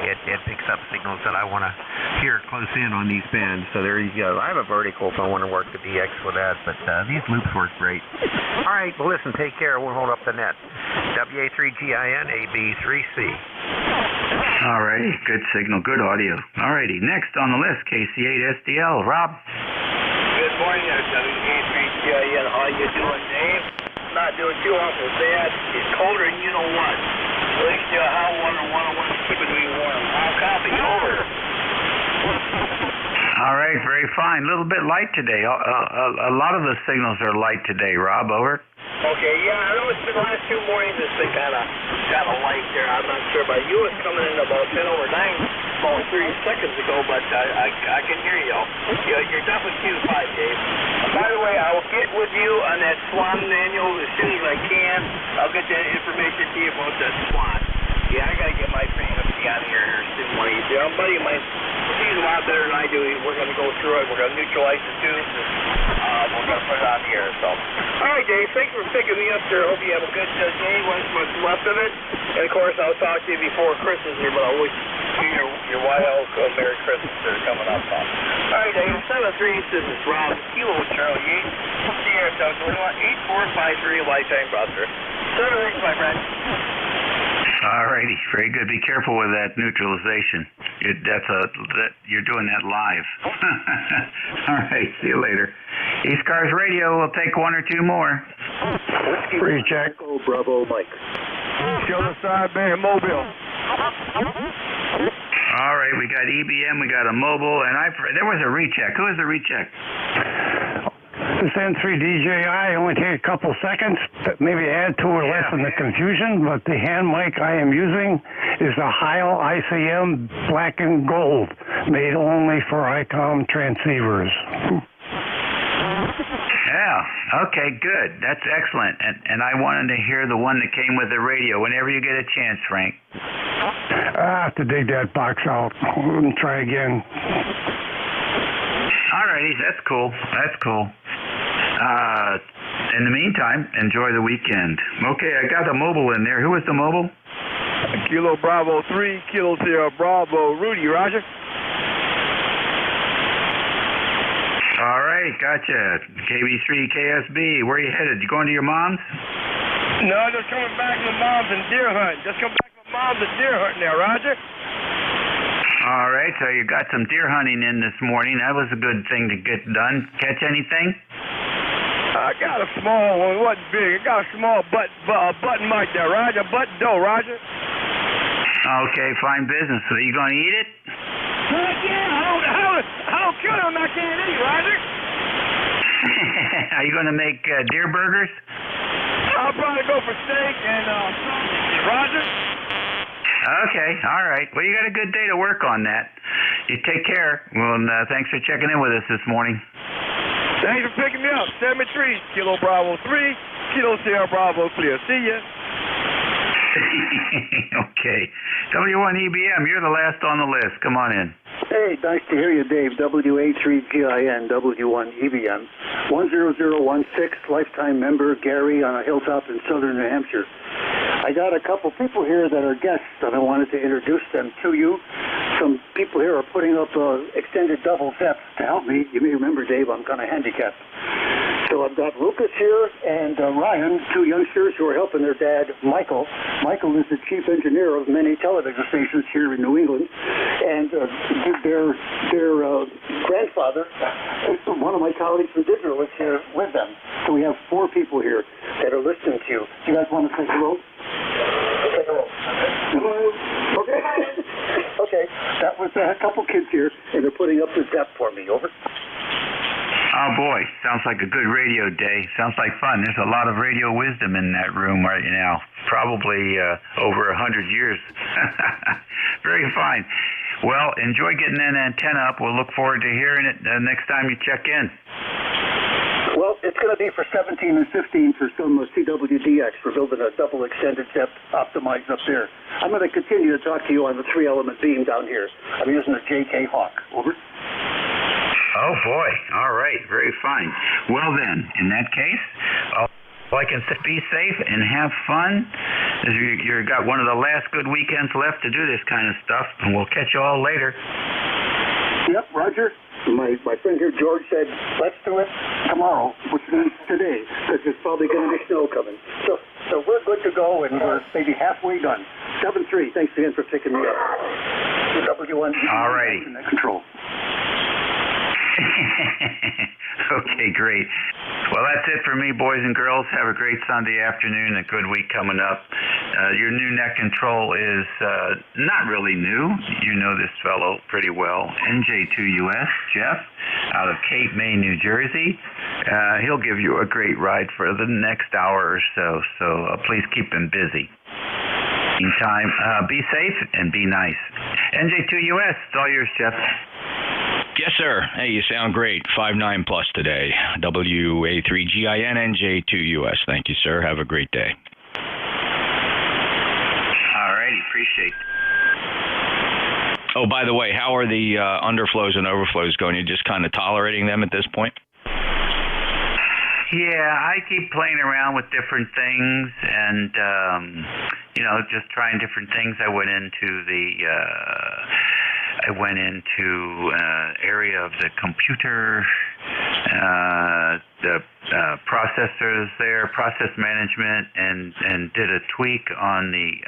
P: it picks up signals that I want to hear close in on these bands. So there you go. I have a vertical if I want to work the DX with that, but these loops work great. All right, well, listen, take care. We'll hold up the net. WA3GIN AB3C.
D: All righty, good signal, good audio. All righty, next on the list, KC8SDL, Rob.
C: Good morning, WA3GIN. How you doing, Dave? Not doing too awful bad. It's colder than you know what. At least how 101 is keeping me warm. I'll copy over.
D: All right, very fine. A little bit light today. A lot of the signals are light today, Rob, over.
C: Okay, yeah, I know it's been the last 2 mornings it's been kind of light there. I'm not sure about you. It's coming in about 10 over 9, about 30 seconds ago, but I can hear you. You're definitely Q5, Dave. By the way, I will get with you on that SWAN manual as soon as I can. I'll get that information to you about that SWAN. Yeah, I got to get my friend up out of here soon one of these days. A buddy of mine, he's a lot better than I do. We're going to go through it. We're going to neutralize the tubes, and we're going to put it on the air. So, all right, Dave, thanks for picking me up, sir. Hope you have a good day, what's left of it. And, of course, I'll talk to you before Christmas here, but I'll wish you your wild Merry Christmas coming up. All right, Dave, 7-3, this is Rob, Kilo Charlie 8, Sierra Delta 8453, Lifetime Buster. 7-3, my friend.
D: All righty, very good. Be careful with that neutralization. You're doing that live. All right, see you later. ECARS Radio, we'll take 1 or 2 more.
H: Free check.
C: Bravo, Mike.
H: Show side Bay Mobile.
D: All right, we got EBM, we got a mobile, and there was a recheck. Who is the recheck?
H: This N3 DJI only take a couple seconds, maybe add to or lessen the confusion, but the hand mic I am using is a Heil ICM black and gold, made only for ICOM transceivers.
D: Yeah, okay, good. That's excellent. And I wanted to hear the one that came with the radio whenever you get a chance, Frank.
H: I have to dig that box out and try again.
D: All righty, that's cool. That's cool. In the meantime, enjoy the weekend. Okay, I got the mobile in there. Who was the mobile?
T: Kilo Bravo 3, Kilo Sierra Bravo, Rudy, Roger.
D: All right. right, gotcha. KB3 KSB, where are you headed? You going to your mom's?
T: No, just coming back from mom's and deer hunting. Just come back from mom's and deer hunting there, Roger.
D: All right, so you got some deer hunting in this morning. That was a good thing to get done. Catch anything?
T: I got a small one. It wasn't big. I got a small button mic there, Roger. Button doe, Roger.
D: Okay, fine business. So you going to eat it?
T: Heck yeah. I don't kill them. I can't eat, Roger.
D: Are you going to make deer burgers?
T: I'll probably go for steak and sausage, Roger.
D: Okay, all right. Well, you got a good day to work on that. You take care. Well, thanks for checking in with us this morning.
T: Thanks for picking me up. 73 Kilo Bravo 3 Kilo Sierra Bravo clear. See ya.
D: Okay. W1EBM, you're the last on the list. Come on in.
K: Hey, nice to hear you, Dave. WA3GIN, W1EBM. 10016, lifetime member, Gary, on a hilltop in southern New Hampshire. I got a couple people here that are guests, and I wanted to introduce them to you. Some people here are putting up extended double steps to help me. You may remember, Dave, I'm kind of handicapped. So I've got Lucas here and Ryan, two youngsters who are helping their dad, Michael. Michael is the chief engineer of many television stations here in New England, and their grandfather, one of my colleagues from Digital, is here with them. So we have four people here that are listening to you. Do you guys want to say hello? Say hello. Okay. Okay. That was a couple kids here, and they're putting up the step for me. Over.
D: Oh, boy. Sounds like a good radio day. Sounds like fun. There's a lot of radio wisdom in that room right now. Probably over 100 years. Very fine. Well, enjoy getting that antenna up. We'll look forward to hearing it next time you check in.
K: Well, it's going to be for 17 and 15 for some CWDX for building a double extended depth optimized up there. I'm going to continue to talk to you on the 3-element beam down here. I'm using a JK Hawk. Over.
D: Oh, boy. All right. Very fine. Well, then, in that case, all I can say, be safe and have fun. You've got one of the last good weekends left to do this kind of stuff, and we'll catch you all later.
K: Yep, Roger. My friend here, George, said, let's do it tomorrow, which means today, because there's probably going to be snow coming. So we're good to go, and we're maybe halfway done. 7-3, thanks again for picking me up. W1.
D: All righty.
K: Control.
D: Okay, great. Well, that's it for me, boys and girls. Have a great Sunday afternoon, a good week coming up. Your new net control is not really new. You know this fellow pretty well. NJ2US, Jeff, out of Cape May, New Jersey. He'll give you a great ride for the next hour or so, please keep him busy. Meantime, be safe and be nice. NJ2US, it's all yours, Jeff.
S: Yes, sir. Hey, you sound great. 5'9" plus today. WA3GIN NJ2US. Thank you, sir. Have a great day.
D: All righty. Appreciate it.
S: Oh, by the way, how are the underflows and overflows going? You're just kind of tolerating them at this point?
D: Yeah, I keep playing around with different things and, just trying different things. I went into area of the computer, the processors there, process management, and did a tweak on the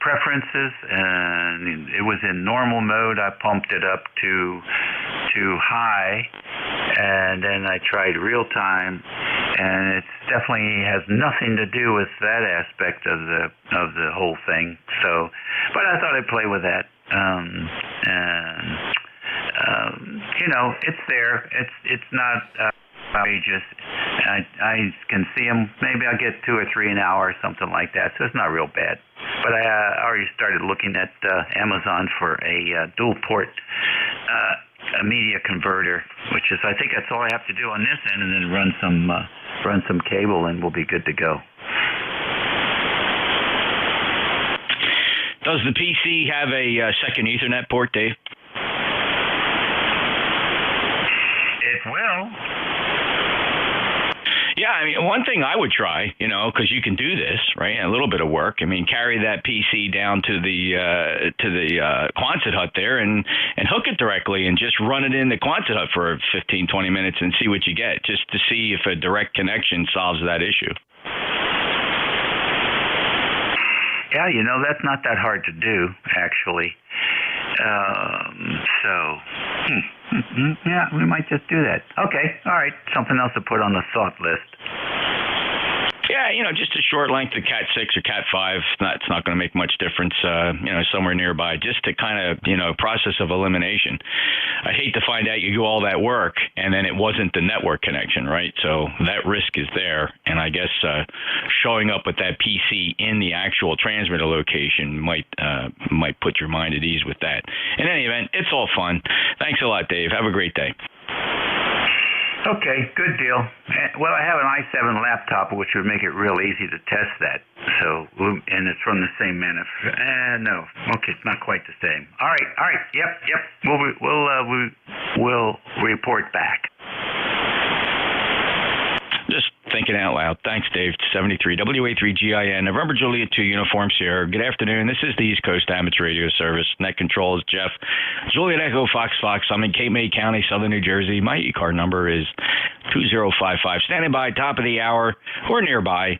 D: preferences, and it was in normal mode. I pumped it up to high, and then I tried real time, and it definitely has nothing to do with that aspect of the whole thing. So, but I thought I'd play with that, it's there. It's not outrageous. I can see them. Maybe I'll get 2 or 3 an hour or something like that. So it's not real bad. But I already started looking at Amazon for a dual port a media converter, which is, I think that's all I have to do on this end, and then run some cable, and we'll be good to go.
S: Does the PC have a second Ethernet port, Dave?
D: It will.
S: Yeah, I mean, one thing I would try, because you can do this, right? A little bit of work. I mean, carry that PC down to the Quonset hut there and hook it directly and just run it in the Quonset hut for 15, 20 minutes and see what you get, just to see if a direct connection solves that issue.
D: Yeah, that's not that hard to do, actually. Yeah, we might just do that. Okay, all right. Something else to put on the thought list.
S: Yeah, just a short length of Cat 6 or Cat 5. It's not going to make much difference, somewhere nearby, just to kind of, process of elimination. I hate to find out you do all that work and then it wasn't the network connection, right? So that risk is there. And I guess showing up with that PC in the actual transmitter location might put your mind at ease with that. In any event, it's all fun. Thanks a lot, Dave. Have a great day.
D: Okay, good deal. Well, I have an i7 laptop, which would make it real easy to test that. And it's from the same manufacturer. No, okay, it's not quite the same. All right. Yep. We'll report back.
S: Just thinking out loud. Thanks, Dave. 73 WA3GIN, November Juliet 2 Uniform Sierra. Good afternoon. This is the East Coast Amateur Radio Service. Net control is Jeff. Juliet Echo Fox. I'm in Cape May County, Southern New Jersey. My ECARS number is 2055. Standing by, top of the hour or nearby.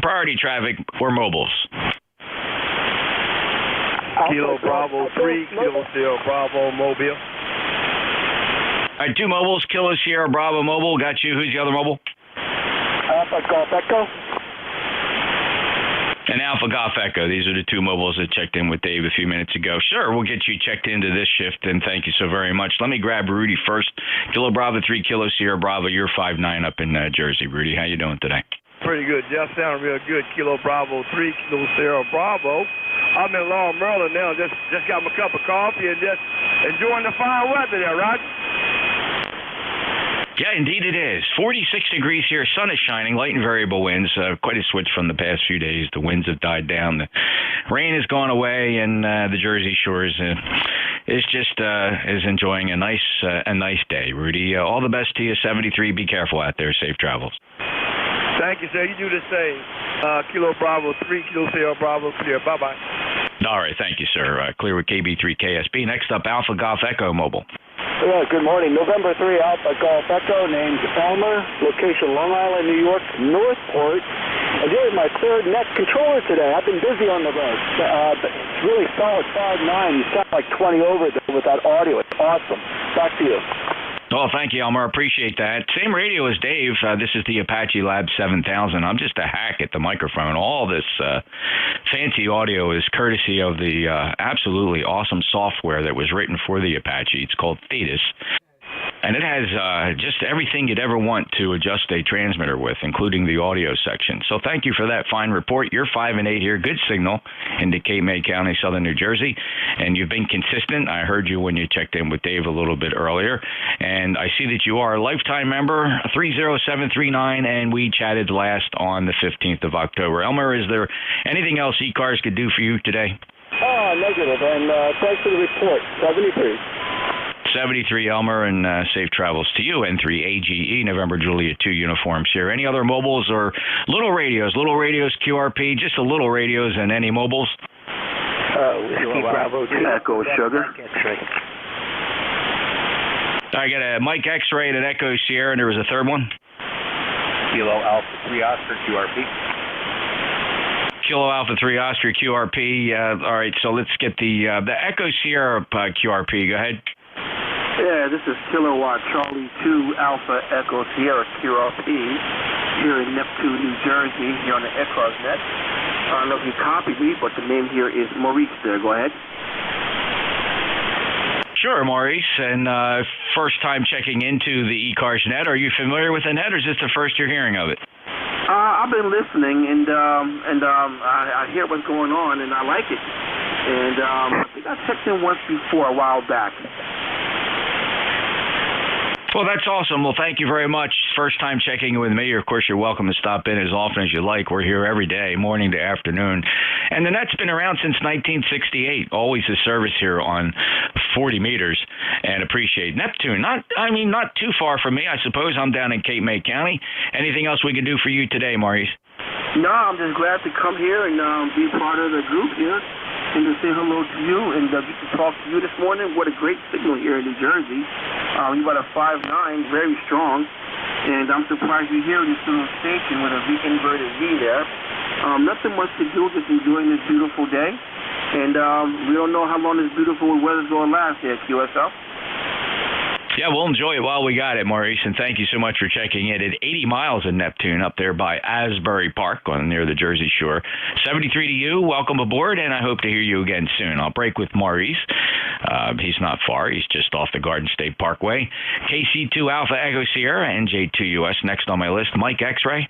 S: Priority traffic or mobiles.
T: Kilo Bravo 3, Kilo Sierra Bravo Mobile.
S: All right, 2 mobiles, Kilo Sierra Bravo Mobile. Got you. Who's the other mobile?
F: Alpha Golf Echo.
S: And Alpha Golf Echo. These are the 2 mobiles that checked in with Dave a few minutes ago. Sure, we'll get you checked into this shift, and thank you so very much. Let me grab Rudy first. Kilo Bravo 3, Kilo Sierra Bravo. You're 5'9" up in Jersey. Rudy, how you doing today?
T: Pretty good, Jeff. Sounding real good. Kilo Bravo 3, Kilo Sierra Bravo. I'm in Long Merlin now. Just got my cup of coffee and just enjoying the fine weather there, Roger.
S: Yeah, indeed it is. 46 degrees here. Sun is shining. Light and variable winds. Quite a switch from the past few days. The winds have died down. The rain has gone away, and the Jersey Shores is enjoying a nice day. Rudy, all the best to you. 73. Be careful out there. Safe travels.
T: Thank you, sir. You do the same. Kilo Bravo 3, Kilo Sierra Bravo clear. Bye-bye.
S: All right. Thank you, sir. Clear with KB3KSB. Next up, Alpha Golf Echo Mobile.
F: Yeah, good morning. November 3, Alpha Golf Echo, named Elmer, location Long Island, New York, Northport. I did my 3rd net controller today. I've been busy on the road. It's really solid 5'9". You sound like 20 over there with that audio. It's awesome. Back to you.
S: Oh, thank you, Elmer. Appreciate that. Same radio as Dave. This is the Apache Lab 7000. I'm just a hack at the microphone. All this fancy audio is courtesy of the absolutely awesome software that was written for the Apache. It's called Thetis. And it has just everything you'd ever want to adjust a transmitter with, including the audio section. So thank you for that fine report. You're 5 and 8 here. Good signal into Cape May County, Southern New Jersey. And you've been consistent. I heard you when you checked in with Dave a little bit earlier. And I see that you are a lifetime member, 30739, and we chatted last on the 15th of October. Elmer, is there anything else ECARS could do for you today?
F: Negative. And thanks for the report. 73.
S: 73, Elmer, and safe travels to you. N3 AGE, November Juliet 2 uniforms here. Any other mobiles or little radios? Little radios, QRP, just the little radios, and any mobiles?
F: Whiskey Bravo 2 Echo Sugar.
S: I got a Mike X-ray and an Echo Sierra, and there was a third one.
B: Kilo Alpha 3 Oscar QRP.
S: Kilo Alpha 3 Oscar QRP. All right, so let's get the Echo Sierra QRP. Go ahead.
U: Yeah, this is Kilowatt Charlie 2 Alpha Echo Sierra QRP here in Neptune, New Jersey, here on the ECARS net. I don't know if you copied me, but the name here is Maurice there. Go ahead.
S: Sure, Maurice. And first time checking into the ECARS net. Are you familiar with the net, or is this the first you're hearing of it?
U: I've been listening, and I hear what's going on, and I like it. And I think I checked in once before a while back.
S: Well, that's awesome. Well, thank you very much. First time checking in with me. Of course, you're welcome to stop in as often as you like. We're here every day, morning to afternoon. And the net's been around since 1968. Always a service here on 40 meters, and appreciate Neptune. Not too far from me, I suppose. I'm down in Cape May County. Anything else we can do for you today, Maurice?
U: No, I'm just glad to come here and be part of the group here and to say hello to you and get to talk to you this morning. What a great signal here in New Jersey. You got a 5.9, very strong, and I'm surprised you're here in this little station with a inverted V there. Nothing much to do, just enjoying this beautiful day, and we don't know how long this beautiful weather's going to last here at QSL.
S: Yeah, we'll enjoy it while we got it, Maurice, and thank you so much for checking in at 80 miles in Neptune up there by Asbury Park near the Jersey Shore. 73 to you. Welcome aboard, and I hope to hear you again soon. I'll break with Maurice. He's not far. He's just off the Garden State Parkway. KC2 Alpha Echo Sierra, NJ2US next on my list. Mike X-Ray.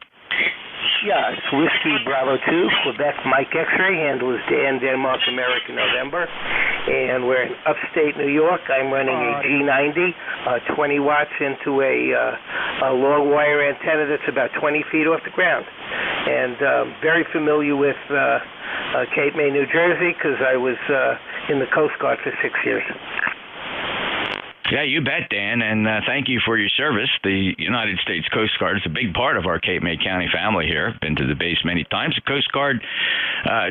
A: Yeah, it's Whiskey Bravo 2, Quebec Mike X-Ray, handle is Dan Denmark American November, and we're in upstate New York. I'm running a G90, 20 watts into a long wire antenna that's about 20 feet off the ground, and very familiar with Cape May, New Jersey, because I was in the Coast Guard for 6 years.
S: Yeah, you bet, Dan, and thank you for your service. The United States Coast Guard is a big part of our Cape May County family here. Been to the base many times. The Coast Guard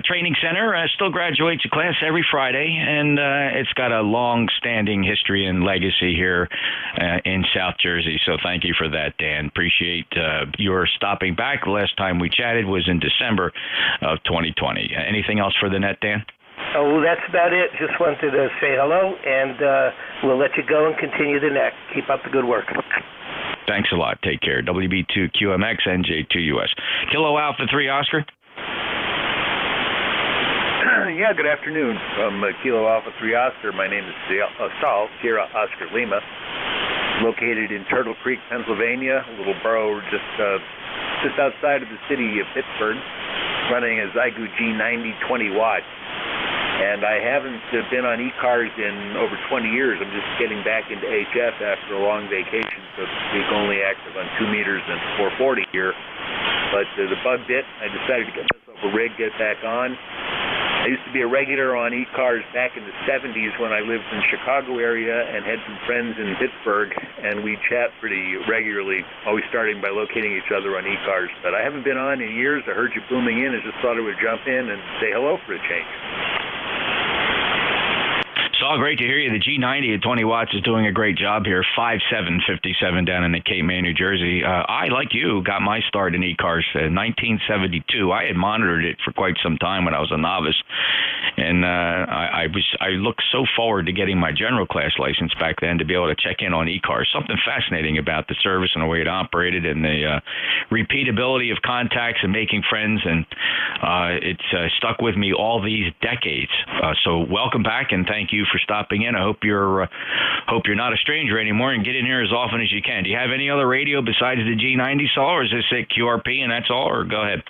S: Training Center still graduates a class every Friday, and it's got a long-standing history and legacy here in South Jersey, so thank you for that, Dan. Appreciate your stopping back. The last time we chatted was in December of 2020. Anything else for the net, Dan?
A: Oh, that's about it. Just wanted to say hello, and we'll let you go and continue the net. Keep up the good work.
S: Thanks a lot. Take care. WB2QMX, NJ2US. Kilo Alpha 3 Oscar.
V: Yeah, good afternoon. From Kilo Alpha 3 Oscar, my name is Saul, Sierra Oscar Lima, located in Turtle Creek, Pennsylvania, a little borough just outside of the city of Pittsburgh, running a Zygu G90 20 watts. And I haven't been on ECARS in over 20 years. I'm just getting back into HF after a long vacation, so to speak, only active on 2 meters and 440 here. But the bug bit, I decided to get myself a rig, get back on. I used to be a regular on ECARS back in the 70s when I lived in the Chicago area and had some friends in Pittsburgh, and we chat pretty regularly, always starting by locating each other on ECARS. But I haven't been on in years. I heard you booming in and just thought I would jump in and say hello for a change.
S: Saul, great to hear you. The G90 at 20 watts is doing a great job here. 5.757 down in the Cape May, New Jersey. I, like you, got my start in ECARS in 1972. I had monitored it for quite some time when I was a novice, and I looked so forward to getting my general class license back then to be able to check in on ECARS. Something fascinating about the service and the way it operated and the repeatability of contacts and making friends, and it's stuck with me all these decades. So welcome back, and thank you for stopping in. I hope you're not a stranger anymore, and get in here as often as you can. Do you have any other radio besides the G90, Saul, or is this at QRP and that's all, or go ahead?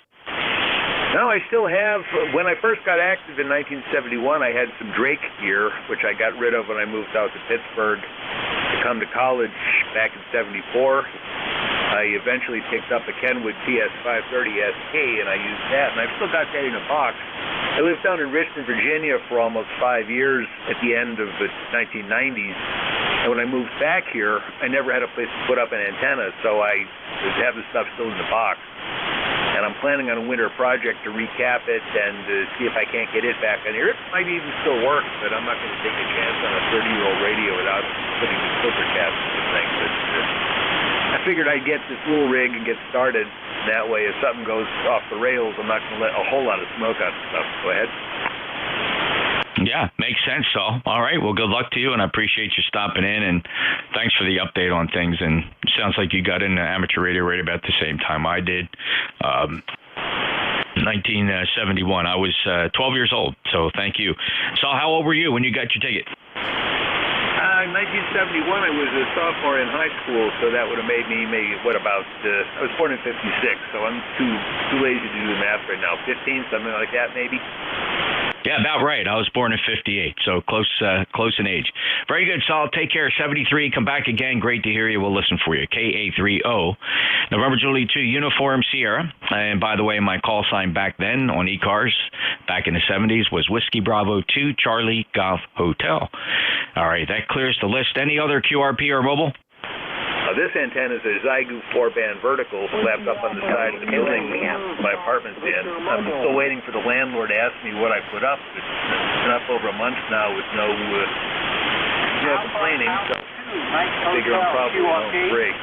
V: No, I still have. When I first got active in 1971, I had some Drake gear, which I got rid of when I moved out to Pittsburgh to come to college back in 74. I eventually picked up a Kenwood TS530SK, and I used that, and I've still got that in a box. I lived down in Richmond, Virginia for almost 5 years at the end of the 1990s, and when I moved back here, I never had a place to put up an antenna, so I have the stuff still in the box. And I'm planning on a winter project to recap it and see if I can't get it back on here. It might even still work, but I'm not going to take a chance on a 30-year-old radio without putting the filter caps in the thing. But I figured I'd get this little rig and get started. That way, if something goes off the rails, I'm not going to let a whole lot of smoke out of stuff. Go ahead.
S: Yeah, makes sense, Saul. All right, well, good luck to you, and I appreciate you stopping in, and thanks for the update on things. And it sounds like you got into amateur radio right about the same time I did. 1971. I was 12 years old, so thank you. Saul, how old were you when you got your ticket?
V: In 1971, I was a sophomore in high school, so that would have made me maybe, I was born in 56, so I'm too lazy to do the math right now. 15, something like that, maybe?
S: Yeah, about right. I was born in 58, so close in age. Very good, Saul. Take care. 73. Come back again. Great to hear you. We'll listen for you. KA30, November Juliet 2, Uniform Sierra. And by the way, my call sign back then on ECARS, back in the 70s, was Whiskey Bravo 2, Charlie Golf Hotel. All right, that clears the list. Any other QRP or mobile?
V: This antenna is a Zygu 4-band vertical slapped up on the side of the building my apartment's in. I'm still waiting for the landlord to ask me what I put up. It's been up over a month now with no complaining, so I figure I'm probably on break.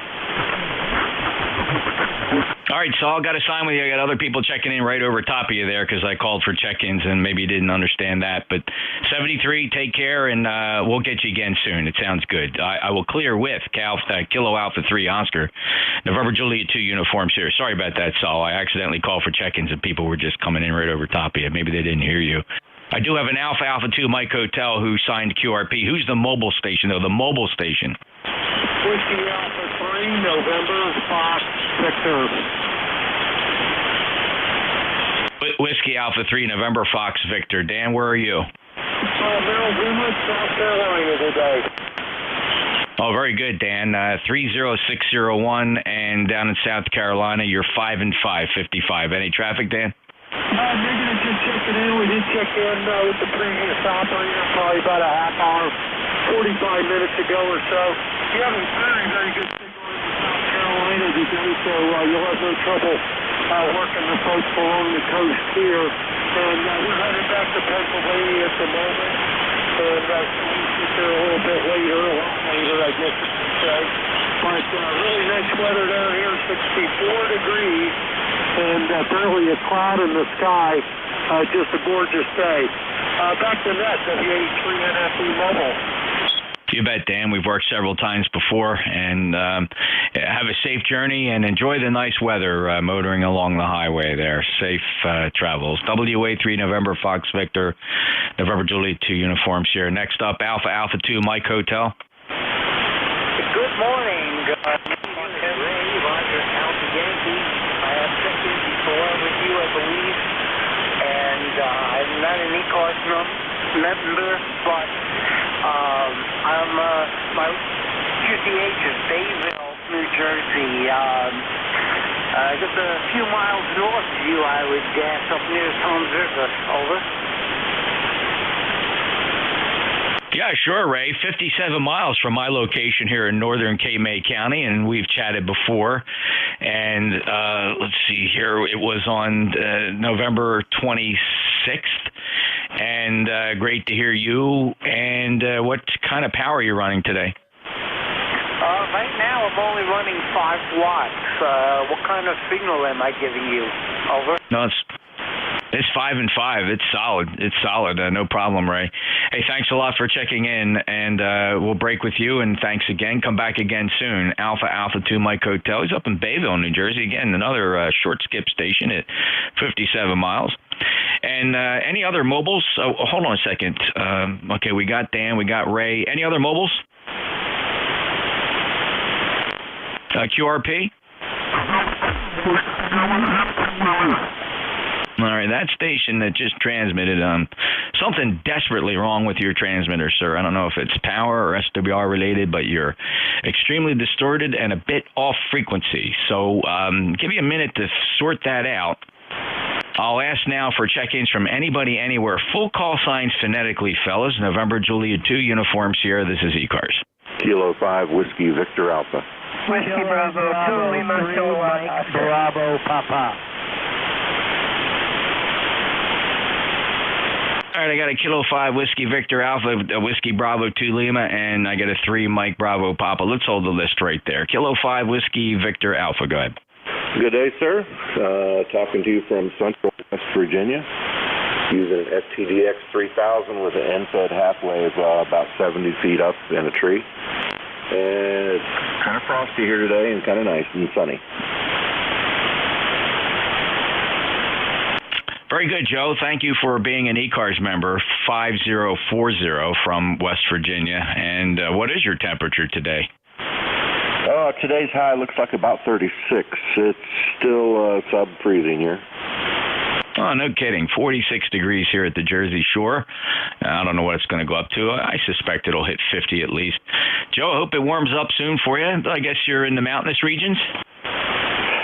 S: All right, Saul, got to sign with you. I got other people checking in right over top of you there because I called for check-ins and maybe you didn't understand that. But 73, take care, and we'll get you again soon. It sounds good. I will clear with Kilo Alpha 3 Oscar, November Juliet 2 Uniform Series. Sorry about that, Saul. I accidentally called for check-ins and people were just coming in right over top of you. Maybe they didn't hear you. I do have an Alpha 2 Mike Hotel who signed QRP. Who's the mobile station, though? The mobile station.
F: Whiskey Alpha 3, November, Fox, Victor.
S: Whiskey Alpha 3, November, Fox, Victor. Dan, where are you?
F: Mount South Carolina today.
S: Oh, very good, Dan. 30601, and down in South Carolina, you're 5 and 5, 55. Any traffic, Dan?
F: Negative, just checking in. We did check in with the previous operator probably about a half hour, 45 minutes ago or so. You have a very, very good signal in South Carolina today, so you'll have no trouble working the folks along the coast here. And we're headed back to Pennsylvania at the moment. And so we sit there a little bit later, I guess you could say. But really nice weather down here, 64 degrees. And barely a cloud in the sky, just a gorgeous day. Back to that, W83 NFE Mobile.
S: You bet, Dan. We've worked several times before, and have a safe journey and enjoy the nice weather motoring along the highway there. Safe travels. WA3 November Fox Victor, November Juliet 2 Uniform Sierra. Next up, Alpha 2 Mike Hotel.
L: Good morning. Ray, Roger, Alpha Yankee. I have checked in before with you, I believe, and I'm not an ECARS member, but my QTH is Bayville, New Jersey. Just a few miles north of you, I would guess, up near Tom's River. Over.
S: Yeah, sure, Ray. 57 miles from my location here in northern Cape May County, and we've chatted before. And let's see here. It was on November 26th. And great to hear you. And what kind of power are you running today?
L: Right now, I'm only running 5 watts. What kind of signal am I giving you? Over.
S: No, it's 5 and 5. It's solid. It's solid. No problem, Ray. Hey, thanks a lot for checking in, and we'll break with you. And thanks again. Come back again soon. Alpha 2 Mike Hotel. He's up in Bayville, New Jersey. Again, another short skip station at 57 miles. And any other mobiles? Oh, hold on a second. Okay, we got Dan. We got Ray. Any other mobiles? QRP? All right, that station that just transmitted, something desperately wrong with your transmitter, sir. I don't know if it's power or SWR related, but you're extremely distorted and a bit off frequency. So give you a minute to sort that out. I'll ask now for check-ins from anybody, anywhere. Full call signs phonetically, fellas. November Juliet 2, Uniform Sierra. This is ECARS.
N: Kilo 5, Whiskey Victor Alpha.
L: Whiskey Bravo 2, Lima, Mike, Bravo, Papa.
S: All right, I got a Kilo 5 Whiskey Victor Alpha, a Whiskey Bravo 2 Lima, and I got a 3 Mike Bravo Papa. Let's hold the list right there. Kilo 5 Whiskey Victor Alpha. Go ahead.
N: Good day, sir. Talking to you from Central West Virginia. Using an STDX 3000 with an end-fed half wave about 70 feet up in a tree. And it's kind of frosty here today and kind of nice and sunny.
S: Very good, Joe. Thank you for being an ECARS member, 5040 from West Virginia. And what is your temperature today?
N: Today's high looks like about 36. It's still sub-freezing here.
S: Oh, no kidding. 46 degrees here at the Jersey Shore. I don't know what it's going to go up to. I suspect it'll hit 50 at least. Joe, I hope it warms up soon for you. I guess you're in the mountainous regions?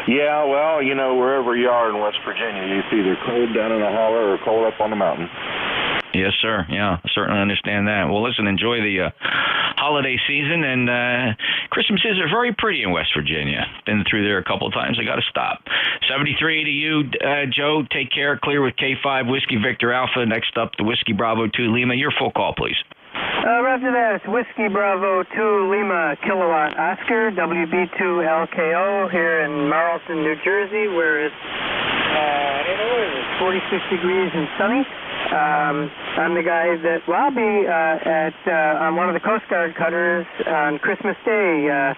N: Yeah, well, you know, wherever you are in West Virginia, it's either cold down in the holler or cold up on the mountain.
S: Yes, sir. Yeah, I certainly understand that. Well, listen, enjoy the holiday season, and Christmases are very pretty in West Virginia. Been through there a couple of times. I got to stop. 73 to you, Joe. Take care. Clear with K5 Whiskey Victor Alpha. Next up, the Whiskey Bravo 2 Lima. Your full call, please.
O: Roger that. It's Whiskey Bravo 2 Lima Kilowatt Oscar, WB2LKO here in Marlton, New Jersey, where it's 46 degrees and sunny. I'm the guy that, well, I'll be on one of the Coast Guard cutters on Christmas Day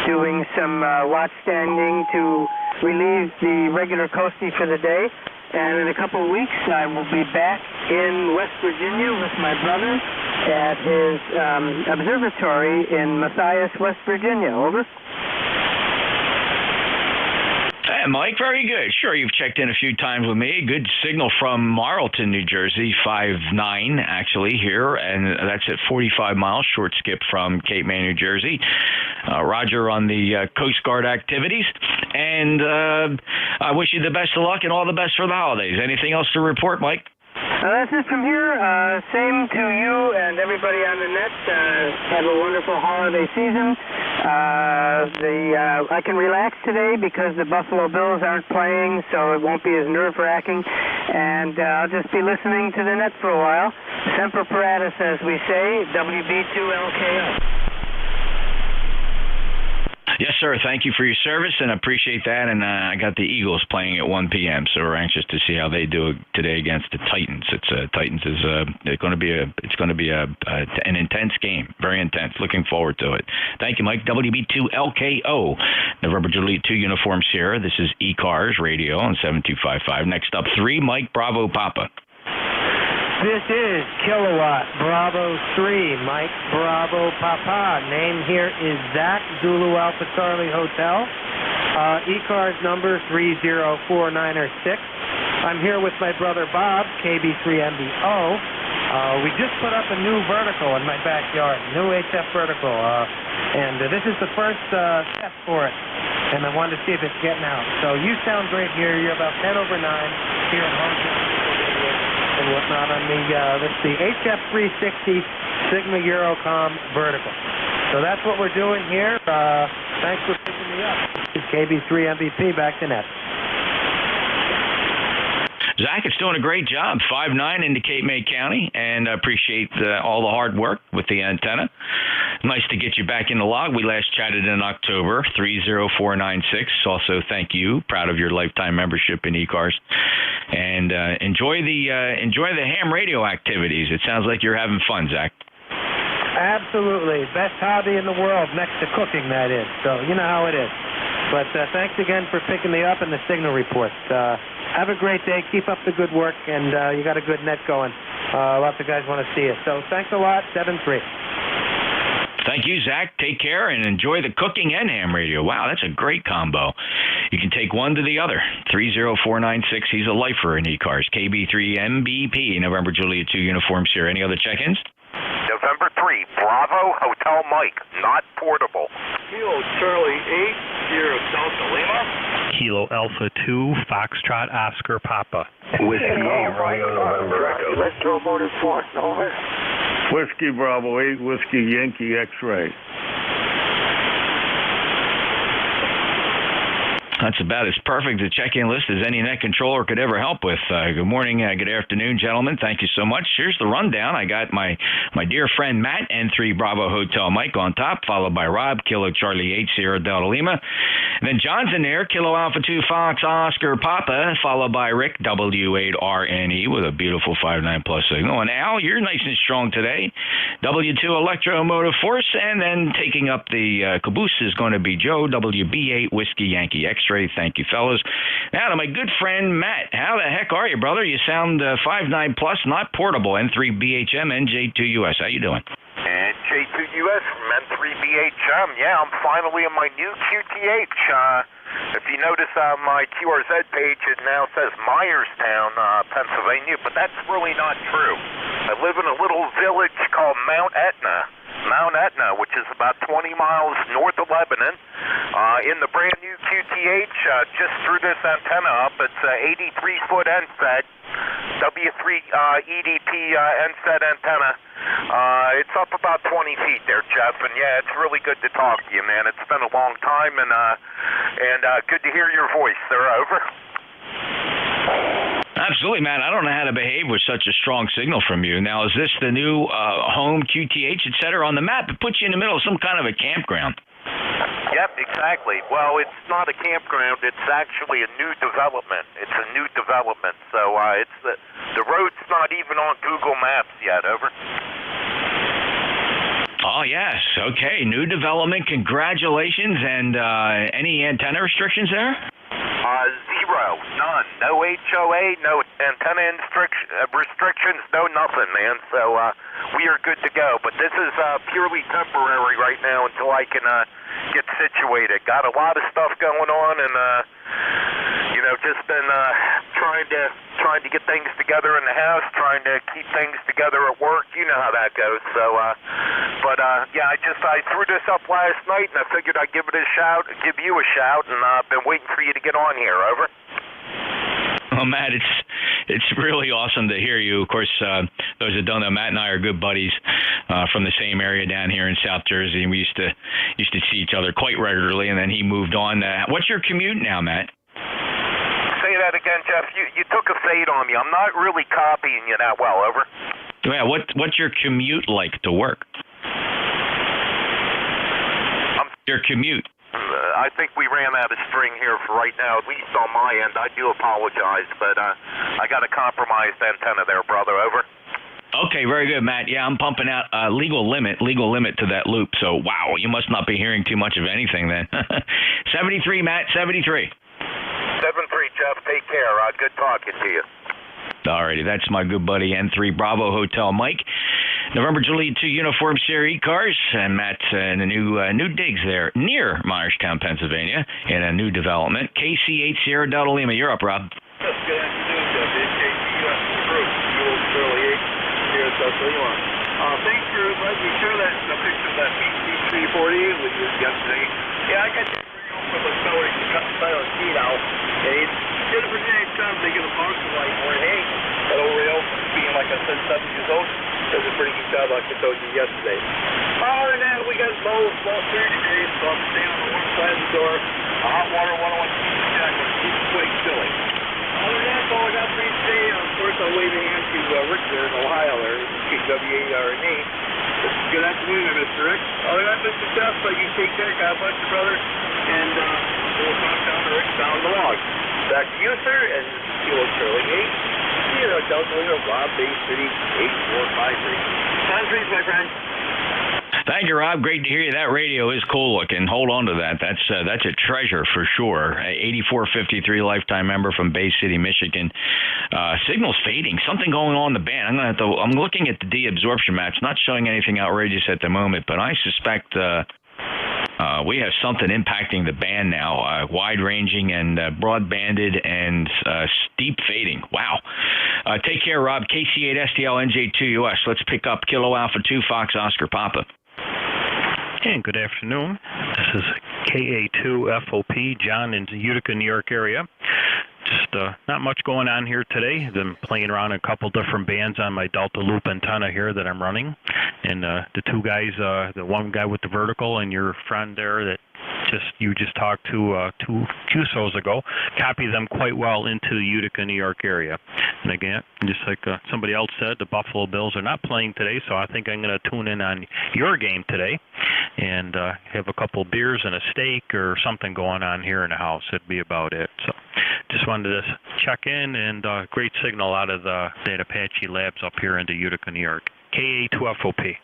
O: doing some watch standing to relieve the regular coastie for the day. And in a couple of weeks, I will be back in West Virginia with my brother at his observatory in Matthias, West Virginia. Over.
S: Hey, Mike, very good. Sure, you've checked in a few times with me. Good signal from Marlton, New Jersey, 5-9 actually here, and that's at 45 miles, short skip from Cape May, New Jersey. Roger on the Coast Guard activities, and I wish you the best of luck and all the best for the holidays. Anything else to report, Mike?
O: That's it from here. Same to you and everybody on the net. Have a wonderful holiday season. I can relax today because the Buffalo Bills aren't playing, so it won't be as nerve-wracking. And I'll just be listening to the net for a while. Semper Paratus, as we say, WB2LKO.
S: Yes, sir. Thank you for your service, and I appreciate that. And I got the Eagles playing at 1 p.m., so we're anxious to see how they do today against the Titans. Titans is going to be an intense game, very intense. Looking forward to it. Thank you, Mike. WB2LKO, November Juliet 2 Uniform Sierra. This is ECARS Radio on 7255. Next up, 3 Mike Bravo Papa.
R: This is Kilowatt Bravo 3, Mike Bravo Papa. Name here is Zach, Zulu Alpha Charlie Hotel. ECARS number 304906. I'm here with my brother Bob, KB3MBO. We just put up a new vertical in my backyard, new HF vertical, and this is the first test for it, and I wanted to see if it's getting out. So you sound great here. You're about 10 over 9 here at home. And whatnot on the HF360 Sigma Eurocom vertical. So that's what we're doing here. Thanks for picking me up. This is KB3 MVP back to net.
S: Zach, it's doing a great job. 5'9" into Cape May County, and I appreciate all the hard work with the antenna. Nice to get you back in the log. We last chatted in October, 30496. Also, thank you. Proud of your lifetime membership in ECARS. And enjoy the ham radio activities. It sounds like you're having fun, Zach.
R: Absolutely. Best hobby in the world, next to cooking, that is. So you know how it is. But thanks again for picking me up in the signal reports. Have a great day. Keep up the good work, and you got a good net going. Lots of guys want to see you. So thanks a lot. 7-3.
S: Thank you, Zach. Take care and enjoy the cooking and ham radio. Wow, that's a great combo. You can take one to the other. 30496. He's a lifer in ECARS. KB3 MBP, November Juliet 2 Uniform Sierra. Any other check-ins?
B: November 3, Bravo Hotel Mike, not portable.
C: Kilo Charlie 8, Sierra Delta Lima.
W: Kilo Alpha 2, Foxtrot Oscar Papa.
B: Whiskey 8, Romeo November Echo.
F: Electro Motor Force, over.
Q: Whiskey Bravo 8, Whiskey Yankee X-Ray.
S: That's about as perfect a check-in list as any net controller could ever help with. Good morning, good afternoon, gentlemen. Thank you so much. Here's the rundown. I got my dear friend Matt, N3 Bravo Hotel Mike on top, followed by Rob, Kilo Charlie 8 Sierra Delta Lima. And then John's in there, Kilo Alpha 2 Fox Oscar Papa, followed by Rick, W8RNE with a beautiful 5.9 plus signal. And Al, you're nice and strong today, W2 Electromotive Force. And then taking up the caboose is going to be Joe, WB8 Whiskey Yankee X-Ray. Thank you, fellas. Now to my good friend Matt. How the heck are you, brother? You sound 5.9 plus, not portable. N3BHM, NJ2US. How you doing?
B: NJ2US from N3BHM. Yeah, I'm finally in my new QTH. If you notice on my QRZ page, it now says Myerstown, Pennsylvania, but that's really not true. I live in a little village called Mount Etna, which is about 20 miles north of Lebanon. In the brand new QTH, just threw this antenna up. It's a 83-foot NFED, W3 EDP NFED antenna. It's up about 20 feet there, Jeff, and yeah, it's really good to talk to you, man. It's been a long time, and good to hear your voice, sir. Over.
S: Absolutely, man. I don't know how to behave with such a strong signal from you. Now, is this the new home QTH, et cetera, on the map? It puts you in the middle of some kind of a campground.
B: Yep, exactly. Well, it's not a campground. It's actually a new development. It's a new development. So it's the road's not even on Google Maps yet. Over.
S: Oh, yes. Okay. New development. Congratulations. And any antenna restrictions there?
B: Zero. None. No HOA, no antenna restrictions, no nothing, man. So we are good to go. But this is purely temporary right now until I can get situated. Got a lot of stuff going on, and just been trying to get things together in the house, trying to keep things together at work. You know how that goes. So, I threw this up last night, and I figured I'd give you a shout, and I've been waiting for you to get on here. Over.
S: Oh, Matt, it's really awesome to hear you. Of course, those that don't know, Matt and I are good buddies from the same area down here in South Jersey, and we used to see each other quite regularly. And then he moved on. What's your commute now, Matt?
B: Say that again, Jeff. You took a fade on me. I'm not really copying you that well. Over.
S: Yeah. What's your commute like to work? Your commute.
B: I think we ran out of string here for right now, at least on my end. I do apologize, but I got a compromised antenna there, brother. Over.
S: Okay, very good, Matt. Yeah, I'm pumping out legal limit to that loop. So, wow, you must not be hearing too much of anything then. 73, Matt, 73.
B: 73, Jeff. Take care. Good talking to you.
S: Alrighty, that's my good buddy N3 Bravo Hotel Mike. November Juliet 2 Uniform Sierra ECARS, and Matt in the new digs there near Myerstown, Pennsylvania, in a new development. KC8 Sierra Delta Lima. You're up, Rob.
C: Yes, good afternoon, Jeff. NJ2US Group, Early 8 Sierra Delta Lima. Thanks for letting me share the picture of that BC340 with you yesterday. Yeah, I got the radio from the story to cut the silent feed out, and it's did it for today. They get a box of like more hay. That old rail, being like I said, 7 years old, does a pretty good job, like I told you yesterday. Other than that, we got low 30 degrees, so I'm staying on the one side of the door. A hot water 101 jack will keep the quake chilly. Other than that, that's all I got for you today. Of course, I'll wave a hand to Rick there in Ohio there, KW8RNE. Good afternoon there, Mr. Rick. Other than that, Mr. Jeff, you take care. God bless you, brother. And we'll talk down to Rick down the log. Back to you, sir, and Kilo Charlie 8, Sierra Delta Lima, Rob Bay City 8453. Time freeze, my friend.
S: Thank you, Rob. Great to hear you. That radio is cool looking. Hold on to that. That's a treasure for sure. 8453 lifetime member from Bay City, Michigan. Signal's fading. Something going on in the band. I'm looking at the deabsorption maps. Not showing anything outrageous at the moment, but I suspect we have something impacting the band now, wide-ranging and broadbanded and steep fading. Wow. Take care, Rob. KC8 STL NJ2US. Let's pick up Kilo Alpha 2 Fox Oscar Papa.
W: And good afternoon. This is KA2FOP, John in the Utica, New York area. Just not much going on here today. Been playing around a couple different bands on my Delta Loop antenna here that I'm running. And the two guys, the one guy with the vertical and your friend there that you just talked to 2 QSOs ago, copy them quite well into the Utica, New York area. And again, just like somebody else said, the Buffalo Bills are not playing today, so I think I'm going to tune in on your game today and have a couple beers and a steak or something going on here in the house. That'd be about it. So just wanted to check in, and great signal out of the Apache Labs up here into Utica, New York. KA2FOP.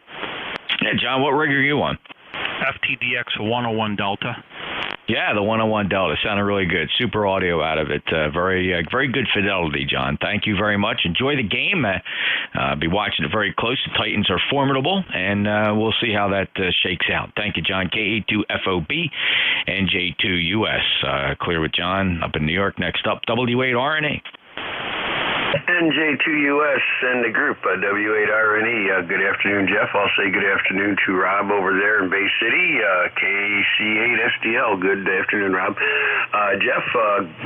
S: Yeah, John, what rig are you on?
W: FTDX 101 Delta.
S: Yeah, the 101 Delta sounded really good. Super audio out of it. Very good fidelity, John. Thank you very much. Enjoy the game. Be watching it very close. The Titans are formidable, and we'll see how that shakes out. Thank you, John. K82FOB, NJ2US. Clear with John up in New York. Next up, W8RNA.
E: NJ2US and the group, W8RNE. Good afternoon, Jeff. I'll say good afternoon to Rob over there in Bay City, KC8SDL. Good afternoon, Rob. Jeff,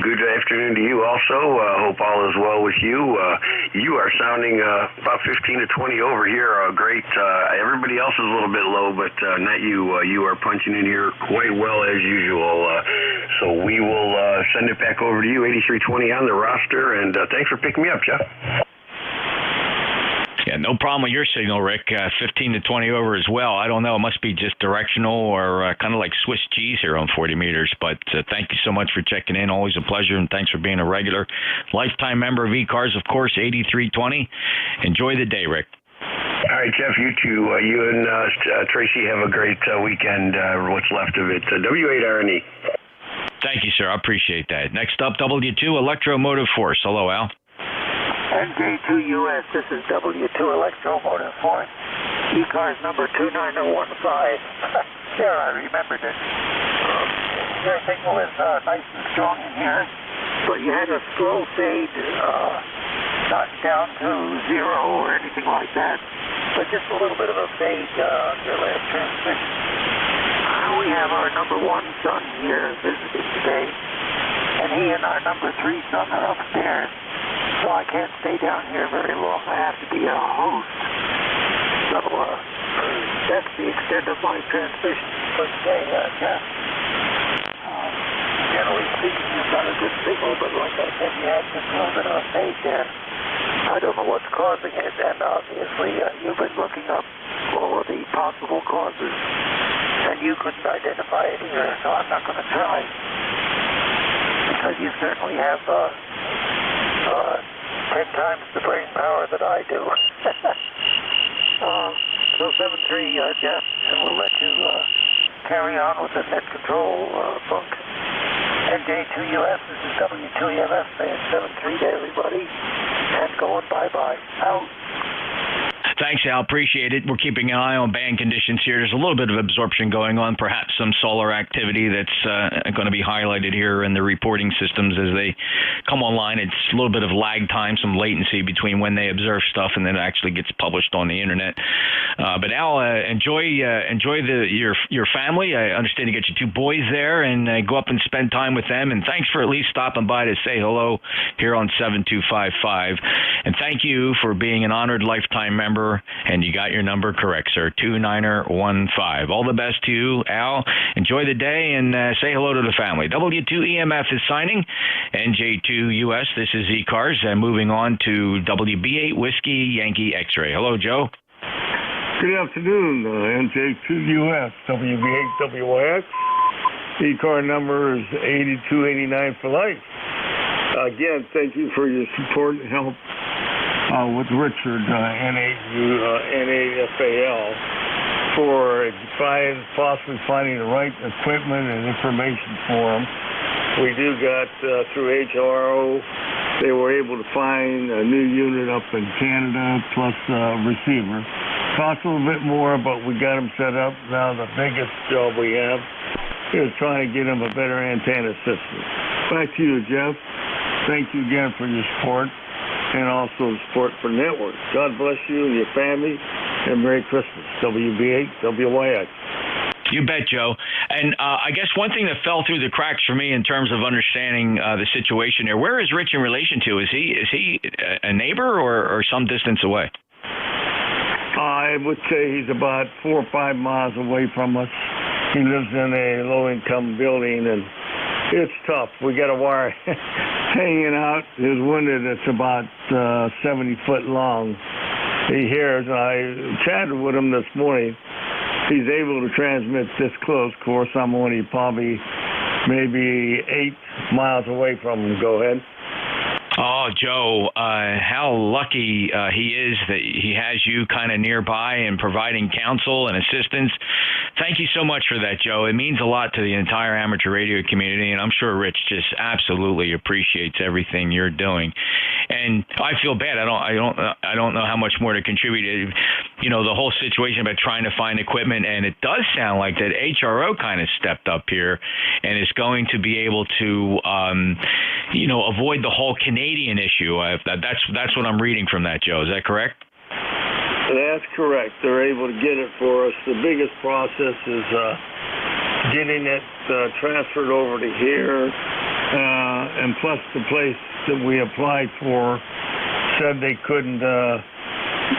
E: good afternoon to you also. Hope all is well with you. You are sounding about 15 to 20 over here. Great. Everybody else is a little bit low, but not you. You are punching in here quite well as usual. So we will send it back over to you, 8320 on the roster, and thanks for picking me up, Jeff.
S: Yeah, no problem with your signal, Rick. 15 to 20 over as well. I don't know. It must be just directional or kind of like Swiss cheese here on 40 meters. But thank you so much for checking in. Always a pleasure, and thanks for being a regular lifetime member of ECARS, of course, 8320. Enjoy the day, Rick.
E: All right, Jeff, you too. You and Tracy have a great weekend, what's left of it. W8RNE.
S: Thank you, sir. I appreciate that. Next up, W2 Electromotive Force. Hello, Al.
J: NJ2US, this is W2 Electromotive Force, ECARS number 29015. There, I remembered it. Your signal is nice and strong in here, but you had a slow fade, not down to 0 or anything like that, but just a little bit of a fade on your last transmission. We have our number 1 son here visiting today, and he and our number 3 son are upstairs. So I can't stay down here very long. I have to be a host. So that's the extent of my transmission for today, Jeff. Generally speaking, you've got a good signal, but like I said, you had just a little bit of a fade there. I don't know what's causing it, and obviously you've been looking up all of the possible causes, and you couldn't identify it either, so I'm not going to try. Because you certainly have 10 times the brain power that I do. So 7-3, Jeff, and we'll let you carry on with the net control book. NJ2US, this is W2EMF saying 7-3 to everybody, and going bye-bye. Out.
S: Thanks, Al. Appreciate it. We're keeping an eye on band conditions here. There's a little bit of absorption going on, perhaps some solar activity that's going to be highlighted here in the reporting systems as they come online. It's a little bit of lag time, some latency between when they observe stuff and then it actually gets published on the internet. But Al, enjoy your family. I understand you got your 2 boys there, and go up and spend time with them. And thanks for at least stopping by to say hello here on 7255. And thank you for being an honored lifetime member. And you got your number correct, sir, 29015. All the best to you, Al. Enjoy the day and say hello to the family. W2EMF is signing. NJ2US, this is ECARS. Moving on to WB8 Whiskey Yankee X-Ray. Hello, Joe.
H: Good afternoon, NJ2US, WB8WYX. ECAR number is 8289 for life. Again, thank you for your support and help with Richard, NAFAL, for possibly finding the right equipment and information for them. We do got, through HRO, they were able to find a new unit up in Canada, plus a receiver. Cost a little bit more, but we got them set up. Now the biggest job we have is trying to get them a better antenna system. Back to you, Jeff. Thank you again for your support, and also support for network. God bless you and your family, and Merry Christmas. WB8, WYX.
S: You bet, Joe. And I guess one thing that fell through the cracks for me in terms of understanding the situation here, where is Rich in relation to? Is he a neighbor or some distance away?
H: I would say he's about 4 or 5 miles away from us. He lives in a low-income building, and it's tough. We got a wire hanging out his window that's about 70 foot long. He hears, and I chatted with him this morning. He's able to transmit this close. Of course, I'm only probably maybe 8 miles away from him. Go ahead.
S: Oh, Joe, how lucky he is that he has you kind of nearby and providing counsel and assistance. Thank you so much for that, Joe. It means a lot to the entire amateur radio community, and I'm sure Rich just absolutely appreciates everything you're doing. And I feel bad. I don't know how much more to contribute. You know, the whole situation about trying to find equipment, and it does sound like that HRO kind of stepped up here and is going to be able to, avoid the whole Canadian issue. That's what I'm reading from that, Joe. Is that correct?
F: That's correct. They're able to get it for us. The biggest process is getting it transferred over to here, and plus the place that we applied for said they couldn't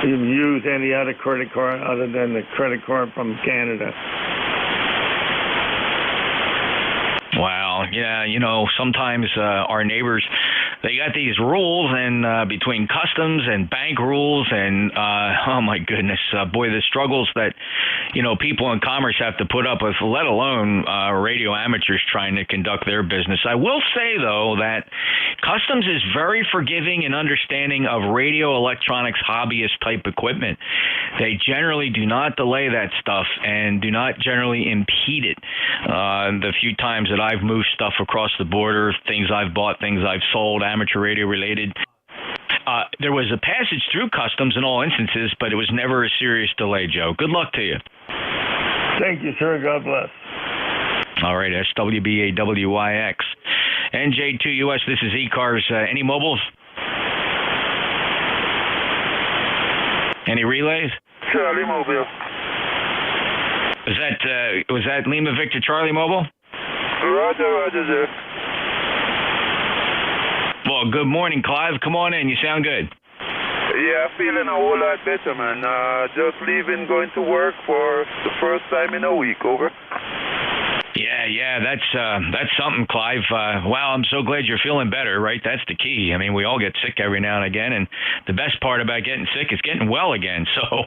F: use any other credit card other than the credit card from Canada.
S: Wow. Yeah, sometimes our neighbors, they got these rules, and between customs and bank rules and, oh my goodness, boy, the struggles that, people in commerce have to put up with, let alone radio amateurs trying to conduct their business. I will say, though, that customs is very forgiving and understanding of radio electronics hobbyist type equipment. They generally do not delay that stuff and do not generally impede it. The few times that I've moved stuff across the border, things I've bought, things I've sold, amateur radio related, there was a passage through customs in all instances, but it was never a serious delay, Joe. Good luck to you.
F: Thank you, sir. God bless.
S: All right, SWBAWYX. NJ2US, this is ECARS. Any mobiles? Any relays?
F: Charlie Mobile.
S: Was that Lima Victor Charlie Mobile?
F: Roger, sir.
S: Well, good morning, Clive. Come on in. You sound good.
F: Yeah, feeling a whole lot better, man. Just leaving, going to work for the first time in a week. Over.
S: Yeah, that's something, Clive. Wow, I'm so glad you're feeling better, right? That's the key. I mean, we all get sick every now and again, and the best part about getting sick is getting well again. So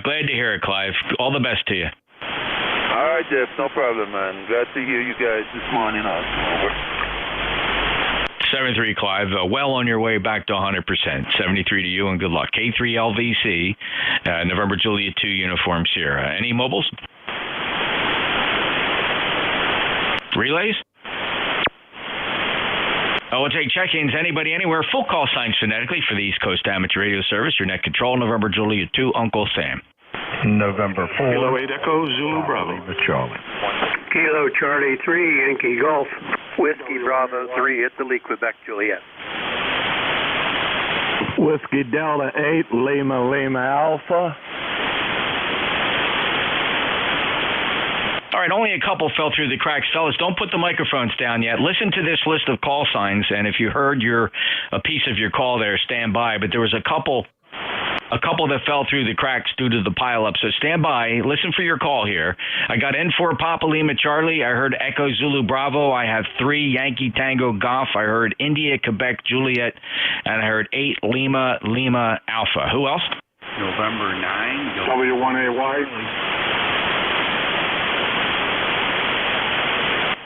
S: glad to hear it, Clive. All the best to you.
F: All right, Jeff, no problem, man. Glad to hear you guys this morning. Over.
S: 73, Clive. Well on your way back to 100%. 73 to you, and good luck. K3LVC, November Juliet 2 uniform Sierra. Any mobiles? Relays? We'll take check-ins. Anybody, anywhere. Full call signs phonetically for the East Coast Amateur Radio Service. Your net control, November Juliet 2, Uncle Sam.
H: November 4.
N: Kilo 8 Echo, Zulu Bravo.
H: Charlie.
G: Kilo Charlie 3, Yankee Golf. Whiskey Bravo 3, Italy, Quebec, Juliet.
H: Whiskey Delta 8, Lima Alpha.
S: All right, only a couple fell through the cracks. Fellas, don't put the microphones down yet. Listen to this list of call signs, and if you heard a piece of your call there, stand by. But there was a couple that fell through the cracks due to the pileup. So stand by. Listen for your call here. I got N4 Papa Lima Charlie. I heard Echo Zulu Bravo. I have 3 Yankee Tango Golf. I heard India Quebec Juliet. And I heard 8 Lima Alpha. Who else?
H: November 9.
F: W1AY.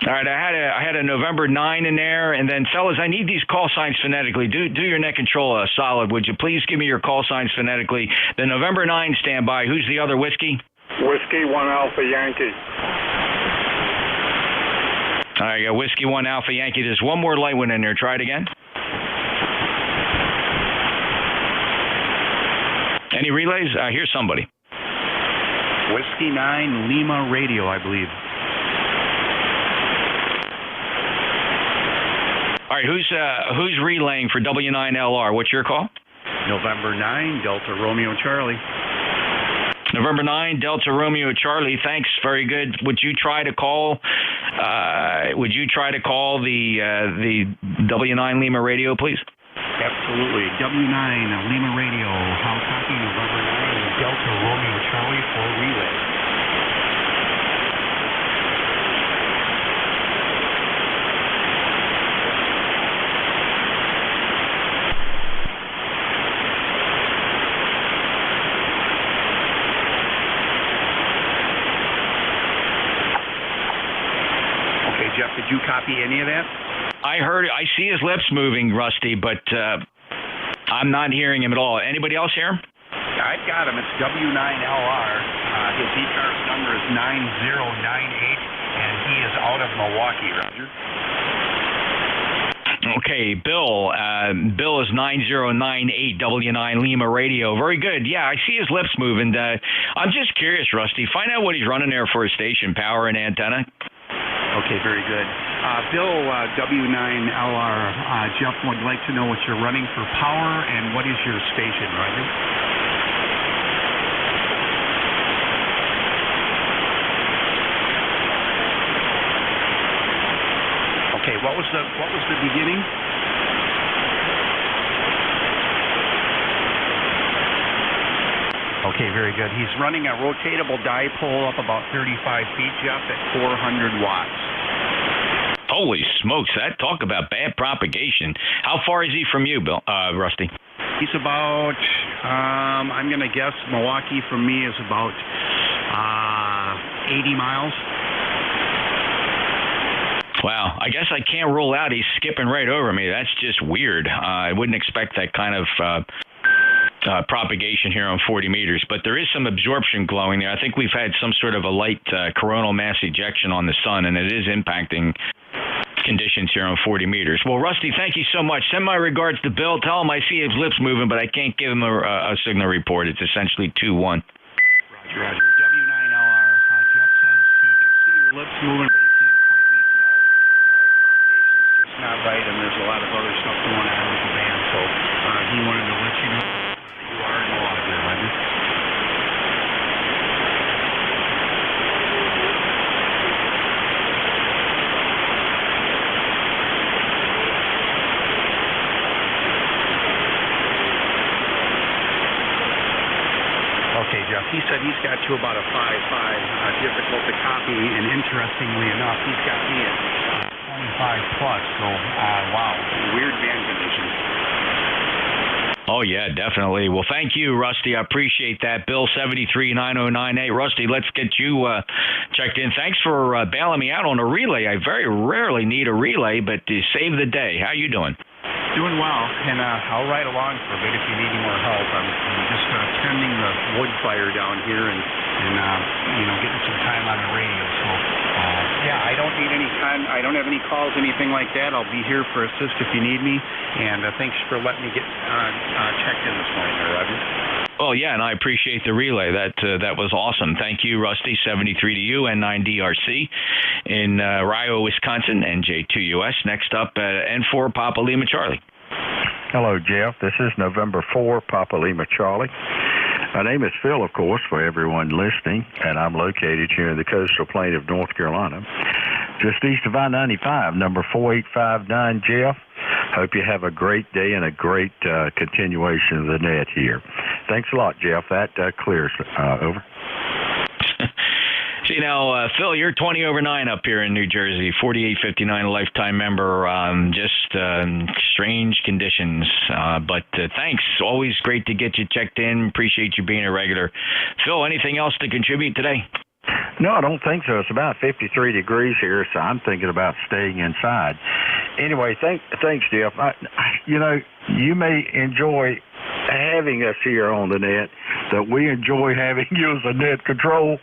S: All right, I had a November 9 in there, and then fellas, I need these call signs phonetically. Do your net control solid, would you? Please give me your call signs phonetically. The November 9 standby. Who's the other whiskey?
F: Whiskey 1 Alpha Yankee.
S: All right, I got Whiskey 1 Alpha Yankee. There's one more light one in there. Try it again. Any relays? Here's somebody.
I: Whiskey 9 Lima Radio, I believe.
S: All right, who's relaying for W9LR? What's your call?
I: November 9, Delta Romeo Charlie.
S: November 9, Delta Romeo Charlie. Thanks, very good. Would you try to call? The W9 Lima Radio, please?
I: Absolutely. W9 Lima Radio. How copy? November 9, Delta Romeo Charlie for relay. Jeff, did you copy any of that?
S: I see his lips moving, Rusty, but I'm not hearing him at all. Anybody else hear him?
I: I've got him. It's W9LR. His ECARS number is 9098, and he is out of Milwaukee, Roger.
S: Okay, Bill. Bill is 9098 W9 Lima Radio. Very good. Yeah, I see his lips moving. I'm just curious, Rusty. Find out what he's running there for a station, power and antenna.
I: Okay, very good. Bill, W9LR, Jeff would like to know what you're running for power and what is your station, Roger? Okay, what was the beginning? Okay, very good. He's running a rotatable dipole up about 35 feet, Jeff, at 400 watts.
S: Holy smokes! Talk about bad propagation. How far is he from you, Bill? Rusty?
I: He's about. I'm going to guess Milwaukee from me is about 80 miles.
S: Wow, I guess I can't rule out he's skipping right over me. That's just weird. I wouldn't expect that kind of propagation here on 40 meters, but there is some absorption glowing there. I think we've had some sort of a light coronal mass ejection on the sun, and it is impacting conditions here on 40 meters. Well, Rusty, thank you so much. Send my regards to Bill. Tell him I see his lips moving, but I can't give him a signal report. It's essentially 2-1.
I: Roger. W9LR. Jeff says he can see your lips moving, but he can't quite make it out. Propagation's just not right, and there's a lot of other stuff going on with the band, so he wanted to let you know you are in the log there, Roger. Okay, Jeff, he said he's got you about a 5.5, difficult to copy, and interestingly enough, he's got me at 25 plus, so wow, weird band conditions.
S: Oh, yeah, definitely. Well, thank you, Rusty. I appreciate that. Bill 739098. Rusty, let's get you checked in. Thanks for bailing me out on a relay. I very rarely need a relay, but to save the day. How you doing?
I: Doing well, and I'll ride along for a bit if you need any more help. I'm just tending the wood fire down here and getting some time on the radio. So, yeah, I don't need any time. I don't have any calls, anything like that. I'll be here for assist if you need me, and thanks for letting me get checked in this morning there, Roger.
S: Oh, yeah, and I appreciate the relay. That was awesome. Thank you, Rusty. 73 to you, N9DRC in Rio, Wisconsin, NJ2US. Next up, N4 Papa Lima Charlie.
K: Hello, Jeff. This is November 4, Papa Lima Charlie. My name is Phil, of course, for everyone listening, and I'm located here in the coastal plain of North Carolina, just east of I-95, number 4859, Jeff. Hope you have a great day and a great continuation of the net here. Thanks a lot, Jeff. That clears. Over.
S: See, now, Phil, you're 20 over 9 up here in New Jersey, 4859 lifetime member, just strange conditions. But thanks. Always great to get you checked in. Appreciate you being a regular. Phil, anything else to contribute today?
K: No, I don't think so. It's about 53 degrees here, so I'm thinking about staying inside. Anyway, thanks, Jeff. You may enjoy having us here on the net, that we enjoy having you as a net control.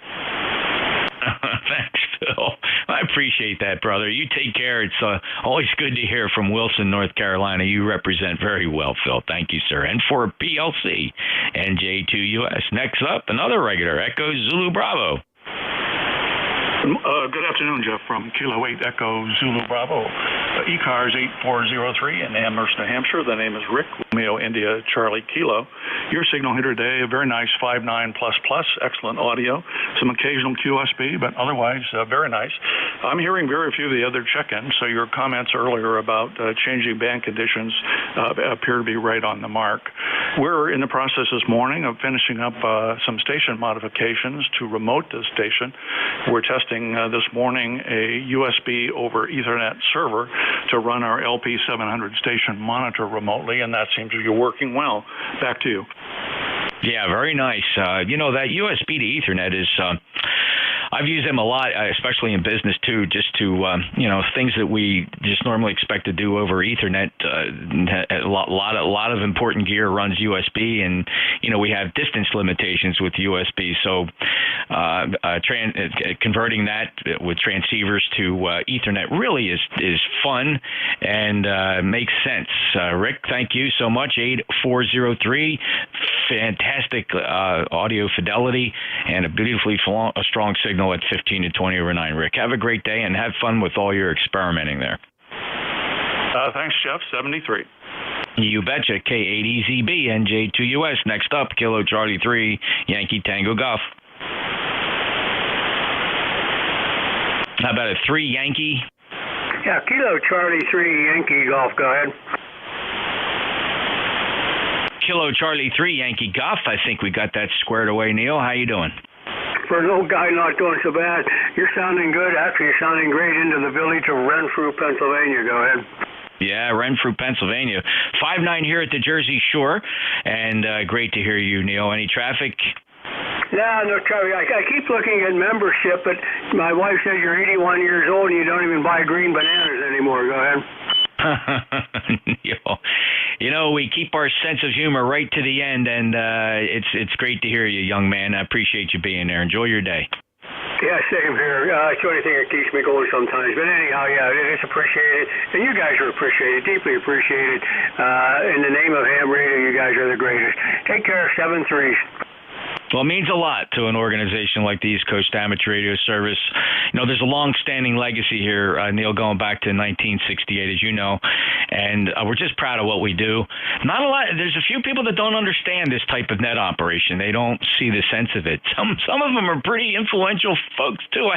S: Thanks, Phil. I appreciate that, brother. You take care. It's always good to hear from Wilson, North Carolina. You represent very well, Phil. Thank you, sir. And for PLC, NJ2US. Next up, another regular, Echo Zulu Bravo.
M: Good afternoon, Jeff, from Kilo 8 Echo Zulu Bravo. ECARS 8403 in Amherst, New Hampshire. The name is Rick, Romeo India Charlie Kilo. Your signal here today, a very nice 5.9++, excellent audio, some occasional QSB, but otherwise very nice. I'm hearing very few of the other check-ins, so your comments earlier about changing band conditions appear to be right on the mark. We're in the process this morning of finishing up some station modifications to remote this station. We're testing this morning a USB over Ethernet server to run our LP700 station monitor remotely, and that seems to be working well. Back to you.
S: Yeah, very nice. That USB to Ethernet is, I've used them a lot, especially in business too, just to things that we just normally expect to do over Ethernet. A lot of important gear runs USB, and we have distance limitations with USB. So converting that with transceivers to Ethernet really is fun and makes sense. Rick, thank you so much. 8403, fantastic audio fidelity and a beautifully strong signal at 15 to 20 over 9. Rick, have a great day and have fun with all your experimenting there.
M: Thanks, Jeff. 73.
S: You betcha. K8EZB, NJ2US. Next up, Kilo Charlie 3, Yankee Tango Golf. How about a 3 Yankee?
G: Yeah, Kilo Charlie 3, Yankee Golf. Go ahead.
S: Kilo Charlie 3, Yankee Golf. I think we got that squared away. Neil, how you doing?
G: For an old guy, not doing so bad. You're sounding good. Actually, you're sounding great into the village of Renfrew, Pennsylvania. Go ahead.
S: Yeah, Renfrew, Pennsylvania. 5-9 here at the Jersey Shore, and great to hear you, Neil. Any traffic?
G: No traffic. I keep looking at membership, but my wife says you're 81 years old and you don't even buy green bananas anymore. Go ahead.
S: We keep our sense of humor right to the end, and it's great to hear you, young man. I appreciate you being there. Enjoy your day.
G: Yeah, same here. It's the only thing that keeps me going sometimes. But anyhow, yeah, it's appreciated. And you guys are appreciated, deeply appreciated. In the name of ham radio, you guys are the greatest. Take care. 7-3.
S: Well, it means a lot to an organization like the East Coast Amateur Radio Service. There's a long-standing legacy here, Neil, going back to 1968, as you know, and we're just proud of what we do. Not a lot. There's a few people that don't understand this type of net operation. They don't see the sense of it. Some of them are pretty influential folks too.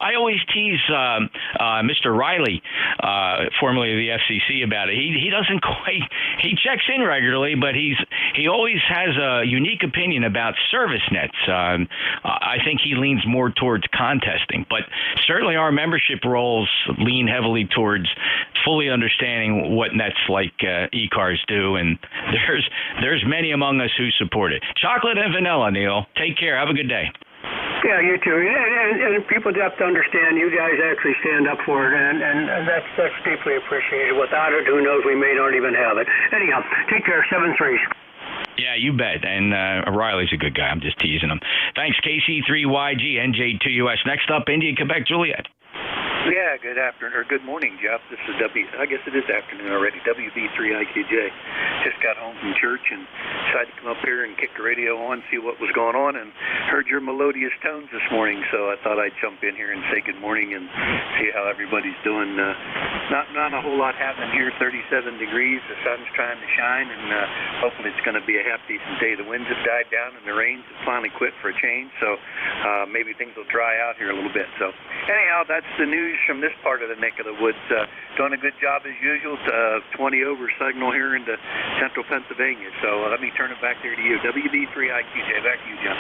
S: I always tease Mr. Riley, formerly of the FCC, about it. He doesn't quite. He checks in regularly, but he always has a unique opinion about service nets. I think he leans more towards contesting, but certainly our membership roles lean heavily towards fully understanding what nets like ECARS do, and there's many among us who support it. Chocolate and vanilla, Neil. Take care. Have a good day.
G: Yeah, you too. And people have to understand you guys actually stand up for it, and that's deeply appreciated. Without it, who knows, we may not even have it. Anyhow, take care. 7-3.
S: Yeah, you bet. And Riley's a good guy. I'm just teasing him. Thanks, KC3YG, NJ2US. Next up, India, Quebec, Juliet.
D: Yeah, good afternoon, or good morning, Jeff. This is I guess it is afternoon already, WB3IQJ. Just got home from church and decided to come up here and kick the radio on, see what was going on, and heard your melodious tones this morning, so I thought I'd jump in here and say good morning and see how everybody's doing. Not a whole lot happening here, 37 degrees, the sun's trying to shine, and hopefully it's going to be a half-decent day. The winds have died down and the rains have finally quit for a change, so maybe things will dry out here a little bit. So anyhow, that's the news from this part of the neck of the woods. Doing a good job as usual. 20 over signal here into central Pennsylvania. So let me turn it back there to you. WB3IQJ. Back to you, John.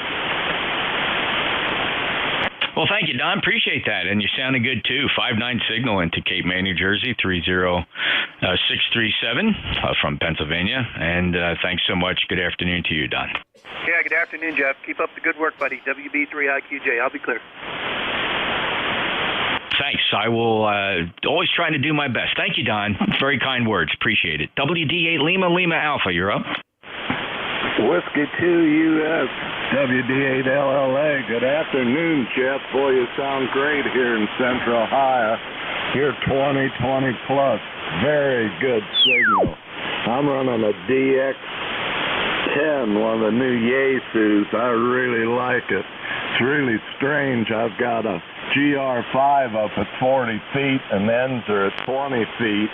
S: Well, thank you, Don. Appreciate that. And you sounded good, too. 5-9 signal into Cape May, New Jersey, 30637 from Pennsylvania. And thanks so much. Good afternoon to you, Don.
D: Yeah, good afternoon, Jeff. Keep up the good work, buddy. WB3IQJ. I'll be clear.
S: Thanks. I will always try to do my best. Thank you, Don. Very kind words. Appreciate it. WD8 Lima Alpha, you're up.
P: Whiskey 2US, WD8 LLA. Good afternoon, Jeff. Boy, you sound great here in Central Ohio. You're 20 plus. Very good signal. I'm running a DX10, one of the new Yaesus. I really like it. It's really strange. I've got a GR5 up at 40 feet and the ends are at 20 feet.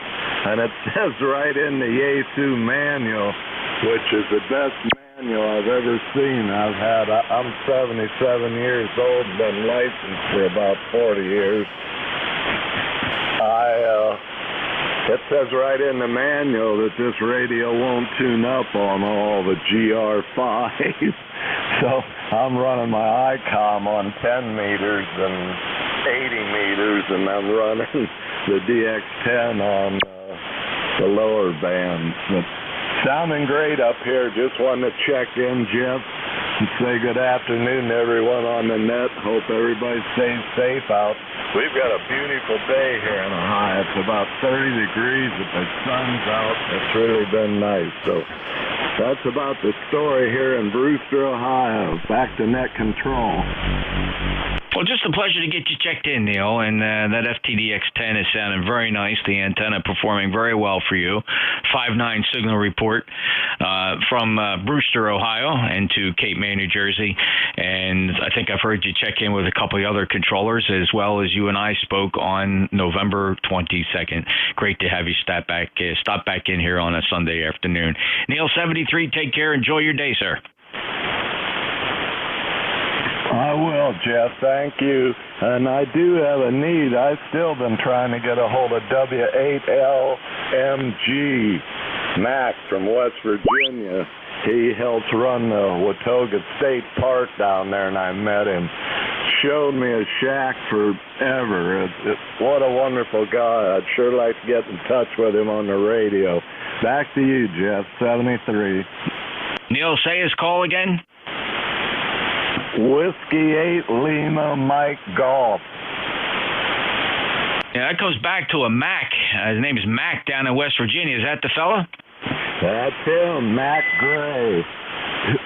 P: And it says right in the Yaesu manual, which is the best manual I've ever seen. I'm 77 years old and been licensed for about 40 years. It says right in the manual that this radio won't tune up on all the GR5s. So I'm running my ICOM on 10 meters and 80 meters, and I'm running the DX10 on the lower bands. But sounding great up here. Just wanted to check in, Jeff. and say good afternoon to everyone on the net. Hope everybody stays safe out. We've got a beautiful day here in Ohio. It's about 30 degrees, but the sun's out. It's really been nice. So that's about the story here in Brewster, Ohio. Back to net control.
S: Well, just a pleasure to get you checked in, Neil, and that FTDX10 is sounding very nice. The antenna performing very well for you. 5.9 signal report from Brewster, Ohio, and to Cape May, New Jersey. And I think I've heard you check in with a couple of other controllers, as well as you and I spoke on November 22nd. Great to have you stop back in here on a Sunday afternoon. Neil, 73, take care. Enjoy your day, sir.
P: I will, Jeff. Thank you. And I do have a need. I've still been trying to get a hold of W8LMG Mac from West Virginia. He helps run the Watauga State Park down there, and I met him. Showed me a shack forever. What a wonderful guy. I'd sure like to get in touch with him on the radio. Back to you, Jeff, 73.
S: Neil, say his call again.
P: Whiskey 8 Lima Mike Golf.
S: Yeah, that goes back to a Mac. His name is Mac down in West Virginia. Is that the fella?
P: That's him, Mac Gray.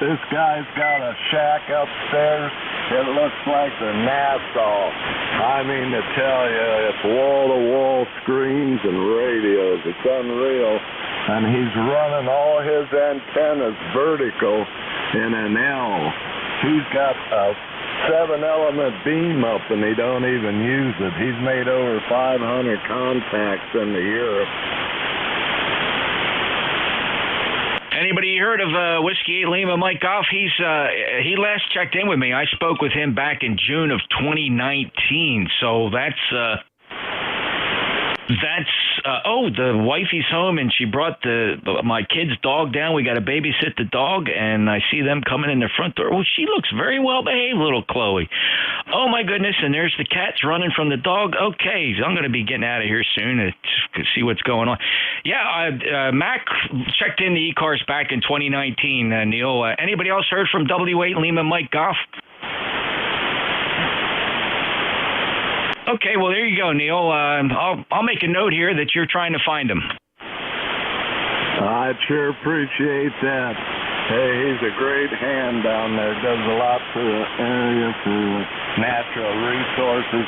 P: This guy's got a shack upstairs. It looks like the Nassau. I mean to tell you, it's wall-to-wall screens and radios. It's unreal. And he's running all his antennas vertical in an L. He's got a 7-element beam up, and he don't even use it. He's made over 500 contacts into Europe.
S: Anybody heard of Whiskey 8 Lima Mike Goff? He last checked in with me. I spoke with him back in June of 2019. So that's the wifey's home, and she brought my kid's dog down. We got to babysit the dog, and I see them coming in the front door. Oh, she looks very well behaved, little Chloe. Oh my goodness, and there's the cats running from the dog. Okay, so I'm going to be getting out of here soon to see what's going on. Yeah, Mac checked in the ECARS back in 2019, Neil. Anybody else heard from W8 Lima Mike Goff? Okay, well, there you go, Neil. I'll make a note here that you're trying to find him.
P: I'd sure appreciate that. Hey, he's a great hand down there. Does a lot for the area, for the natural resources.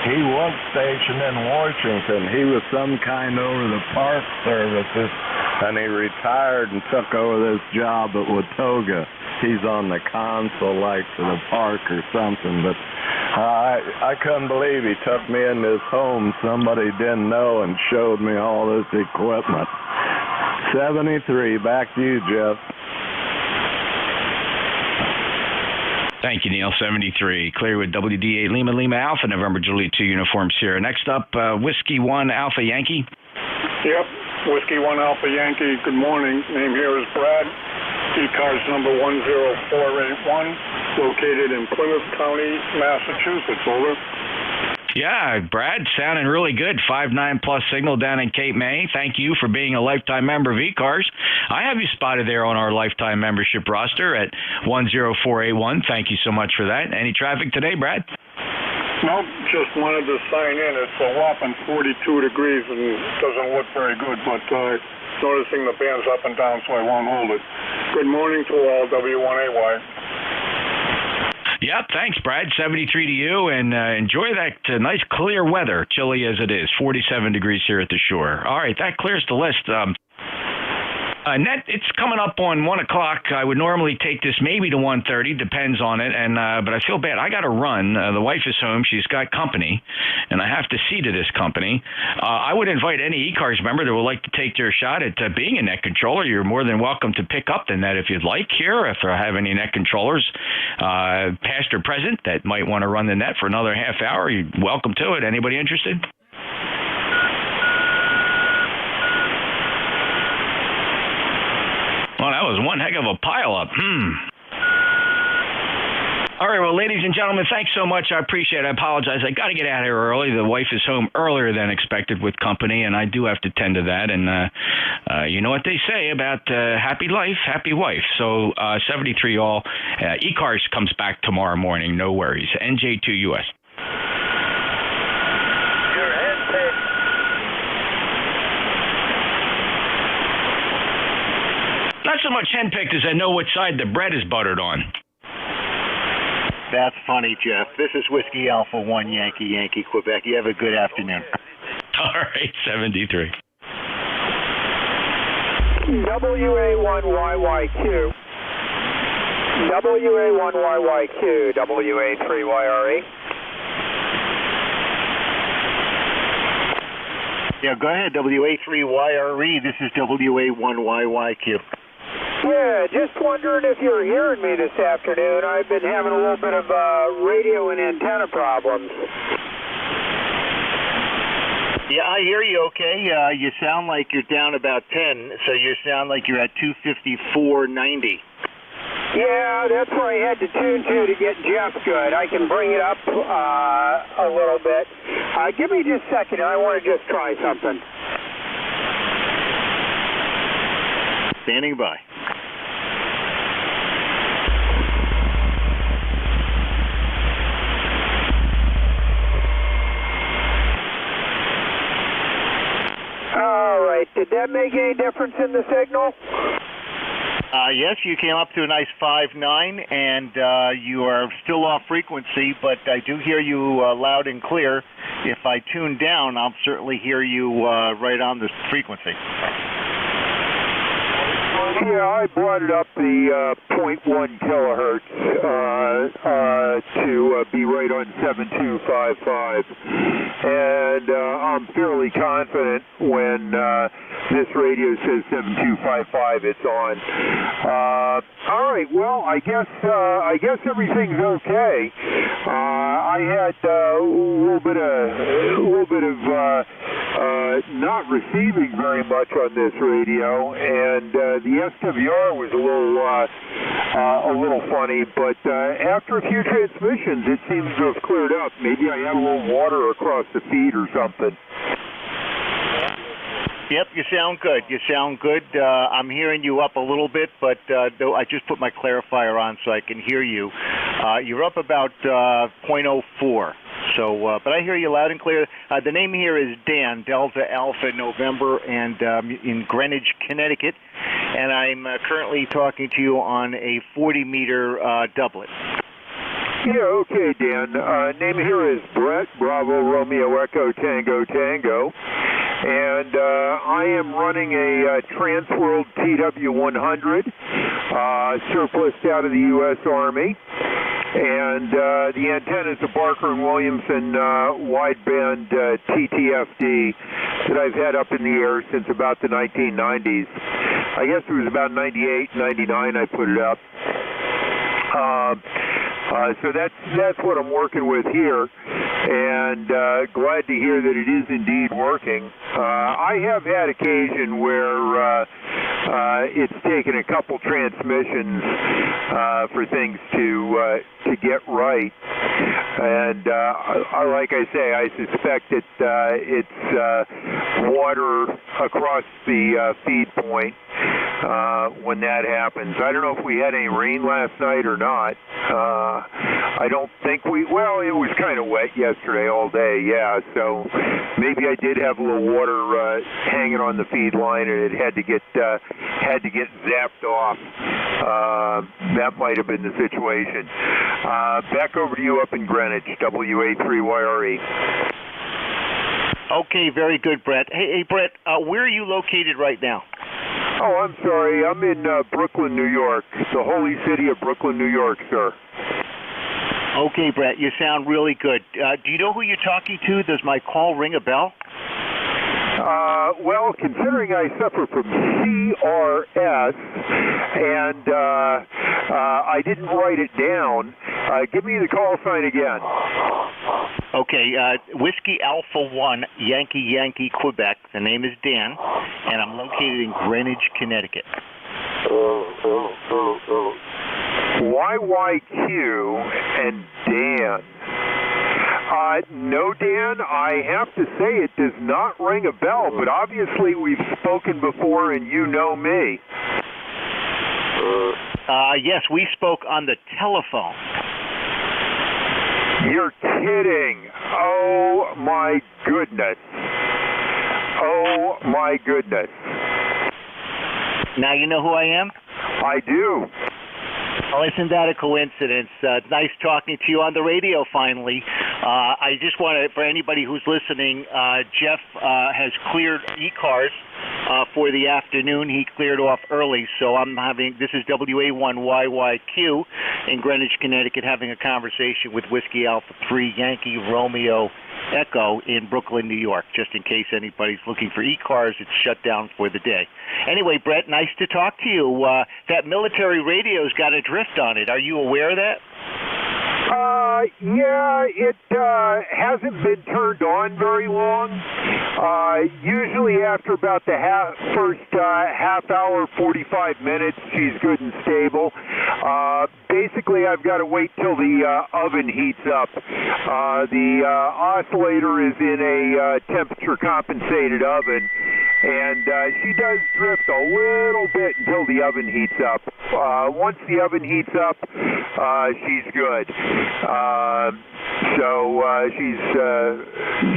P: He was stationed in Washington. He was some kind over the park services, and he retired and took over this job at Watauga. He's on the console, like, for the park or something, but I couldn't believe he took me in his home. Somebody didn't know and showed me all this equipment. 73, back to you, Jeff.
S: Thank you, Neil. 73. Clear with WD8 Lima Alpha, November Juliet 2 Uniform Sierra. Next up, Whiskey 1 Alpha Yankee.
A: Yep, Whiskey 1 Alpha Yankee. Good morning. Name here is Brad. ECARS number 10481, located in Plymouth County, Massachusetts. Over.
S: Yeah, Brad, sounding really good. 5.9 plus signal down in Cape May. Thank you for being a lifetime member of ECARS. I have you spotted there on our lifetime membership roster at 10481. Thank you so much for that. Any traffic today, Brad?
A: Nope, just wanted to sign in. It's a whopping 42 degrees and doesn't look very good, but noticing the band's up and down, so I won't hold it. Good morning to all, W1AY.
S: Yep, thanks, Brad. 73 to you, and enjoy that nice clear weather, chilly as it is. 47 degrees here at the shore. All right, that clears the list. Net, it's coming up on 1 o'clock. I would normally take this maybe to 1:30, depends on it. And but I feel bad. I got to run. The wife is home. She's got company, and I have to see to this company. I would invite any ECARS member that would like to take their shot at being a net controller. You're more than welcome to pick up the net if you'd like here. If I have any net controllers, past or present, that might want to run the net for another half hour, you're welcome to it. Anybody interested? Well, that was one heck of a pileup. All right, well, ladies and gentlemen, thanks so much. I appreciate it. I apologize. I got to get out of here early. The wife is home earlier than expected with company, and I do have to tend to that. And you know what they say about happy life, happy wife. So 73 all. ECARS comes back tomorrow morning. No worries. NJ2US. Not so much henpecked as I know what side the bread is buttered on.
T: That's funny, Jeff. This is Whiskey Alpha 1 Yankee, Quebec. You have a good afternoon.
S: All right, 73.
L: WA1YYQ. WA1YYQ. WA3YRE.
T: Yeah, go ahead, WA3YRE. This is WA1YYQ.
L: Yeah, just wondering if you're hearing me this afternoon. I've been having a little bit of radio and antenna problems.
T: Yeah, I hear you okay. You sound like you're down about 10, so you sound like you're at 254.90.
L: Yeah, that's where I had to tune to get Jeff good. I can bring it up a little bit. Give me just a second. I want to just try something.
T: Standing by.
L: All right. Did that make any difference in the signal?
T: Yes, you came up to a nice 5.9, and you are still off frequency, but I do hear you loud and clear. If I tune down, I'll certainly hear you right on the frequency.
L: Yeah, I brought it up the 0.1 kilohertz to be right on 7255, and I'm fairly confident when this radio says 7255, it's on. All right, well, I guess everything's okay. I had a little bit of not receiving very much on this radio, and the SWR was a little funny, but after a few transmissions, it seems to have cleared up. Maybe I had a little water across the feed or something.
T: Yep, you sound good. I'm hearing you up a little bit, but though I just put my clarifier on so I can hear you. You're up about 0.04. So, but I hear you loud and clear. The name here is Dan, Delta Alpha November, and in Greenwich, Connecticut. And I'm currently talking to you on a 40-meter doublet.
L: Yeah, okay, Dan. Name here is Brett, Bravo, Romeo, Echo, Tango, Tango. And I am running a Transworld TW100, surplus out of the U.S. Army. And the antenna is a Barker & Williamson wideband TTFD that I've had up in the air since about the 1990s. I guess it was about 98, 99 I put it up. So that's what I'm working with here, and glad to hear that it is indeed working. I have had occasion where it's taken a couple transmissions for things to get right, and like I say, I suspect that it's water across the feed point when that happens. I don't know if we had any rain last night or not. I don't think well, it was kind of wet yesterday all day, yeah, so maybe I did have a little water hanging on the feed line and it had to get zapped off. That might have been the situation. Back over to you up in Greenwich, WA3YRE.
T: Okay, very good, Brett. Hey, Brett, where are you located right now?
L: Oh, I'm sorry. I'm in Brooklyn, New York, the holy city of Brooklyn, New York, sir.
T: Okay, Brett, you sound really good. Do you know who you're talking to? Does my call ring a bell?
L: Well, considering I suffer from CRS and I didn't write it down, give me the call sign again.
T: Okay, Whiskey Alpha 1, Yankee, Quebec. The name is Dan, and I'm located in Greenwich, Connecticut.
O: YYQ and Dan. No, Dan, I have to say it does not ring a bell, but obviously we've spoken before and you know me.
T: Yes, we spoke on the telephone.
O: You're kidding. Oh, my goodness. Oh, my goodness.
T: Now you know who I am?
O: I do.
T: Well, isn't that a coincidence? Nice talking to you on the radio finally. I just want to, for anybody who's listening, Jeff has cleared ECARS for the afternoon. He cleared off early, so this is WA1YYQ in Greenwich, Connecticut, having a conversation with Whiskey Alpha 3 Yankee Romeo Echo in Brooklyn, New York, just in case anybody's looking for ECARS. It's shut down for the day. Anyway, Brett, nice to talk to you. That military radio's got a drift on it. Are you aware of that?
O: Yeah, it hasn't been turned on very long. Usually after about the first half hour, 45 minutes, she's good and stable. Basically, I've got to wait till the oven heats up. The oscillator is in a temperature-compensated oven, and she does drift a little bit until the oven heats up. Once the oven heats up, she's good.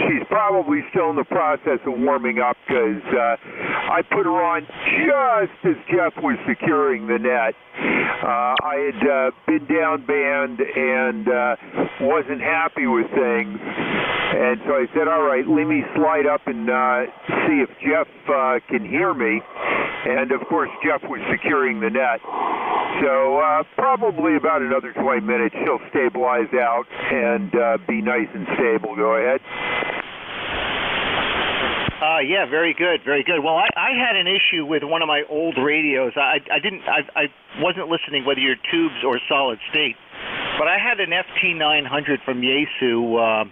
O: She's probably still in the process of warming up because I put her on just as Jeff was securing the net. I had been down band and wasn't happy with things. And so I said, all right, let me slide up and see if Jeff can hear me. And, of course, Jeff was securing the net. So probably about another 20 minutes, she'll stabilize out and be nice and stable. Go ahead.
T: Yeah, very good, very good. Well, I had an issue with one of my old radios. I wasn't listening whether you're tubes or solid state, but I had an FT900 from Yaesu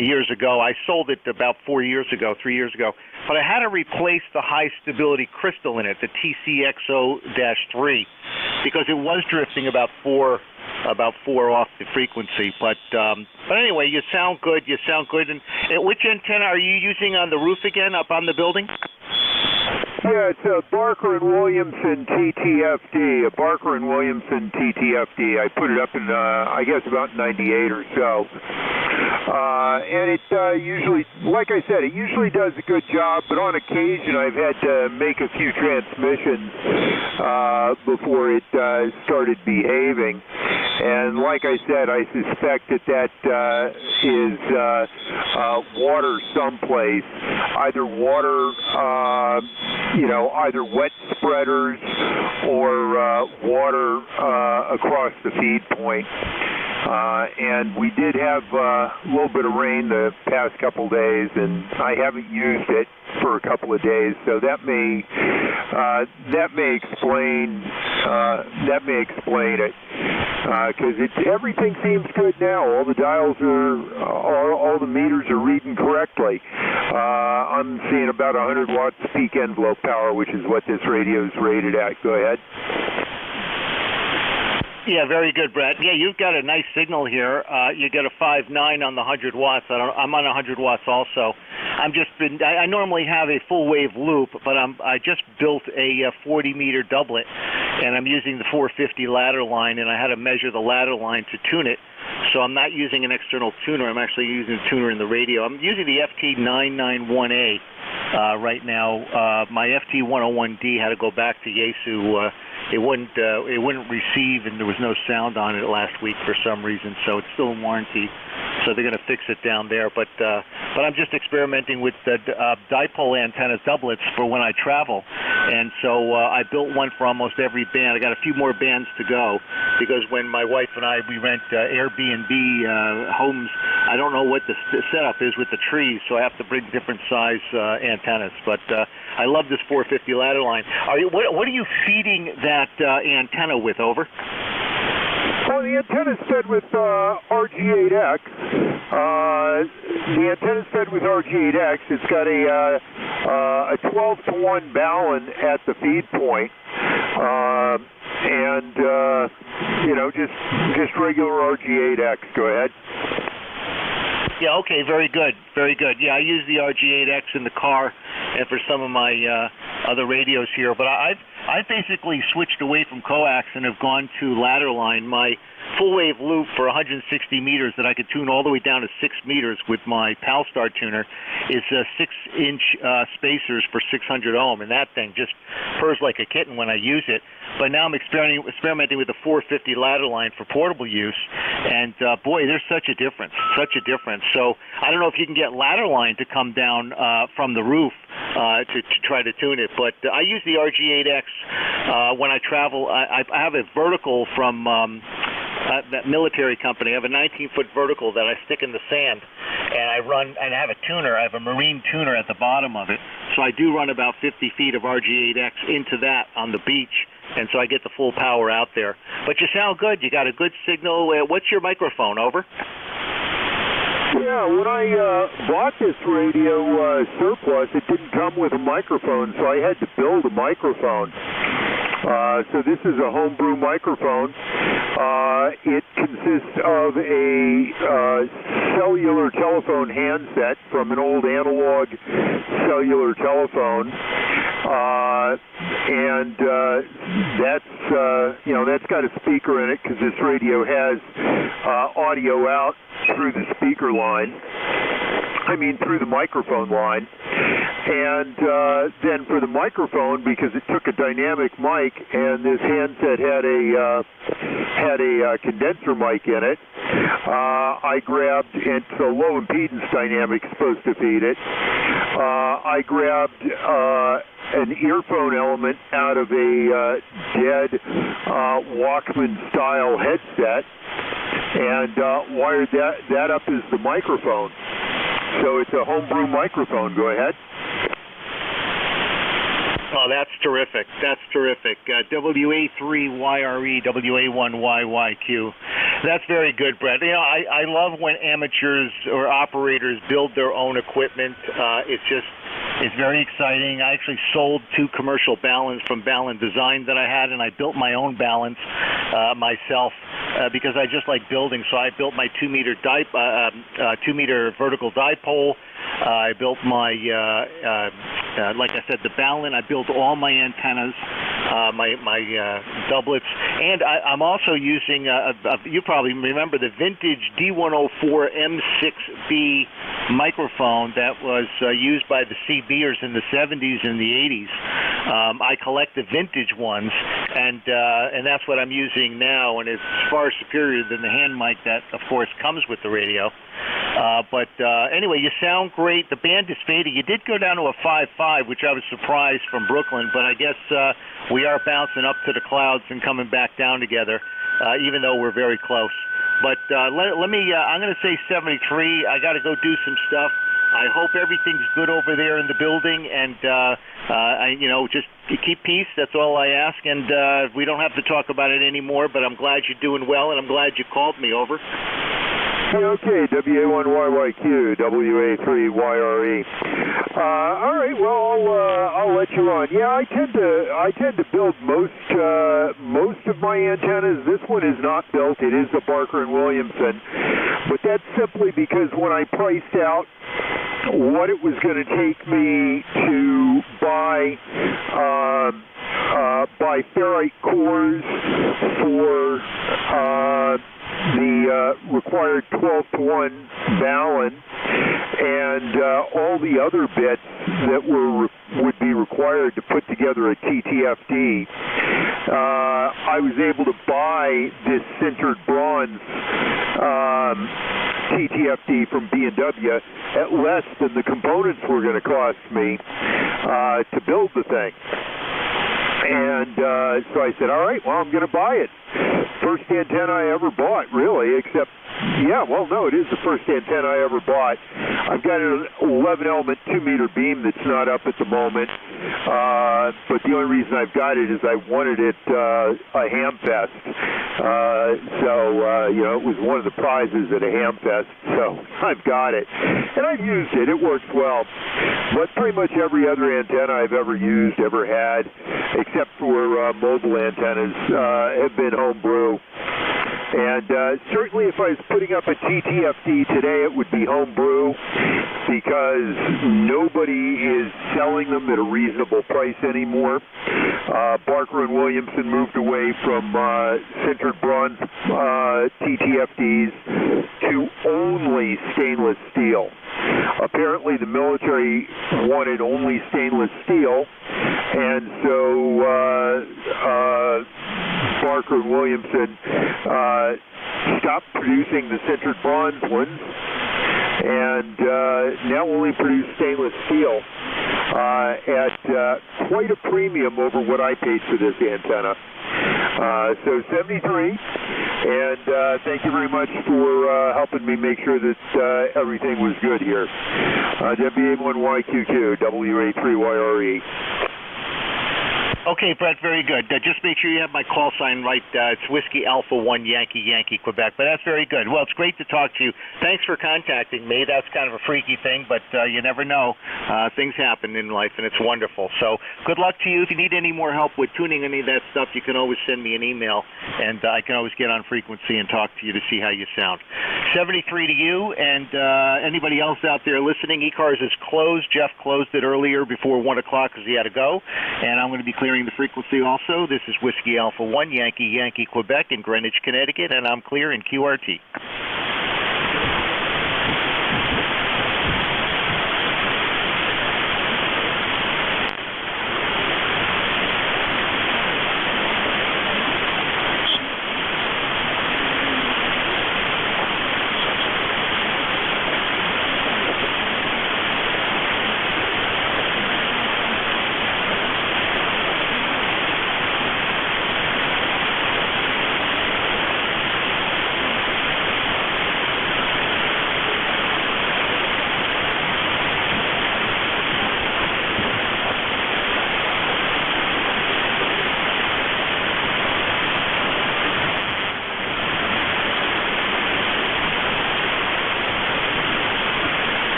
T: years ago. I sold it about 3 years ago, but I had to replace the high stability crystal in it, the TCXO-3, because it was drifting about four off the frequency. But anyway, you sound good. And which antenna are you using on the roof again, up on the building?
O: Yeah, it's a Barker & Williamson TTFD, I put it up in, I guess, about 98 or so. And it usually, like I said, it usually does a good job, but on occasion I've had to make a few transmissions before it started behaving. And like I said, I suspect that is water someplace, either water, either wet spreaders or water across the feed point. And we did have a little bit of rain the past couple days, and I haven't used it for a couple of days, so that may explain it. Because everything seems good now. All the dials all the meters are reading correctly. I'm seeing about 100 watts peak envelope power, which is what this radio is rated at. Go ahead.
T: Yeah, very good, Brett. Yeah, you've got a nice signal here. You get a 5.9 on the 100 watts. I'm on 100 watts also. I normally have a full wave loop, but I just built a 40-meter doublet, and I'm using the 450 ladder line, and I had to measure the ladder line to tune it. So I'm not using an external tuner. I'm actually using a tuner in the radio. I'm using the FT991A right now. My FT101D had to go back to Yaesu. It wouldn't receive, and there was no sound on it last week for some reason. So it's still in warranty. So they're going to fix it down there. But I'm just experimenting with the dipole antennas, doublets, for when I travel. And so I built one for almost every band. I got a few more bands to go because when my wife and we rent Airbnb homes, I don't know what the setup is with the trees, so I have to bring different size antennas. But I love this 450 ladder line. What are you feeding that antenna with? Over.
O: Well, the antenna's fed with RG8X. The antenna's fed with RG8X. It's got a 12-to-1 balun at the feed point. and just regular RG8X. Go ahead.
T: Yeah, okay, very good, very good. Yeah, I use the RG8X in the car and for some of my other radios here, but I've basically switched away from coax and have gone to ladder line. My full wave loop for 160 meters that I could tune all the way down to 6 meters with my PALSTAR tuner is 6-inch spacers for 600 ohm, and that thing just purrs like a kitten when I use it. But now I'm experimenting with the 450 ladder line for portable use, and boy, there's such a difference, such a difference. So I don't know if you can get ladder line to come down from the roof to try to tune it, but I use the RG8X when I travel. I have a vertical from that military company. I have a 19-foot vertical that I stick in the sand, and I run, and I have a tuner. I have a marine tuner at the bottom of it, so I do run about 50 feet of RG8X into that on the beach, and so I get the full power out there. But you sound good. You got a good signal. What's your microphone? Over.
O: Yeah, when I bought this radio surplus, it didn't come with a microphone, so I had to build a microphone. So this is a homebrew microphone. It consists of a cellular telephone handset from an old analog cellular telephone, and that's got a speaker in it because this radio has audio out through the speaker line. Through the microphone line. And then for the microphone, because it took a dynamic mic, and this handset had a condenser mic in it, I grabbed, and so low impedance dynamic is supposed to feed it. I grabbed an earphone element out of a dead Walkman-style headset and wired that up as the microphone. So it's a homebrew microphone. Go ahead.
T: Oh, that's terrific. That's terrific. WA3YRE, WA1YYQ. That's very good, Brett. I love when amateurs or operators build their own equipment. It's very exciting. I actually sold 2 commercial balance from Balun Design that I had, and I built my own balance myself because I just like building. So I built my 2-meter 2-meter vertical dipole. I built my, like I said, the Balun. I built all my antennas, my doublets, and I'm also using. You probably remember the vintage D104 M6B microphone that was used by the CBers in the 70s and the 80s. I collect the vintage ones, and that's what I'm using now, and it's far superior than the hand mic that, of course, comes with the radio. But anyway, you sound great. The band is fading. You did go down to a 5.5, which I was surprised from Brooklyn, but I guess we are bouncing up to the clouds and coming back down together, even though we're very close. But let me, I'm going to say 73. I got to go do some stuff. I hope everything's good over there in the building, and just keep peace. That's all I ask, and we don't have to talk about it anymore, but I'm glad you're doing well, and I'm glad you called me. Over.
O: Okay, WA1YYQ, WA3YRE. All right, well, I'll let you on. Yeah, I tend to build most of my antennas. This one is not built. It is a Barker & Williamson, but that's simply because when I priced out what it was going to take me to buy ferrite cores for the required 12-to-1 Balun and all the other bits that would be required to put together a TTFD, I was able to buy this sintered bronze TTFD from B&W at less than the components were going to cost me to build the thing. And so I said, all right, well, I'm going to buy it. first antenna I ever bought, really, except, yeah, well, no, it is the first antenna I ever bought. I've got an 11-element 2-meter beam that's not up at the moment, but the only reason I've got it is I wanted it a Hamfest. So, it was one of the prizes at a Hamfest, so I've got it. And I've used it. It works well. But pretty much every other antenna I've ever used, ever had, except for mobile antennas, have been homebrew. And certainly if I was putting up a TTFD today, it would be homebrew because nobody is selling them at a reasonable price anymore. Barker & Williamson moved away from sintered bronze TTFDs to only stainless steel. Apparently the military wanted only stainless steel, and so Barker & Williamson stopped producing the sintered bronze ones and now only produce stainless steel at quite a premium over what I paid for this antenna. So 73, and thank you very much for helping me make sure that everything was good here. WA1YQQ, WA3YRE.
T: Okay, Brett, very good. Just make sure you have my call sign right. It's Whiskey Alpha 1 Yankee Yankee Quebec, but that's very good. Well, it's great to talk to you. Thanks for contacting me. That's kind of a freaky thing, but you never know. Things happen in life, and it's wonderful. So good luck to you. If you need any more help with tuning any of that stuff, you can always send me an email, and I can always get on frequency and talk to you to see how you sound. 73 to you, and anybody else out there listening, ECARS is closed. Jeff closed it earlier before 1 o'clock because he had to go, and I'm going to be clearing the frequency also. This is Whiskey Alpha 1 Yankee Yankee Quebec in Greenwich, Connecticut, and I'm clear in QRT.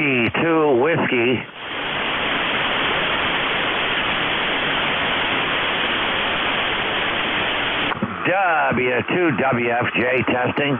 R: Yankee 2 Whiskey. W2WFJ testing.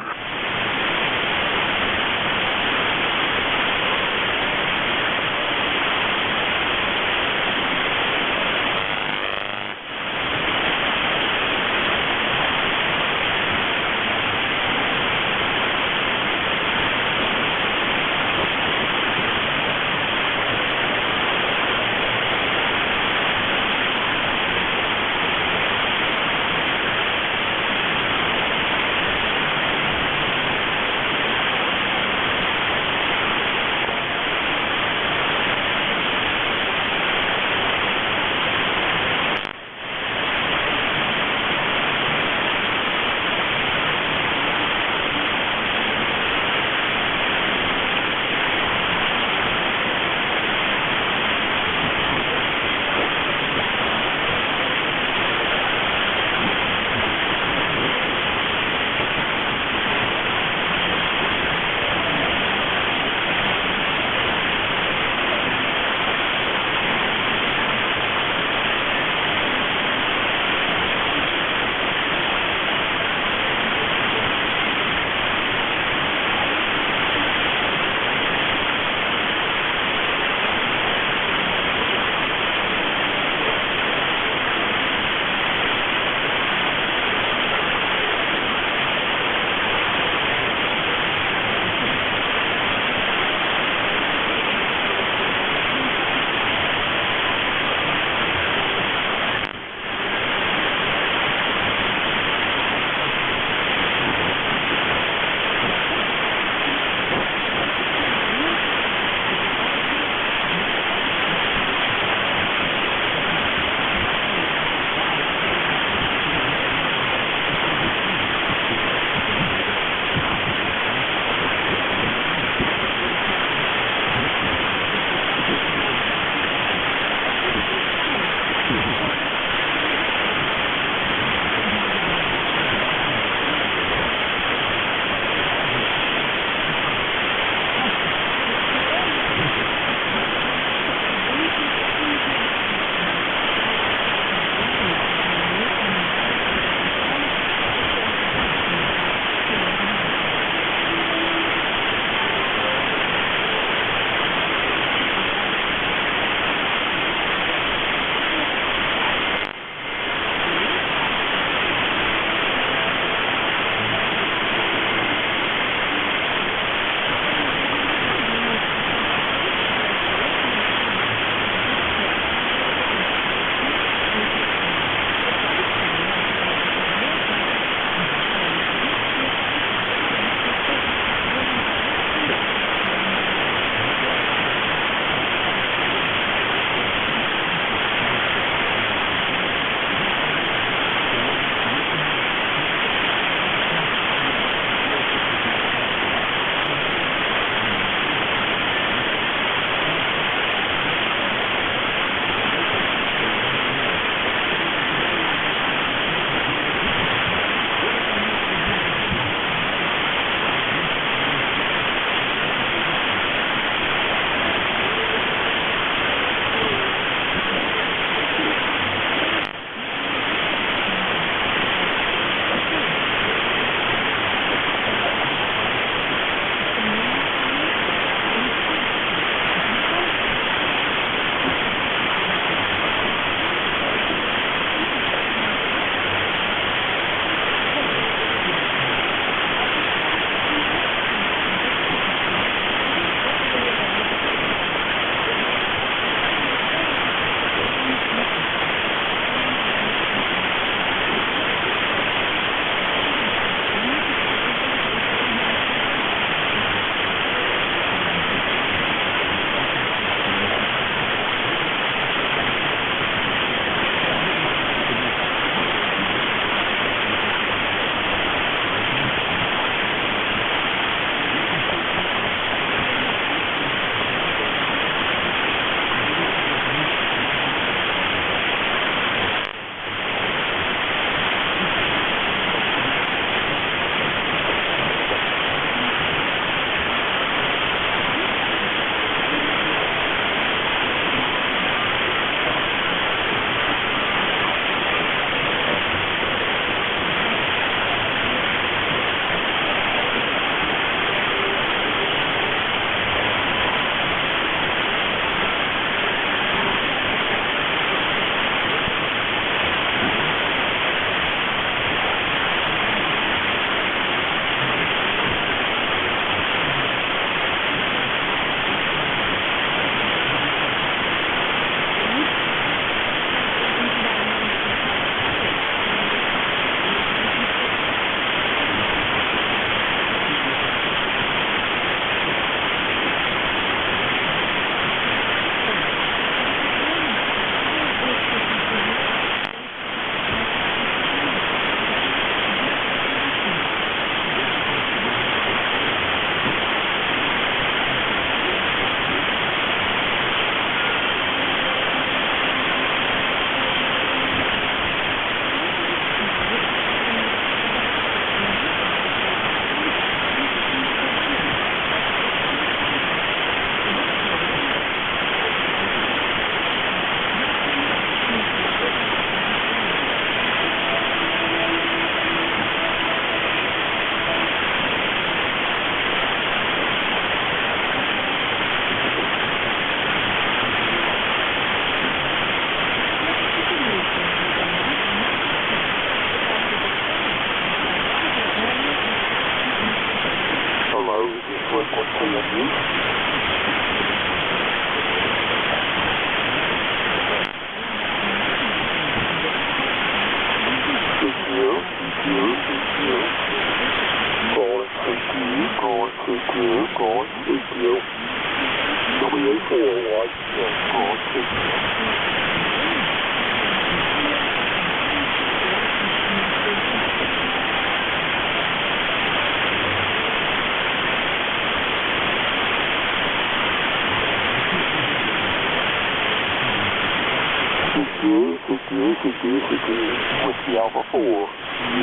F: Whiskey Alpha 4,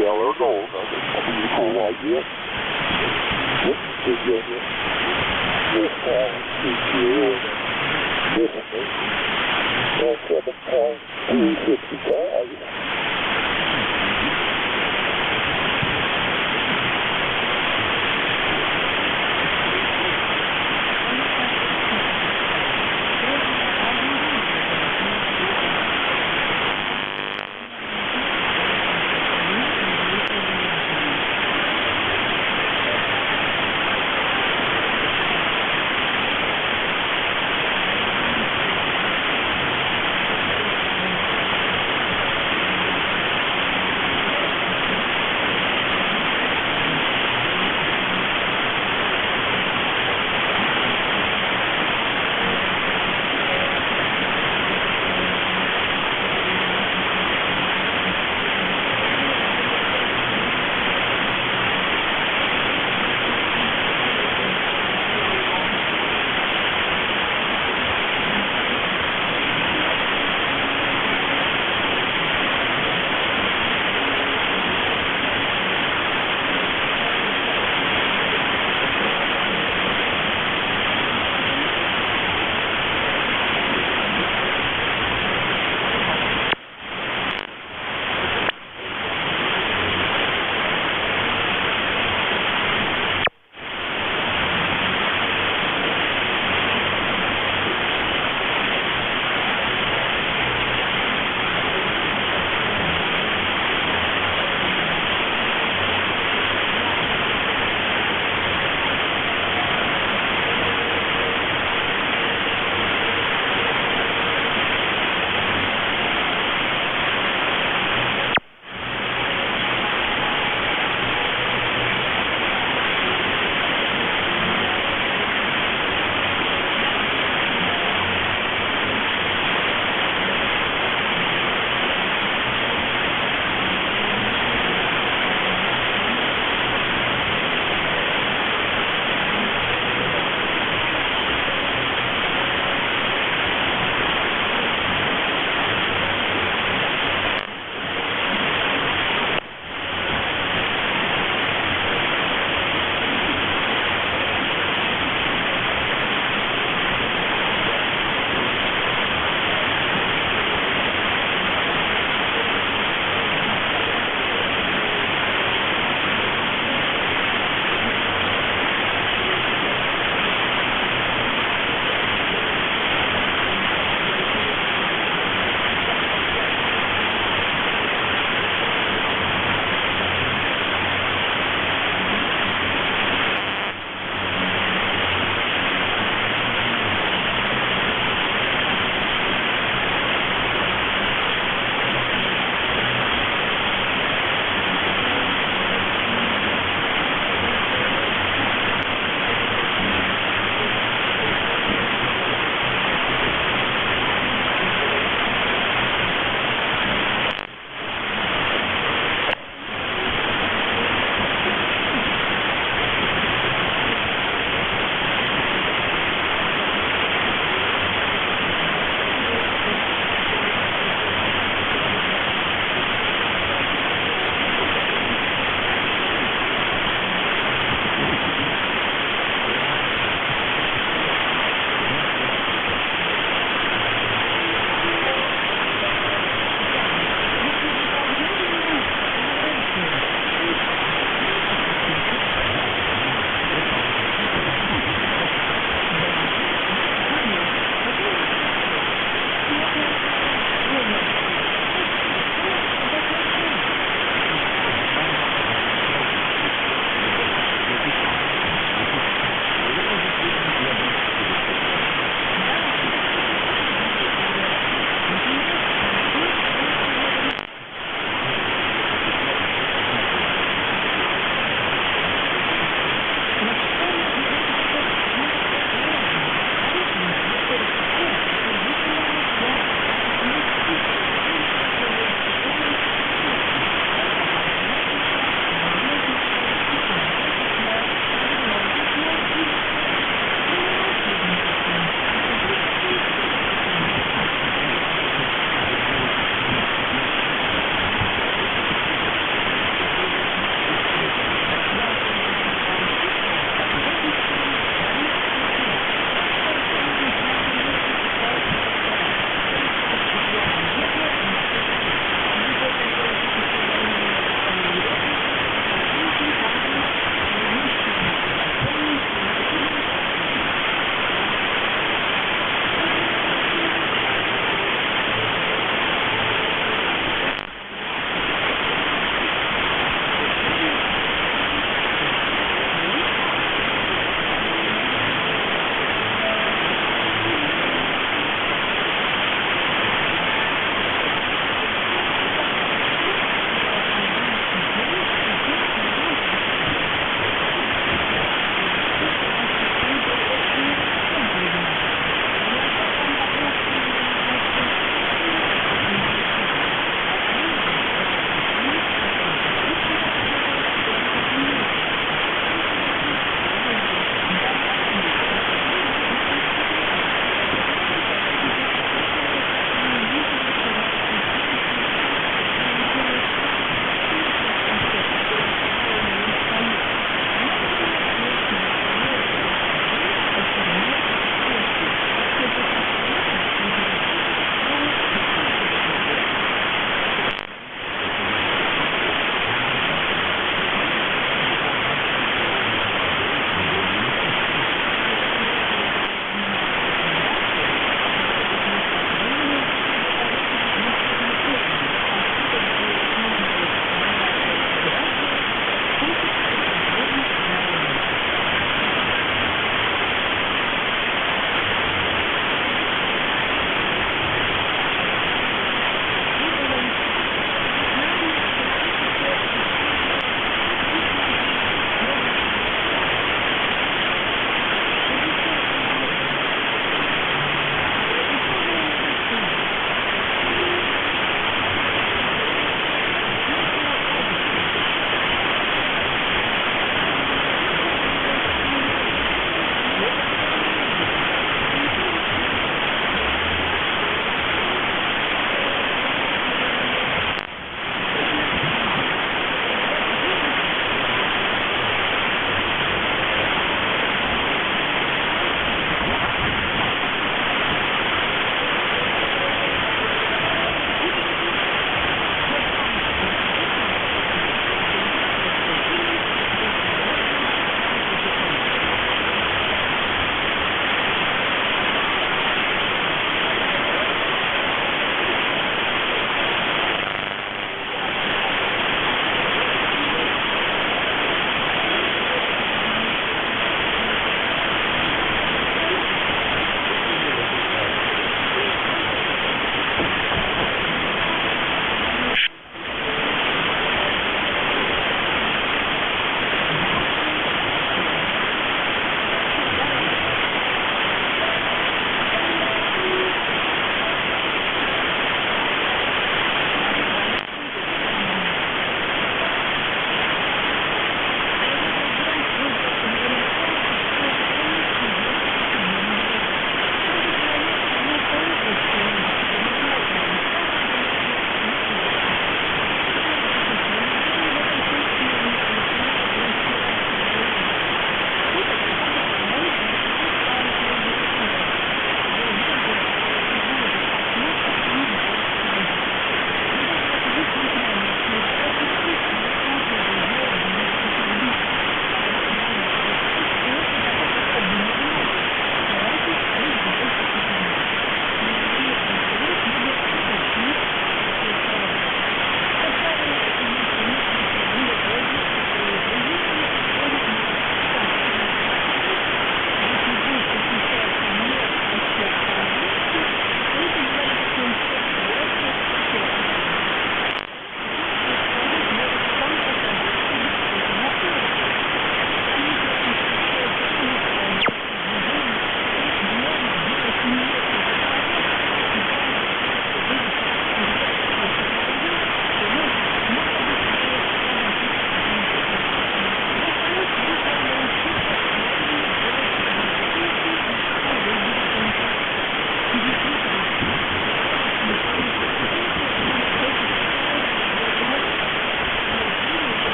F: yellow gold, white, yes. Yes, yes.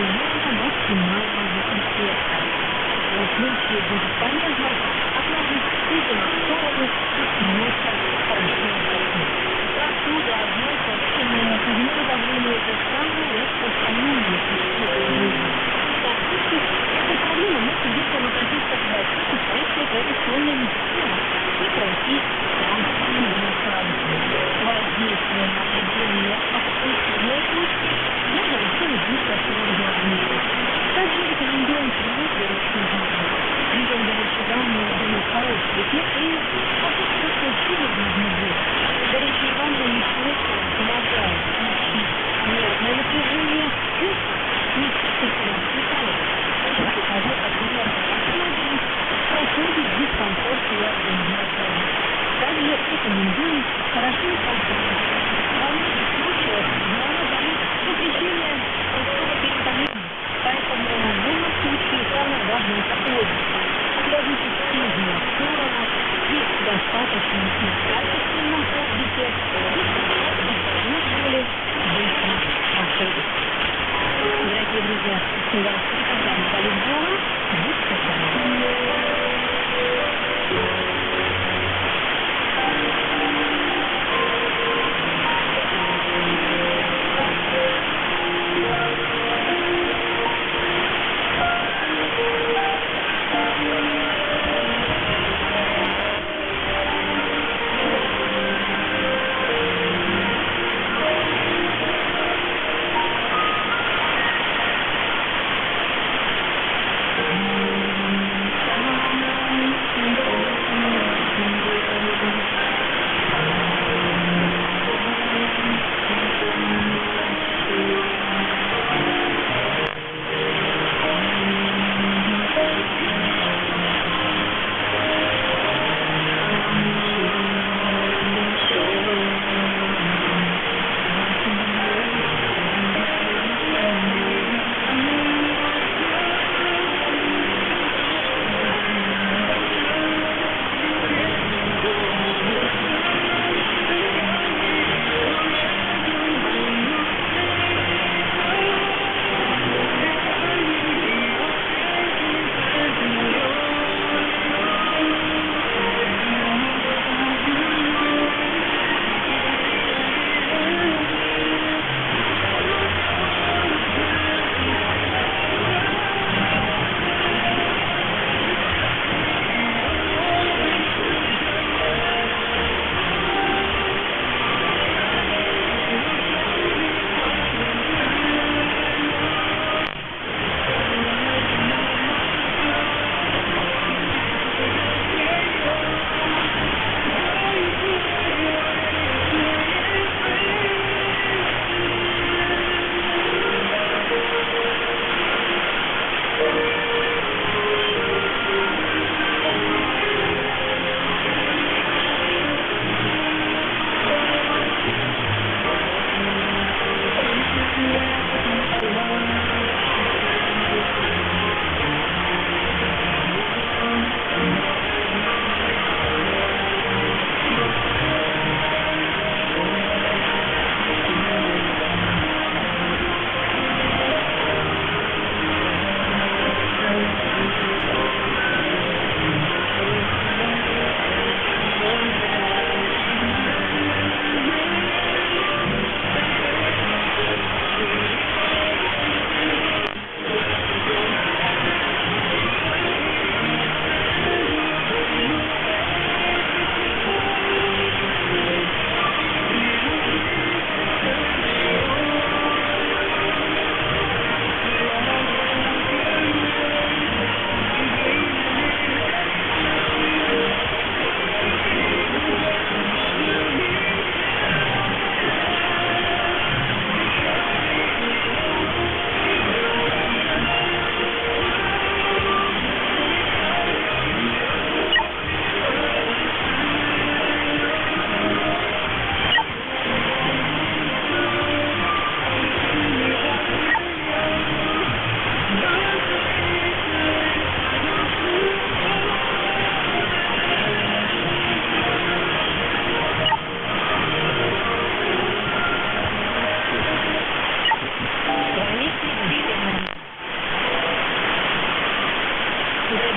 Q: можно максимально эффектно. В случае будет полезно, отложить степень в сторону и просто хорошо отдохнуть. Простуда, однако, подъем давления – это самое распространенное исследование жизни. Фактически, эта проблема может быстро накопиться в больших средствах традиционной медицины и пройти трансфузионную терапию. Воздействие на отдельные обструктивные точки можно сделать быстро организма. Также рекомендуем принять горячую воду. Людям горячие ванны дают хороший эффект и способствуют силе головы. Горячие ванны не только помогают смягчить нервное напряжение, но и циркуляцию крови. Я покажу, например, возможность проходит дискомфорт и организации. Также рекомендую хорошенько отдыхать. Во многих случаях голова болит по причине простого переутомления, поэтому в данном случае самое важное – это отдых. Отложитесь в тыльную сторону и в достаточно качественном отдыхе вы почувствовали быстро расходитесь. Дорогие друзья, если у вас никогда не болит голова, будьте здоровы.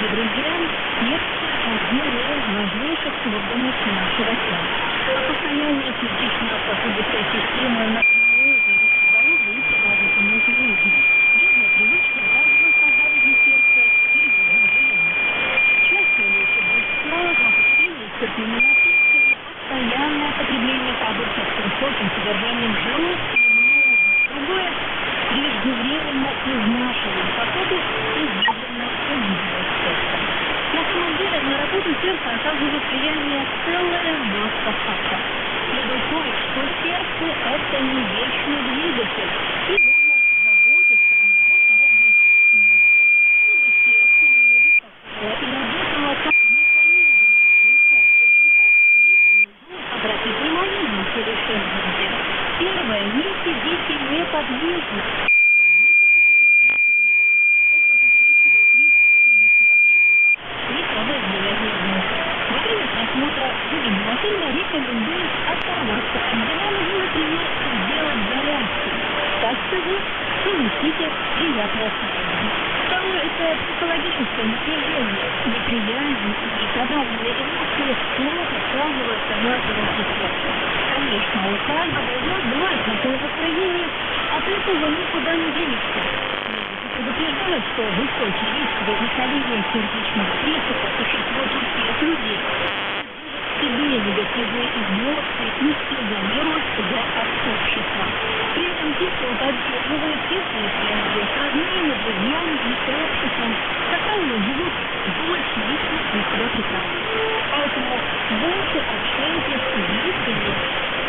Q: дорогие друзья, сердце – один из важнейших органов нашего тела. Постоянная частичная сосудистая система напрямую зависит от здоровья и продолжительной жизни. Вредные привычки также создают сердце и его влияние. Часто лечат бесплатно, постоянное терпение на пицце и постоянное потребление продуктов с высоким содержанием жиров и многое другое преждевременно изнашивают сосуды и медленно увеличивают сердце. На самом деле на работу сердца оказывает влияние целая масса факторов. Следует помнить, что сердце – это не вечный двигатель, и нужно заботиться о его здоровье чтобы сердце не дышало и работало как механизм. Обратите внимание на совершенствование. Первое. Не сидите неподвижно. Во время просмотра фильма рекомендуют оторваться от динамики, например, сделать зарядку. Так сказать, совместите приятное состояние. Второе – это психологическое напряжение, неприязнь и подобные эмоции плохо сказываются на работе сердца. Конечно, у каждого из нас бывает такое настроение, от этого никуда не денешься. Предупреждают, что высокий риск возникновения сердечного приступа существует у всех людей. Себе негативные эмоции и изолируют себя от общества. При этом те, кто поддерживает тесные связи с родными, друзьями и обществом, как правило, живут больше лично на себя прекрасно. Поэтому больше общайтесь с близкими,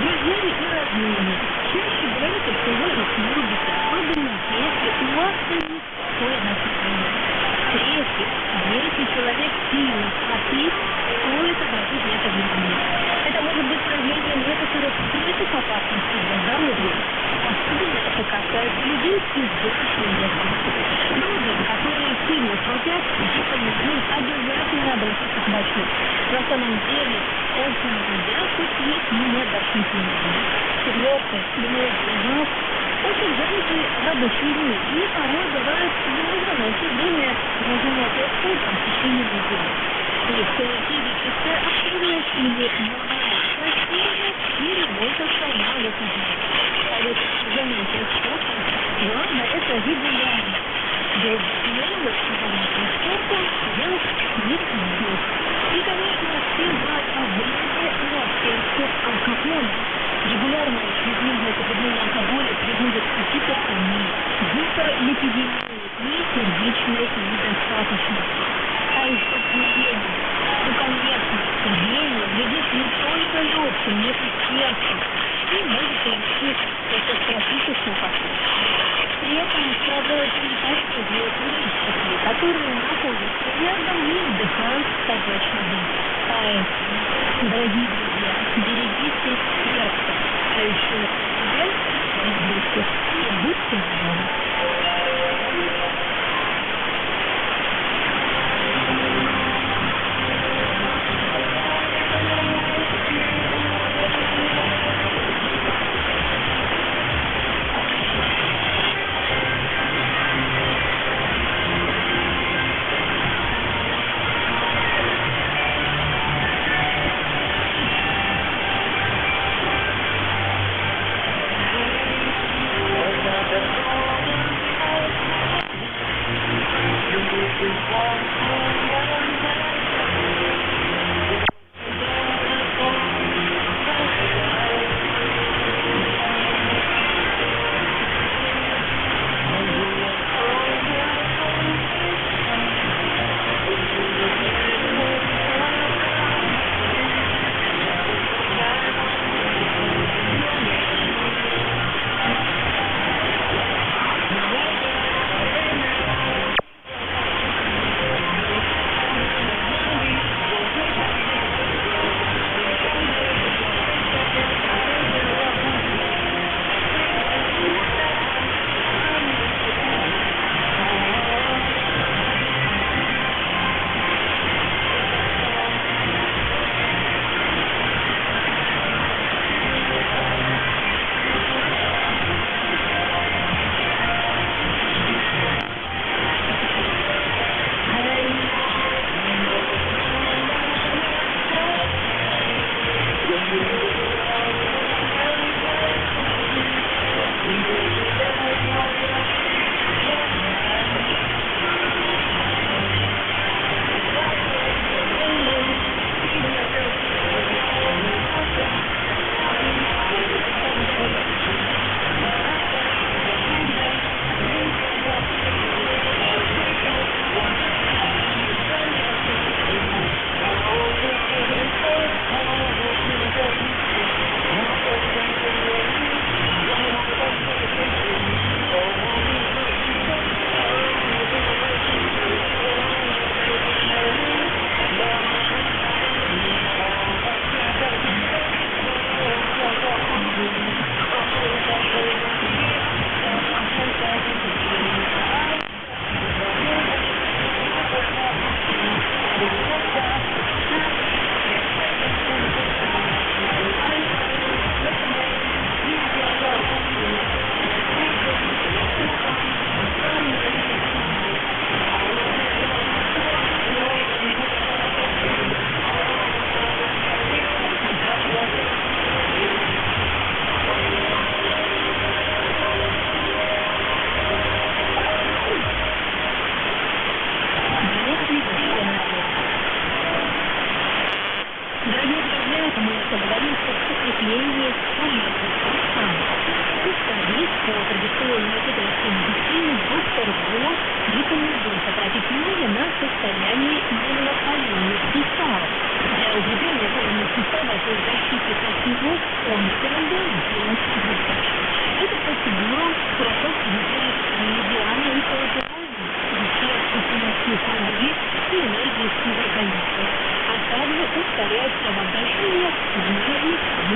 Q: друзьями и родными. Чаще говорите, что вы их любите, особенно если у вас есть свое настроение. Третье. Если человек сильно храпит, стоит обратить на это внимание. Это может быть проявлением некоторых скрытых опасностей для здоровья. Особенно это касается людей с избыточным весом. Люди, которые сильно храпят, нужно обязательно обратиться к врачу. На самом деле, очень часто есть не обращать внимания. Четвертое. Многие из нас очень заняты рабочие дни, и порой бывает невозможно найти время на занятия спортом в течение недели. И физическая активность или растение или можно на выходные. А вот занятия спортом, главное это регулярно. Без смелых занятий спортом делать не стоит. И, конечно, все знают о вреде на сердце алкоголя. Регулярное чрезмерное потребление алкоголя приводит к гипертонии, гиперлипидемии и сердечной недостаточности. А еще курение. Ну, конечно, курение вредит не только легким, но и сердцу. И может привести к катастрофическим последствиям. При этом страдают и такие туристы, которые находятся рядом и вдыхают табачный дым. Поэтому, дорогие друзья, берегите сердце, а еще себя и своих близких. И будьте здоровы.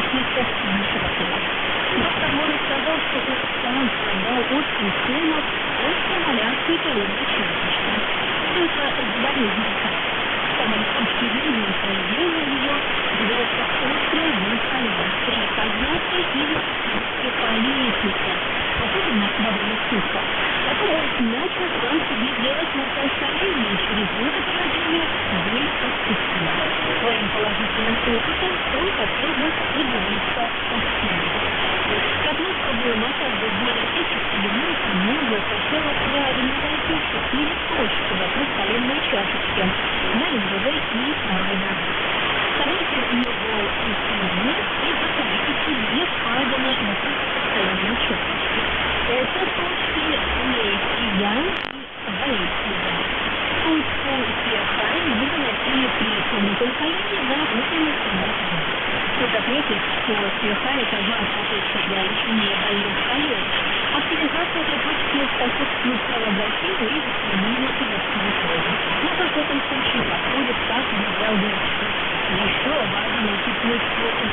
Q: внешней части нашего тела. Доктор Моррис сказал, что он сам страдал от симптомов стимуляции коленной чашечки. Все это болезнь. Самым очевидным проявлением ее является острая боль колен при поднятии или спуске паралитика, особенно во время спуска. Потом он начал сам себе делать массаж-колени через водопровождение боль отпустила. Своим положительным опытом он хотел бы поделиться со всеми. Как мы пробуем массаж без боли эффективным, нужно сначала правильно воздействовать 4 точки вокруг коленной чашечки на левой и правой ноге. Старайтесь не брать усилия и закрепите 2 пальцы вокруг коленной чашечки. Это точки Лейси-Ян и Вейси-Ян. Точку Сиахай вы наносили при согнутом колене на внутренней стороне. Стоит отметить, что Сиахай – это важная точка для лечения больных колен. Активизация этой точки способствует кровообращению и восстановлению телесной крови. Но как в этом случае подходит как для удержки. Еще важно теплый способ.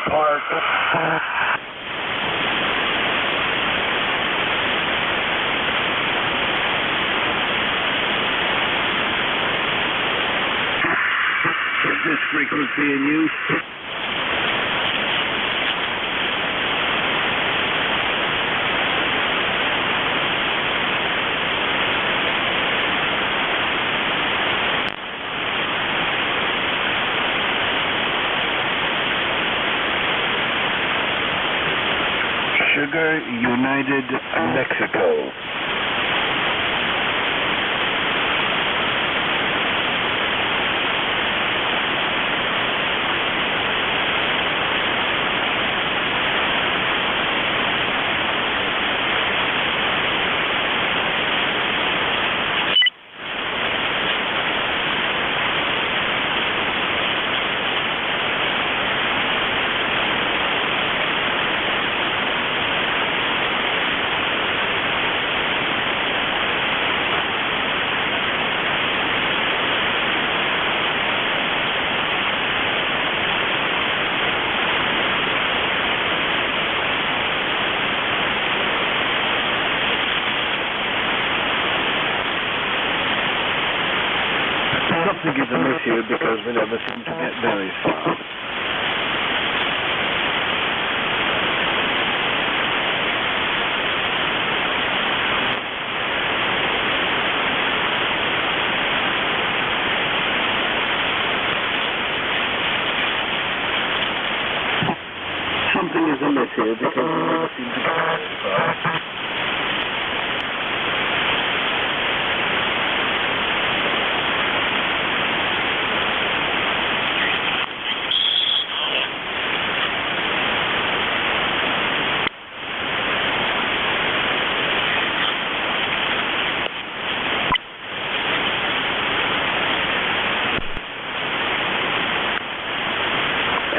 F: Park.
E: Is this frequency in use?
F: Sugar United Mexico. Something is amiss here because we never seem to get very far. Something is amiss here because we never seem to get very far.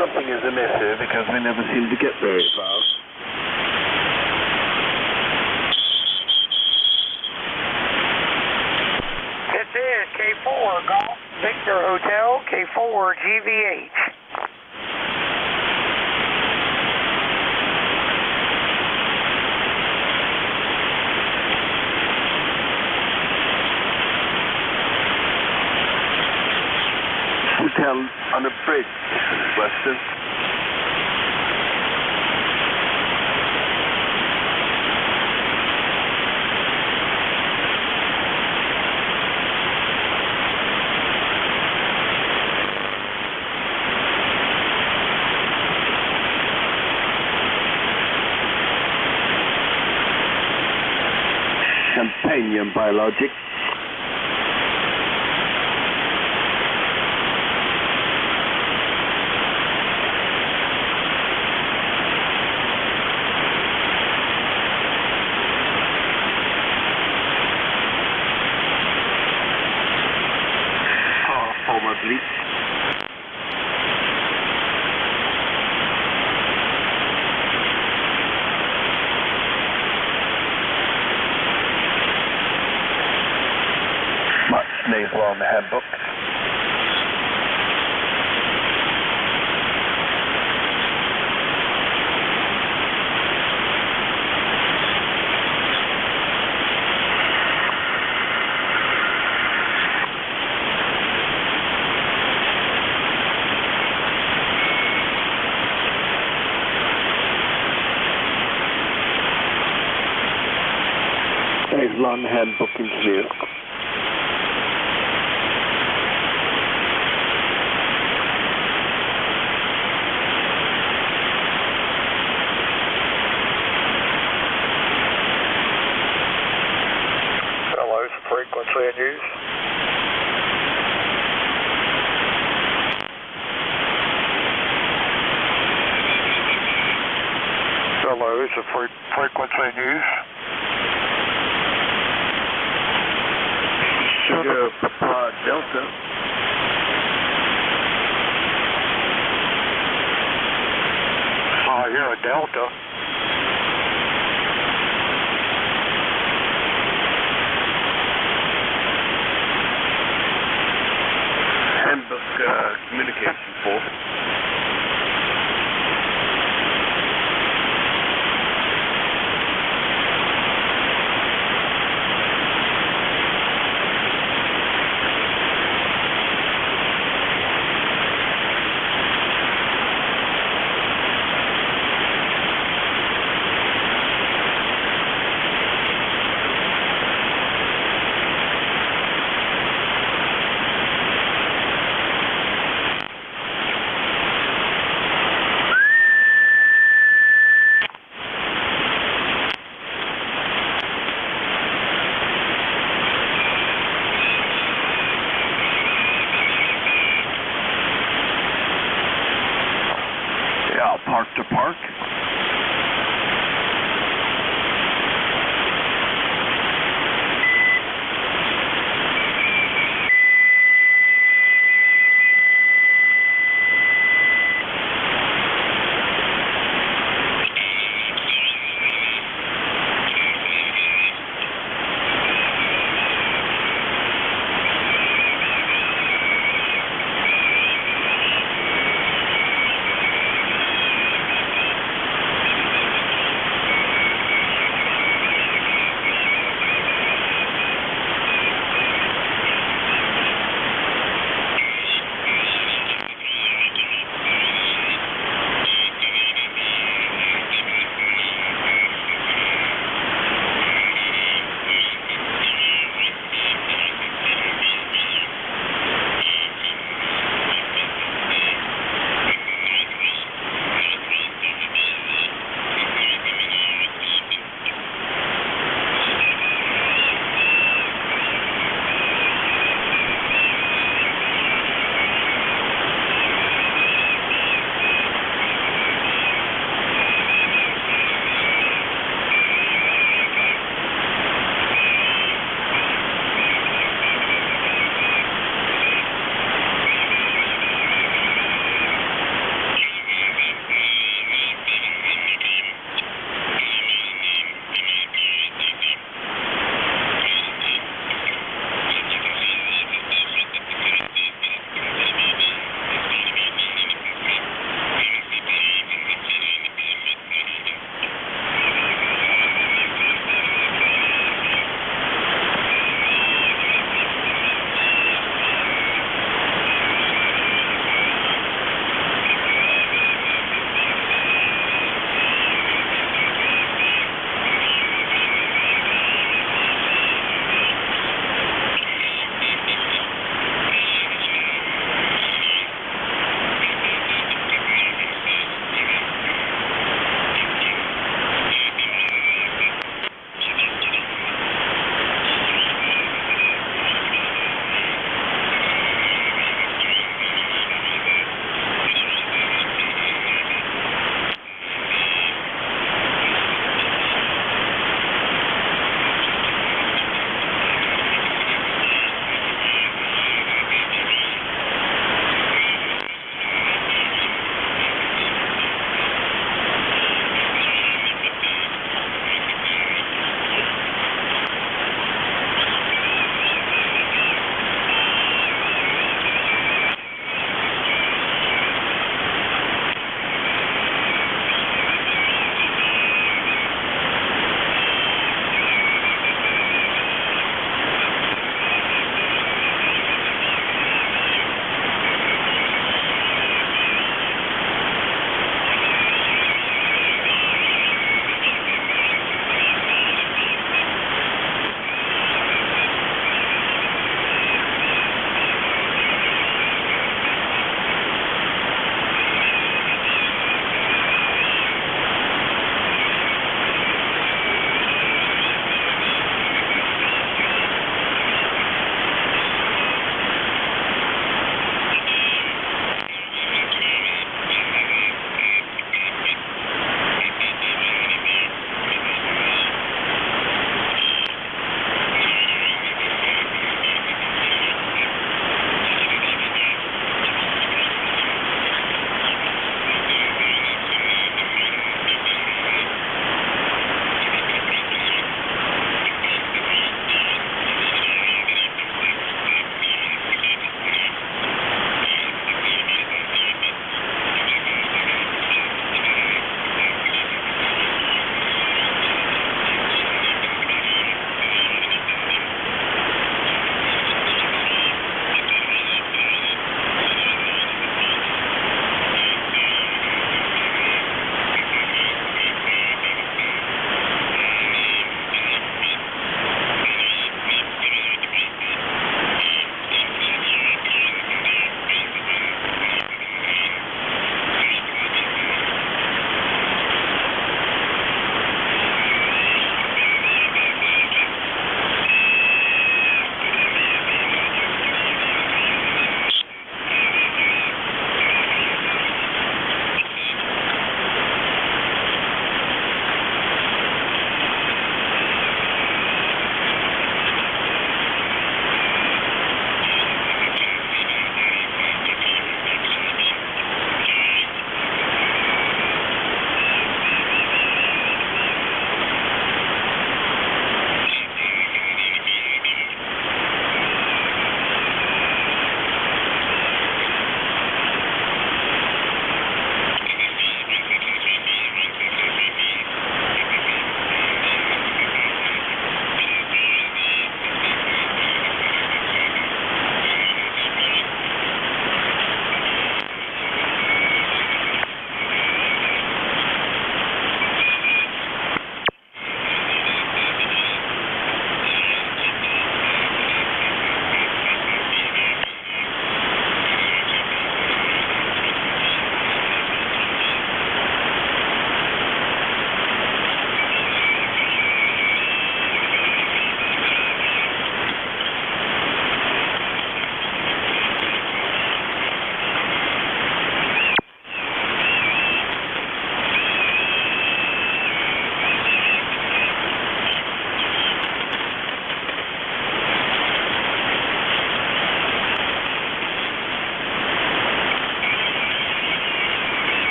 F: Something is amiss here because we never seem to get very far.
L: This is K4 Golf Victor Hotel, K4 GVH.
F: Hotel on a bridge, Weston. Champagne Biologic. Probably. Much nasal on the handbook. Nasal on the handbook engineer.
L: Hello, frequency in use. Hello, is a frequency in use.
F: Sugar Papa Delta.
L: Oh, you're a Delta.
F: Handbook communication for.
B: park to park.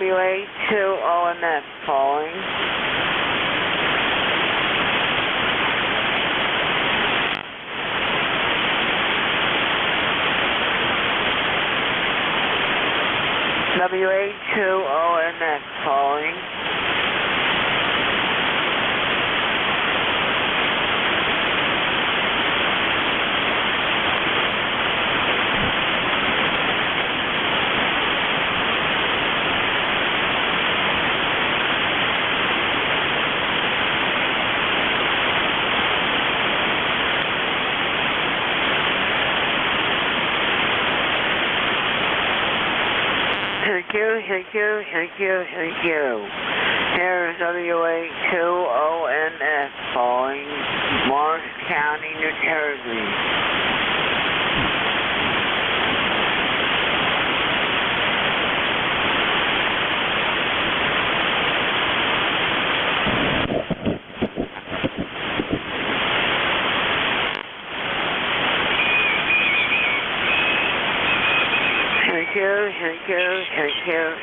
B: WA2ONF calling. WA2ONF calling. Thank you. Here's WA2ONF calling, Morris County, New Jersey.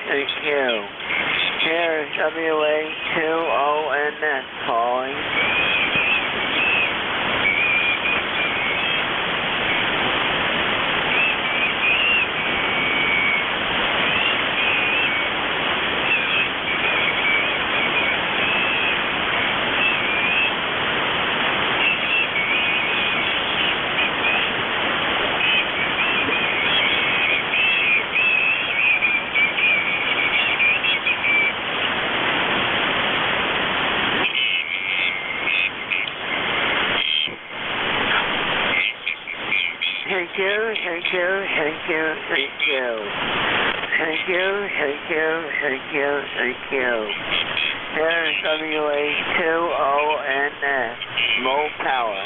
B: Thank you. Here's WA2ONF calling. Thank you. Here's WA2ONF, Mo Power.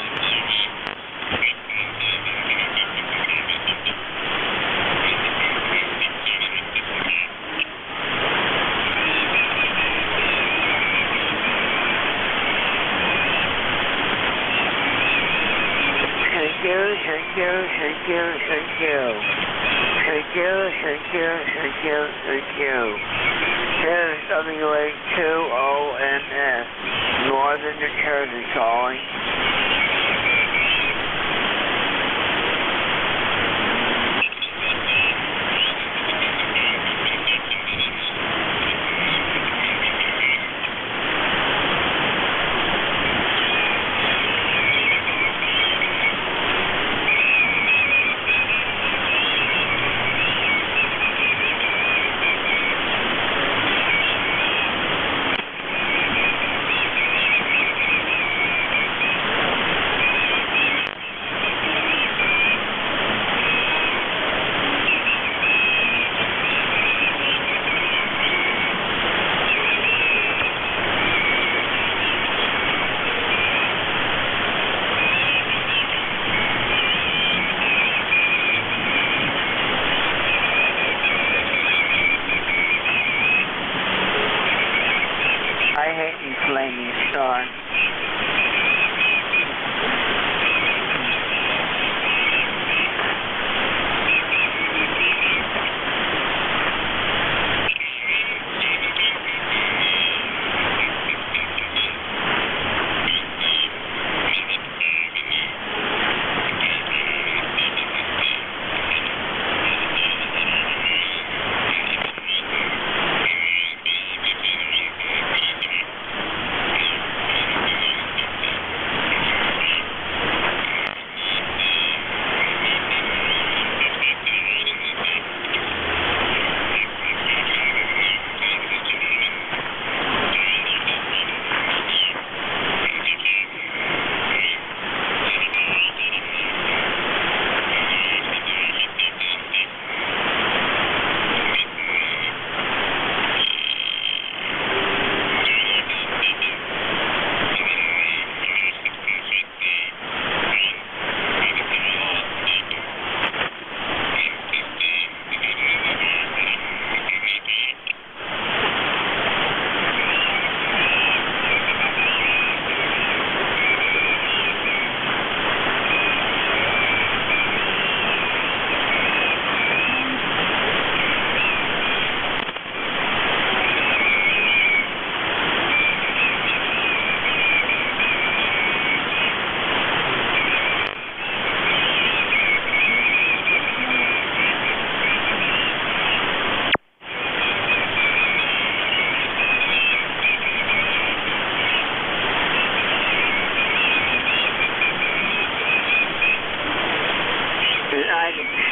B: Thank you. Here's WA2ONF, Northern New Jersey calling.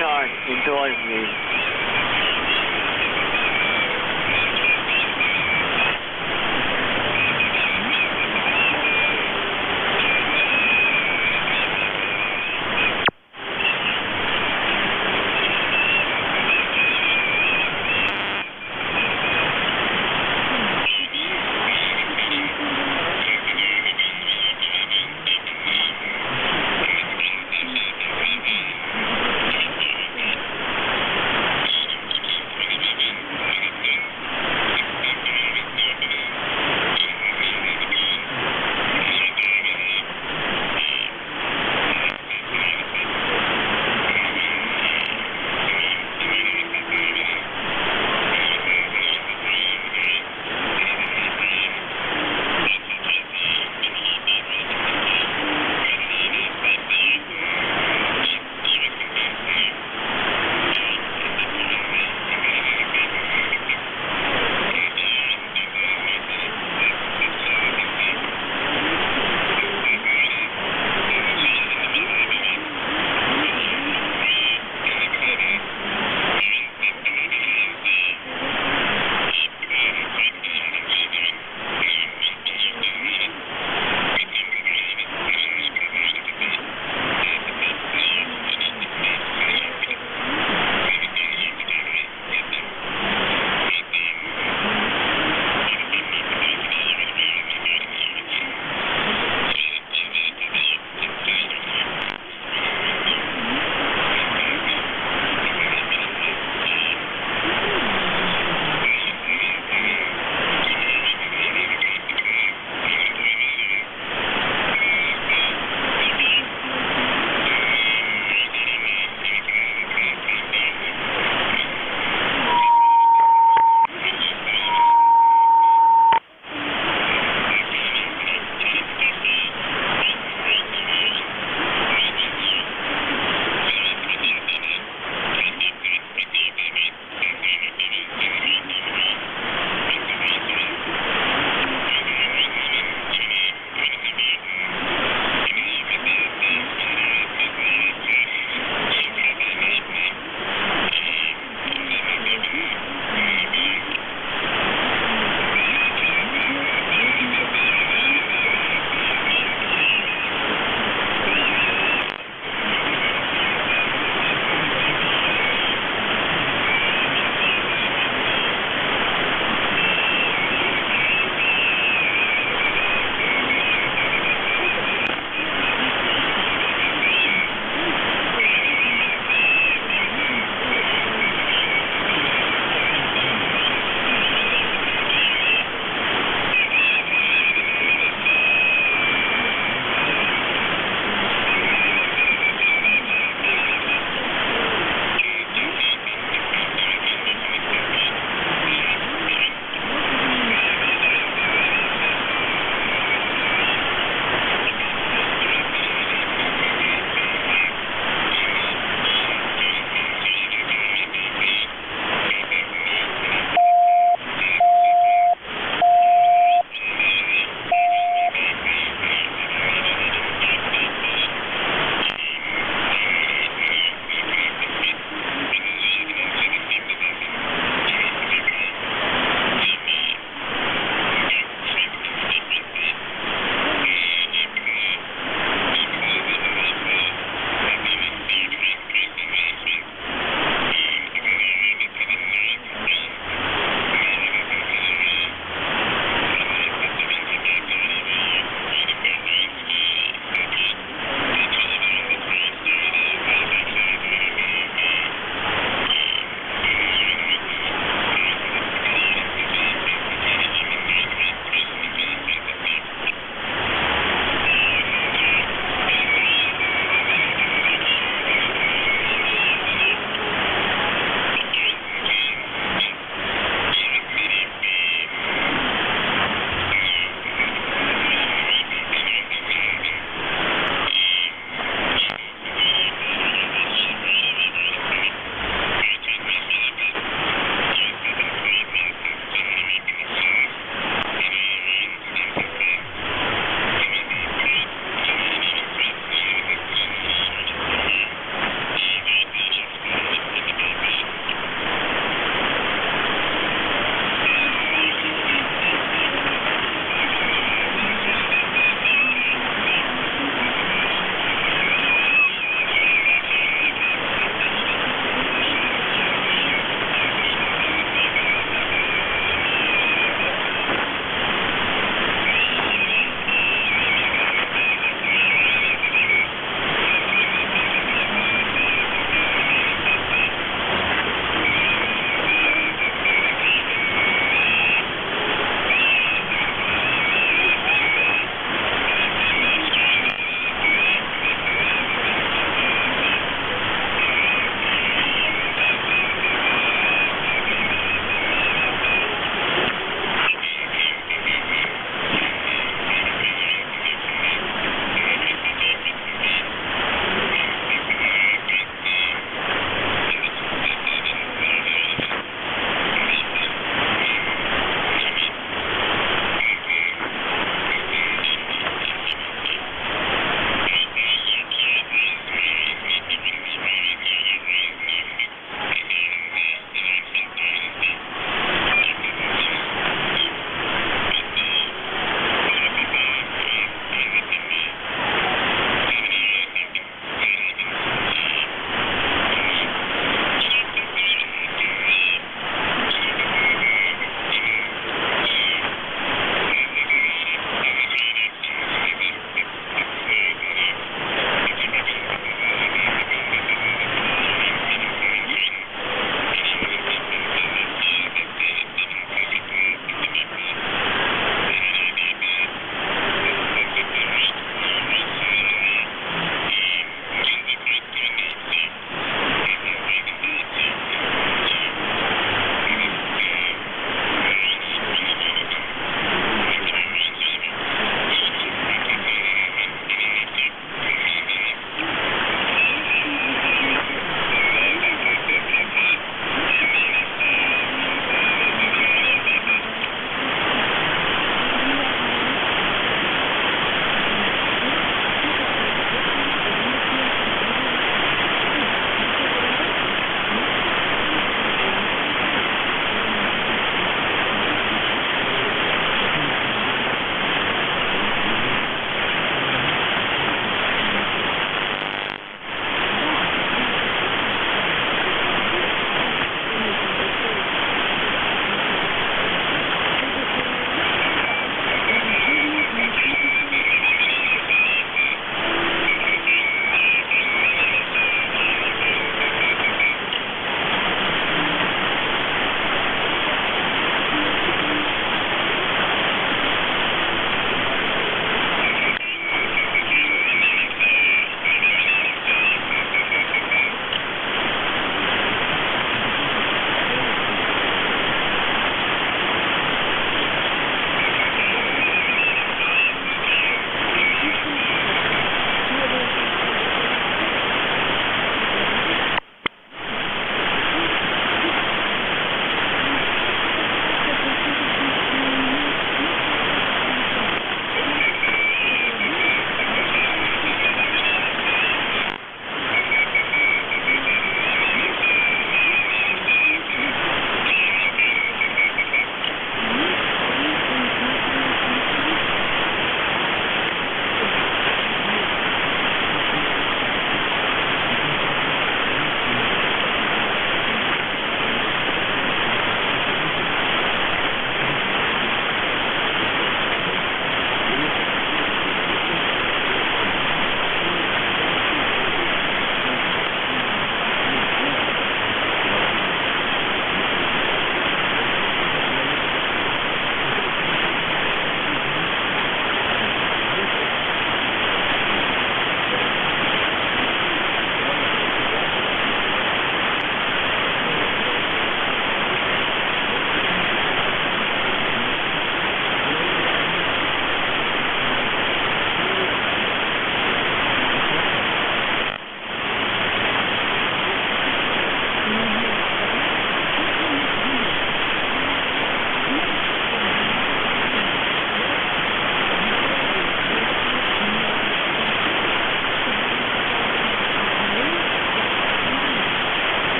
B: guitar adores me.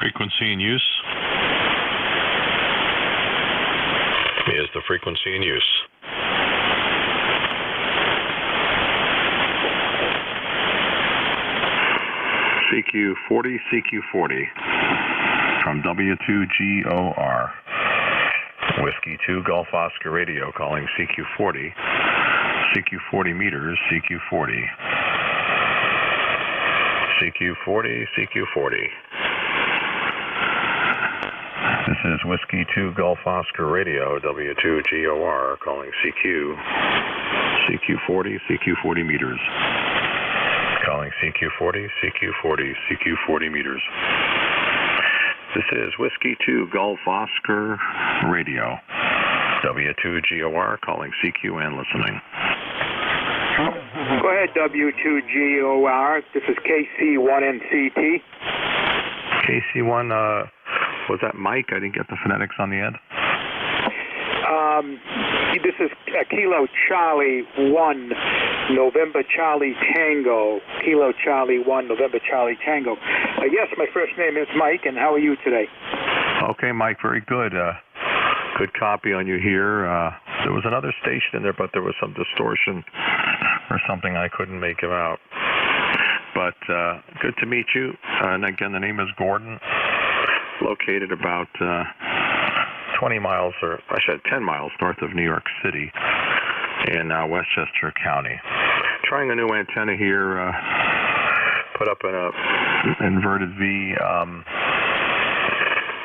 C: Frequency in use. Is the frequency in use.
N: CQ40, CQ40 from W2GOR. Whiskey 2 Golf Oscar Radio calling CQ40. CQ40 meters, CQ40. CQ40, CQ40. This is Whiskey 2 Golf Oscar Radio, W2GOR, calling CQ. CQ40, CQ40 meters. Calling CQ40, CQ40, CQ40 meters. This is Whiskey 2 Golf Oscar Radio, W2GOR, calling CQ and listening.
U: Go ahead, W2GOR. This is KC1NCT.
N: KC1, was that Mike? I didn't get the phonetics on the end.
U: This is Kilo Charlie 1, November Charlie Tango. Kilo Charlie 1, November Charlie Tango. Yes, my first name is Mike, and how are you today?
N: Okay, Mike, very good. Good copy on you here. There was another station in there, but there was some distortion or something I couldn't make it out. But good to meet you. And again, the name is Gordon. Located about 20 miles, or I should 10 miles north of New York City in Westchester County. Trying a new antenna here, put up an inverted V,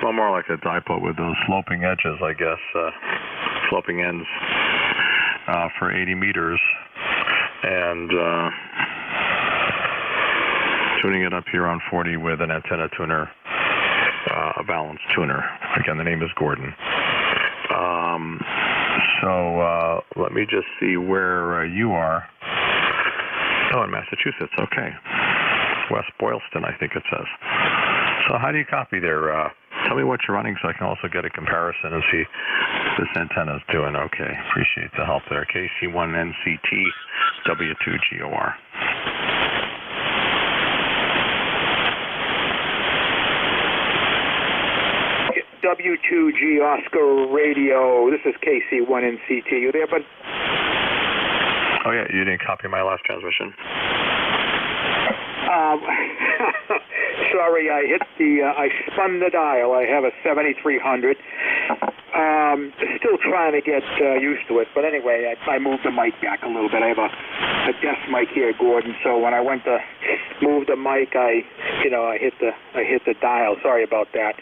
N: well, more like a dipole with those sloping edges, I guess, sloping ends for 80 meters, and tuning it up here on 40 with an antenna tuner. A balanced tuner. Again, the name is Gordon. So let me just see where you are. Oh, in Massachusetts. Okay. West Boylston, I think it says. So how do you copy there? Tell me what you're running so I can also get a comparison and see this antenna is doing. Okay. Appreciate the help there. KC1NCT, W2GOR.
U: W2G Oscar Radio. This is KC1NCT. You there, bud?
N: Oh, yeah. You didn't copy my last transmission?
U: Sorry, I spun the dial. I have a 7300. Still trying to get used to it, but anyway, I moved the mic back a little bit. I have a desk mic here, Gordon. So when I went to move the mic, I hit the dial. Sorry about that.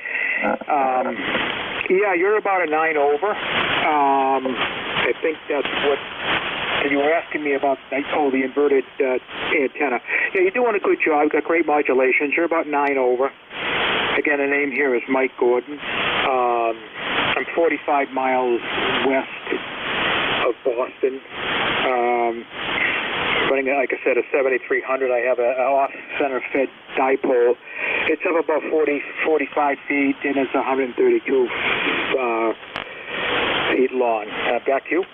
U: Yeah, you're about a 9 over. I think that's what you were asking me about. The inverted antenna. Yeah, you're doing a good job. You've got great modulations. You're about 9 over. Again, the name here is Mike Gordon. I'm 45 miles west of Boston. Running, like I said, a 7300. I have an off-center fed dipole. It's up about 45 feet, and it's 132 feet long. Back to you.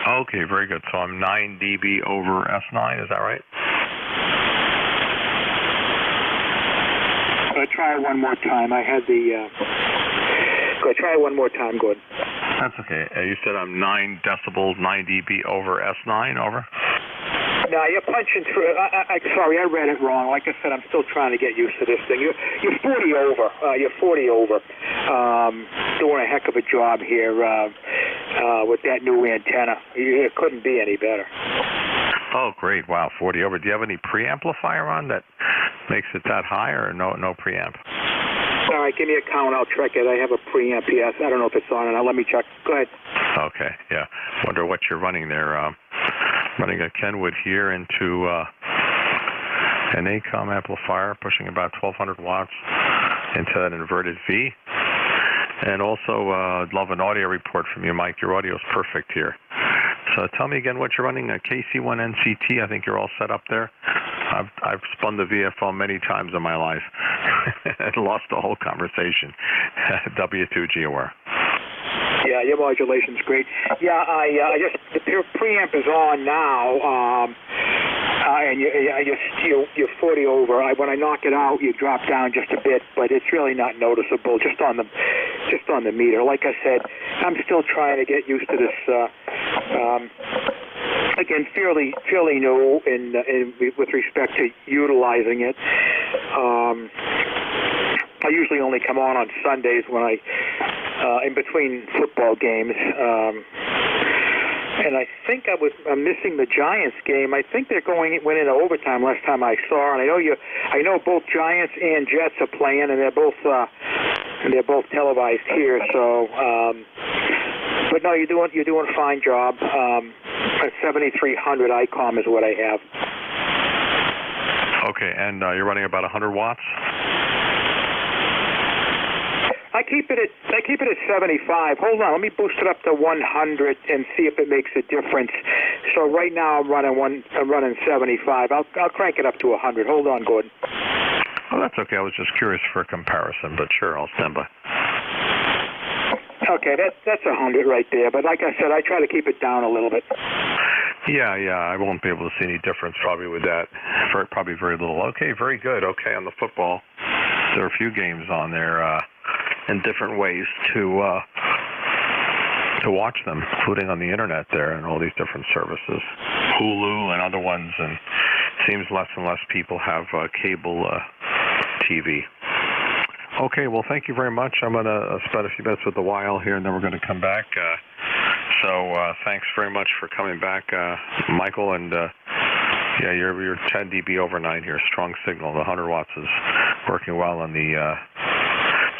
C: Okay, very good. So I'm 9 dB over S9, is that right?
U: I'll try one more time. I had the... Go try one more time, Gordon.
C: That's okay. You said I'm 9 decibels, 9 dB over S9, over?
U: No, you're punching through. Sorry, I read it wrong. Like I said, I'm still trying to get used to this thing. You're 40 over. You're 40 over. Doing a heck of a job here with that new antenna. It couldn't be any better.
C: Oh, great. Wow, 40 over. Do you have any preamplifier on that makes it that high, or no preamp?
U: All right, give me a count. I'll check it. I have a preamp, yes. I don't know if it's on, and let me check. Go ahead.
C: Okay, yeah. Wonder what you're running there. Running a Kenwood here into an ACOM amplifier, pushing about 1,200 watts into an inverted V. And also, love an audio report from you, Mike. Your audio is perfect here. So tell me again what you're running, a KC1NCT. I think you're all set up there. I've spun the VFL many times in my life and lost the whole conversation. W2GOR.
U: Yeah, your modulation's great. Yeah, the preamp is on now, and you're 40 over. When I knock it out, you drop down just a bit, but it's really not noticeable. Just on the meter. Like I said, I'm still trying to get used to this. Again, fairly new with respect to utilizing it. I usually only come on Sundays when in between football games. And I think I'm missing the Giants game. I think went into overtime last time I saw. And I know both Giants and Jets are playing, and they're both televised here. So, but no, you're doing a fine job. A 7300 ICOM is what I have.
C: Okay, and you're running about 100 watts.
U: I keep it at 75. Hold on, let me boost it up to 100 and see if it makes a difference. So right now I'm running 75. I'll crank it up to 100. Hold on, Gordon.
C: Oh, that's okay. I was just curious for a comparison, but sure, I'll stand by.
U: Okay, that's 100 right there. But like I said, I try to keep it down a little bit.
C: Yeah, I won't be able to see any difference probably with that. Probably very little. Okay, very good. Okay, on the football, there are a few games on there in different ways to watch them, including on the internet there and all these different services, Hulu and other ones. And it seems less and less people have cable TV. Okay, well, thank you very much. I'm going to spend a few minutes with the Weil here, and then we're going to come back. So thanks very much for coming back, Michael. And yeah, you're 10 dB over 9 here. Strong signal. The 100 watts is working well on the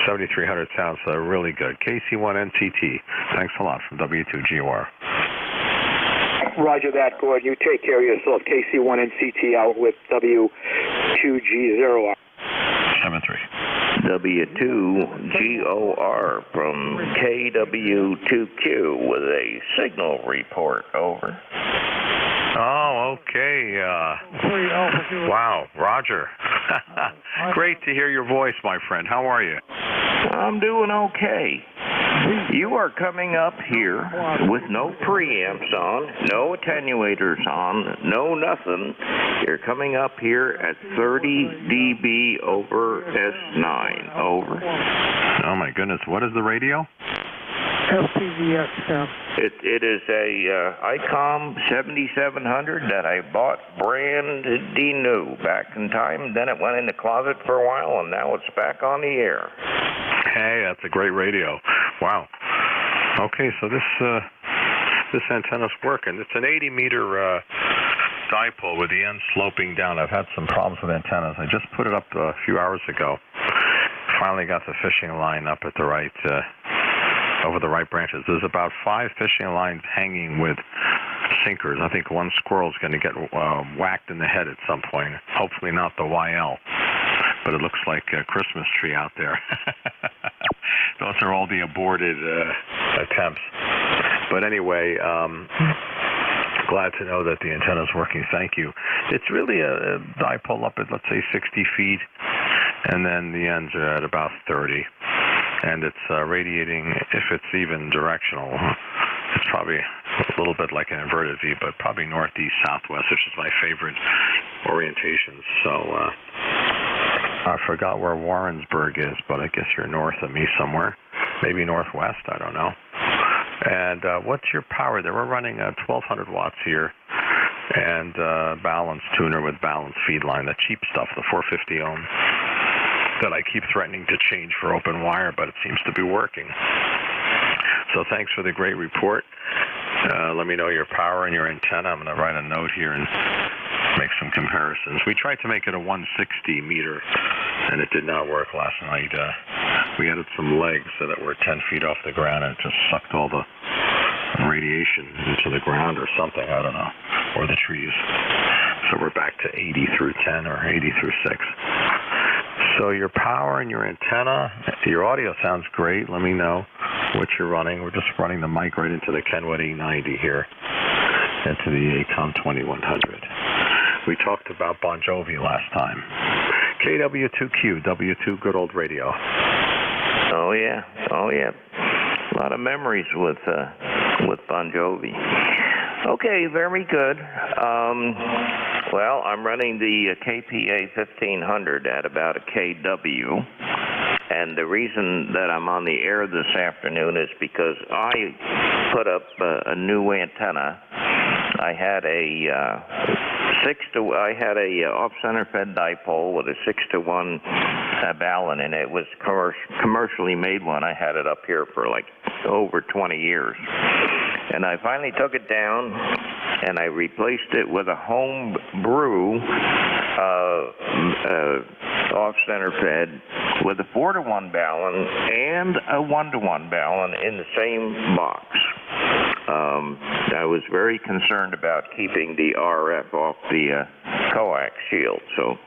C: 7300 sounds. So really good. KC1NCT. Thanks a lot from W2GOR.
U: Roger that, Gord. You take care of yourself. KC1NCT out with W2G0R.
C: 73.
J: W2GOR from KW2Q with a signal report, over.
C: Oh, okay. Wow, Roger. Great to hear your voice, my friend. How are you?
J: I'm doing okay. You are coming up here with no preamps on, no attenuators on, no nothing. You're coming up here at 30 dB over S9, over.
C: Oh my goodness, what is the radio?
J: LPVXM. It is a ICOM 7700 that I bought brand new back in time. Then it went in the closet for a while, and now it's back on the air.
C: Hey, that's a great radio. Wow. Okay, so this antenna's working. It's an 80-meter dipole with the end sloping down. I've had some problems with antennas. I just put it up a few hours ago. Finally got the fishing line up at the right over the right branches. There's about 5 fishing lines hanging with sinkers. I think one squirrel's going to get whacked in the head at some point. Hopefully not the YL, but it looks like a Christmas tree out there. Those are all the aborted attempts. But anyway, glad to know that the antenna is working. Thank you. It's really a dipole up at, let's say, 60 feet, and then the ends are at about 30. And it's radiating, if it's even directional, it's probably a little bit like an inverted V, but probably northeast, southwest, which is my favorite orientation. So I forgot where Warrensburg is, but I guess you're north of me somewhere. Maybe northwest, I don't know. And what's your power there? We're running 1,200 watts here, and balanced tuner with balanced feed line, the cheap stuff, the 450 ohm that I keep threatening to change for open wire, but it seems to be working. So thanks for the great report. Let me know your power and your antenna. I'm going to write a note here and make some comparisons. We tried to make it a 160 meter, and it did not work last night. We added some legs so that we're 10 feet off the ground, and it just sucked all the radiation into the ground or something, I don't know, or the trees. So we're back to 80 through 10 or 80 through 6. So your power and your antenna, your audio sounds great. Let me know what you're running. We're just running the mic right into the Kenwood E90 here, into the ACOM 2100. We talked about Bon Jovi last time. KW2Q, W2, good old radio.
J: Oh yeah. A lot of memories with Bon Jovi. Okay, very good. Well, I'm running the KPA 1500 at about a KW, and the reason that I'm on the air this afternoon is because I put up a new antenna. I had a off-center fed dipole with a 6-to-1 balun in it. It was commercially made one. I had it up here for like over 20 years. And I finally took it down, and I replaced it with a home brew off-center fed with a 4-to-1 balun and a 1-to-1 balun in the same box. I was very concerned about keeping the RF off the coax shield. So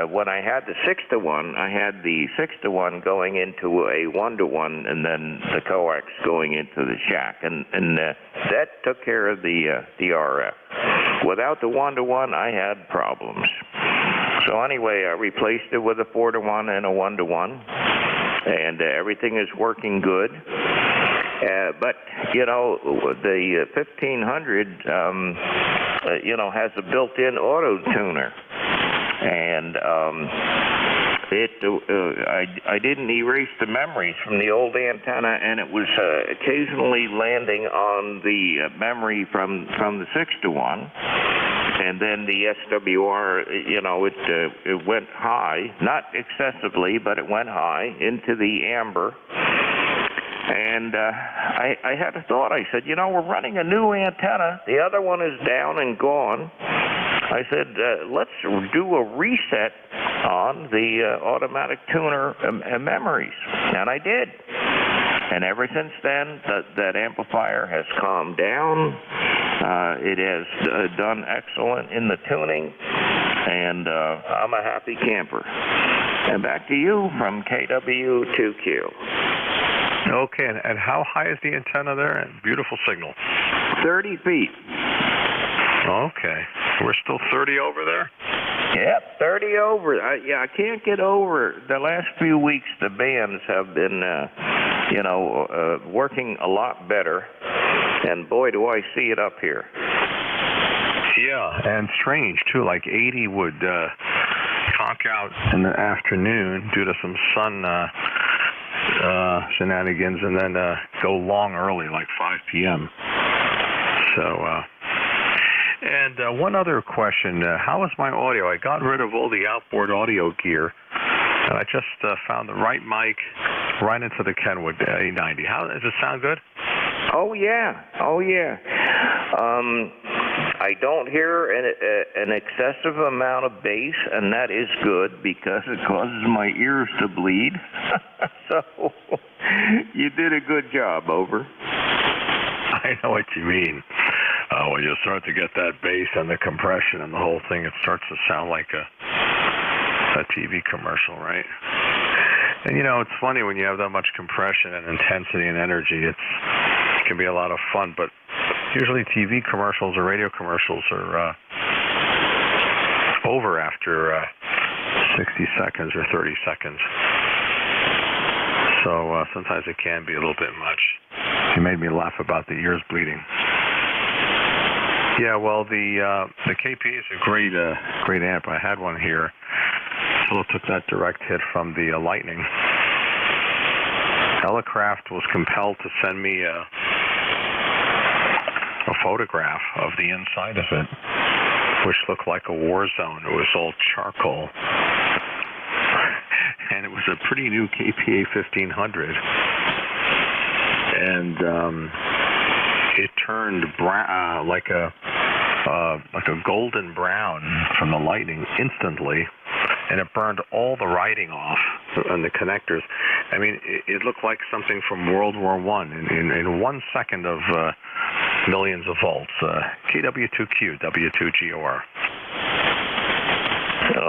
J: when I had the 6-to-1, I had the 6-to-1 going into a 1-to-1, and then the coax going into the shack, and that took care of the RF. Without the 1-to-1, I had problems. So anyway, I replaced it with a 4-to-1 and a 1-to-1, and everything is working good. But, you know, the 1500, has a built-in auto-tuner. And I didn't erase the memories from the old antenna, and it was occasionally landing on the memory from the 6-to-1. And then the SWR, it went high, not excessively, but it went high into the amber. And I had a thought. I said, we're running a new antenna. The other one is down and gone. I said, let's do a reset on the automatic tuner memories. And I did. And ever since then, that amplifier has calmed down. It has done excellent in the tuning. And I'm a happy camper. And back to you from KW2Q.
C: Okay, and how high is the antenna there? Beautiful signal.
J: 30 feet.
C: Okay. We're still 30 over there?
J: Yep, 30 over. I can't get over. The last few weeks, the bands have been, working a lot better. And boy, do I see it up here.
C: Yeah, and strange, too. Like 80 would conk out in the afternoon due to some sun shenanigans, and then go long early, like 5 p.m. So, and one other question. How is my audio? I got rid of all the outboard audio gear, and I just found the right mic right into the Kenwood A90. How does it sound good?
J: Oh, yeah. I don't hear an excessive amount of bass, and that is good because it causes my ears to bleed. So You did a good job, over.
C: I know what you mean. When you start to get that bass and the compression and the whole thing, it starts to sound like a TV commercial, right? And it's funny when you have that much compression and intensity and energy. It can be a lot of fun, but usually TV commercials or radio commercials are over after 60 seconds or 30 seconds. So sometimes it can be a little bit much. You made me laugh about the ears bleeding. Yeah, well, the KPA is a great amp. I had one here. Philip took that direct hit from the Lightning. Elecraft was compelled to send me a photograph of the inside of it, which looked like a war zone. It was all charcoal. And it was a pretty new KPA 1500. And it turned brown, like a golden brown from the Lightning instantly, and it burned all the writing off on the connectors. I mean, it looked like something from World War I in 1 second of millions of volts. KW2Q, W2GOR.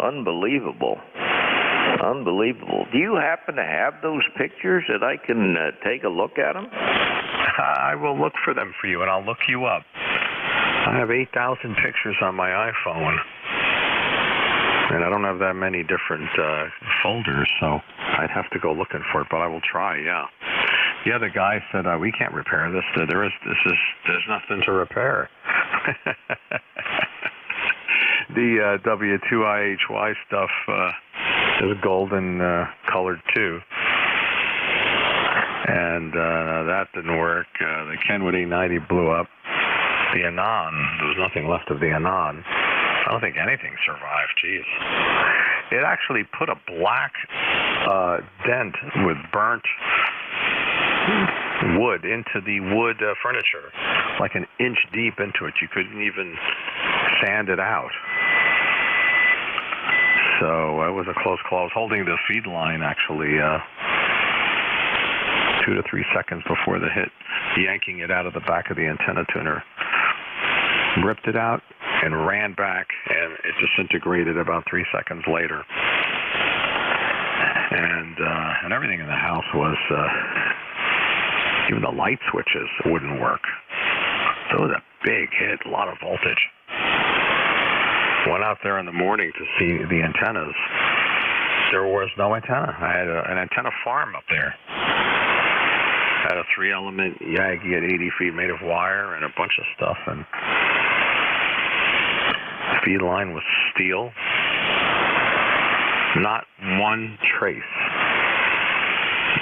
J: Unbelievable. Unbelievable. Do you happen to have those pictures that I can take a look at them?
C: I will look for them for you, and I'll look you up. I have 8,000 pictures on my iPhone, and I don't have that many different folders, so I'd have to go looking for it, but I will try, yeah. Yeah, the guy said, we can't repair this. There's nothing to repair. The W2IHY stuff is golden colored too. And that didn't work. The Kenwood 890 blew up. The Anon, there was nothing left of the Anon. I don't think anything survived. Jeez. It actually put a black dent with burnt wood into the wood furniture, like an inch deep into it. You couldn't even sand it out. So it was a close call. I was holding the feed line actually 2 to 3 seconds before the hit, yanking it out of the back of the antenna tuner. Ripped it out and ran back, and it disintegrated about 3 seconds later. And everything in the house was, even the light switches wouldn't work. So it was a big hit, a lot of voltage. Went out there in the morning to see the antennas. There was no antenna. I had an antenna farm up there. Had a 3-element Yagi at 80 feet made of wire and a bunch of stuff, and the feed line was steel. Not one trace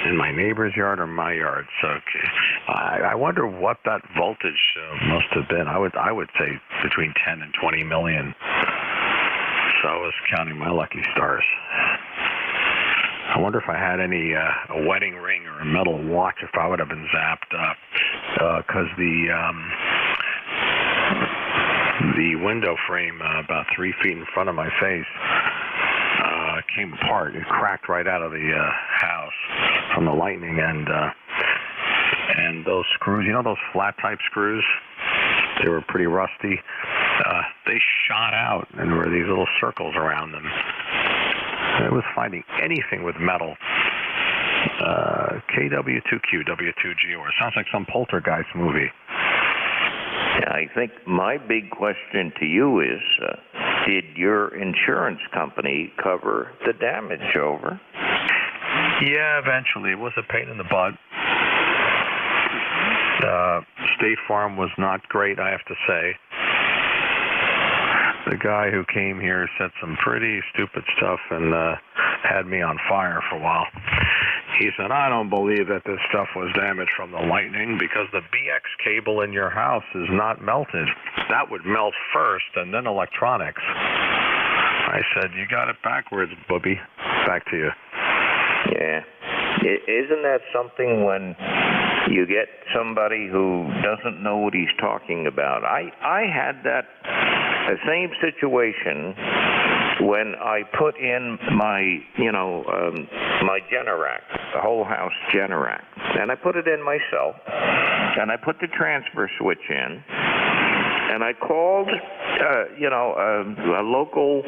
C: in my neighbor's yard or my yard. So I wonder what that voltage must have been. I would say between 10 and 20 million. So I was counting my lucky stars. I wonder if I had any a wedding ring or a metal watch, if I would have been zapped, because the window frame about 3 feet in front of my face came apart. It cracked right out of the house from the lightning, and those screws, those flat type screws, they were pretty rusty. They shot out, and there were these little circles around them. I was finding anything with metal. KW2Q, W2GOR. Sounds like some poltergeist movie.
J: Yeah, I think my big question to you is, did your insurance company cover the damage, over?
C: Yeah, eventually. It was a pain in the butt. State Farm was not great, I have to say. The guy who came here said some pretty stupid stuff and had me on fire for a while. He said, I don't believe that this stuff was damaged from the lightning because the BX cable in your house is not melted. That would melt first and then electronics. I said, you got it backwards, booby. Back to you.
J: Yeah. Isn't that something when you get somebody who doesn't know what he's talking about? I had the same situation when I put in my, my Generac, the whole house Generac, and I put it in myself, and I put the transfer switch in, and I called, a local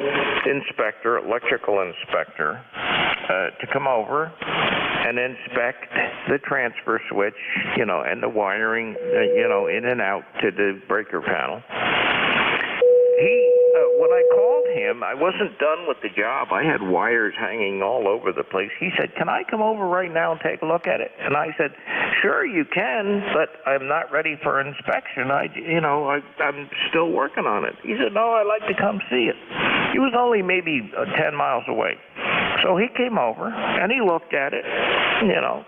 J: inspector, electrical inspector, to come over and inspect the transfer switch, and the wiring, in and out to the breaker panel. When I called him, I wasn't done with the job. I had wires hanging all over the place. He said, "Can I come over right now and take a look at it?" And I said, "Sure, you can, but I'm not ready for inspection. I'm still working on it." He said, "No, I'd like to come see it." He was only maybe 10 miles away. So he came over, and he looked at it.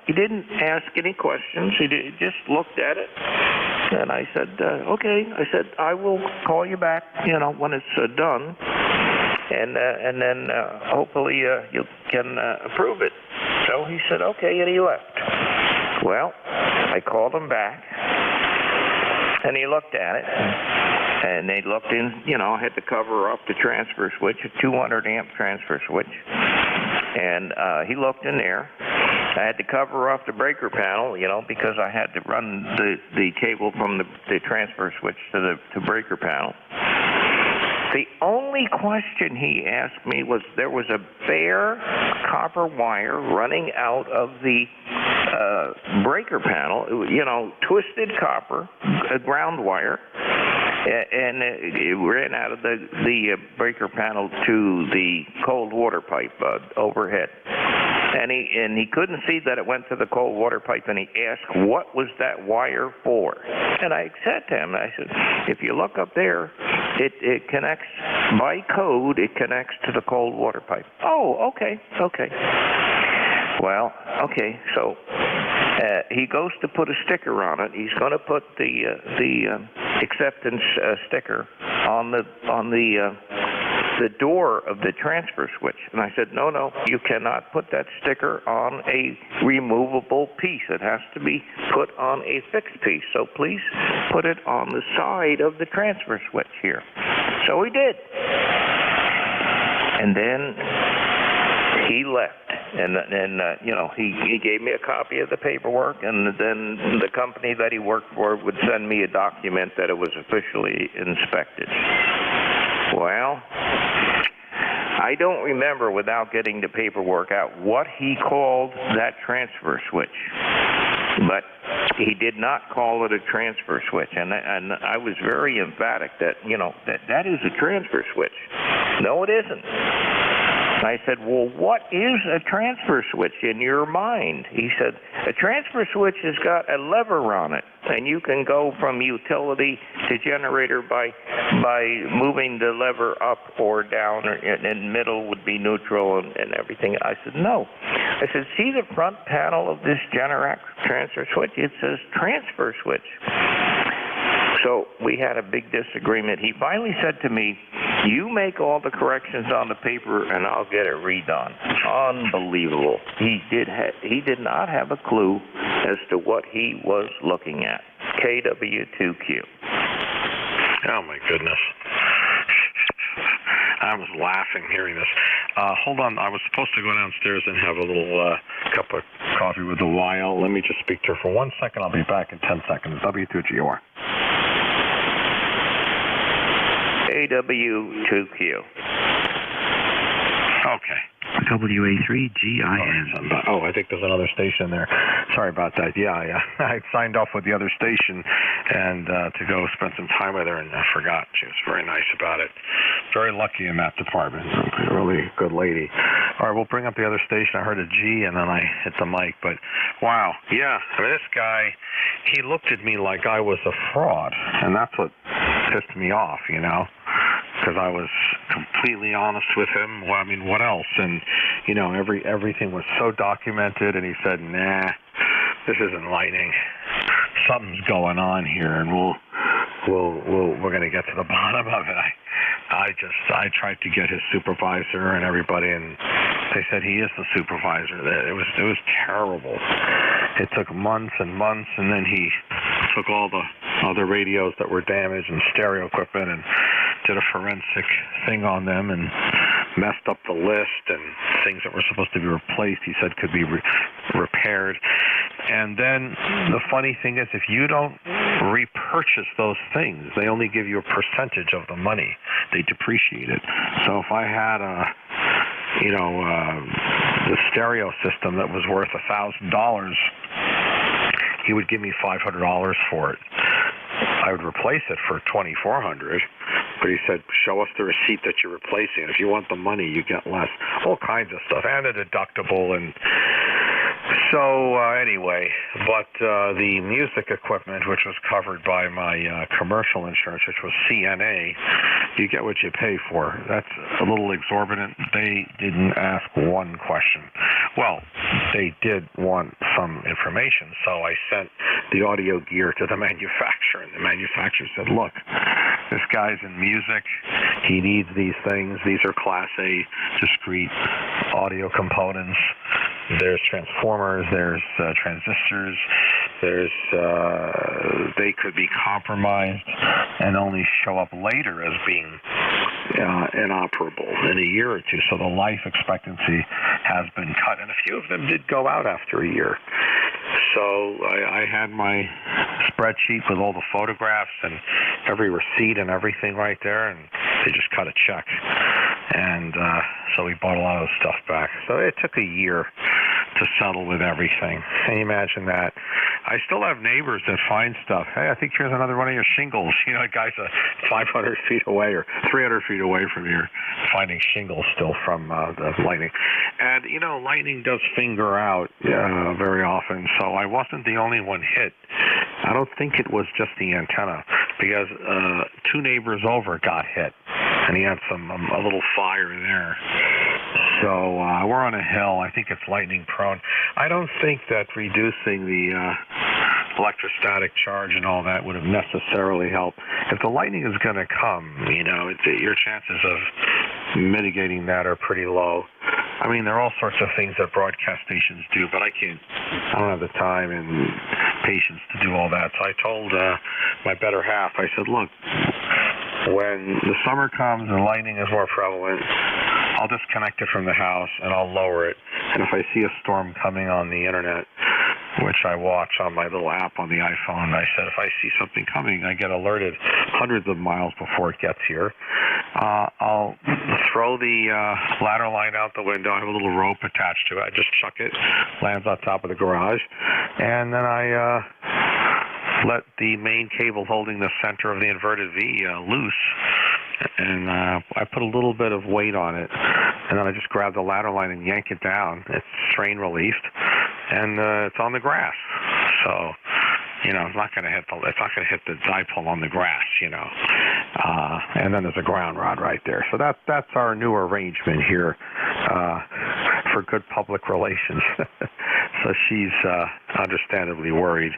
J: He didn't ask any questions. He just looked at it. And I said, okay. I said, I will call you back, when it's done. And then hopefully you can approve it. So he said, okay, and he left. Well, I called him back, and he looked at it. And they looked in, I had to cover off the transfer switch, a 200-amp transfer switch. And he looked in there. I had to cover off the breaker panel, because I had to run the cable from the transfer switch to the breaker panel. The only question he asked me was there was a bare copper wire running out of the breaker panel, twisted copper, a ground wire, and it ran out of the breaker panel to the cold water pipe overhead. And he couldn't see that it went to the cold water pipe, and he asked, what was that wire for? And I said to him, I said, if you look up there, it connects, by code, it connects to the cold water pipe. Oh, okay. Well, okay, so he goes to put a sticker on it. He's going to put the acceptance sticker on the door of the transfer switch. And I said, no, you cannot put that sticker on a removable piece. It has to be put on a fixed piece. So please put it on the side of the transfer switch here. So he did. And then he left. And he gave me a copy of the paperwork, and then the company that he worked for would send me a document that it was officially inspected. Well, I don't remember, without getting the paperwork out, what he called that transfer switch. But he did not call it a transfer switch, and I was very emphatic that that is a transfer switch. No, it isn't. I said, well, what is a transfer switch in your mind? He said, a transfer switch has got a lever on it, and you can go from utility to generator by moving the lever up or down, and middle would be neutral and everything. I said, no. I said, see the front panel of this Generac transfer switch? It says transfer switch. So we had a big disagreement. He finally said to me, you make all the corrections on the paper and I'll get it redone. Unbelievable. He did not have a clue as to what he was looking at. KW2Q.
C: Oh, my goodness. I was laughing hearing this. Hold on. I was supposed to go downstairs and have a little cup of coffee with a while. Let me just speak to her for 1 second. I'll be back in 10 seconds. W2GR.
J: AW2Q.
C: Okay.
H: WA3GIN.
C: Oh, I think there's another station there. Sorry about that. Yeah. I signed off with the other station and to go spend some time with her, and I forgot. She was very nice about it. Very lucky in that department. Really good lady. All right, we'll bring up the other station. I heard a G, and then I hit the mic. But, wow. Yeah, I mean, this guy, he looked at me like I was a fraud, and that's what pissed me off, because I was completely honest with him. Well, I mean, what else? And everything was so documented. And he said, "Nah, this isn't lightning. Something's going on here, and we're going to get to the bottom of it." I tried to get his supervisor and everybody, and they said he is the supervisor. It was terrible. It took months and months, and then he took all the other radios that were damaged and stereo equipment and did a forensic thing on them, and messed up the list, and things that were supposed to be replaced, he said, could be repaired. And then the funny thing is, if you don't repurchase those things, they only give you a percentage of the money. They depreciate it. So if I had the stereo system that was worth $1,000, he would give me $500 for it. I would replace it for $2,400, but he said, show us the receipt that you're replacing it. If you want the money, you get less. All kinds of stuff, and a deductible. And so anyway, but the music equipment, which was covered by my commercial insurance, which was CNA, you get what you pay for. That's a little exorbitant. They didn't ask one question. Well, they did want some information, so I sent the audio gear to the manufacturer, and the manufacturer said, look, this guy's in music. He needs these things. These are Class A discrete audio components. There's transformers, there's transistors, they could be compromised and only show up later as being inoperable in a year or two. So the life expectancy has been cut, and a few of them did go out after a year. So I had my spreadsheet with all the photographs and every receipt and everything right there, and they just cut a check. And so we bought a lot of the stuff back. So it took a year to settle with everything. Can you imagine that? I still have neighbors that find stuff. Hey, I think here's another one of your shingles. You know, a guy's 500 feet away or 300 feet away from here finding shingles still from the lightning. And, you know, lightning does finger out very often, so I wasn't the only one hit. I don't think it was just the antenna, because two neighbors over got hit, and he had a little fire there. So we're on a hill. I think it's lightning prone. I don't think that reducing the electrostatic charge and all that would have necessarily helped. If the lightning is going to come, you know, your chances of mitigating that are pretty low. I mean, there are all sorts of things that broadcast stations do, but I don't have the time and patience to do all that. So I told my better half, I said, look, when the summer comes and lightning is more prevalent, I'll disconnect it from the house and I'll lower it. And if I see a storm coming on the internet, which I watch on my little app on the iPhone, I said if I see something coming, I get alerted hundreds of miles before it gets here. I'll throw the ladder line out the window. I have a little rope attached to it. I just chuck it, lands on top of the garage, and then I let the main cable holding the center of the inverted V loose. And I put a little bit of weight on it, and then I just grab the ladder line and yank it down. It's strain released, and it's on the grass. So, you know, it's not going to hit the dipole on the grass, you know. And then there's a ground rod right there. So that's our new arrangement here for good public relations. So she's understandably worried.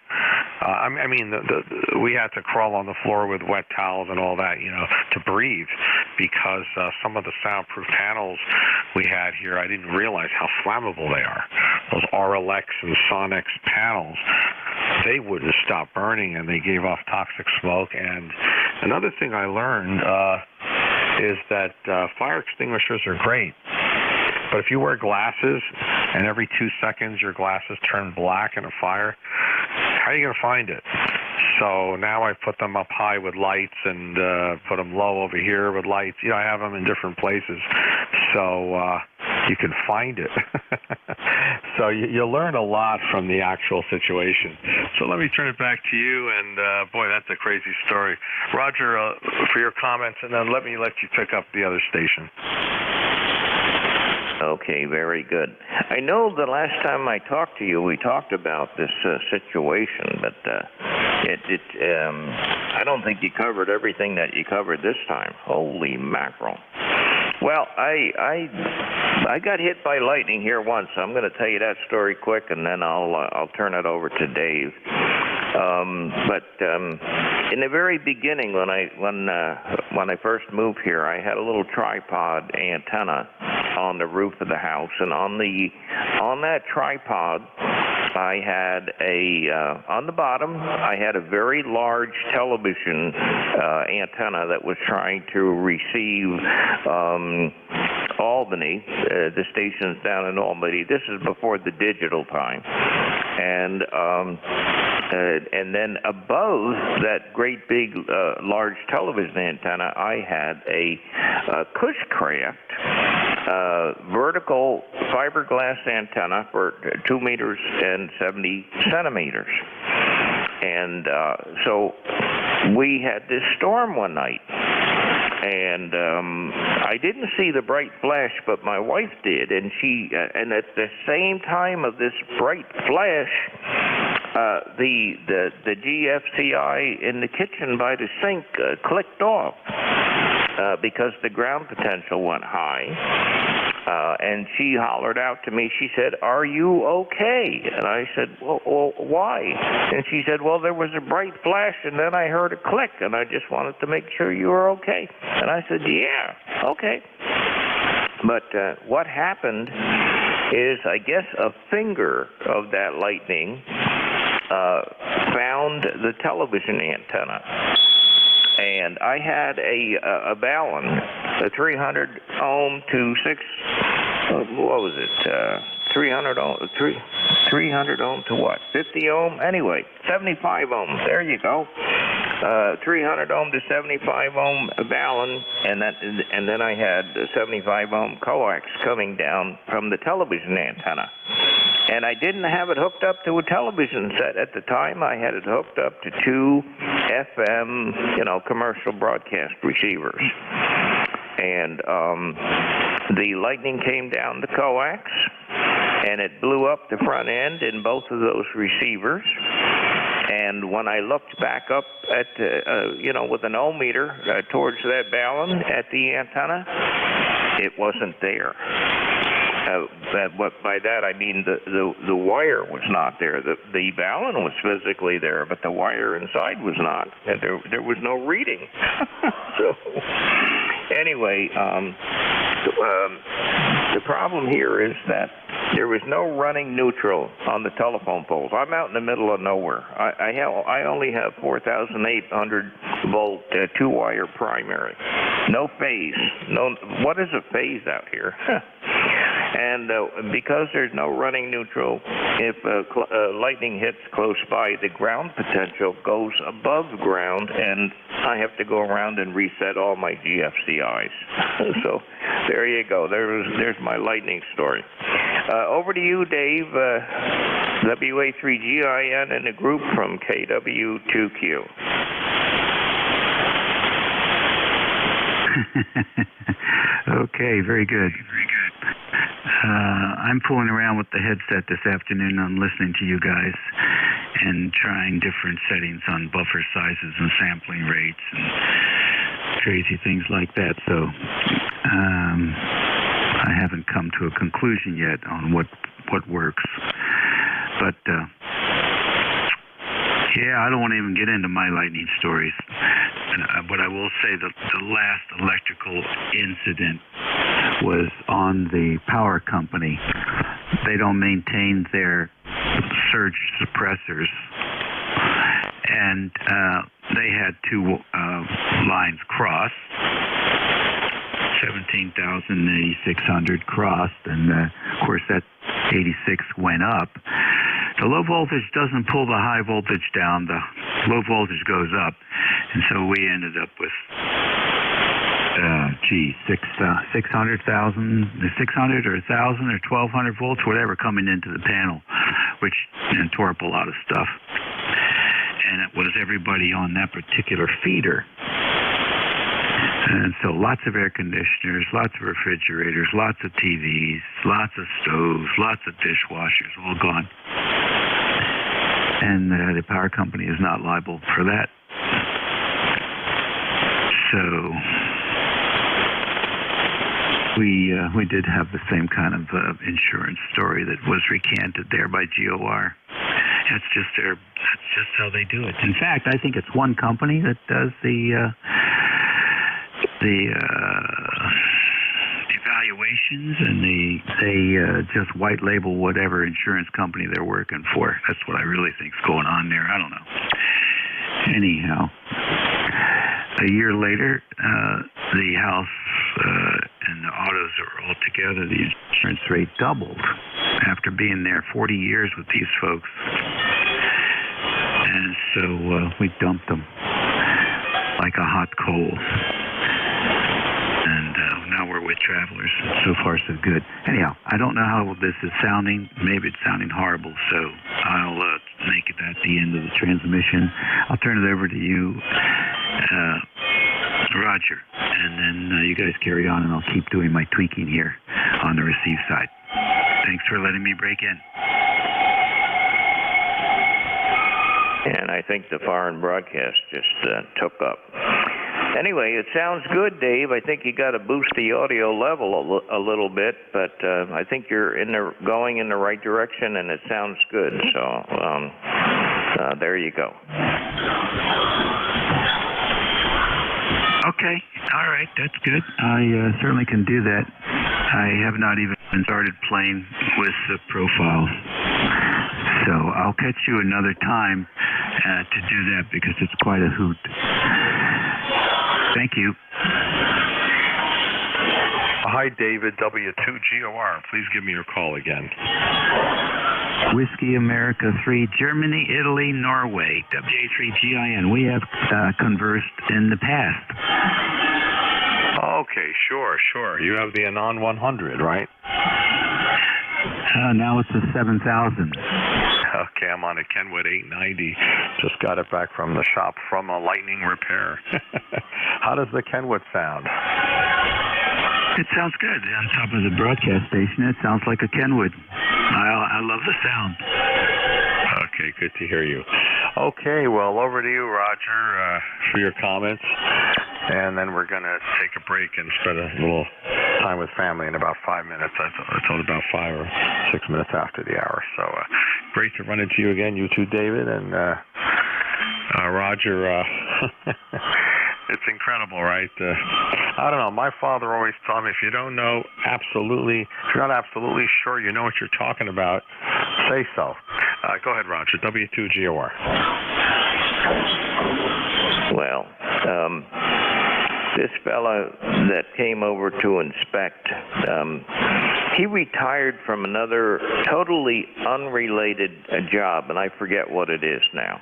C: I mean, we had to crawl on the floor with wet towels and all that, you know, to breathe, because some of the soundproof panels we had here, I didn't realize how flammable they are. Those RLX and Sonex panels, they wouldn't stop burning, and they gave off toxic smoke. And another thing I learned is that fire extinguishers are great. But if you wear glasses and every 2 seconds your glasses turn black in a fire, how are you going to find it? So now I put them up high with lights and put them low over here with lights. You know, I have them in different places so you can find it. So you learn a lot from the actual situation. So let me turn it back to you, and boy, that's a crazy story. Roger, for your comments, and then let me let you pick up the other station.
J: Okay, very good. I know the last time I talked to you, we talked about this situation, but I don't think you covered everything that you covered this time. Holy mackerel. Well, I got hit by lightning here once. I'm going to tell you that story quick, and then I'll turn it over to Dave. But in the very beginning, when I first moved here, I had a little tripod antenna on the roof of the house, and on that tripod, I had on the bottom, I had a very large television antenna that was trying to receive Albany. The station's down in Albany. This is before the digital time. And then above that great big large television antenna, I had a Cushcraft vertical fiberglass antenna for 2 meters and 70 centimeters. And so we had this storm one night. And I didn't see the bright flash, but my wife did, and and at the same time of this bright flash, the GFCI in the kitchen by the sink clicked off because the ground potential went high. And she hollered out to me. She said, "Are you okay?" And I said, well, why? And she said, "Well, there was a bright flash, and then I heard a click, and I just wanted to make sure you were okay." And I said, "Yeah, okay." But what happened is, I guess, a finger of that lightning found the television antenna. And I had a Ballon, a 300 ohm to 300 ohm to what? 50 ohm? Anyway, 75 ohm. There you go. 300 ohm to 75 ohm Ballon, and then I had 75 ohm coax coming down from the television antenna. And I didn't have it hooked up to a television set at the time. I had it hooked up to 2 FM, commercial broadcast receivers. And the lightning came down the coax, and it blew up the front end in both of those receivers. And when I looked back up at, with an ohmmeter towards that Ballon at the antenna, it wasn't there. By that I mean the wire was not there. The Ballon was physically there, but the wire inside was not. And there was no reading. So anyway, the problem here is that there was no running neutral on the telephone poles. I'm out in the middle of nowhere. I only have 4,800 volt 2-wire primary. No phase. What is a phase out here? And because there's no running neutral, if lightning hits close by, the ground potential goes above ground, and I have to go around and reset all my GFCIs. So there you go. There's my lightning story. Over to you, Dave. WA3GIN and a group from KW2Q.
H: Okay, very good. I'm fooling around with the headset this afternoon. I'm listening to you guys and trying different settings on buffer sizes and sampling rates and crazy things like that. So I haven't come to a conclusion yet on what works. But yeah, I don't want to even get into my lightning stories. But I will say that the last electrical incident was on the power company. They don't maintain their surge suppressors, and they had 2 lines crossed, 17,000 and 8,600 crossed, and of course that 86 went up. The low voltage doesn't pull the high voltage down. The low voltage goes up, and so we ended up with 600,000, 600 or 1,000 or 1,200 volts, whatever, coming into the panel, which tore up a lot of stuff. And it was everybody on that particular feeder. And so lots of air conditioners, lots of refrigerators, lots of TVs, lots of stoves, lots of dishwashers, all gone. And the power company is not liable for that. So we did have the same kind of insurance story that was recanted there by GOR. That's just how they do it. In fact, I think it's one company that does the evaluations, and they just white label whatever insurance company they're working for. That's what I really think's going on there. I don't know. Anyhow, a year later, the House and the autos are all together. The insurance rate doubled after being there 40 years with these folks. And so we dumped them like a hot coal. And now we're with Travelers. So far, so good. Anyhow, I don't know how this is sounding. Maybe it's sounding horrible, so I'll make it at the end of the transmission. I'll turn it over to you, Roger, and then you guys carry on, and I'll keep doing my tweaking here on the receive side. Thanks for letting me break in.
J: And I think the foreign broadcast just took up. Anyway, it sounds good, Dave. I think you got to boost the audio level a little bit, but I think you're going in the right direction, and it sounds good. So there you go.
H: Okay, all right, that's good. I certainly can do that. I have not even started playing with the profile, so I'll catch you another time to do that because it's quite a hoot. Thank you.
C: Hi, David, W2GOR. Please give me your call again.
H: Whiskey America 3, Germany, Italy, Norway, WA3GIN. We have conversed in the past.
C: Okay, sure. You have the Anon 100, right?
H: Now it's a 7000.
C: Okay, I'm on a Kenwood 890. Just got it back from the shop from a lightning repair. How does the Kenwood sound?
H: It sounds good. On top of the broadcast station, it sounds like a Kenwood. I love the sound.
C: Okay, good to hear you. Okay, well, over to you, Roger, for your comments. And then we're going to take a break and spend a little time with family in about 5 minutes. I told about 5 or 6 minutes after the hour. So great to run into you again, you too, David. And Roger, it's incredible, right? I don't know. My father always told me if you don't know if you're not absolutely sure you know what you're talking about, say so. Go ahead, Roger. W2GOR.
J: Well, this fella that came over to inspect, he retired from another totally unrelated job, and I forget what it is now.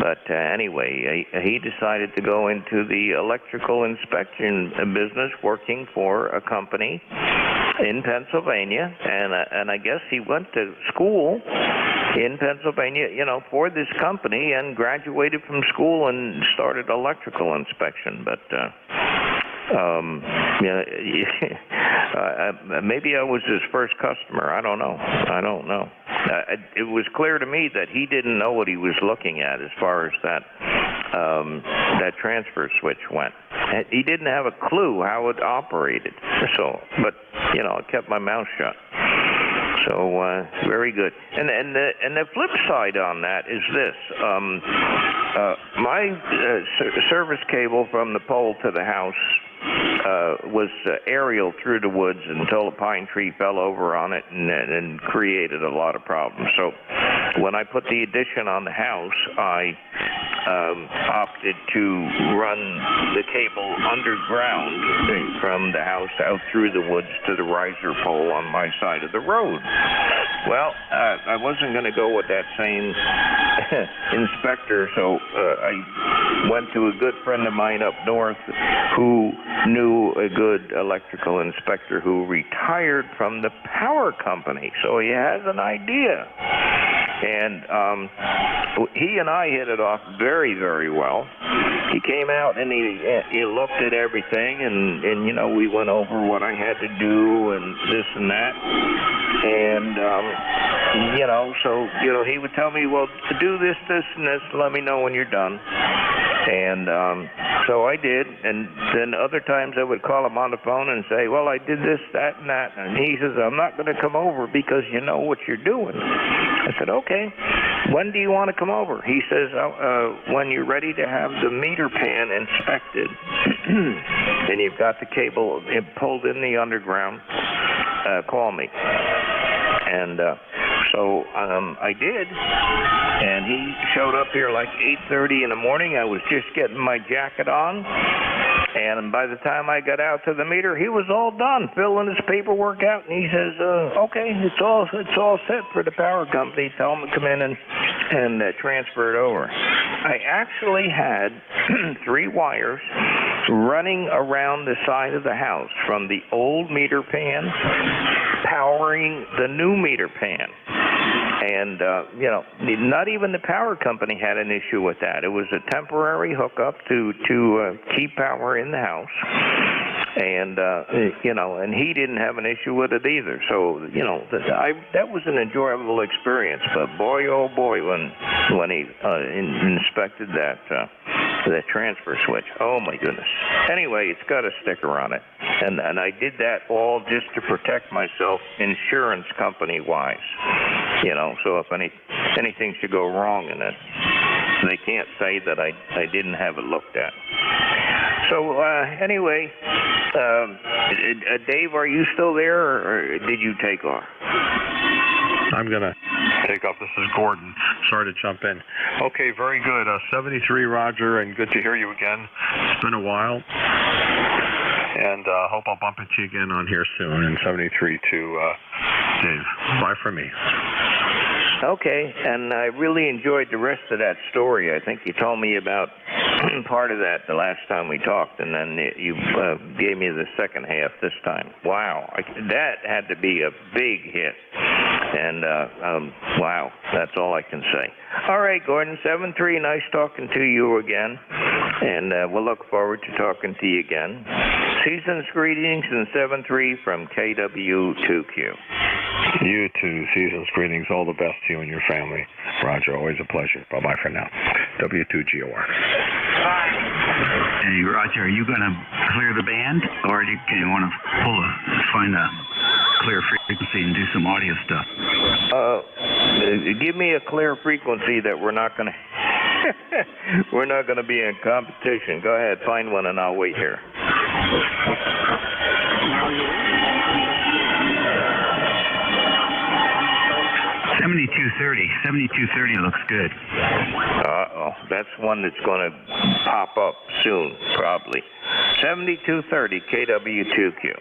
J: But anyway, he decided to go into the electrical inspection business, working for a company in Pennsylvania, and I guess he went to school in Pennsylvania, for this company, and graduated from school and started electrical inspection. But maybe I was his first customer. I don't know. It was clear to me that he didn't know what he was looking at as far as that transfer switch went. He didn't have a clue how it operated. So, but I kept my mouth shut. So very good. And the flip side on that is this: my service cable from the pole to the house was aerial through the woods until a pine tree fell over on it and created a lot of problems. So when I put the addition on the house, I opted to run the cable underground from the house out through the woods to the riser pole on my side of the road. Well, I wasn't going to go with that same inspector, so I went to a good friend of mine up north who knew a good electrical inspector who retired from the power company, so he has an idea. And he and I hit it off very, very well. He came out and he looked at everything, and we went over what I had to do and this and that. And so he would tell me, well, to do this, and this, let me know when you're done. And so I did, and then other times I would call him on the phone and say, well, I did this, that, and that. And he says, I'm not going to come over because you know what you're doing. I said, okay, when do you want to come over? He says, when you're ready to have the meter pan inspected and you've got the cable pulled in the underground, call me. And so I did, and he showed up here like 8:30 in the morning. I was just getting my jacket on, And by the time I got out to the meter, he was all done, filling his paperwork out, and he says, okay, it's all set for the power company. Tell him to come in and transfer it over. I actually had 3 wires running around the side of the house from the old meter pan powering the new meter pan. And, not even the power company had an issue with that. It was a temporary hookup to keep power in the house. And, and he didn't have an issue with it either. So, that was an enjoyable experience. But boy, oh boy, when he inspected that transfer switch, oh my goodness. Anyway, it's got a sticker on it. And I did that all just to protect myself, insurance company wise. So if anything should go wrong in it, they can't say that I didn't have it looked at. So anyway, Dave, are you still there, or did you take off?
C: I'm going to take off. This is Gordon. Sorry to jump in. Okay, very good. 73, Roger, and good to hear you again. It's been a while. And hope I'll bump into you again on here soon. And 73 to Dave. Bye for me.
J: Okay, and I really enjoyed the rest of that story. I think you told me about part of that the last time we talked, and then you gave me the second half this time. Wow, that had to be a big hit. And, wow, that's all I can say. All right, Gordon, 7-3, nice talking to you again. And we'll look forward to talking to you again. Season's greetings and 7-3 from KW2Q.
C: You too. Season's greetings. All the best to you and your family. Roger, always a pleasure. Bye-bye for now. W2GOR.
H: Hey, Roger, are you going to clear the band, or do you want to find a clear frequency and do some audio stuff?
J: Give me a clear frequency that we're not going to we're not going to be in competition. Go ahead, find one, and I'll wait here.
H: 7230 looks good.
J: That's one that's going to pop up soon, probably. 7230 KW2Q.